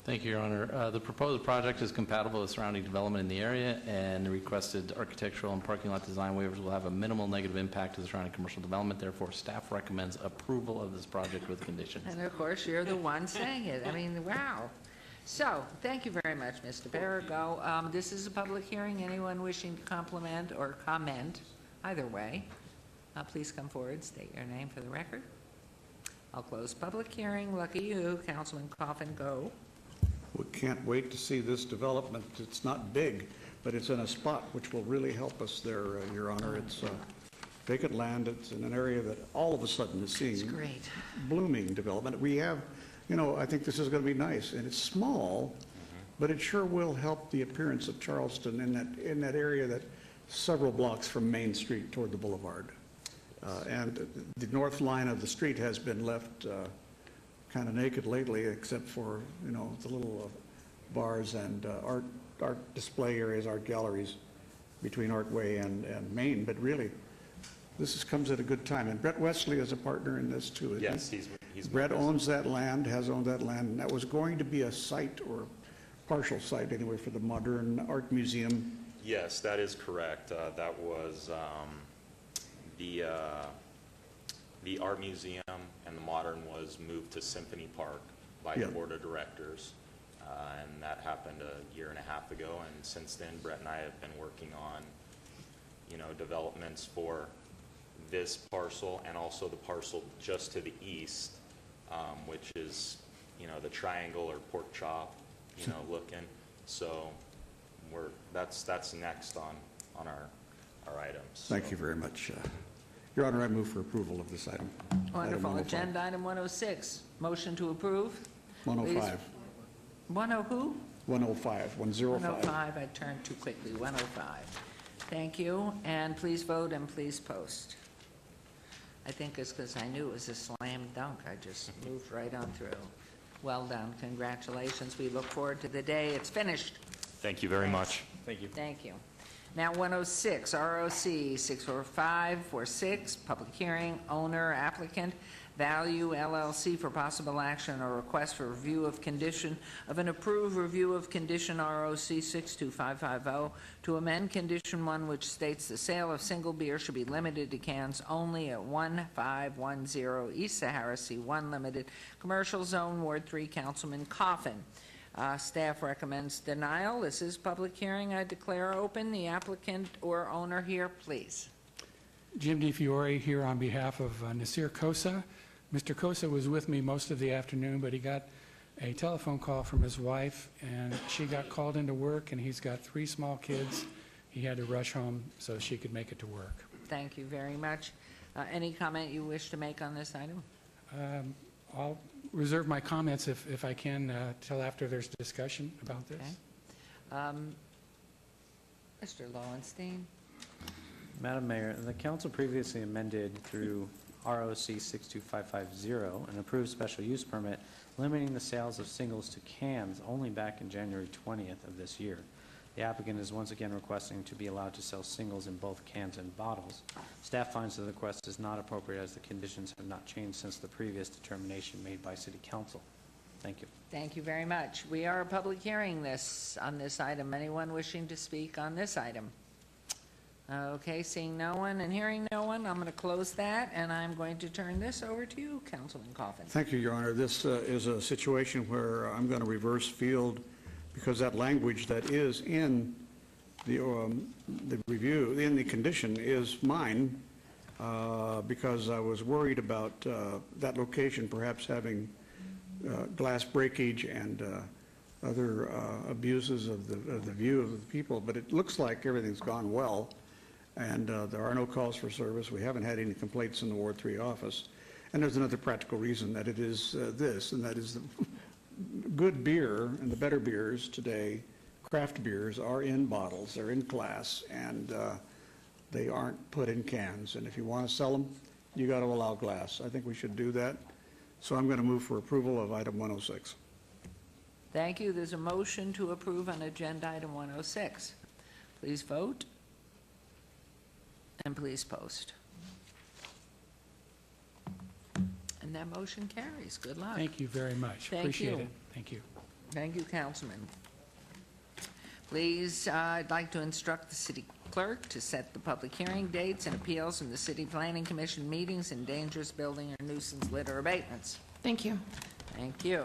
Thank you, Your Honor. The proposed project is compatible with surrounding development in the area, and the requested architectural and parking lot design waivers will have a minimal negative impact to the surrounding commercial development. Therefore, staff recommends approval of this project with conditions. And of course, you're the one saying it. I mean, wow. So, thank you very much, Mr. Barrago. This is a public hearing. Anyone wishing to compliment or comment, either way, please come forward, state your name for the record. I'll close public hearing. Lucky you, Councilman Coffin, go. We can't wait to see this development. It's not big, but it's in a spot which will really help us there, Your Honor. It's vacant land. It's in an area that all of a sudden is seeing blooming development. We have, you know, I think this is going to be nice, and it's small, but it sure will help the appearance of Charleston in that area that several blocks from Main Street toward the boulevard. And the north line of the street has been left kind of naked lately, except for, you know, the little bars and art display areas, art galleries between Artway and Main. But really, this comes at a good time. And Brett Wesley is a partner in this too. Yes, he's Brett owns that land, has owned that land, and that was going to be a site, or partial site anyway, for the Modern Art Museum. Yes, that is correct. That was the Art Museum, and the Modern was moved to Symphony Park by the Board of Directors. And that happened a year and a half ago. And since then, Brett and I have been working on, you know, developments for this parcel and also the parcel just to the east, which is, you know, the triangle or pork chop, you know, looking. So that's next on our items. Thank you very much. Your Honor, I move for approval of this item. Wonderful. Agenda item 106. Motion to approve. 105. 10 who? 105. 105. 105. I turned too quickly. 105. Thank you. And please vote and please post. I think it's because I knew it was a slam dunk. I just moved right on through. Well done. Congratulations. We look forward to the day it's finished. Thank you very much. Thank you. Thank you. Now 106, ROC 64546, public hearing, owner, applicant, Value LLC for possible action or request for review of condition of an approved review of condition ROC 62550 to amend condition 1, which states the sale of single beer should be limited to cans only at 1510 East Sahara C1 Limited, Commercial Zone, Ward 3, Councilman Coffin. Staff recommends denial. This is public hearing. I declare open. The applicant or owner here, please. Jim DiFiore here on behalf of Nasir Kosa. Mr. Kosa was with me most of the afternoon, but he got a telephone call from his wife, and she got called into work, and he's got 3 small kids. He had to rush home so she could make it to work. Thank you very much. Any comment you wish to make on this item? I'll reserve my comments if I can till after there's discussion about this. Okay. Mr. Lowenstein. Madam Mayor, the council previously amended through ROC 62550 an approved special use permit limiting the sales of singles to cans only back in January 20th of this year. The applicant is once again requesting to be allowed to sell singles in both cans and bottles. Staff finds the request is not appropriate as the conditions have not changed since the previous determination made by City Council. Thank you. Thank you very much. We are a public hearing on this item. Anyone wishing to speak on this item? Okay, seeing no one and hearing no one, I'm going to close that, and I'm going to turn this over to you, Councilman Coffin. Thank you, Your Honor. This is a situation where I'm going to reverse field because that language that is in the review, in the condition, is mine because I was worried about that location perhaps having glass breakage and other abuses of the view of the people. But it looks like everything's gone well, and there are no calls for service. We haven't had any complaints in the Ward 3 office. And there's another practical reason that it is this, and that is the good beer and the better beers today, craft beers, are in bottles, they're in glass, and they aren't put in cans. And if you want to sell them, you got to allow glass. I think we should do that. So I'm going to move for approval of item 106. Thank you. There's a motion to approve on agenda item 106. Please vote. And please post. And that motion carries. Good luck. Thank you very much. Thank Appreciate you. it. Thank you. Thank you, Councilman. Please, I'd like to instruct the city clerk to set the public hearing dates and appeals in the City Planning Commission meetings in dangerous building or nuisance litter abatements. Thank you. Thank you.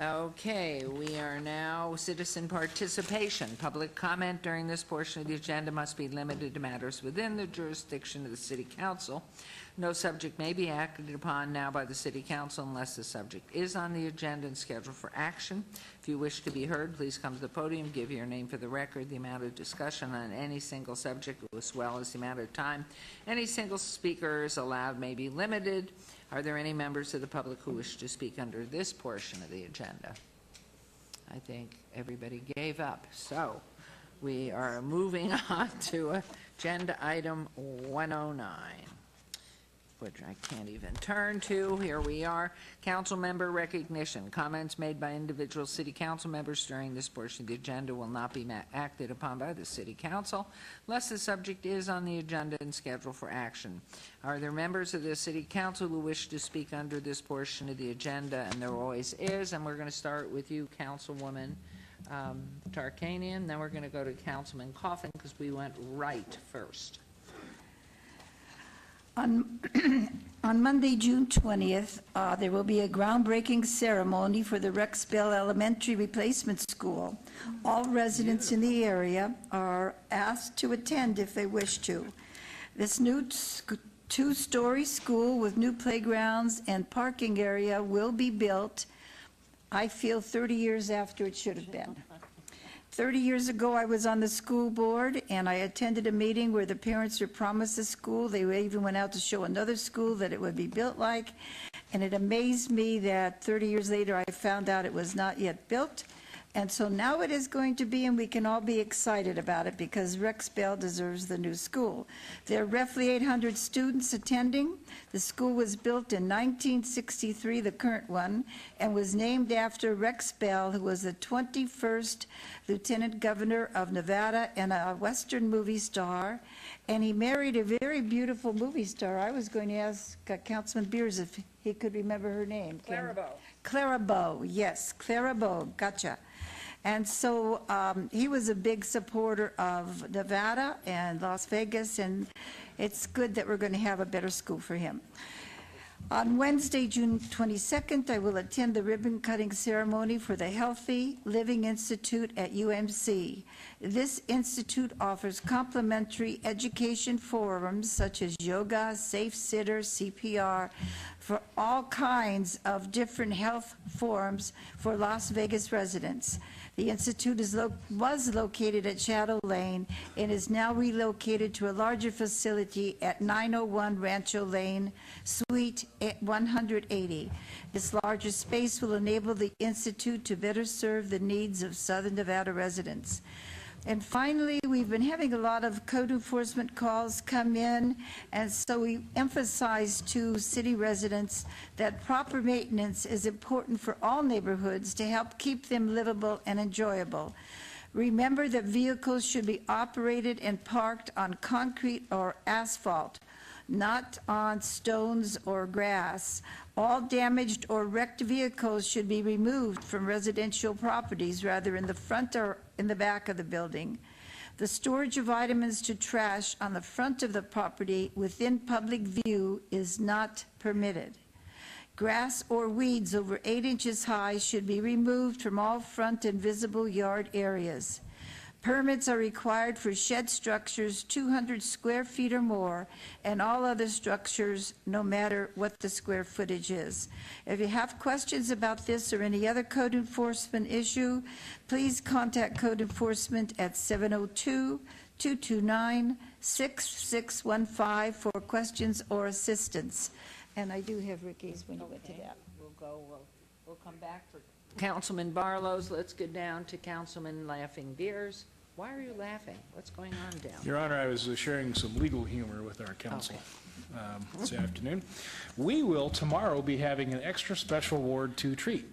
Okay, we are now citizen participation. Public comment during this portion of the agenda must be limited to matters within the jurisdiction of the City Council. No subject may be acted upon now by the City Council unless the subject is on the agenda and scheduled for action. If you wish to be heard, please come to the podium, give your name for the record, the amount of discussion on any single subject, as well as the amount of time any single speaker is allowed may be limited. Are there any members of the public who wish to speak under this portion of the agenda? I think everybody gave up. So we are moving on to agenda item 109. which I can't even turn to. Here we are. Council member recognition. Comments made by individual city council members during this portion of the agenda will not be acted upon by the city council unless the subject is on the agenda and scheduled for action. Are there members of the city council who wish to speak under this portion of the agenda? And there always is. And we're going to start with you, Councilwoman Tarkanian. Then we're going to go to Councilman Coffin because we went right first. On Monday, June 20th, there will be a groundbreaking ceremony for the Rex Bell Elementary Replacement School. All residents in the area are asked to attend if they wish to. This new two-story school with new playgrounds and parking area will be built, I feel, 30 years after it should have been. 30 years ago, I was on the school board, and I attended a meeting where the parents were promised a school. They even went out to show another school that it would be built like, and it amazed me that 30 years later, I found out it was not yet built. And so now it is going to be, and we can all be excited about it because Rex Bell deserves the new school. There are roughly 800 students attending. The school was built in 1963, the current one, and was named after Rex Bell, who was the 21st Lieutenant Governor of Nevada and a Western movie star. And he married a very beautiful movie star. I was going to ask Councilman Beers if he could remember her name. Clara Bow. Clara Bow, yes, Clara Bow, gotcha. And so he was a big supporter of Nevada and Las Vegas, and it's good that we're going to have a better school for him. On Wednesday, June 22nd, I will attend the ribbon-cutting ceremony for the Healthy Living Institute at UMC. This institute offers complimentary education forums such as yoga, safe sitter, CPR, for all kinds of different health forums for Las Vegas residents. The institute was located at Shadow Lane and is now relocated to a larger facility at 901 Rancho Lane, Suite 180. This larger space will enable the institute to better serve the needs of Southern Nevada residents. And finally, we've been having a lot of code enforcement calls come in, and so we emphasize to city residents that proper maintenance is important for all neighborhoods to help keep them livable and enjoyable. Remember that vehicles should be operated and parked on concrete or asphalt. not on stones or grass. All damaged or wrecked vehicles should be removed from residential properties, rather in the front or in the back of the building. The storage of items to trash on the front of the property within public view is not permitted. Grass or weeds over 8 inches high should be removed from all front and visible yard areas. Permits are required for shed structures 200 square feet or more, and all other structures, no matter what the square footage is. If you have questions about this or any other code enforcement issue, please contact code enforcement at 702-229-6615 for questions or assistance. And I do have Ricky's when you get to that. We'll come back for Councilman Barlow's. Let's get down to Councilman Laughing Beers. Why are you laughing? What's going on down there? Your Honor, I was sharing some legal humor with our counsel this afternoon. We will tomorrow be having an extra special Ward 2 treat.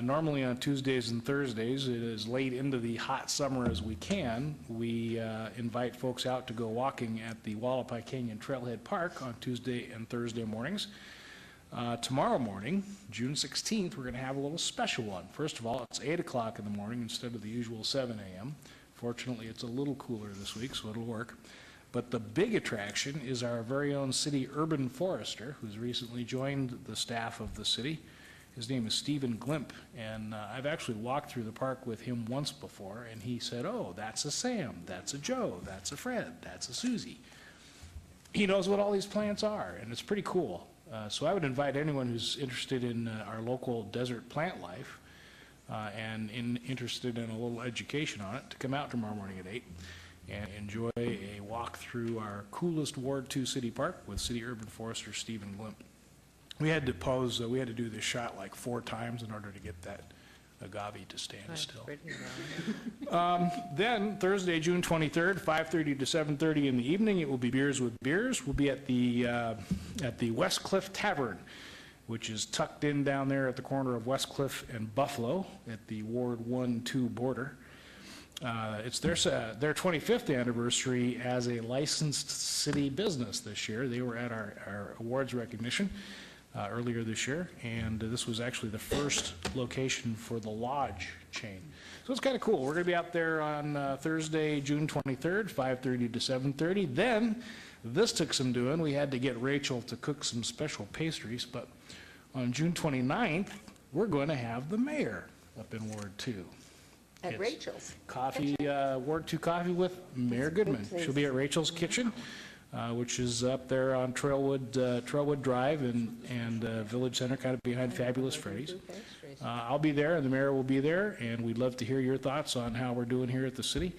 Normally on Tuesdays and Thursdays, it is late into the hot summer as we can. We invite folks out to go walking at the Wallapai Canyon Trailhead Park on Tuesday and Thursday mornings. Tomorrow morning, June 16th, we're going to have a little special one. First of all, it's 8 o'clock in the morning instead of the usual 7 a.m. Fortunately, it's a little cooler this week, so it'll work. But the big attraction is our very own city urban forester, who's recently joined the staff of the city. His name is Stephen Glimp, and I've actually walked through the park with him once before, and he said, "Oh, that's a Sam, that's a Joe, that's a Fred, that's a Susie." He knows what all these plants are, and it's pretty cool. So I would invite anyone who's interested in our local desert plant life and interested in a little education on it to come out tomorrow morning at 8 and enjoy a walk through our coolest Ward 2 city park with city urban forester Stephen Glimp. We had to pause, we had to do this shot like 4 times in order to get that agave to stand still. Then Thursday, June 23rd, 5:30 to 7:30 in the evening, it will be Beers with Beers. We'll be at the West Cliff Tavern, which is tucked in down there at the corner of West Cliff and Buffalo at the Ward 1-2 border. It's their 25th anniversary as a licensed city business this year. They were at our awards recognition earlier this year, and this was actually the first location for the Lodge chain. So it's kind of cool. We're going to be out there on Thursday, June 23rd, 5:30 to 7:30. Then, this took some doing. We had to get Rachel to cook some special pastries, but on June 29th, we're going to have the mayor up in Ward 2. At Rachel's. Coffee, Ward 2 coffee with Mayor Goodman. She'll be at Rachel's Kitchen, which is up there on Trailwood Drive and Village Center, kind of behind Fabulous Freddy's. I'll be there, and the mayor will be there, and we'd love to hear your thoughts on how we're doing here at the city.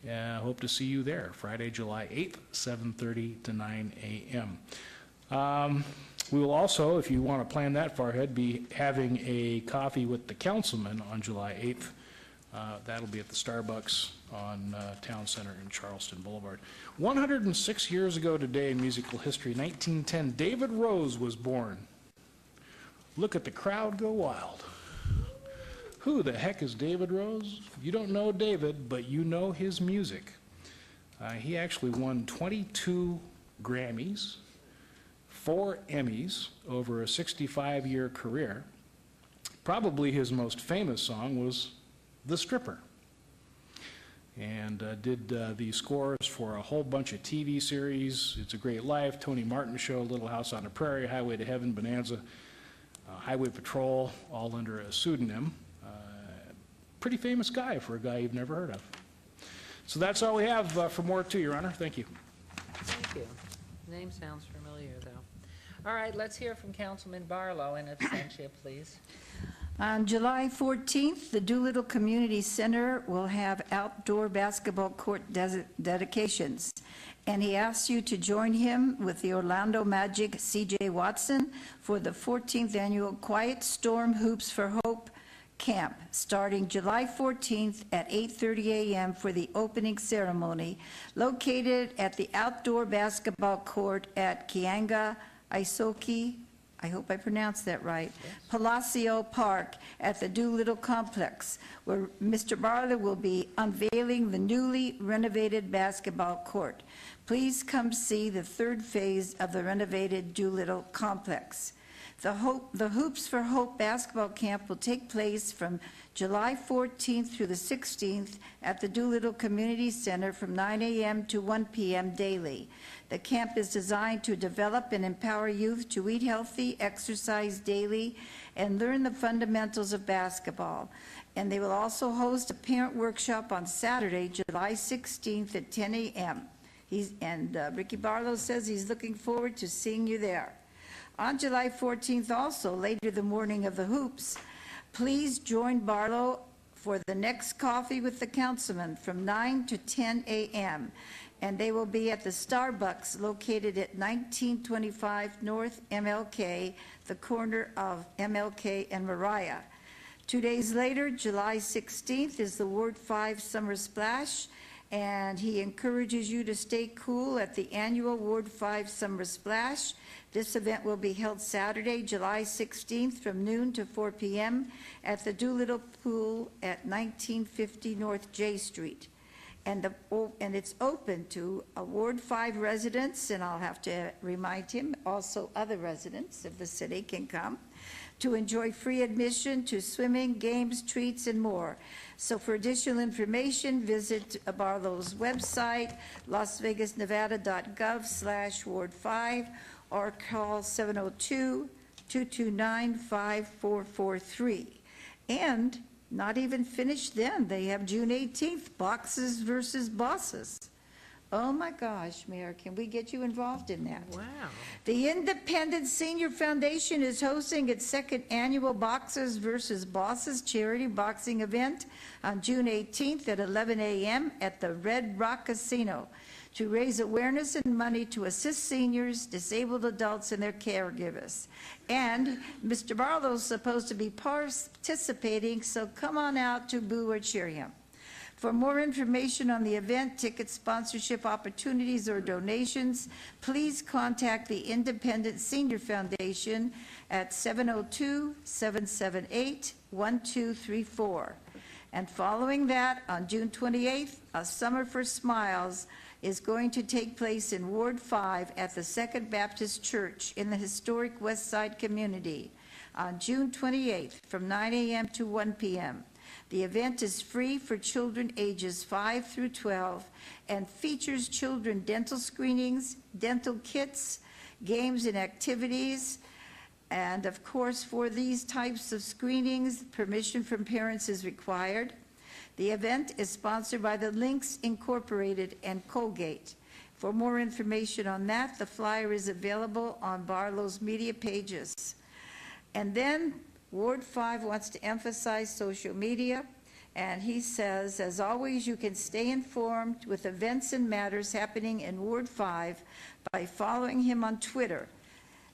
Hope to see you there, Friday, July 8th, 7:30 to 9 a.m. We will also, if you want to plan that far ahead, be having a coffee with the councilman on July 8th. That'll be at the Starbucks on Town Center in Charleston Boulevard. 106 years ago today in musical history, 1910, David Rose was born. Look at the crowd go wild. Who the heck is David Rose? You don't know David, but you know his music. He actually won 22 Grammys, 4 Emmys over a 65-year career. Probably his most famous song was The Stripper, and did the scores for a whole bunch of TV series. It's a Great Life, Tony Martin Show, Little House on the Prairie, Highway to Heaven, Bonanza, Highway Patrol, all under a pseudonym. Pretty famous guy for a guy you've never heard of. So that's all we have for Ward 2, Your Honor. Thank you. Thank you. Name sounds familiar, though. All right, let's hear from Councilman Barlow in absentia, please. On July 14th, the Doolittle Community Center will have outdoor basketball court dedications, and he asks you to join him with the Orlando Magic C.J. Watson for the 14th annual Quiet Storm Hoops for Hope Camp, starting July 14th at 8:30 a.m. for the opening ceremony, located at the outdoor basketball court at Kianga Isoki I hope I pronounced that right, Palacio Park at the Doolittle Complex, where Mr. Barlow will be unveiling the newly renovated basketball court. Please come see the third phase of the renovated Doolittle Complex. The Hoops for Hope basketball camp will take place from July 14th through the 16th at the Doolittle Community Center from 9 a.m. to 1 p.m. daily. The camp is designed to develop and empower youth to eat healthy, exercise daily, and learn the fundamentals of basketball. And they will also host a parent workshop on Saturday, July 16th at 10 a.m. Ricky Barlow says he's looking forward to seeing you there. On July 14th also, later the morning of the Hoops, please join Barlow for the next Coffee with the Councilman from 9 to 10 a.m. And they will be at the Starbucks located at 1925 North MLK, the corner of MLK and Mariah. 2 days later, July 16th, is the Ward 5 Summer Splash, and he encourages you to stay cool at the annual Ward 5 Summer Splash. This event will be held Saturday, July 16th from noon to 4 p.m. at the Doolittle Pool at 1950 North J Street. And it's open to Ward 5 residents, and I'll have to remind him, also other residents of the city can come to enjoy free admission to swimming, games, treats, and more. So for additional information, visit Barlow's website, lasvegasnevada.gov/Ward5, or call 702-229-5443. And not even finished then, they have June 18th, Boxes versus Bosses. Oh my gosh, Mayor, can we get you involved in that? Wow. The Independent Senior Foundation is hosting its second annual Boxers versus Bosses charity boxing event on June 18th at 11 a.m. at the Red Rock Casino to raise awareness and money to assist seniors, disabled adults, and their caregivers. And Mr. Barlow's supposed to be participating, so come on out to boo or cheer him. For more information on the event, ticket sponsorship opportunities, or donations, please contact the Independent Senior Foundation at 702-778-1234. And following that, on June 28th, a Summer for Smiles is going to take place in Ward 5 at the Second Baptist Church in the historic West Side community on June 28th from 9 a.m. to 1 p.m. The event is free for children ages 5 through 12 and features children dental screenings, dental kits, games and activities. And of course, for these types of screenings, permission from parents is required. The event is sponsored by the Lynx Incorporated and Colgate. For more information on that, the flyer is available on Barlow's media pages. And then Ward 5 wants to emphasize social media, and he says, as always, you can stay informed with events and matters happening in Ward 5 by following him on Twitter.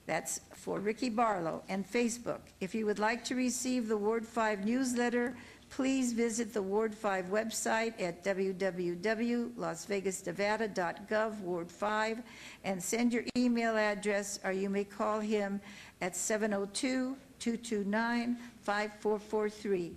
That's for Ricky Barlow, and Facebook. If you would like to receive the Ward 5 newsletter, please visit the Ward 5 website at www.lasvegasnevada.gov Ward 5 and send your email address, or you may call him at 702-229-5443.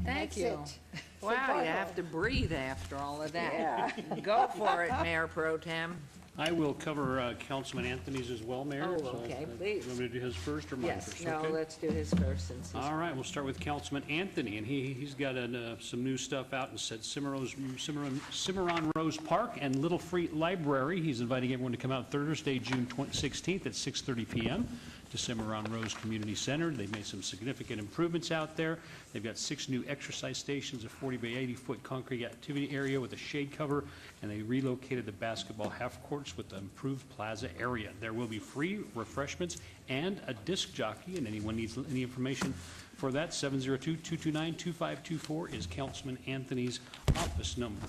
Thank you. it. Wow, you have to breathe after all of that. Go for it, Mayor Pro Tem. I will cover Councilman Anthony's as well, Mayor. Oh, So, okay, please. You want me to do his first or mine Yes, first? no, Okay. let's do his first since he's... All right, we'll start with Councilman Anthony, and he's got some new stuff out and said Cimarron Rose Park and Little Free Library. He's inviting everyone to come out Thursday, June 16th at 6:30 p.m. to Cimarron Rose Community Center. They've made some significant improvements out there. They've got 6 new exercise stations, a 40 by 80 foot concrete activity area with a shade cover, and they relocated the basketball half courts with the improved plaza area. There will be free refreshments and a disc jockey, and anyone needs any information for that, 702-229-2524 is Councilman Anthony's office number.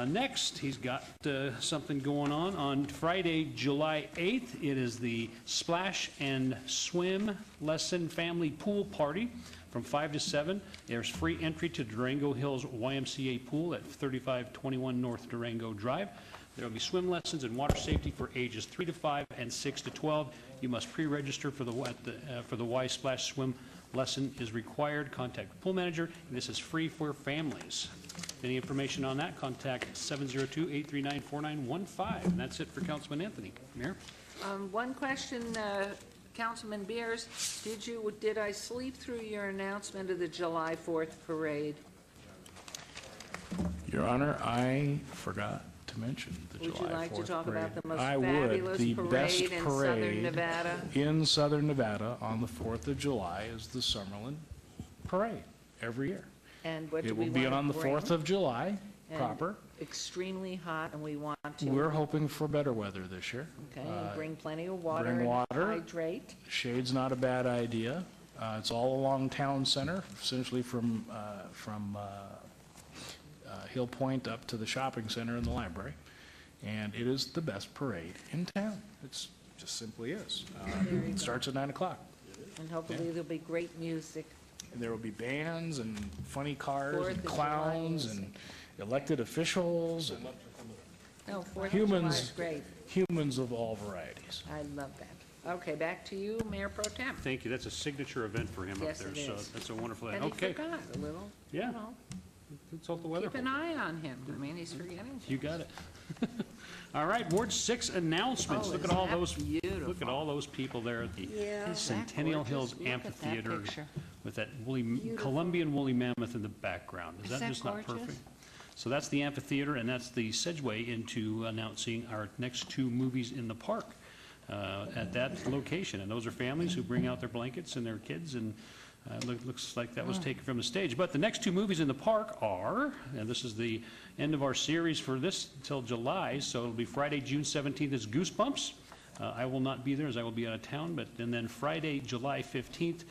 Next, he's got something going on Friday, July 8th. It is the Splash and Swim Lesson Family Pool Party from 5 to 7. There's free entry to Durango Hills YMCA Pool at 3521 North Durango Drive. There will be swim lessons and water safety for ages 3 to 5 and 6 to 12. You must pre-register for the Y Splash swim lesson is required. Contact the pool manager. This is free for families. Any information on that, contact 702-839-4915. And that's it for Councilman Anthony. Mayor? One question, Councilman Beers, did I sleep through your announcement of the July 4th parade? Your Honor, I forgot to mention the July 4th parade. Would you like to talk about the most I would. fabulous The best parade in southern parade Nevada? in southern Nevada on the 4th of July is the Summerlin Parade every year. And what do It we will be want on the to bring? 4th of July And proper. Extremely hot, and we want to. We're hoping for better weather this year. Okay, and bring plenty of water. Bring and water. Hydrate. Shade's not a bad idea. It's all along Town Center, essentially from Hill Point up to the shopping center and the library. And it is the best parade in town. It's just simply is. It starts at 9 o'clock. And hopefully there'll be great music. And there will be bands and funny cars 4th and of July clowns music. and elected officials and No, 4th of July is great. humans of all varieties. I love that. Okay, back to you, Mayor Pro Tem. Thank you. That's a signature event for him up Yes, there. it So is. that's a wonderful event. And he Okay. forgot a little. Yeah. You know, Consult the weather. keep an eye on him. I mean, he's forgetting. You got it. All right, Ward 6 announcements. Oh, Look at isn't all that those, beautiful? look at all those people there at the Yeah. Centennial Isn't that Hills gorgeous? Look at that Amphitheater picture. with that woolly, Beautiful. Colombian woolly mammoth in the background. Is Is that that just not gorgeous? perfect? So that's the amphitheater, and that's the segue into announcing our next 2 movies in the park at that location. And those are families who bring out their blankets and their kids, and looks like that was taken from the stage. But the next 2 movies in the park are, and this is the end of our series for this till July, so it'll be Friday, June 17th is Goosebumps. I will not be there as I will be out of town, and then Friday, July 15th,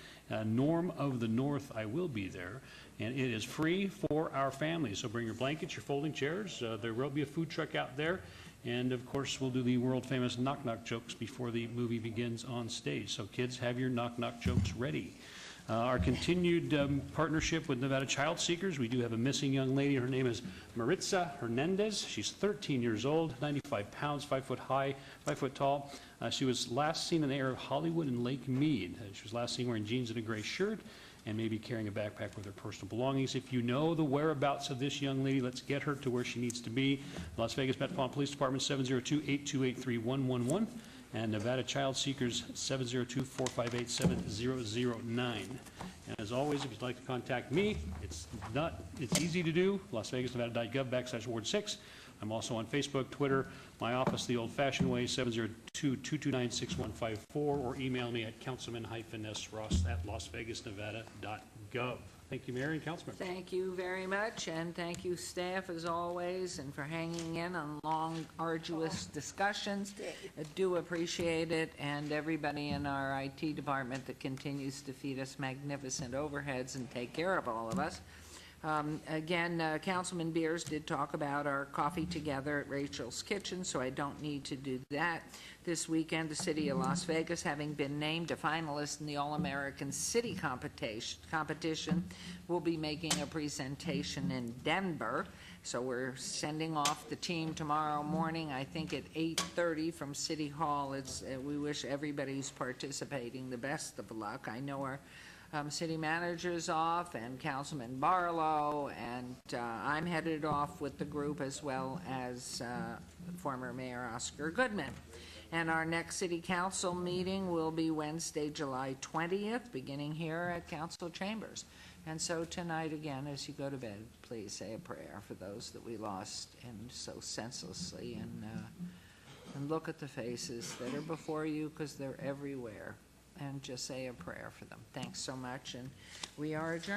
Norm of the North, I will be there. And it is free for our families. So bring your blankets, your folding chairs. There will be a food truck out there. And of course, we'll do the world famous knock knock jokes before the movie begins on stage. So kids, have your knock knock jokes ready. Our continued partnership with Nevada Child Seekers. We do have a missing young lady. Her name is Maritza Hernandez. She's 13 years old, 95 pounds, 5 foot high, 5 foot tall. She was last seen in the area of Hollywood and Lake Mead. She was last seen wearing jeans and a gray shirt and maybe carrying a backpack with her personal belongings. If you know the whereabouts of this young lady, let's get her to where she needs to be. Las Vegas Metropolitan Police Department, 702-828-3111. And Nevada Child Seekers, 702-458-7009. And as always, if you'd like to contact me, it's easy to do, lasvegasnevada.gov/Ward 6. I'm also on Facebook, Twitter, my office the old-fashioned way, 702-229-6154, or email me at councilman-sross@lasvegasnevada.gov. Thank you, Mayor and Councilman. Thank you very much, and thank you, staff, as always, and for hanging in on long, arduous discussions. I do appreciate it, and everybody in our IT department that continues to feed us magnificent overheads and take care of all of us. Again, Councilman Beers did talk about our coffee together at Rachel's Kitchen, so I don't need to do that. This weekend, the City of Las Vegas, having been named a finalist in the All-American City competition, will be making a presentation in Denver. So we're sending off the team tomorrow morning, I think at 8:30 from City Hall. We wish everybody who's participating the best of luck. I know our city manager's off, and Councilman Barlow, and I'm headed off with the group, as well as former Mayor Oscar Goodman. And our next city council meeting will be Wednesday, July 20th, beginning here at council chambers. And so tonight, again, as you go to bed, please say a prayer for those that we lost and so senselessly, and look at the faces that are before you, because they're everywhere, and just say a prayer for them. Thanks so much, and we are adjourned.